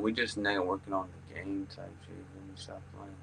We just now working on the game type shit. When we stop playing.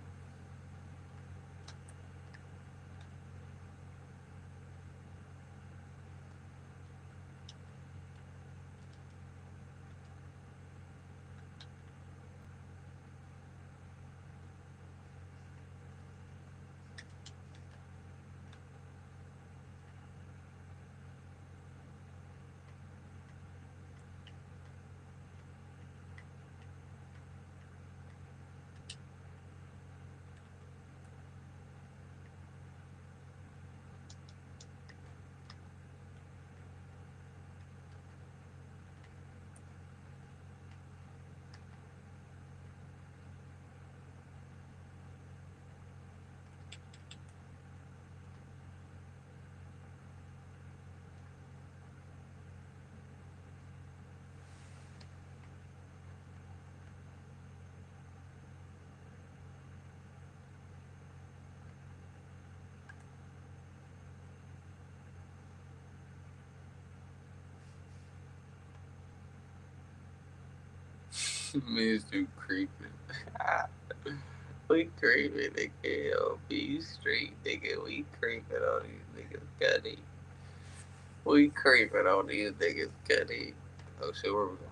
Me too creeping. We creeping, nigga. Yo, be straight, nigga. We creeping on these niggas, Cuddy. We creeping on these niggas, Cuddy. Oh shit, where we going?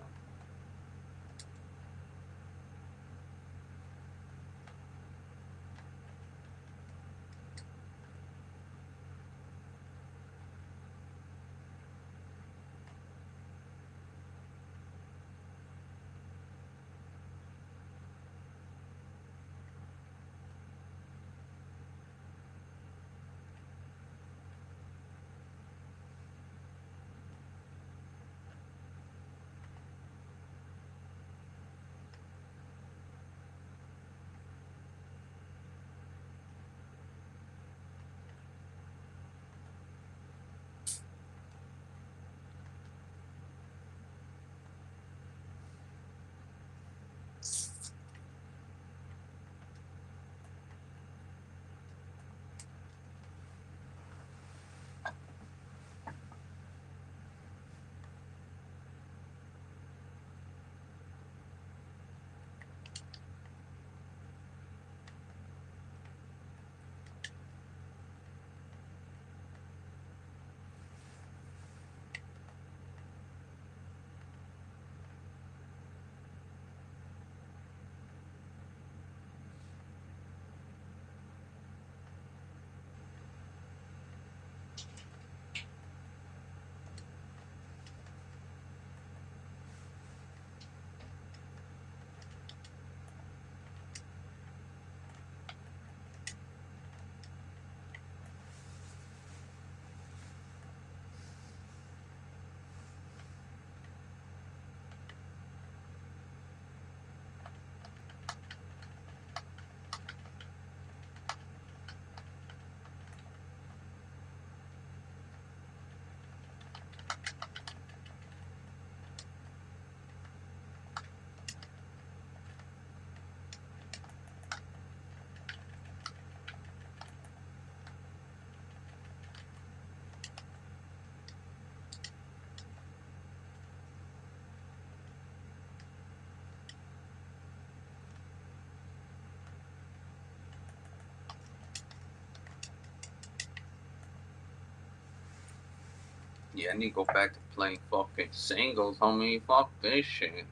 Yeah, I need to go back to playing fucking singles, homie. Fuck this shit.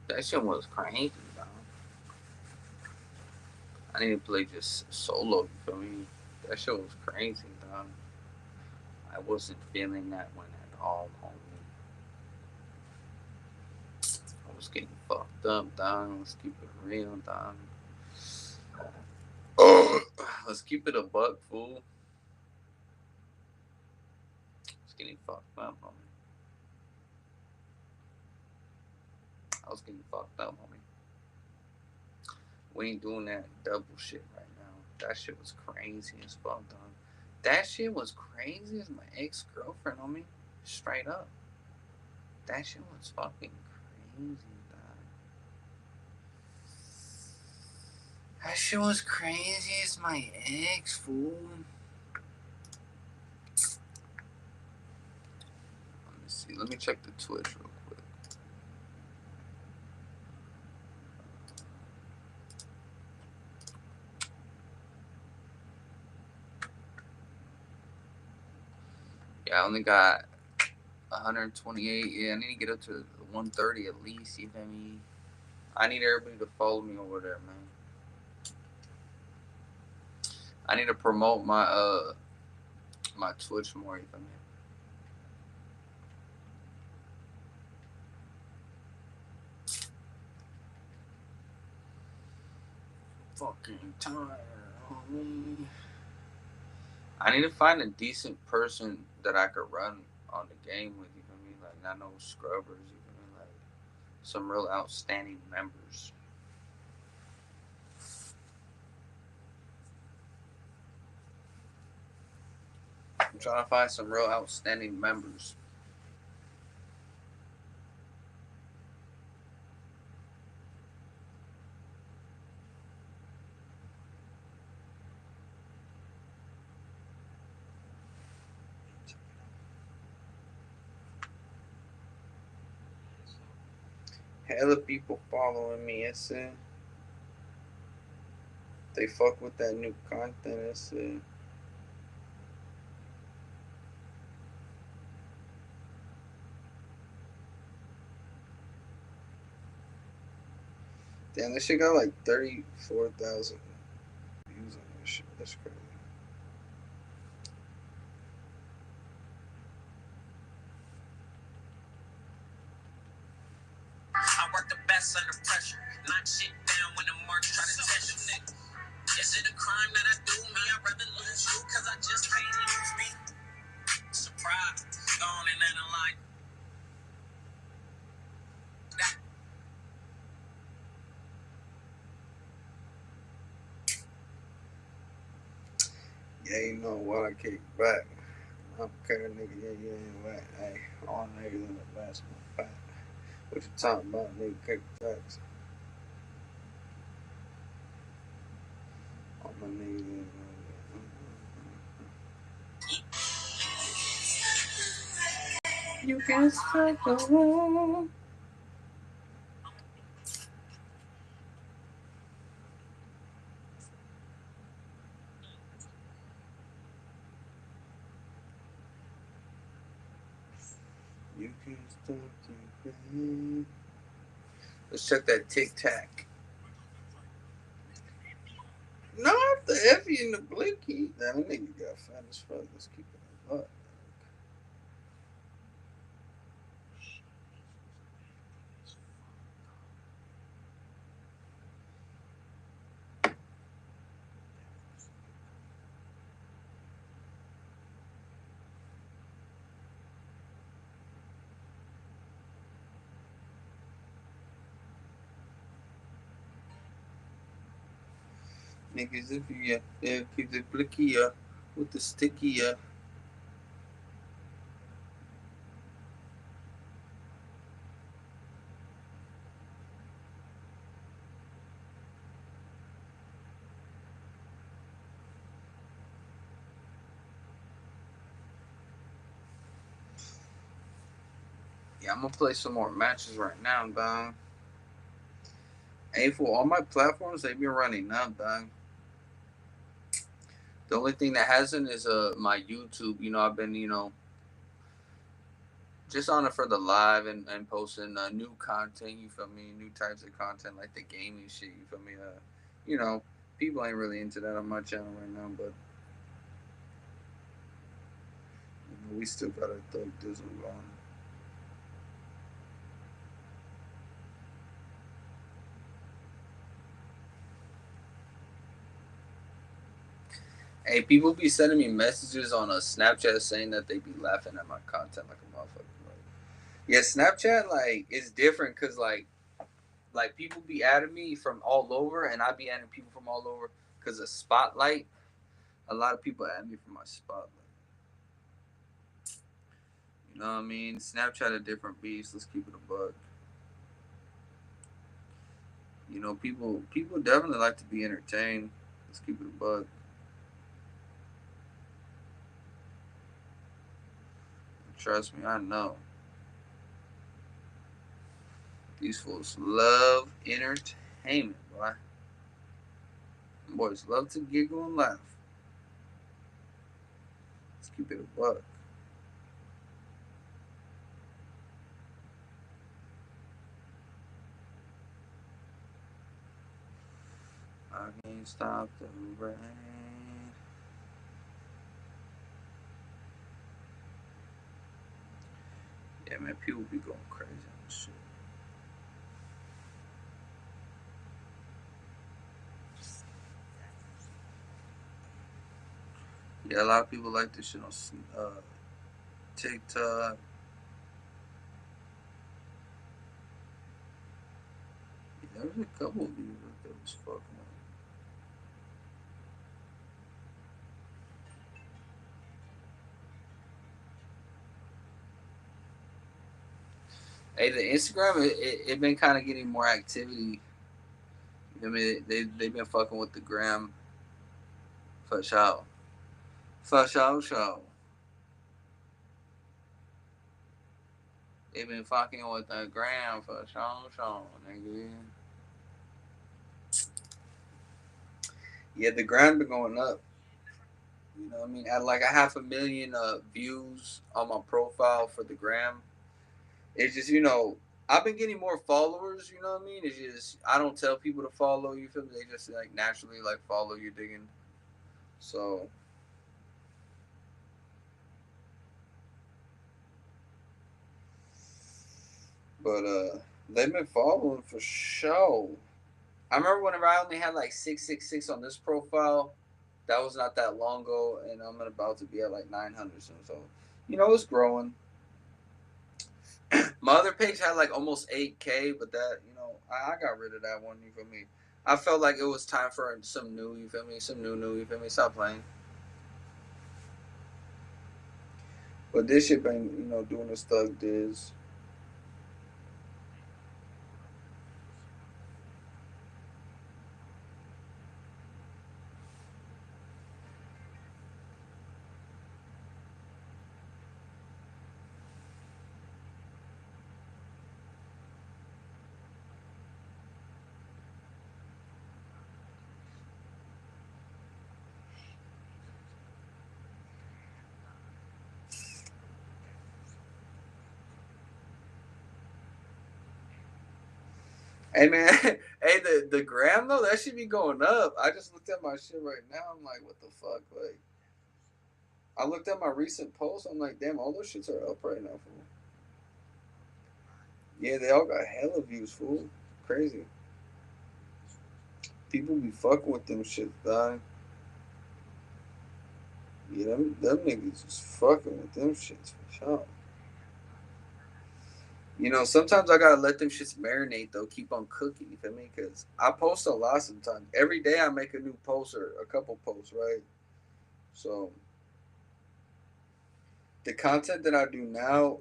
That shit was crazy, dog. I need to play just solo, you feel me? That shit was crazy, dog. I wasn't feeling that one at all, homie. I was getting fucked up, dog. Let's keep it real, dog. Let's keep it a buck, fool. I was getting fucked up, homie. I was getting fucked up, homie. We ain't doing that double shit right now. That shit was crazy as fuck, dog. That shit was crazy as my ex girlfriend, homie. Straight up. That shit was fucking crazy, dog. That shit was crazy as my ex, fool. Let me see. Let me check the Twitch real quick. Yeah, I only got 128. Yeah, I need to get up to 130 at least. You feel me? I need everybody to follow me over there, man. I need to promote my Twitch more. You feel me? Fucking tired, homie. I need to find a decent person that I could run on the game with. You feel me? Like not no scrubbers. You feel me? Like some real outstanding members. I'm trying to find some real outstanding members. hella people following me. It's they fuck with that new content. It's damn, this shit got like 34,000 views on this shit. That's crazy. I work the best under pressure. Knock shit down when the marks try to test you, nigga. Is it a crime that I do me? I'd rather lose you, cause I just can't lose me. Surprise. Go on and analyze that. Yeah, you know what? I kick back. I don't care, nigga. Yeah, you ain't whack. Hey, all niggas in the basketball fight. What you talking about, nigga? Kick backs. All my niggas in you can start the world. You can start the world. Let's check that tic tac. No, the Effie and the Blinky. That nigga got fat as fuck. Let's keep it up. Niggas, if you keep the Blinky with the sticky Yeah, I'm gonna play some more matches right now, dog. Hey, for all my platforms, they've been running now, dog. The only thing that hasn't is my YouTube. You know, I've been just on it for the live and posting new content. You feel me? New types of content like the gaming shit. You feel me? You know, people ain't really into that on my channel right now, but we still got our thug dizzle going. Hey, people be sending me messages on a Snapchat saying that they be laughing at my content like a motherfucker. Like, yeah, Snapchat like is different because like people be adding me from all over, and I be adding people from all over because of Spotlight. A lot of people add me from my Spotlight. You know what I mean? Snapchat a different beast. Let's keep it a buck. You know, people definitely like to be entertained. Let's keep it a buck. Trust me, I know. These fools love entertainment, boy. Boys love to giggle and laugh. Let's keep it a buck. I can't stop the rain. Yeah, man, people be going crazy on this shit. Yeah, a lot of people like this shit on TikTok. Yeah, there was a couple of videos that was fucking up. Hey, the Instagram, it been kind of getting more activity. I mean, they been fucking with the gram for sure. For sure, sure. They been fucking with the gram for sure, nigga. Yeah, the gram been going up. You know what I mean? At like a half a million views on my profile for the gram. It's just, I've been getting more followers, you know what I mean? It's just I don't tell people to follow, you feel me? They just like naturally like follow you digging. So but they've been following for sure. I remember whenever I only had like 666 on this profile, that was not that long ago, and I'm about to be at like 900 soon. So, it's growing. My other page had like almost 8K, but that, I got rid of that one, you feel me? I felt like it was time for some new, you feel me? Some new, you feel me? Stop playing. But this shit been, doing the thug diz. Hey man, hey the gram though, that should be going up. I just looked at my shit right now. I'm like, what the fuck? Like, I looked at my recent posts. I'm like, damn, all those shits are up right now, fool. Yeah, they all got hella views, fool. Crazy. People be fucking with them shits, dog. Yeah, them niggas just fucking with them shits for sure. Sometimes I gotta let them shits marinate though. Keep on cooking. You feel me? Cause I post a lot sometimes. Every day I make a new post or a couple posts, right? So the content that I do now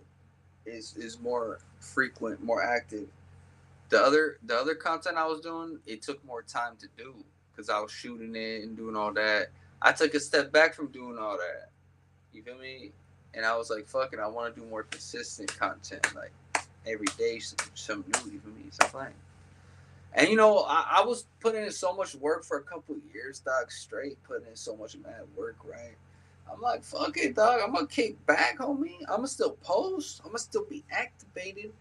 is more frequent, more active. The other content I was doing, it took more time to do because I was shooting it and doing all that. I took a step back from doing all that. You feel me? And I was like, fuck it, I want to do more consistent content, like every day, some new. You feel me? Stop playing. And I was putting in so much work for a couple of years, dog, straight putting in so much mad work, right? I'm like, fuck it, dog. I'm gonna kick back, homie. I'm gonna still post. I'm gonna still be activated,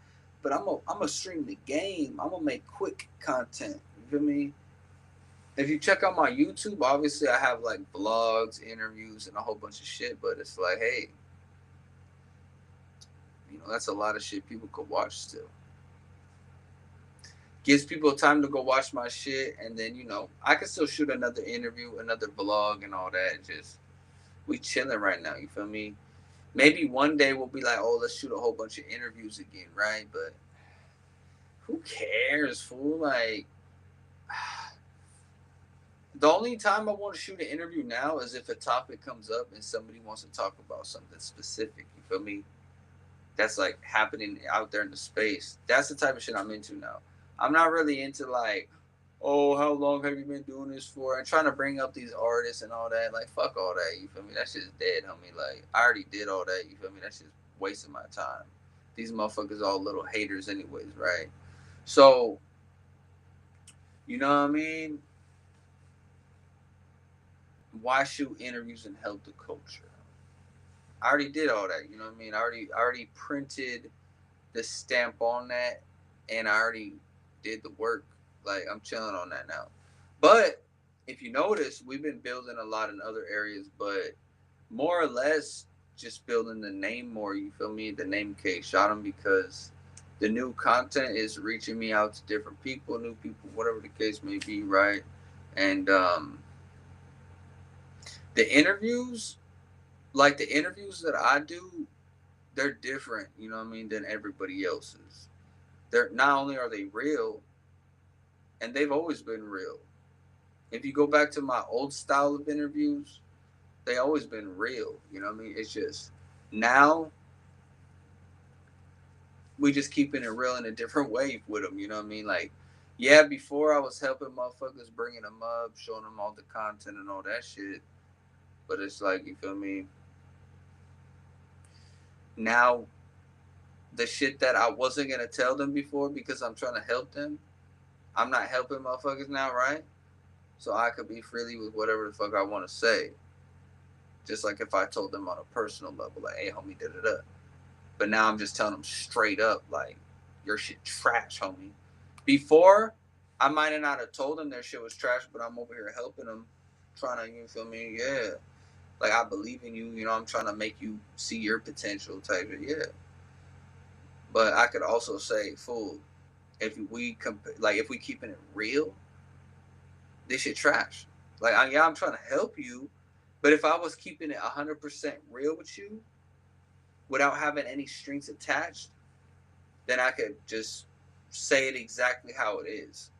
but I'm gonna stream the game. I'm gonna make quick content. You feel me? If you check out my YouTube, obviously I have like vlogs, interviews, and a whole bunch of shit. But it's like, hey, that's a lot of shit people could watch still. Gives people time to go watch my shit, and then I can still shoot another interview, another vlog, and all that. Just we chilling right now. You feel me? Maybe one day we'll be like, oh, let's shoot a whole bunch of interviews again, right? But who cares, fool? Like, the only time I want to shoot an interview now is if a topic comes up and somebody wants to talk about something specific. You feel me? That's like happening out there in the space. That's the type of shit I'm into now. I'm not really into like, oh, how long have you been doing this for? And trying to bring up these artists and all that. Like, fuck all that. You feel me? That shit's dead, homie. Like, I already did all that. You feel me? That's just wasting my time. These motherfuckers all little haters, anyways, right? So, you know what I mean? Why shoot interviews and help the culture? I already did all that. You know what I mean? I already printed the stamp on that, and I already did the work. Like I'm chilling on that now. But if you notice, we've been building a lot in other areas, but more or less just building the name more. You feel me? The name KSHOTEM because the new content is reaching me out to different people, new people, whatever the case may be, right? And the interviews, like the interviews that I do, they're different. You know what I mean? Than everybody else's. They're not only are they real, and they've always been real. If you go back to my old style of interviews, they always been real. You know what I mean? It's just now we just keeping it real in a different way with them. You know what I mean? Like, yeah, before I was helping motherfuckers, bringing them up, showing them all the content and all that shit. But it's like, you feel me? Now the shit that I wasn't gonna tell them before because I'm trying to help them. I'm not helping motherfuckers now, right? So I could be freely with whatever the fuck I want to say. Just like if I told them on a personal level, like, hey, homie, da da da. But now I'm just telling them straight up, like, your shit trash, homie. Before, I might have not have told them their shit was trash, but I'm over here helping them, trying to, you feel me? Yeah. Like, I believe in you, you know, I'm trying to make you see your potential type of, yeah. But I could also say, fool, if we like if we keeping it real, this shit trash. Like, yeah, I'm trying to help you, but if I was keeping it 100% real with you, without having any strings attached, then I could just say it exactly how it is,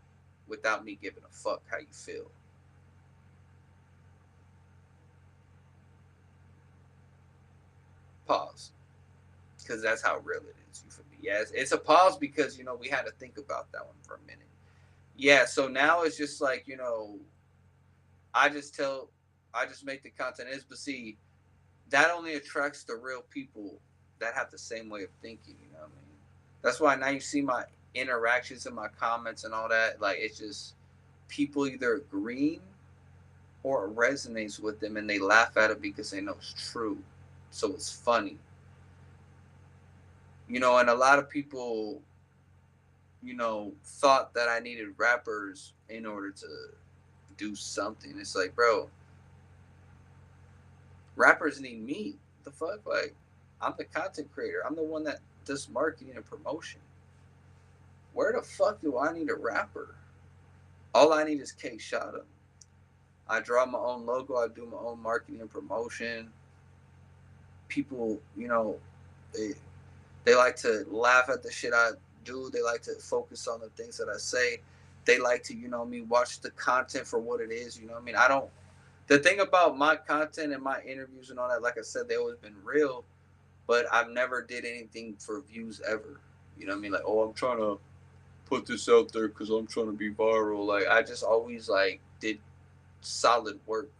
without me giving a fuck how you feel. Pause, because that's how real it is. You feel me? Yeah, it's a pause because we had to think about that one for a minute. Yeah, so now it's just like I just tell, I just make the content is, but see, that only attracts the real people that have the same way of thinking. You know what I mean? That's why now you see my interactions and my comments and all that. Like, it's just people either agreeing or it resonates with them and they laugh at it because they know it's true. So it's funny. And a lot of people, thought that I needed rappers in order to do something. It's like, bro, rappers need me. The fuck? Like, I'm the content creator. I'm the one that does marketing and promotion. Where the fuck do I need a rapper? All I need is KSHOTEM. I draw my own logo. I do my own marketing and promotion. People, they like to laugh at the shit I do. They like to focus on the things that I say. They like to, watch the content for what it is. You know what I mean? I don't. The thing about my content and my interviews and all that, like I said, they always been real, but I've never did anything for views ever. You know what I mean? Like, oh, I'm trying to put this out there because I'm trying to be viral. Like, I just always like did solid work.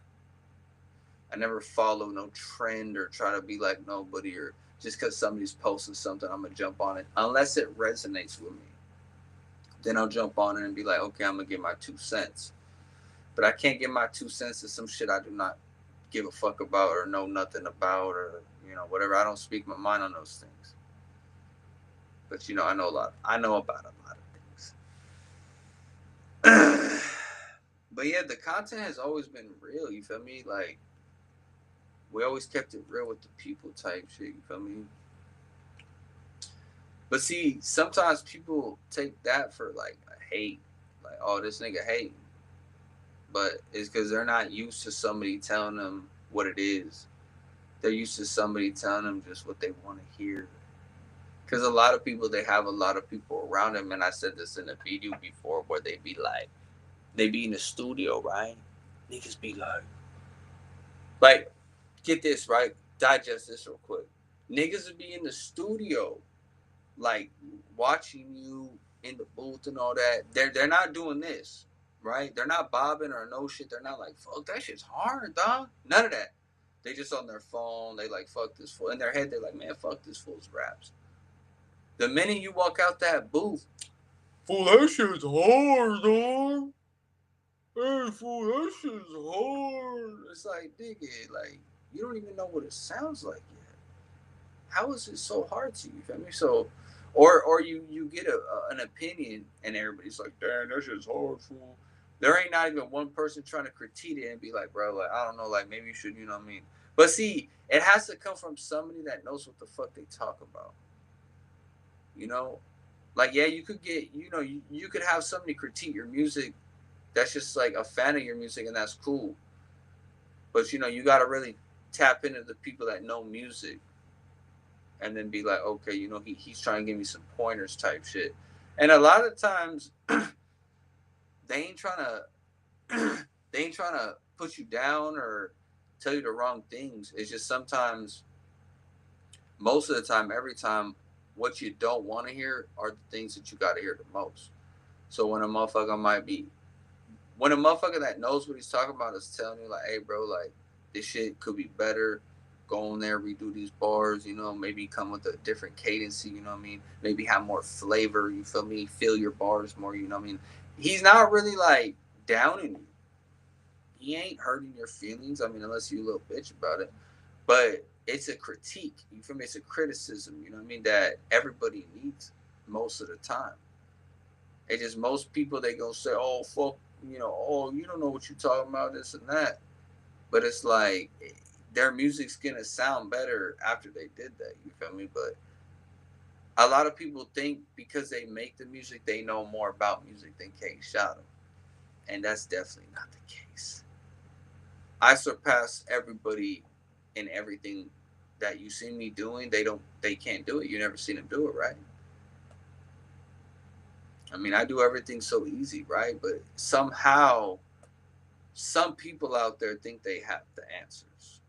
I never follow no trend or try to be like nobody, or just because somebody's posting something, I'm gonna jump on it unless it resonates with me. Then I'll jump on it and be like, okay, I'm gonna give my 2 cents. But I can't give my 2 cents to some shit I do not give a fuck about or know nothing about, or whatever. I don't speak my mind on those things. But I know a lot. I know about a lot of things. But yeah, the content has always been real. You feel me? Like, we always kept it real with the people type shit. You feel me? But see, sometimes people take that for like a hate, like, oh, this nigga hating. But it's because they're not used to somebody telling them what it is. They're used to somebody telling them just what they want to hear. Because a lot of people, they have a lot of people around them, and I said this in a video before, where they be like, they be in the studio, right? Niggas be like, get this right, digest this real quick. Niggas would be in the studio, like, watching you in the booth and all that. They're not doing this, right? They're not bobbing or no shit. They're not like, fuck, that shit's hard, dog. None of that. They just on their phone. They like, fuck this fool. In their head, they're like, man, fuck this fool's raps. The minute you walk out that booth, fool, that shit's hard, dog. Hey, fool, that shit's hard. It's like, nigga, like, you don't even know what it sounds like yet. How is it so hard to you? You feel me? So, or you get an opinion and everybody's like, damn, that shit's hard, fool. There ain't not even one person trying to critique it and be like, bro, like, I don't know, like, maybe you should, you know what I mean? But see, it has to come from somebody that knows what the fuck they talk about. You know, like, yeah, you could get, you could have somebody critique your music that's just like a fan of your music, and that's cool. But you got to really tap into the people that know music, and then be like, okay, he's trying to give me some pointers type shit. And a lot of times, they ain't trying to they ain't trying to put you down or tell you the wrong things. It's just sometimes, most of the time, every time, what you don't want to hear are the things that you got to hear the most. So when a motherfucker that knows what he's talking about is telling you like, hey, bro, like, this shit could be better, go in there, redo these bars, you know, maybe come with a different cadence, you know what I mean? Maybe have more flavor, you feel me? Feel your bars more, you know what I mean? He's not really like downing you. He ain't hurting your feelings. I mean, unless you a little bitch about it. But it's a critique. You feel me? It's a criticism, you know what I mean, that everybody needs most of the time. It's just most people they gonna say, oh fuck, you know, oh you don't know what you talking about, this and that. But it's like their music's gonna sound better after they did that. You feel me? But a lot of people think because they make the music, they know more about music than KSHOTEM, and that's definitely not the case. I surpass everybody in everything that you see me doing. They can't do it. You never seen them do it, right? I mean, I do everything so easy, right? But somehow, some people out there think they have the answers.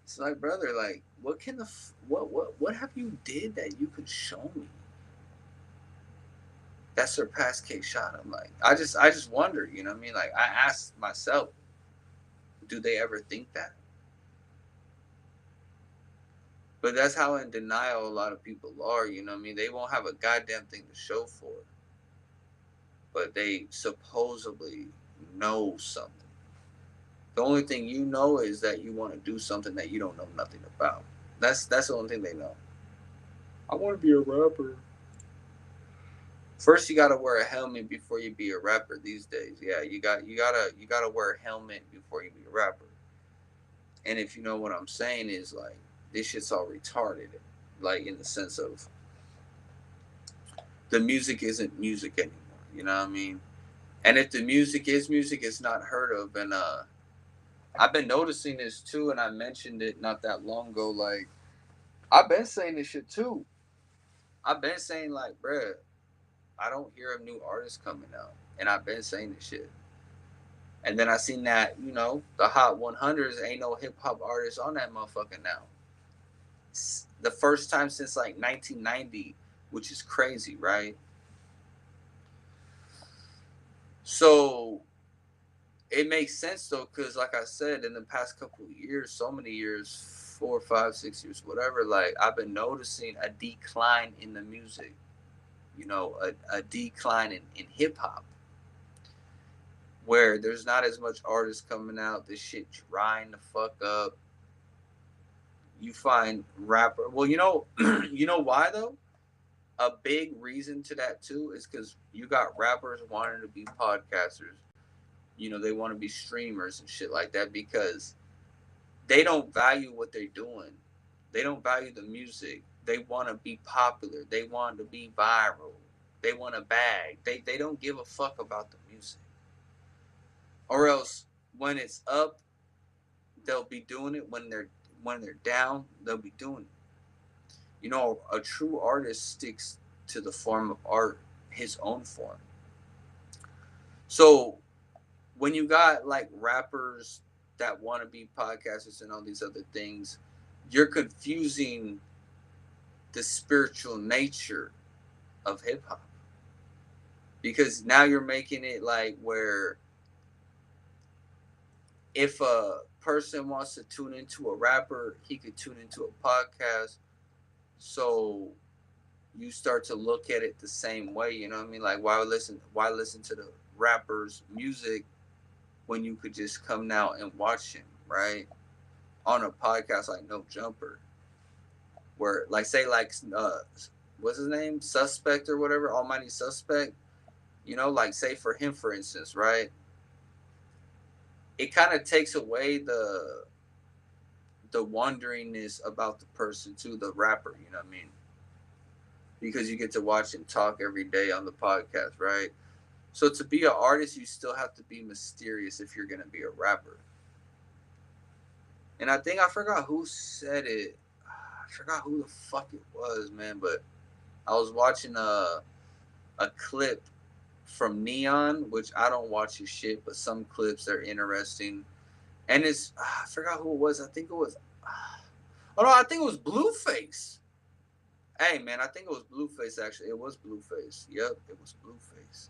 It's like, brother, like, what can the what have you did that you could show me that surpassed K Shot? I'm like, I just wonder, you know what I mean? Like, I ask myself, do they ever think that? But that's how in denial a lot of people are, you know what I mean? They won't have a goddamn thing to show for it, but they supposedly know something. The only thing you know is that you want to do something that you don't know nothing about. That's the only thing they know. I want to be a rapper. First, you gotta wear a helmet before you be a rapper these days. Yeah, you gotta wear a helmet before you be a rapper. And if you know what I'm saying is like this shit's all retarded, like in the sense of the music isn't music anymore. You know what I mean? And if the music is music, it's not heard of. And I've been noticing this too, and I mentioned it not that long ago. Like I've been saying this shit too. I've been saying like, bruh, I don't hear of new artists coming out, and I've been saying this shit. And then I seen that the Hot 100s ain't no hip hop artists on that motherfucker now. It's the first time since like 1990, which is crazy, right? So it makes sense though, because like I said, in the past couple of years, so many years, 4, 5, 6 years, whatever, like I've been noticing a decline in the music, a decline in hip hop, where there's not as much artists coming out. This shit drying the fuck up. You find rapper. Well, you know why though? A big reason to that too is because you got rappers wanting to be podcasters. They want to be streamers and shit like that because they don't value what they're doing. They don't value the music. They want to be popular. They want to be viral. They want a bag. They don't give a fuck about the music. Or else when it's up, they'll be doing it. When they're down, they'll be doing it. A true artist sticks to the form of art, his own form. So when you got like rappers that want to be podcasters and all these other things, you're confusing the spiritual nature of hip hop, because now you're making it like where if a person wants to tune into a rapper, he could tune into a podcast. So you start to look at it the same way, you know what I mean? Like why listen to the rapper's music when you could just come now and watch him, right? On a podcast like No Jumper, where like say like what's his name, Suspect or whatever, Almighty Suspect, like say for him for instance, right? It kind of takes away the wonderingness about the person to the rapper, you know what I mean? Because you get to watch him talk every day on the podcast, right? So to be an artist, you still have to be mysterious if you're gonna be a rapper. And I think I forgot who said it. I forgot who the fuck it was, man. But I was watching a clip from Neon, which I don't watch his shit, but some clips are interesting. And I forgot who it was. I think it was. Oh no, I think it was Blueface. Hey man, I think it was Blueface. Actually, it was Blueface. Yep, it was Blueface.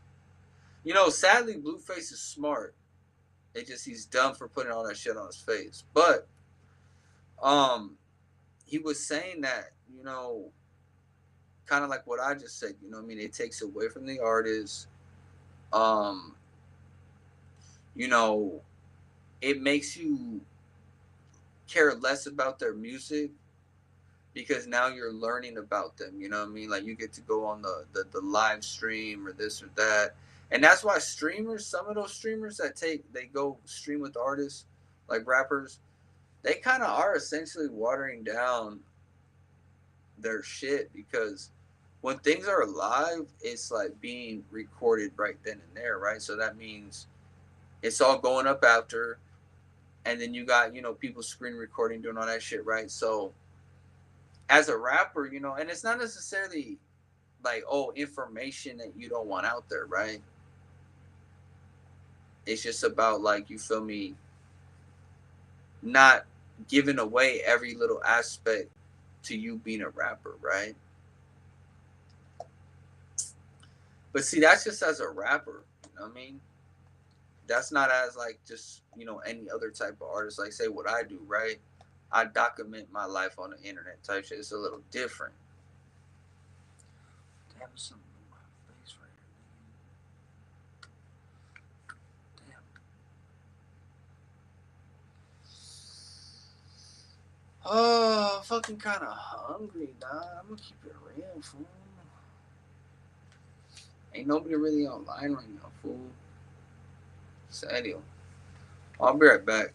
Sadly, Blueface is smart. It just he's dumb for putting all that shit on his face. But Um, he was saying that, kind of like what I just said. I mean, it takes away from the artist. Um, you know, it makes you care less about their music because now you're learning about them. You know what I mean? Like you get to go on the live stream or this or that. And that's why streamers, some of those streamers that they go stream with artists, like rappers, they kind of are essentially watering down their shit because when things are live, it's like being recorded right then and there, right? So that means it's all going up after, and then you got people screen recording, doing all that shit, right? So as a rapper, and it's not necessarily like information that you don't want out there, right? It's just about like you feel me, not giving away every little aspect to you being a rapper, right? But see, that's just as a rapper, you know what I mean? That's not as like just any other type of artist. Like say what I do, right? I document my life on the internet type shit. It's a little different. Damn, something in my face right here. Damn. Oh, fucking kind of hungry, dog. I'm gonna keep it real, fool. Ain't nobody really online right now, fool. Serio. I'll be right back.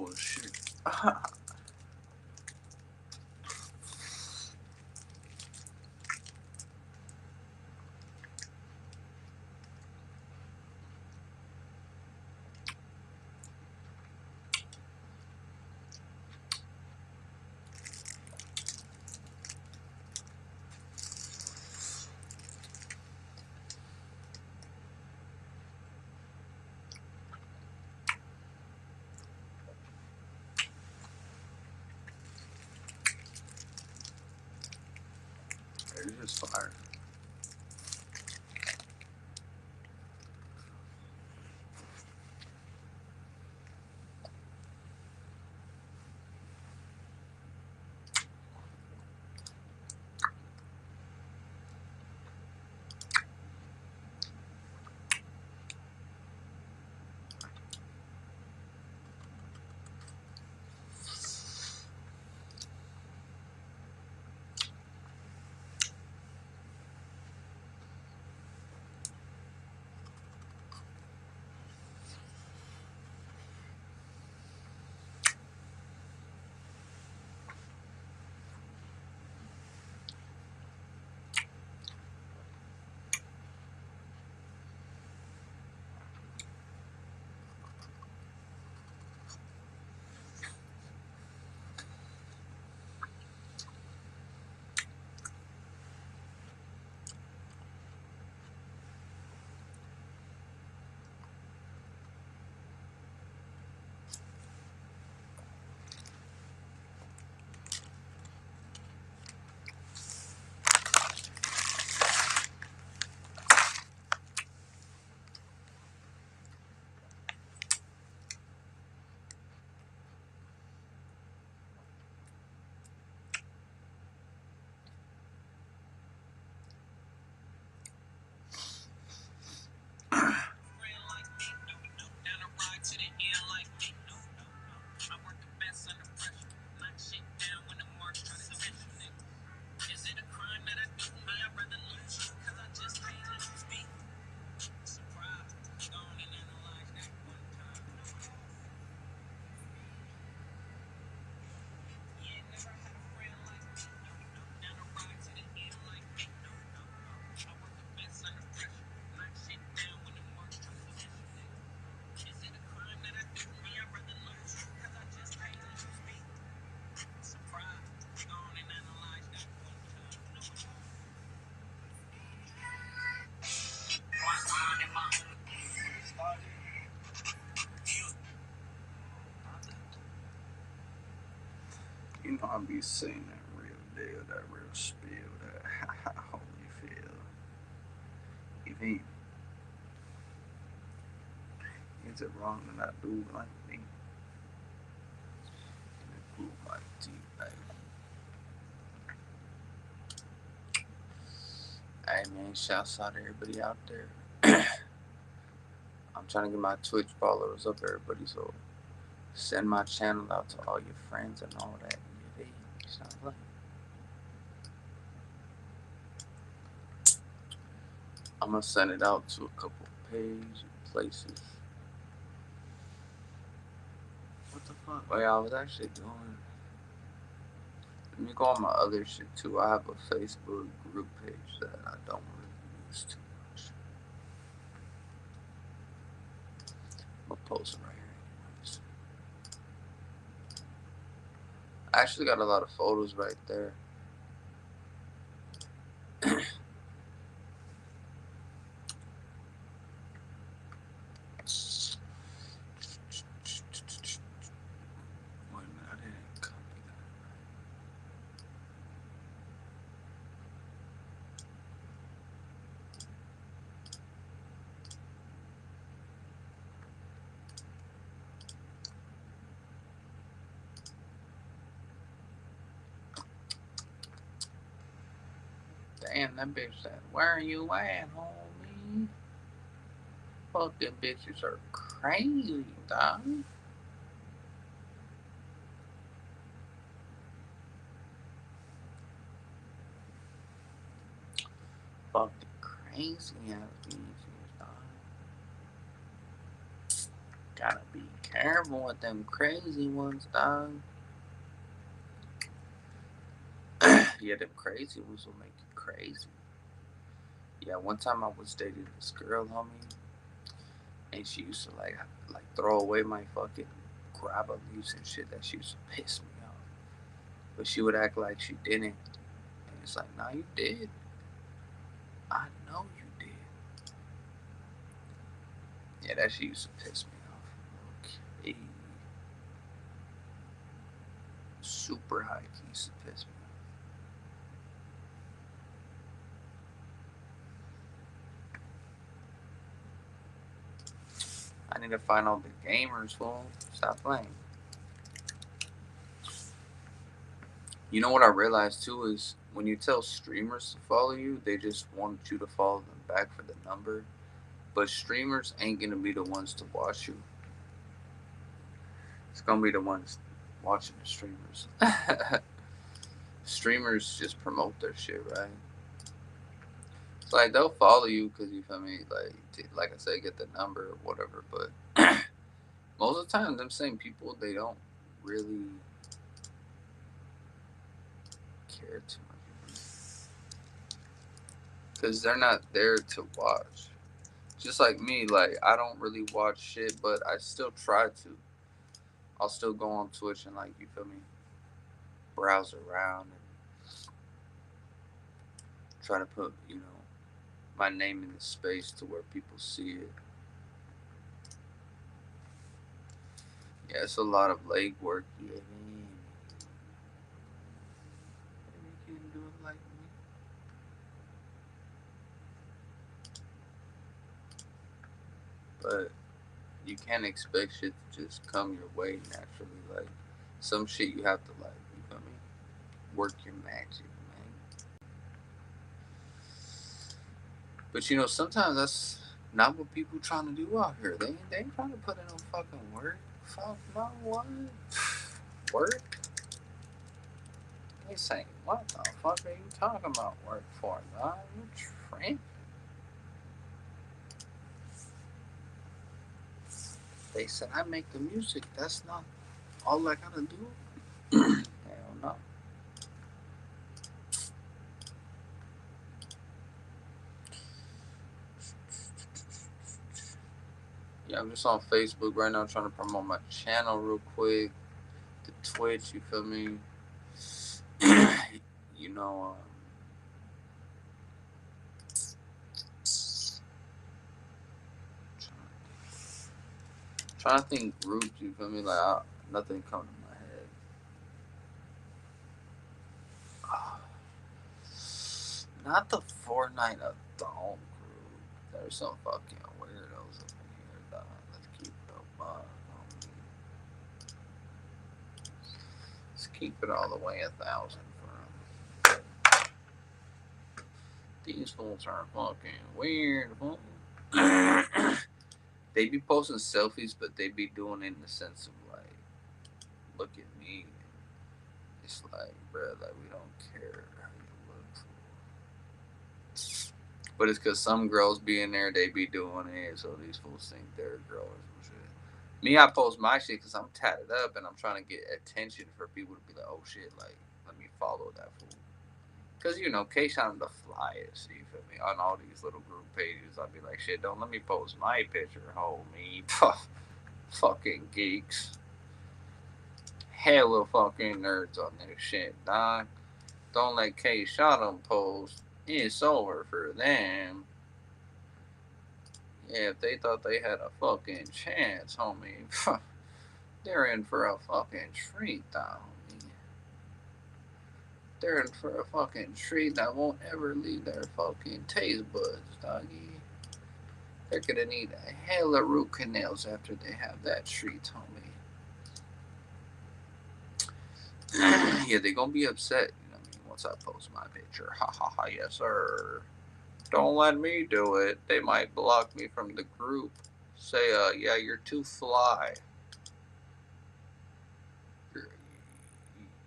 Oh shit. It's just fire. You know I be saying that real deal, that real spill, that holy feel. You think is it wrong that I do like me? Improve my teeth, baby. Hey man, shouts out to everybody out there. I'm trying to get my Twitch followers up, everybody. So send my channel out to all your friends and all that. Yeah, sounds like I'm gonna send it out to a couple pages, places. What the fuck? Oh yeah, I was actually doing. Let me go on my other shit too. I have a Facebook group page that I don't really use too much. I'm gonna post it right here, anyways. I actually got a lot of photos right there. Wait a minute, I didn't copy that. Damn, that bitch said, "Where you at, homie?" Fucking bitches are crazy, dog. Fucking crazy ass bitches, dog. Gotta be Careful with them crazy ones, dog. Yeah, them crazy ones will make you crazy. Yeah, one time I was dating this girl, homie, and she used to like throw away my fucking grabber leaves and shit. That she used to piss me off. But she would act like she didn't, and it's like, nah, you did. I know you did. Yeah, that shit used to piss me off. Okay. Super high key used to piss me off. I need to find all the gamers, fool. Stop playing. You know what I realized too is when you tell streamers to follow you, they just want you to follow them back for the number. But streamers ain't gonna be the ones to watch you. It's gonna be the ones watching the streamers. Streamers just promote their shit, right? It's like they'll follow you because you feel me, like I said, get the number or whatever. But most of the time, them same people they don't really care too much because they're not there to watch. Just like me, like I don't really watch shit, but I still try to. I'll still go on Twitch and like you feel me, browse around and try to put my name in the space to where people see it. Yeah, it's a lot of leg work. Yeah, man. Maybe you can do it like me. But you can't expect shit to just come your way naturally. Like some shit you have to you feel me, work your magic, man. But sometimes that's not what people trying to do out here. They ain't trying to put in no fucking work. Fuck no what? Work? They say, what the fuck are you talking about work for, dog? You tripping? They said I make the music. That's not all I gotta do. Hell no. Yeah, I'm just on Facebook right now trying to promote my channel real quick. The Twitch, you feel me? you know, um, trying to think groups, you feel me? Nothing coming to my head. Not the Fortnite adult group. There's some fucking weirdos up in here, dog. Let's keep it a buck, homie. Let's keep it all the way 1,000 for them. These fools are fucking weird, fool. They be posting selfies, but they be doing it in the sense of like, look at me. It's like, bro, like we don't care how you look. But it's because some girls be in there, they be doing it, so these fools think they're a girl or some shit. Me, I post my shit because I'm tatted up and I'm trying to get attention for people to be like, oh shit, like, let me follow that fool. Because, KSHOTEM the flyest, you feel me? On all these little group pages, I'll be like, shit, don't let me post my picture, homie. Fucking geeks. Hella fucking nerds on this shit, dog. Don't let KSHOTEM post. It's over for them. Yeah, if they thought they had a fucking chance, homie, they're in for a fucking treat, homie. They're in for a fucking treat that won't ever leave their fucking taste buds, doggy. They're gonna need a hell of root canals after they have that treat, homie. Yeah, they're gonna be upset, once I post my picture. Ha ha ha, yes, sir. Don't let me do it. They might block me from the group. Say, yeah, you're too fly. You're,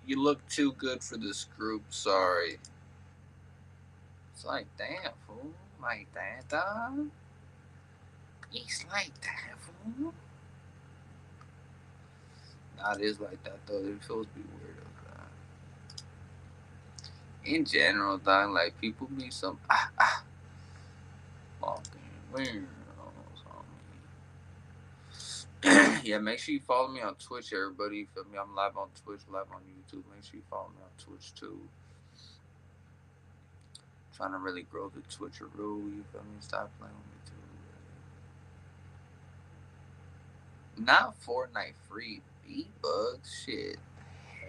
you look too good for this group, sorry. It's like, damn, fool. Like that, dog? It's like that, fool. Not is like that though. They're supposed to be weirdos. In general, dog, like people be some fucking weirdos. Yeah, make sure you follow me on Twitch, everybody. You feel me? I'm live on Twitch, live on YouTube. Make sure you follow me on Twitch too. Trying to really grow the Twitcheroo. You feel me? Stop playing with me too. Not Fortnite free V-Bucks. Shit.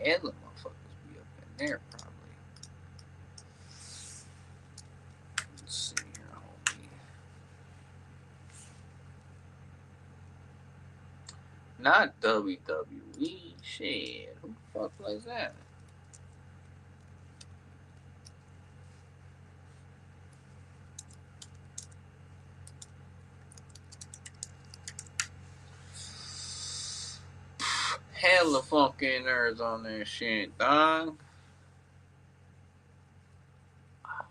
Hella motherfuckers be up in there probably. Let's see here, homie. Not WWE. Shit. Who the fuck plays that? Hella fucking nerds on that shit, dog. I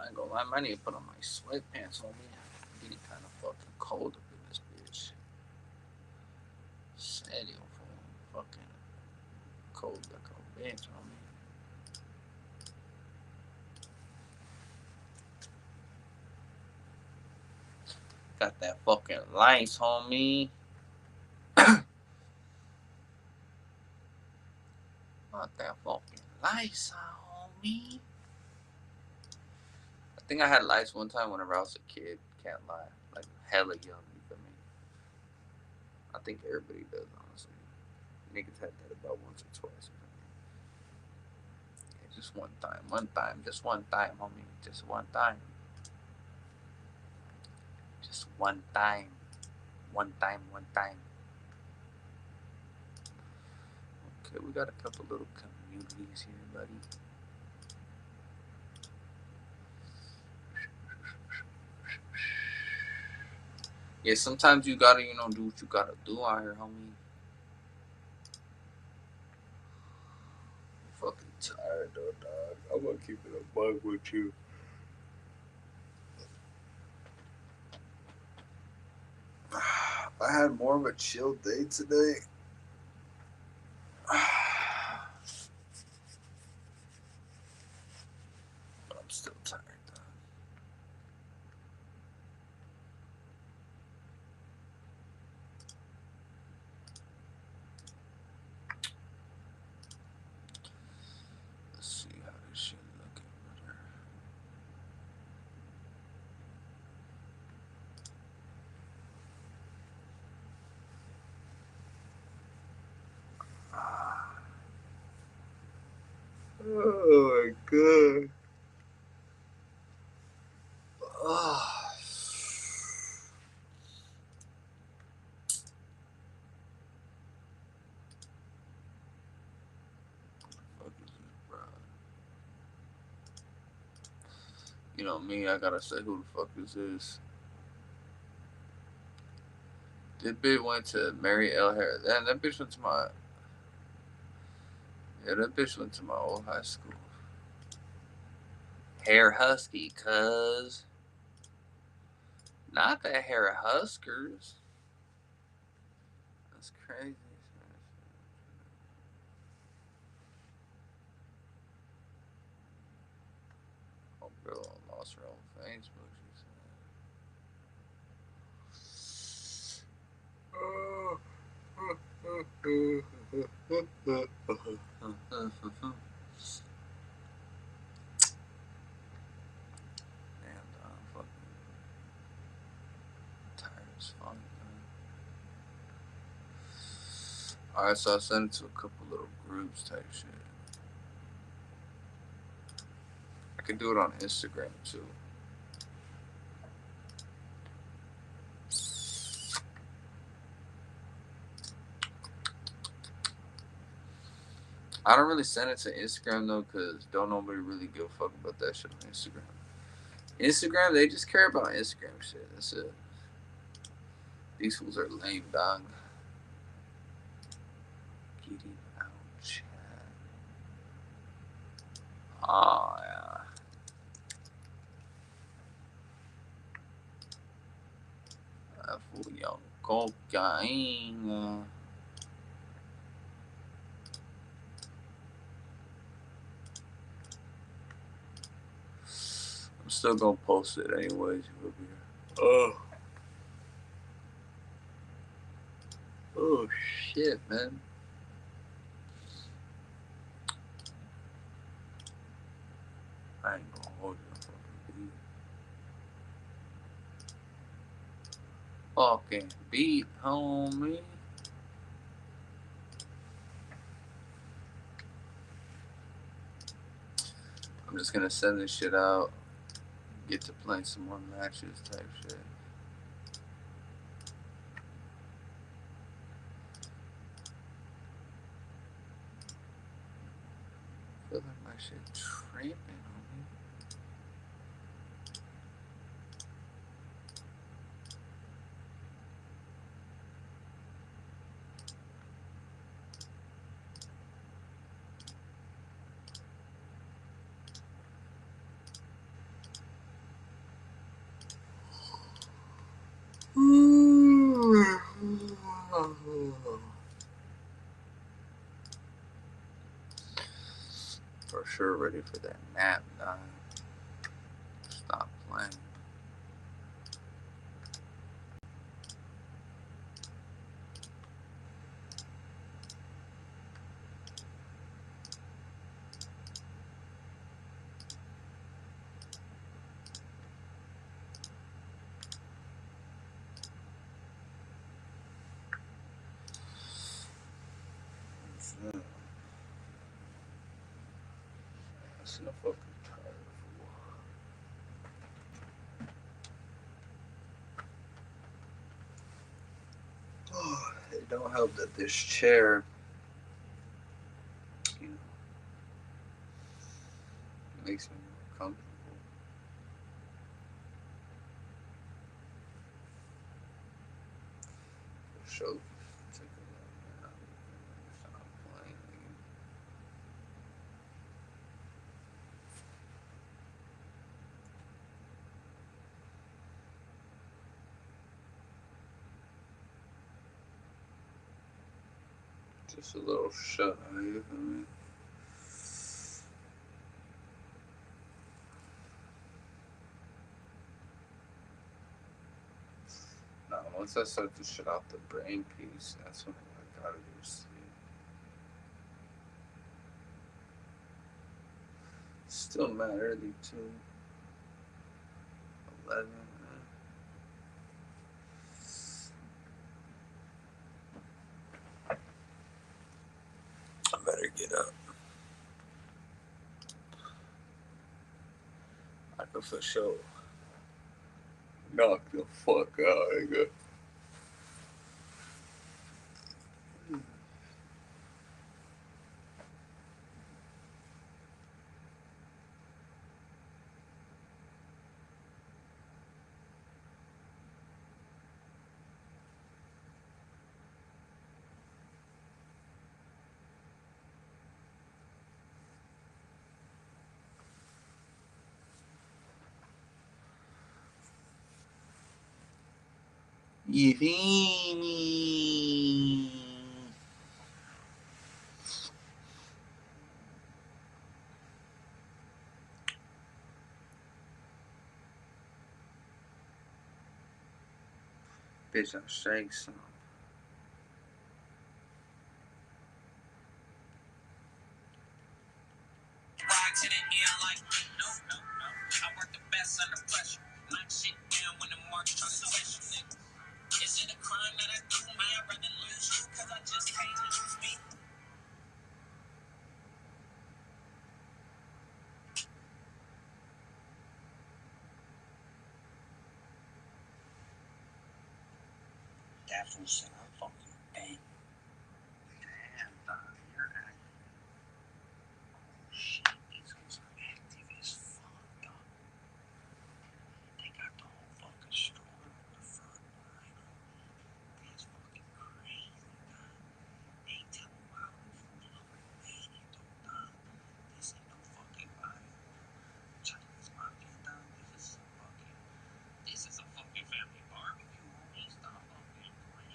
ain't gonna lie, I need to put on my sweatpants on me. I'm getting kind of fucking cold up in this bitch. Sad yo, fucking cold like a bitch on me. Got that fucking lice, homie. Got that fucking lice, homie. I think I had lice one time whenever I was a kid. Can't lie. Like, hella young, you feel me? I think everybody does, honestly. Niggas had that about once or twice. Yeah, just one time. Just one time, homie. Just one time. Just one time. One time. Okay, we got a couple little communities here, buddy. Yeah, sometimes you gotta, do what you gotta do out here, homie. I'm fucking tired though, dog. I'm gonna keep it a bug with you. I had more of a chill day today. But I'm still tired, dog. Let's see how this shit looking better. Oh my god. Oh. Fuck is this, bro? You know me, I gotta say who the fuck is this? This bitch went to Mary L. Harris. That bitch went to my. Yeah, that bitch went to my old high school. Hair Husky, cuz. Not the Hair Huskers. That's crazy. Oh, girl lost her own Facebook. Damn, I'm fucking tired as fuck. Alright, so I sent it to a couple little groups type shit. I can do it on Instagram too. I don't really send it to Instagram though, cause don't nobody really give a fuck about that shit on Instagram. Instagram, they just care about Instagram shit. That's it. These fools are lame, dog. Getting out chat. Oh yeah. That fool young Cocaine. I'm still gonna post it anyways. Oh. Oh shit, man. I ain't gonna hold you fucking beat, homie. I'm just gonna send this shit out. Get to playing some more matches type shit. I feel like my shit tripping on me. For sure ready for that nap, dog. Stop playing. That's no fucking tired. It don't help that this chair, you know, makes me more comfortable. For sure. Take a look now. Stop playing, nigga. Just a little shut eye, you feel me? Now, once I start to shut out the brain piece, that's when I gotta go to sleep. Still mad early, too. 11, man. I better get up. I can for sure knock the fuck out, nigga. You feel me? Bitch, I shake some. To the end like no, no, no. I work the best under pressure. Knock shit down when the market is special, nigga. Is it a crime that I do me? I'd rather lose you cause I just can't lose me. That fool said I'm fucking bang. Damn, dog, you're acting. Oh shit, these guys are active as fuck, dog. They got the whole fucking store on the front line. That's fucking crazy, dog. They tell them how the food look made it, dog. This ain't no fucking body. Chinese mafia, dog. This is a fucking family barbecue. Homie, stop fucking playing.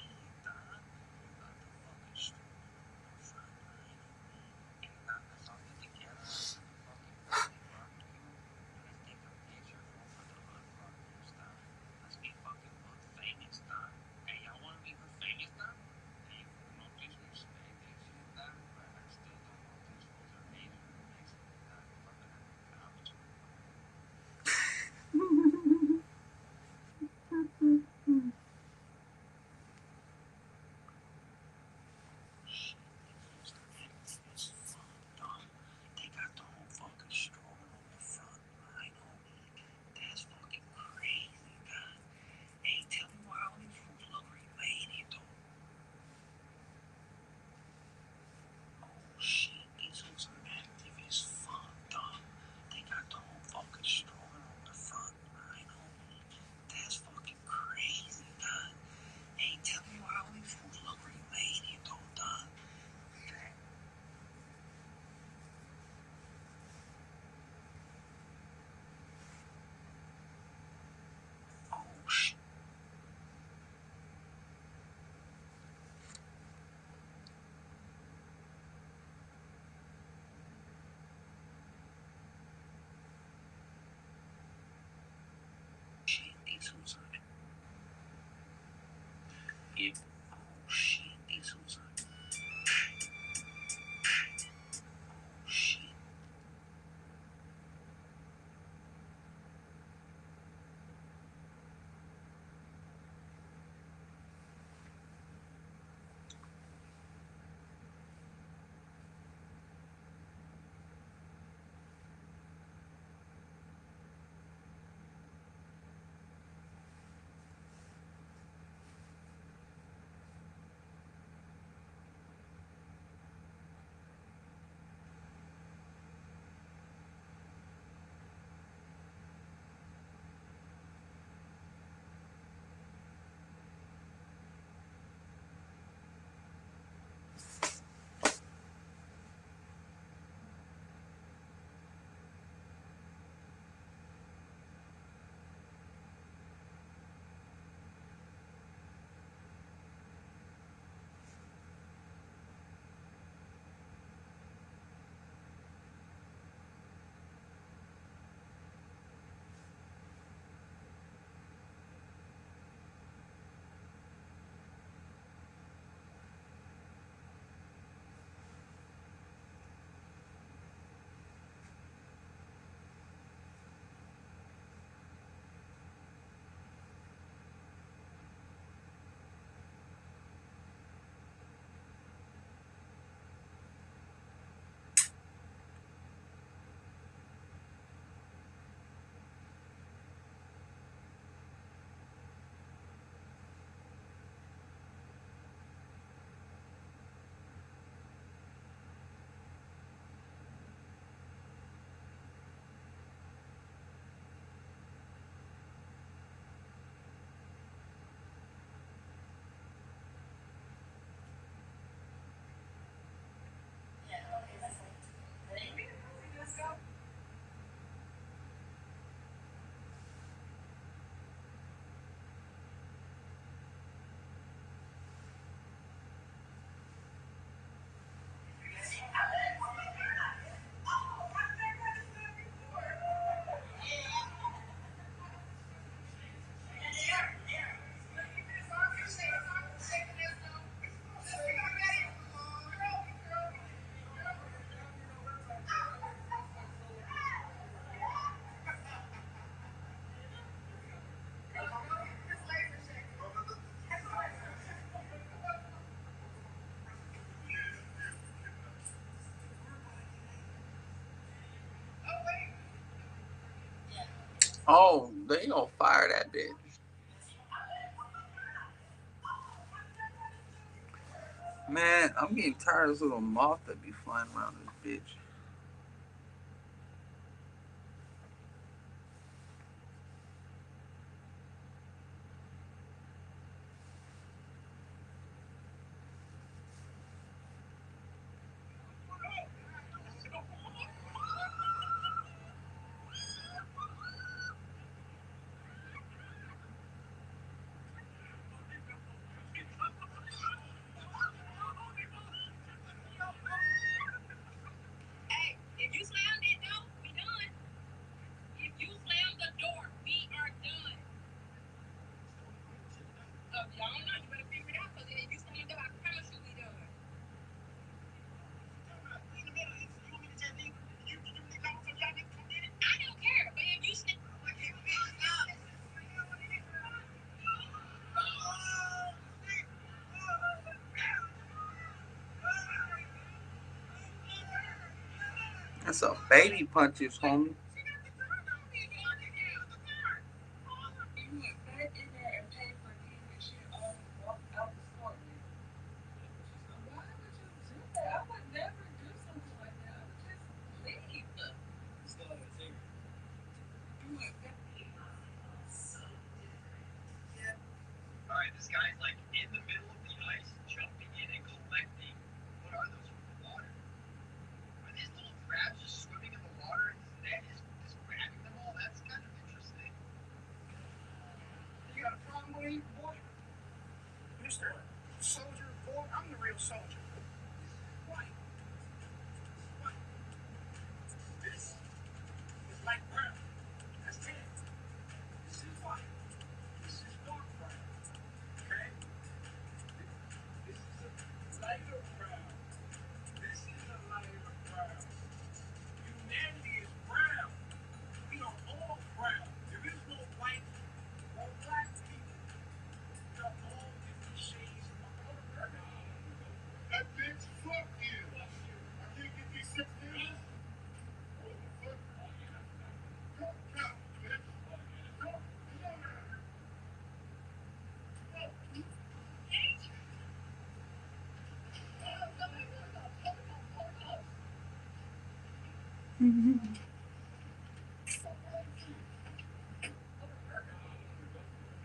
Oh, they gonna fire that bitch. Man, I'm getting tired of this little moth that be flying around this bitch. That's a baby punches, homie. All right, this guy's like in the middle of the ice, jumping in and collecting. What are those from the water? Are these little crabs just swimming in the water and his net is just grabbing them all? That's kind of interesting. You got a problem with it, boy? Mister Soldier, boy, I'm the real soldier. Why? Why? This is light brown. That's tan. This is white. This is dark brown. Okay? This is a lighter brown. This is a lighter brown. Humanity is brown. We are all brown. There is no white or black people. We are all different shades of color. That bitch, fuck you. I can't give you 6 years. What the fuck? Go, go, bitch. Go, come on now.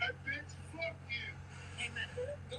That bitch, fuck you. Hey, man, go.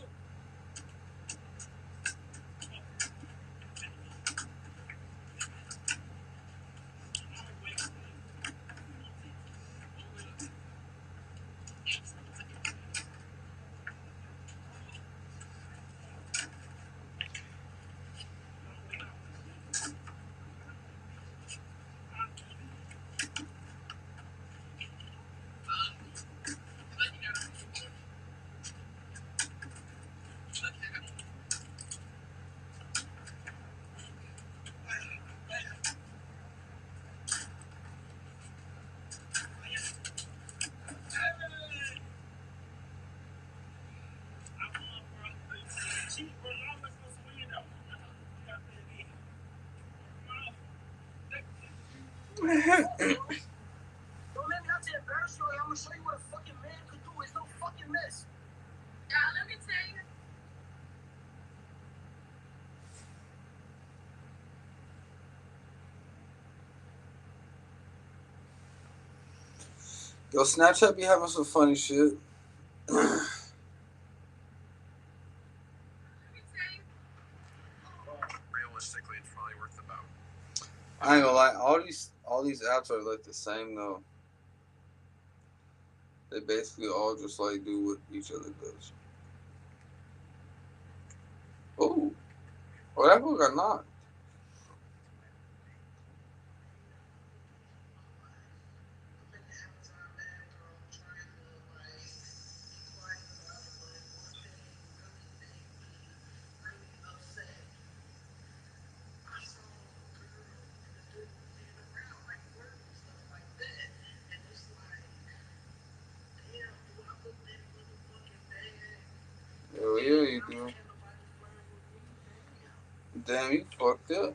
Don't let me out to embarrass you. I'm gonna show you what a fucking man could do. It's no fucking mess. Let me tell you. Yo, Snapchat be having some funny shit. Realistically, it's probably worth about. I ain't gonna lie, all these apps are like the same though. They basically all just like do what each other does. Oh, oh, that book got knocked. Oh yeah, you do. Damn, you fucked up.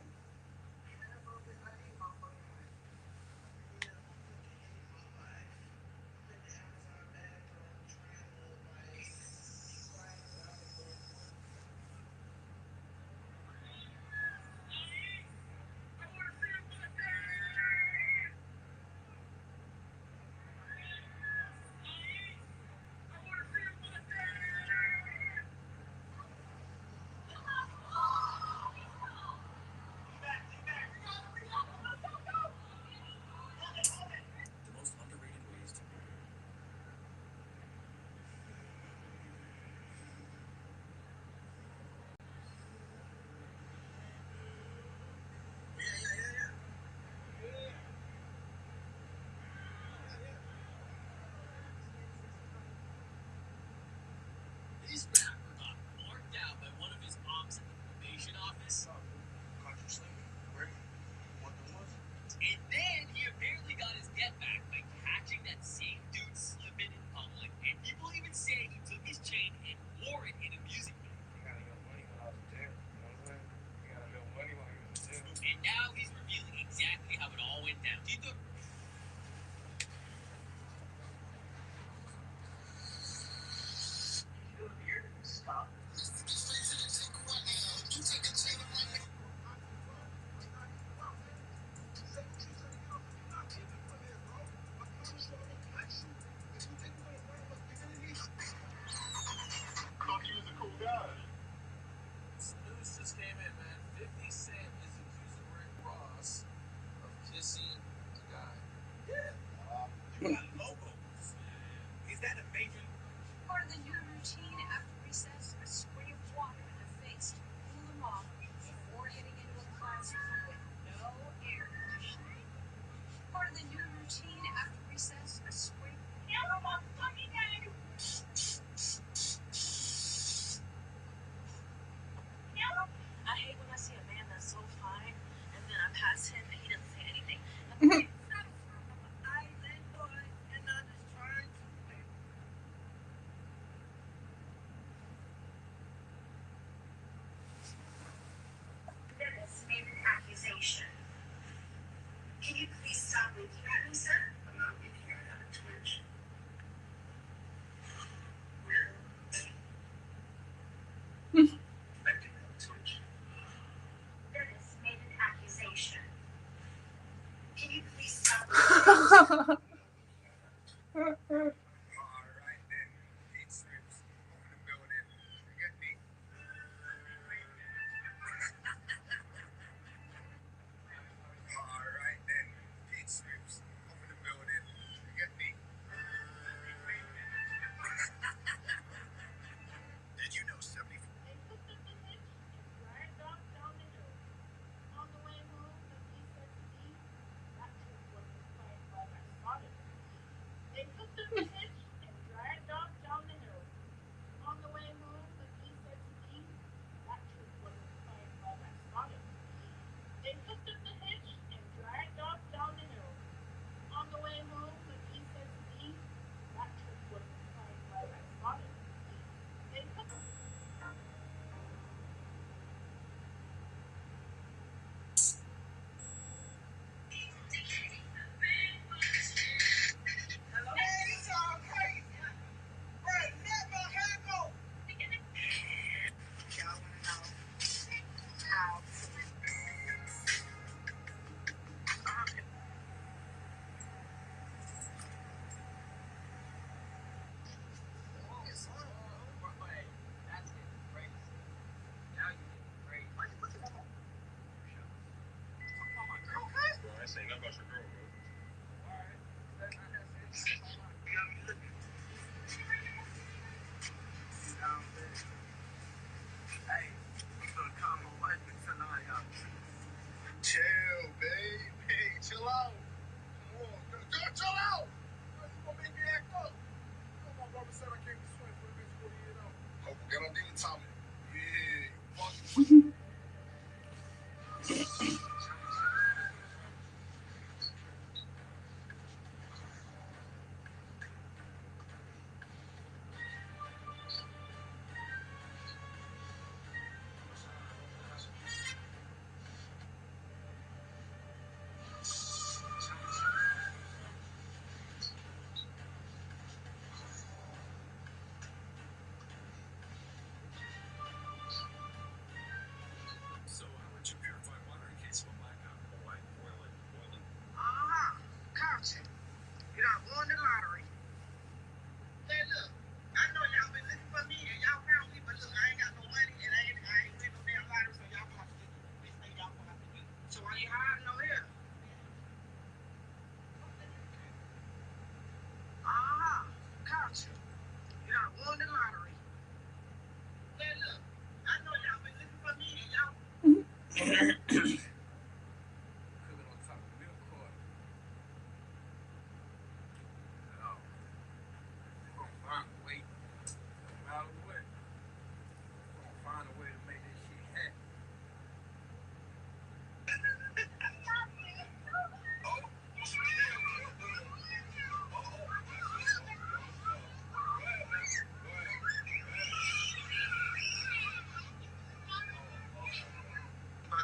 Chill, babe. Hey, chill out. Come on, girl, chill out. You gonna make me act up? You know my brother said I can't be sweating for the next 48 hours. Oh, get on the Tommy. Yeah, fuck.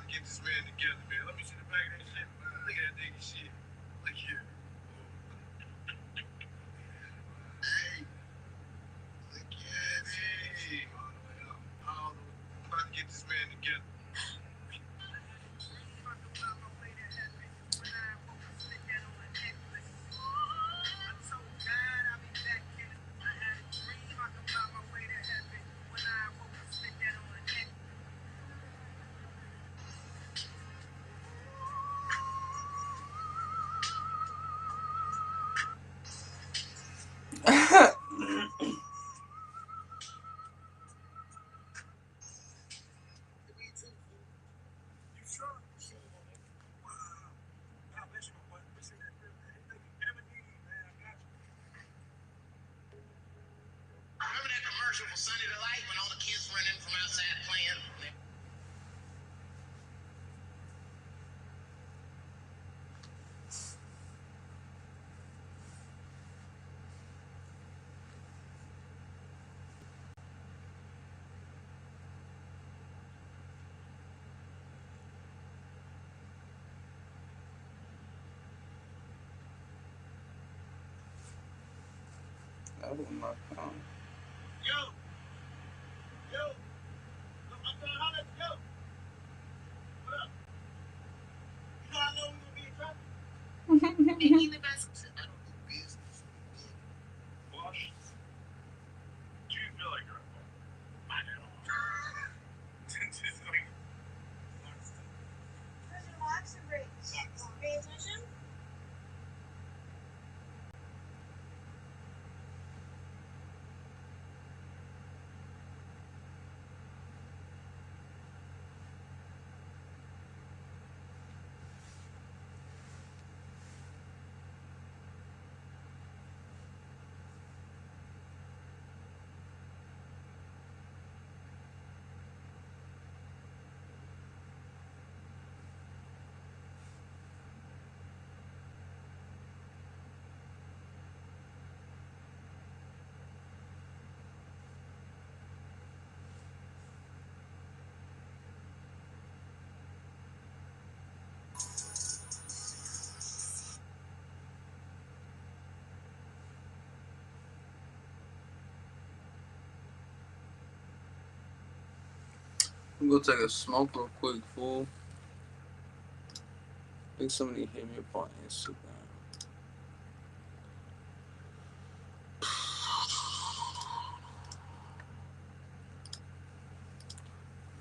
Get this man together, man. Let me see the back of that shit. Look at that nigga shit. Look here. Hey. Look at it. I'm about to get this man together. Remember that commercial for Sunny Delight when all the kids run in from outside playing? That was my phone. Yo! Yo! I'm trying to holler at you. Yo! What up? You know I know we're gonna be in trouble. I'm gonna go take a smoke real quick, fool. I think somebody hit me up on Instagram.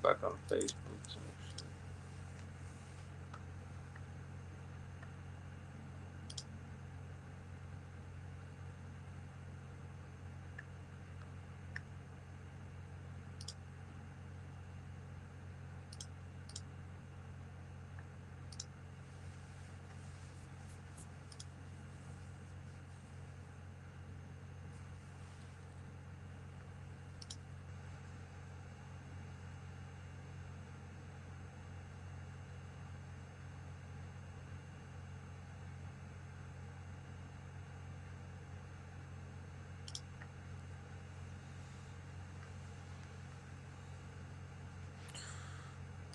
Back on Facebook. So shit.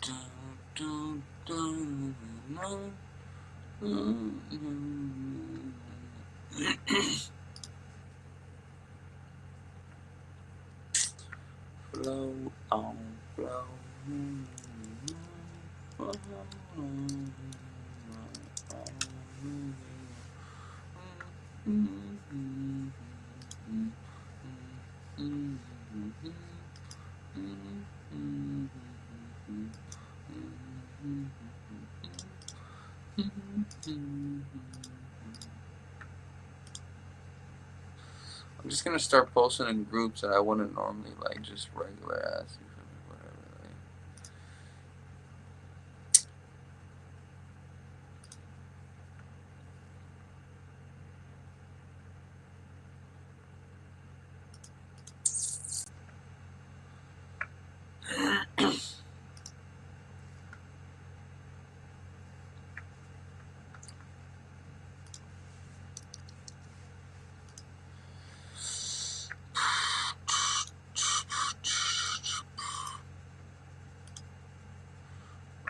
Dun, dun, dun, flow on, flow. I'm just gonna start posting in groups that I wouldn't normally like, just regular ass. You feel me? Whatever. Like.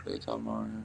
What they talking about here?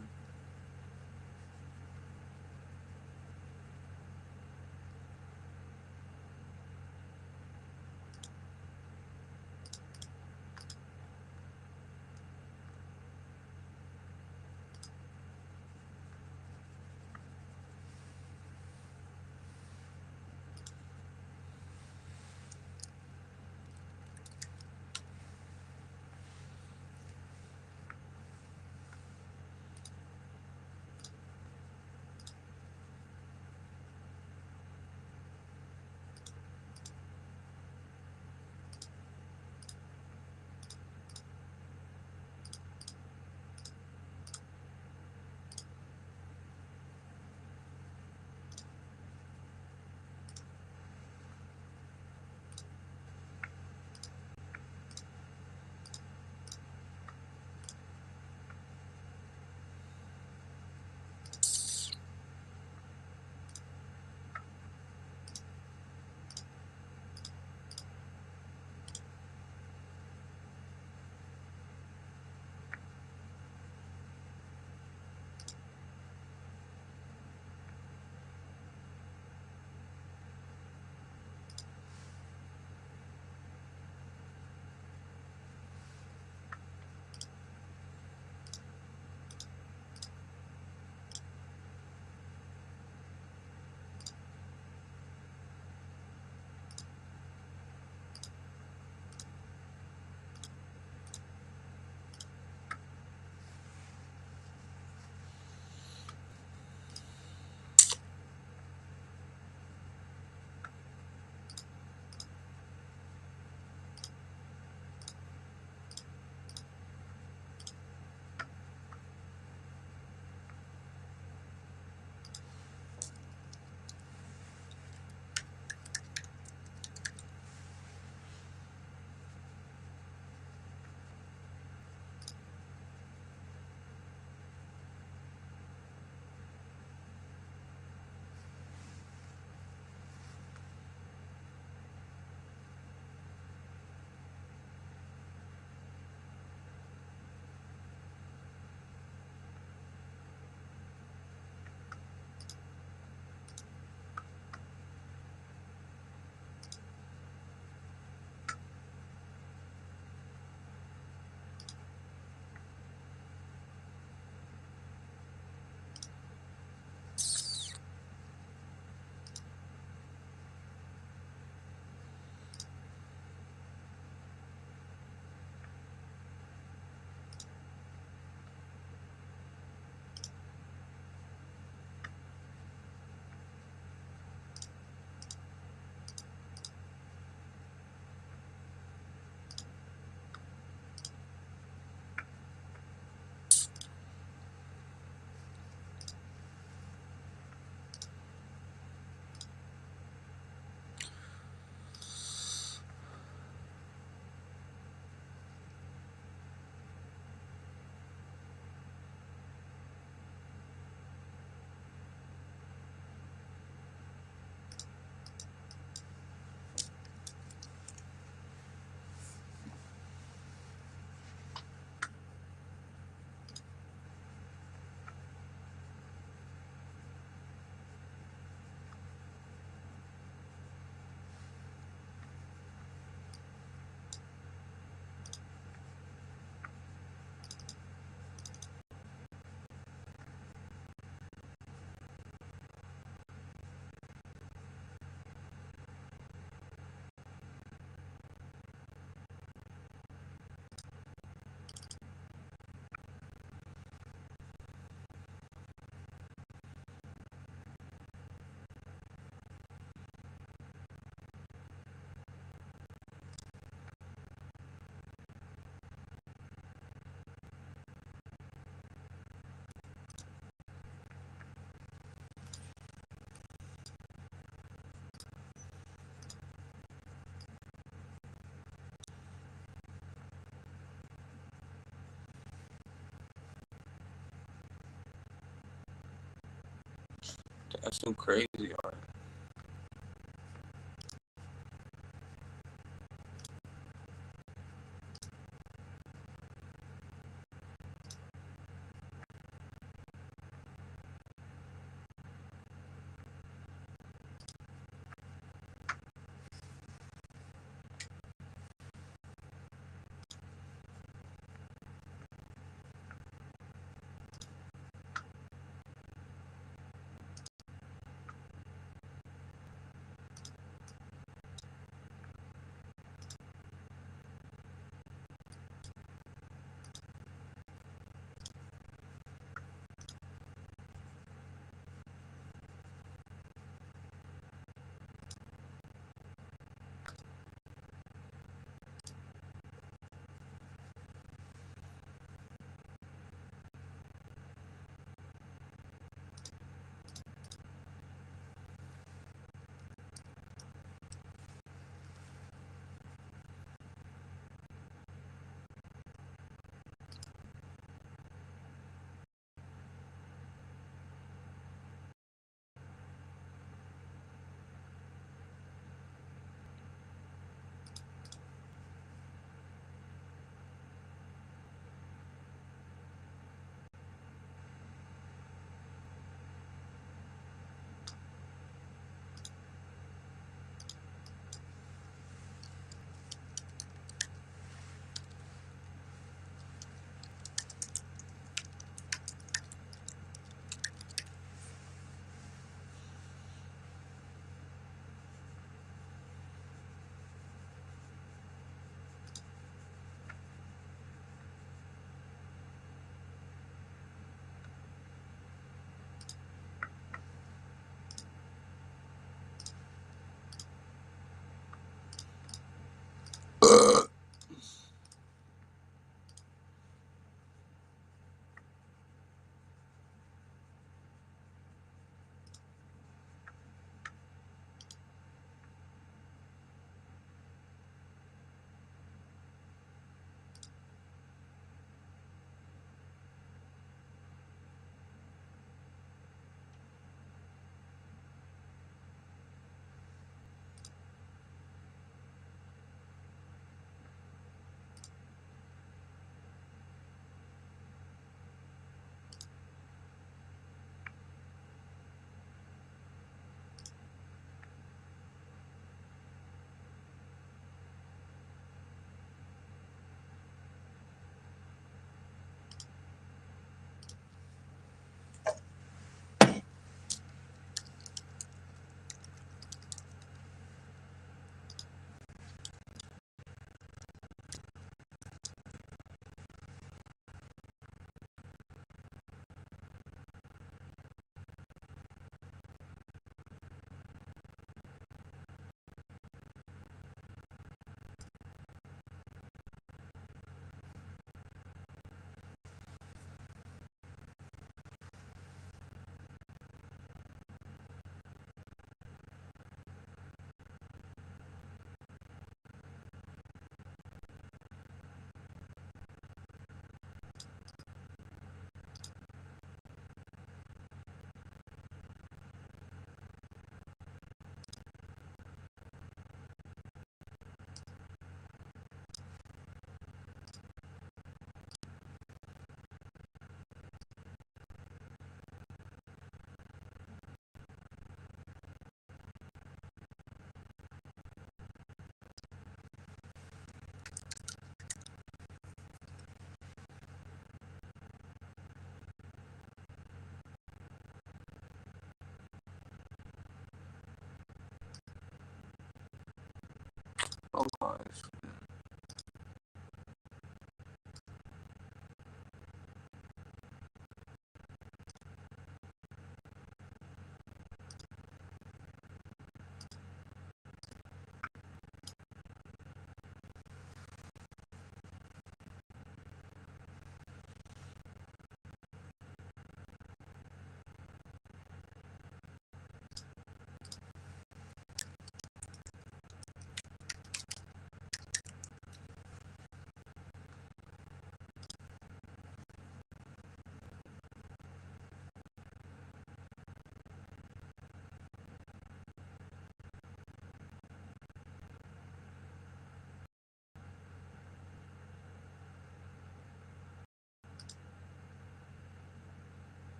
That's some crazy art.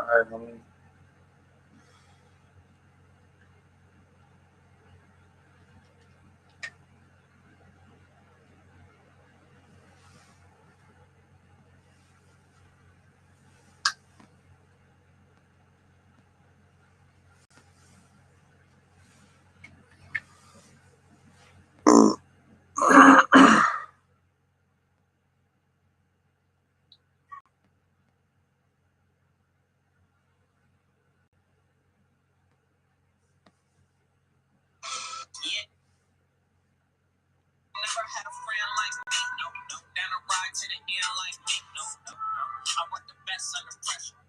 Alright, homie. Never had a friend like me, no, no. Down a ride to the end like me, no, no, no. I work the best under pressure.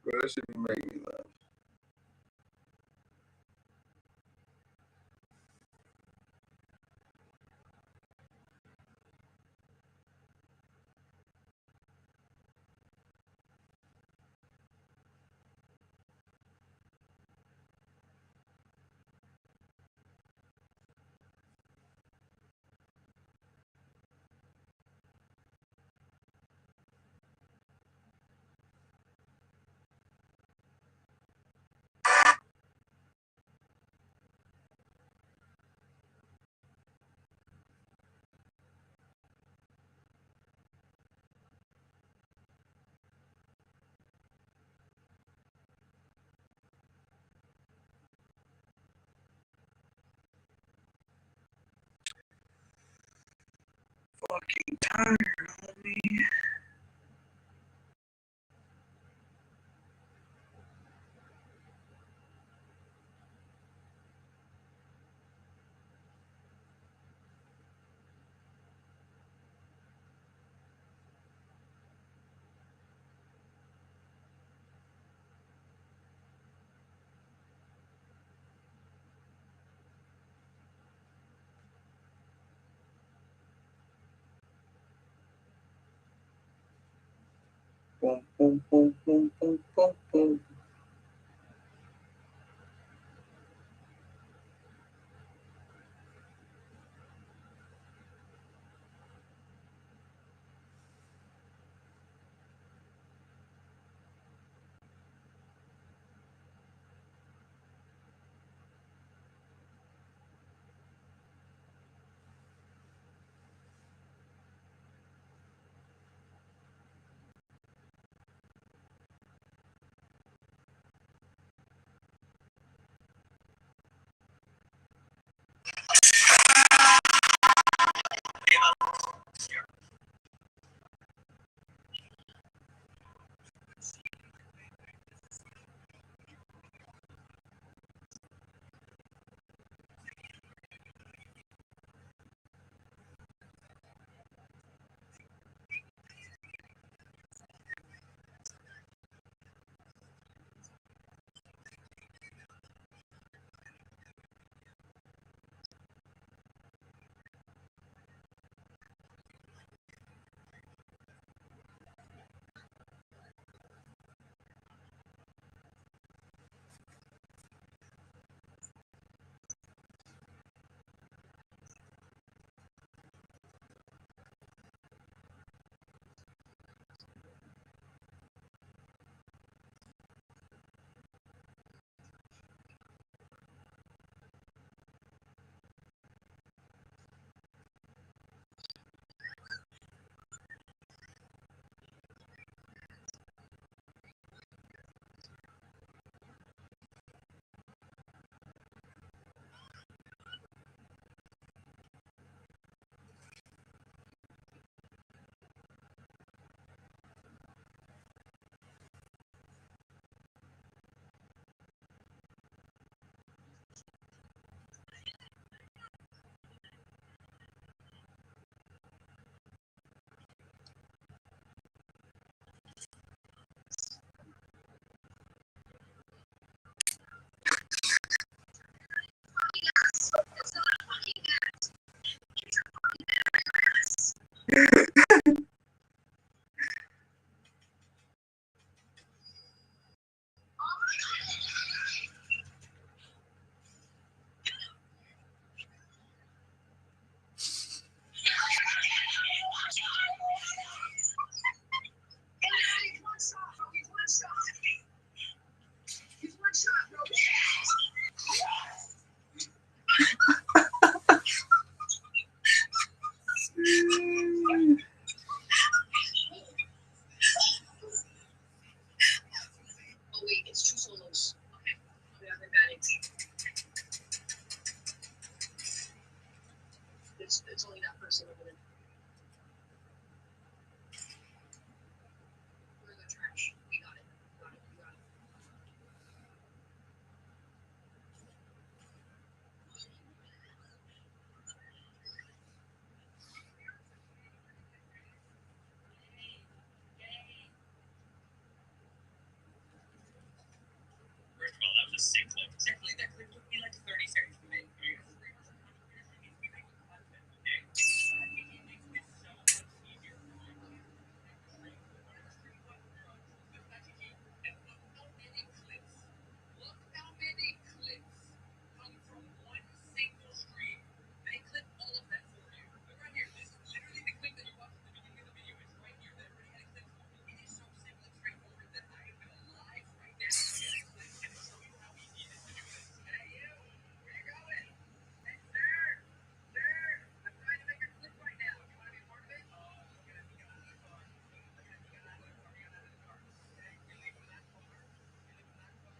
Bro, that shit be making me laugh. Fucking tired, homie. Boom, boom, boom, boom, boom, boom, boom. it's only that person over there. Where's the trash? We got it. Got it. We got it. First of all, that was a sick clip. Secondly, that clip took me like 30 seconds to make. Okay? It's so much easier for you to and look how many clips come from one single stream. They clip all of that for you. Look right here. This is literally the clip that you watched at the beginning of the video. It's right here. They already had clips for me. It is so simple and straightforward that I am going to live right now and show you how easy it is to do this. Hey, you. Where you going? Hey, sir. Sir. I'm trying to make a clip right now. You want to be part of it? Oh, look at it. You got out of the car. Look at it. You got out of the car. You got out of the car. Okay. You leave from that car. You leave from that car.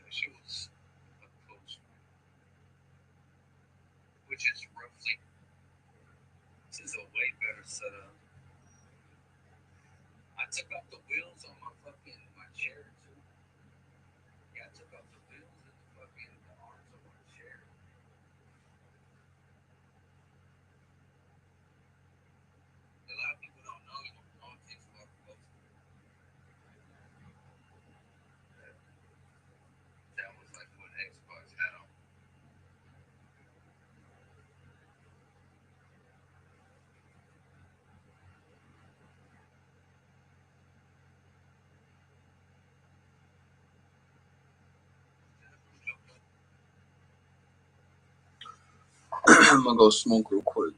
That shit was a coach, which is roughly. This is a way better setup. I took off the wheels on my chair too. Yeah, I took off the wheels and the arms of my chair. A lot of people don't know. No one takes a lot of photos. That, that was like what Xbox had on. I'm gonna go smoke real quick.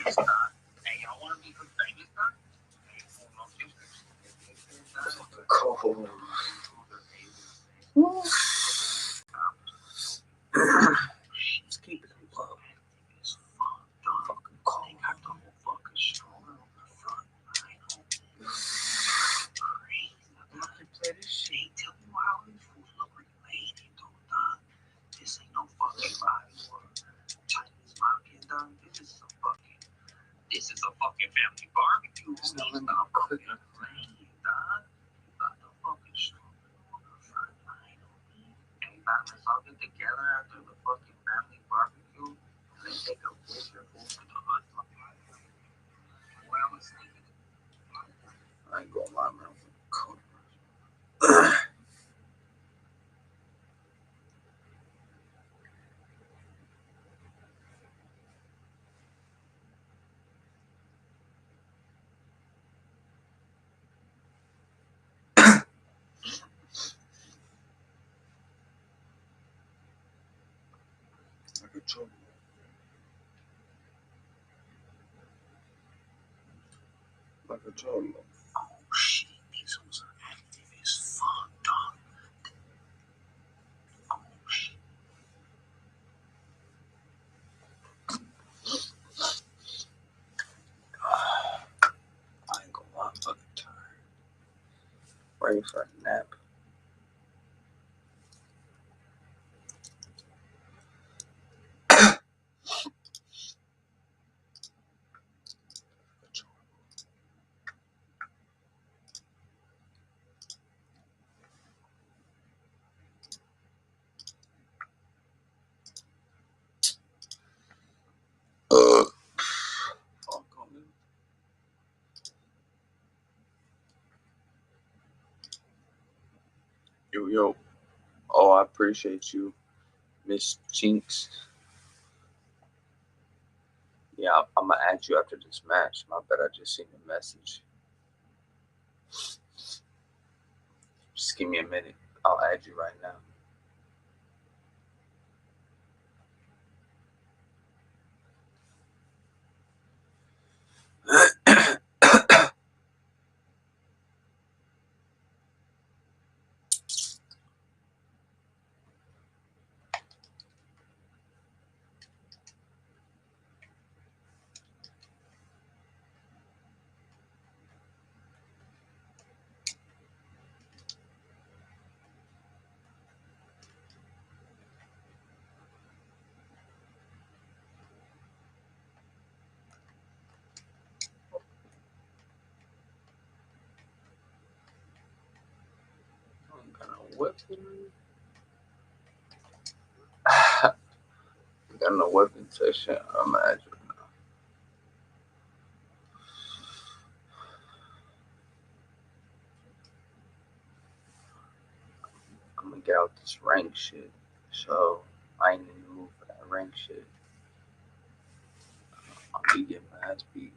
Hey, y'all want to be famous, dog? Hey, no Cold. Let's keep it low. Fucking cold. They got the whole fucking stroller on the front. Crazy. I'm not gonna play this shit. Tell me how these fools look related, dog. This ain't no fucking ride or Chinese market, dog. This is a fucking family barbecue. It's not fucking playing, dog. You got the fucking stroller on the front line on me. Hey, man, let's all get together after the fucking family barbecue. Let's take a picture for the hood. What I was thinking. I ain't gonna lie, man. Cold. Like a trouble. Like a trouble. Oh shit, these hoes are active as fuck, dog. Oh shit. I ain't gonna lie, I'm fucking tired. Ready for a nap. Fuck on me. Yo. Oh, I appreciate you, Miss Jinx. Yeah, I'm gonna add you after this match. My bad, I just seen the message. Just give me a minute. I'll add you right now. I'm gonna weapon. Got no weapon section. I'm gonna add you now. I'm gonna get out this rank shit. So I ain't in the mood for that rank shit. I'll be getting my ass beat.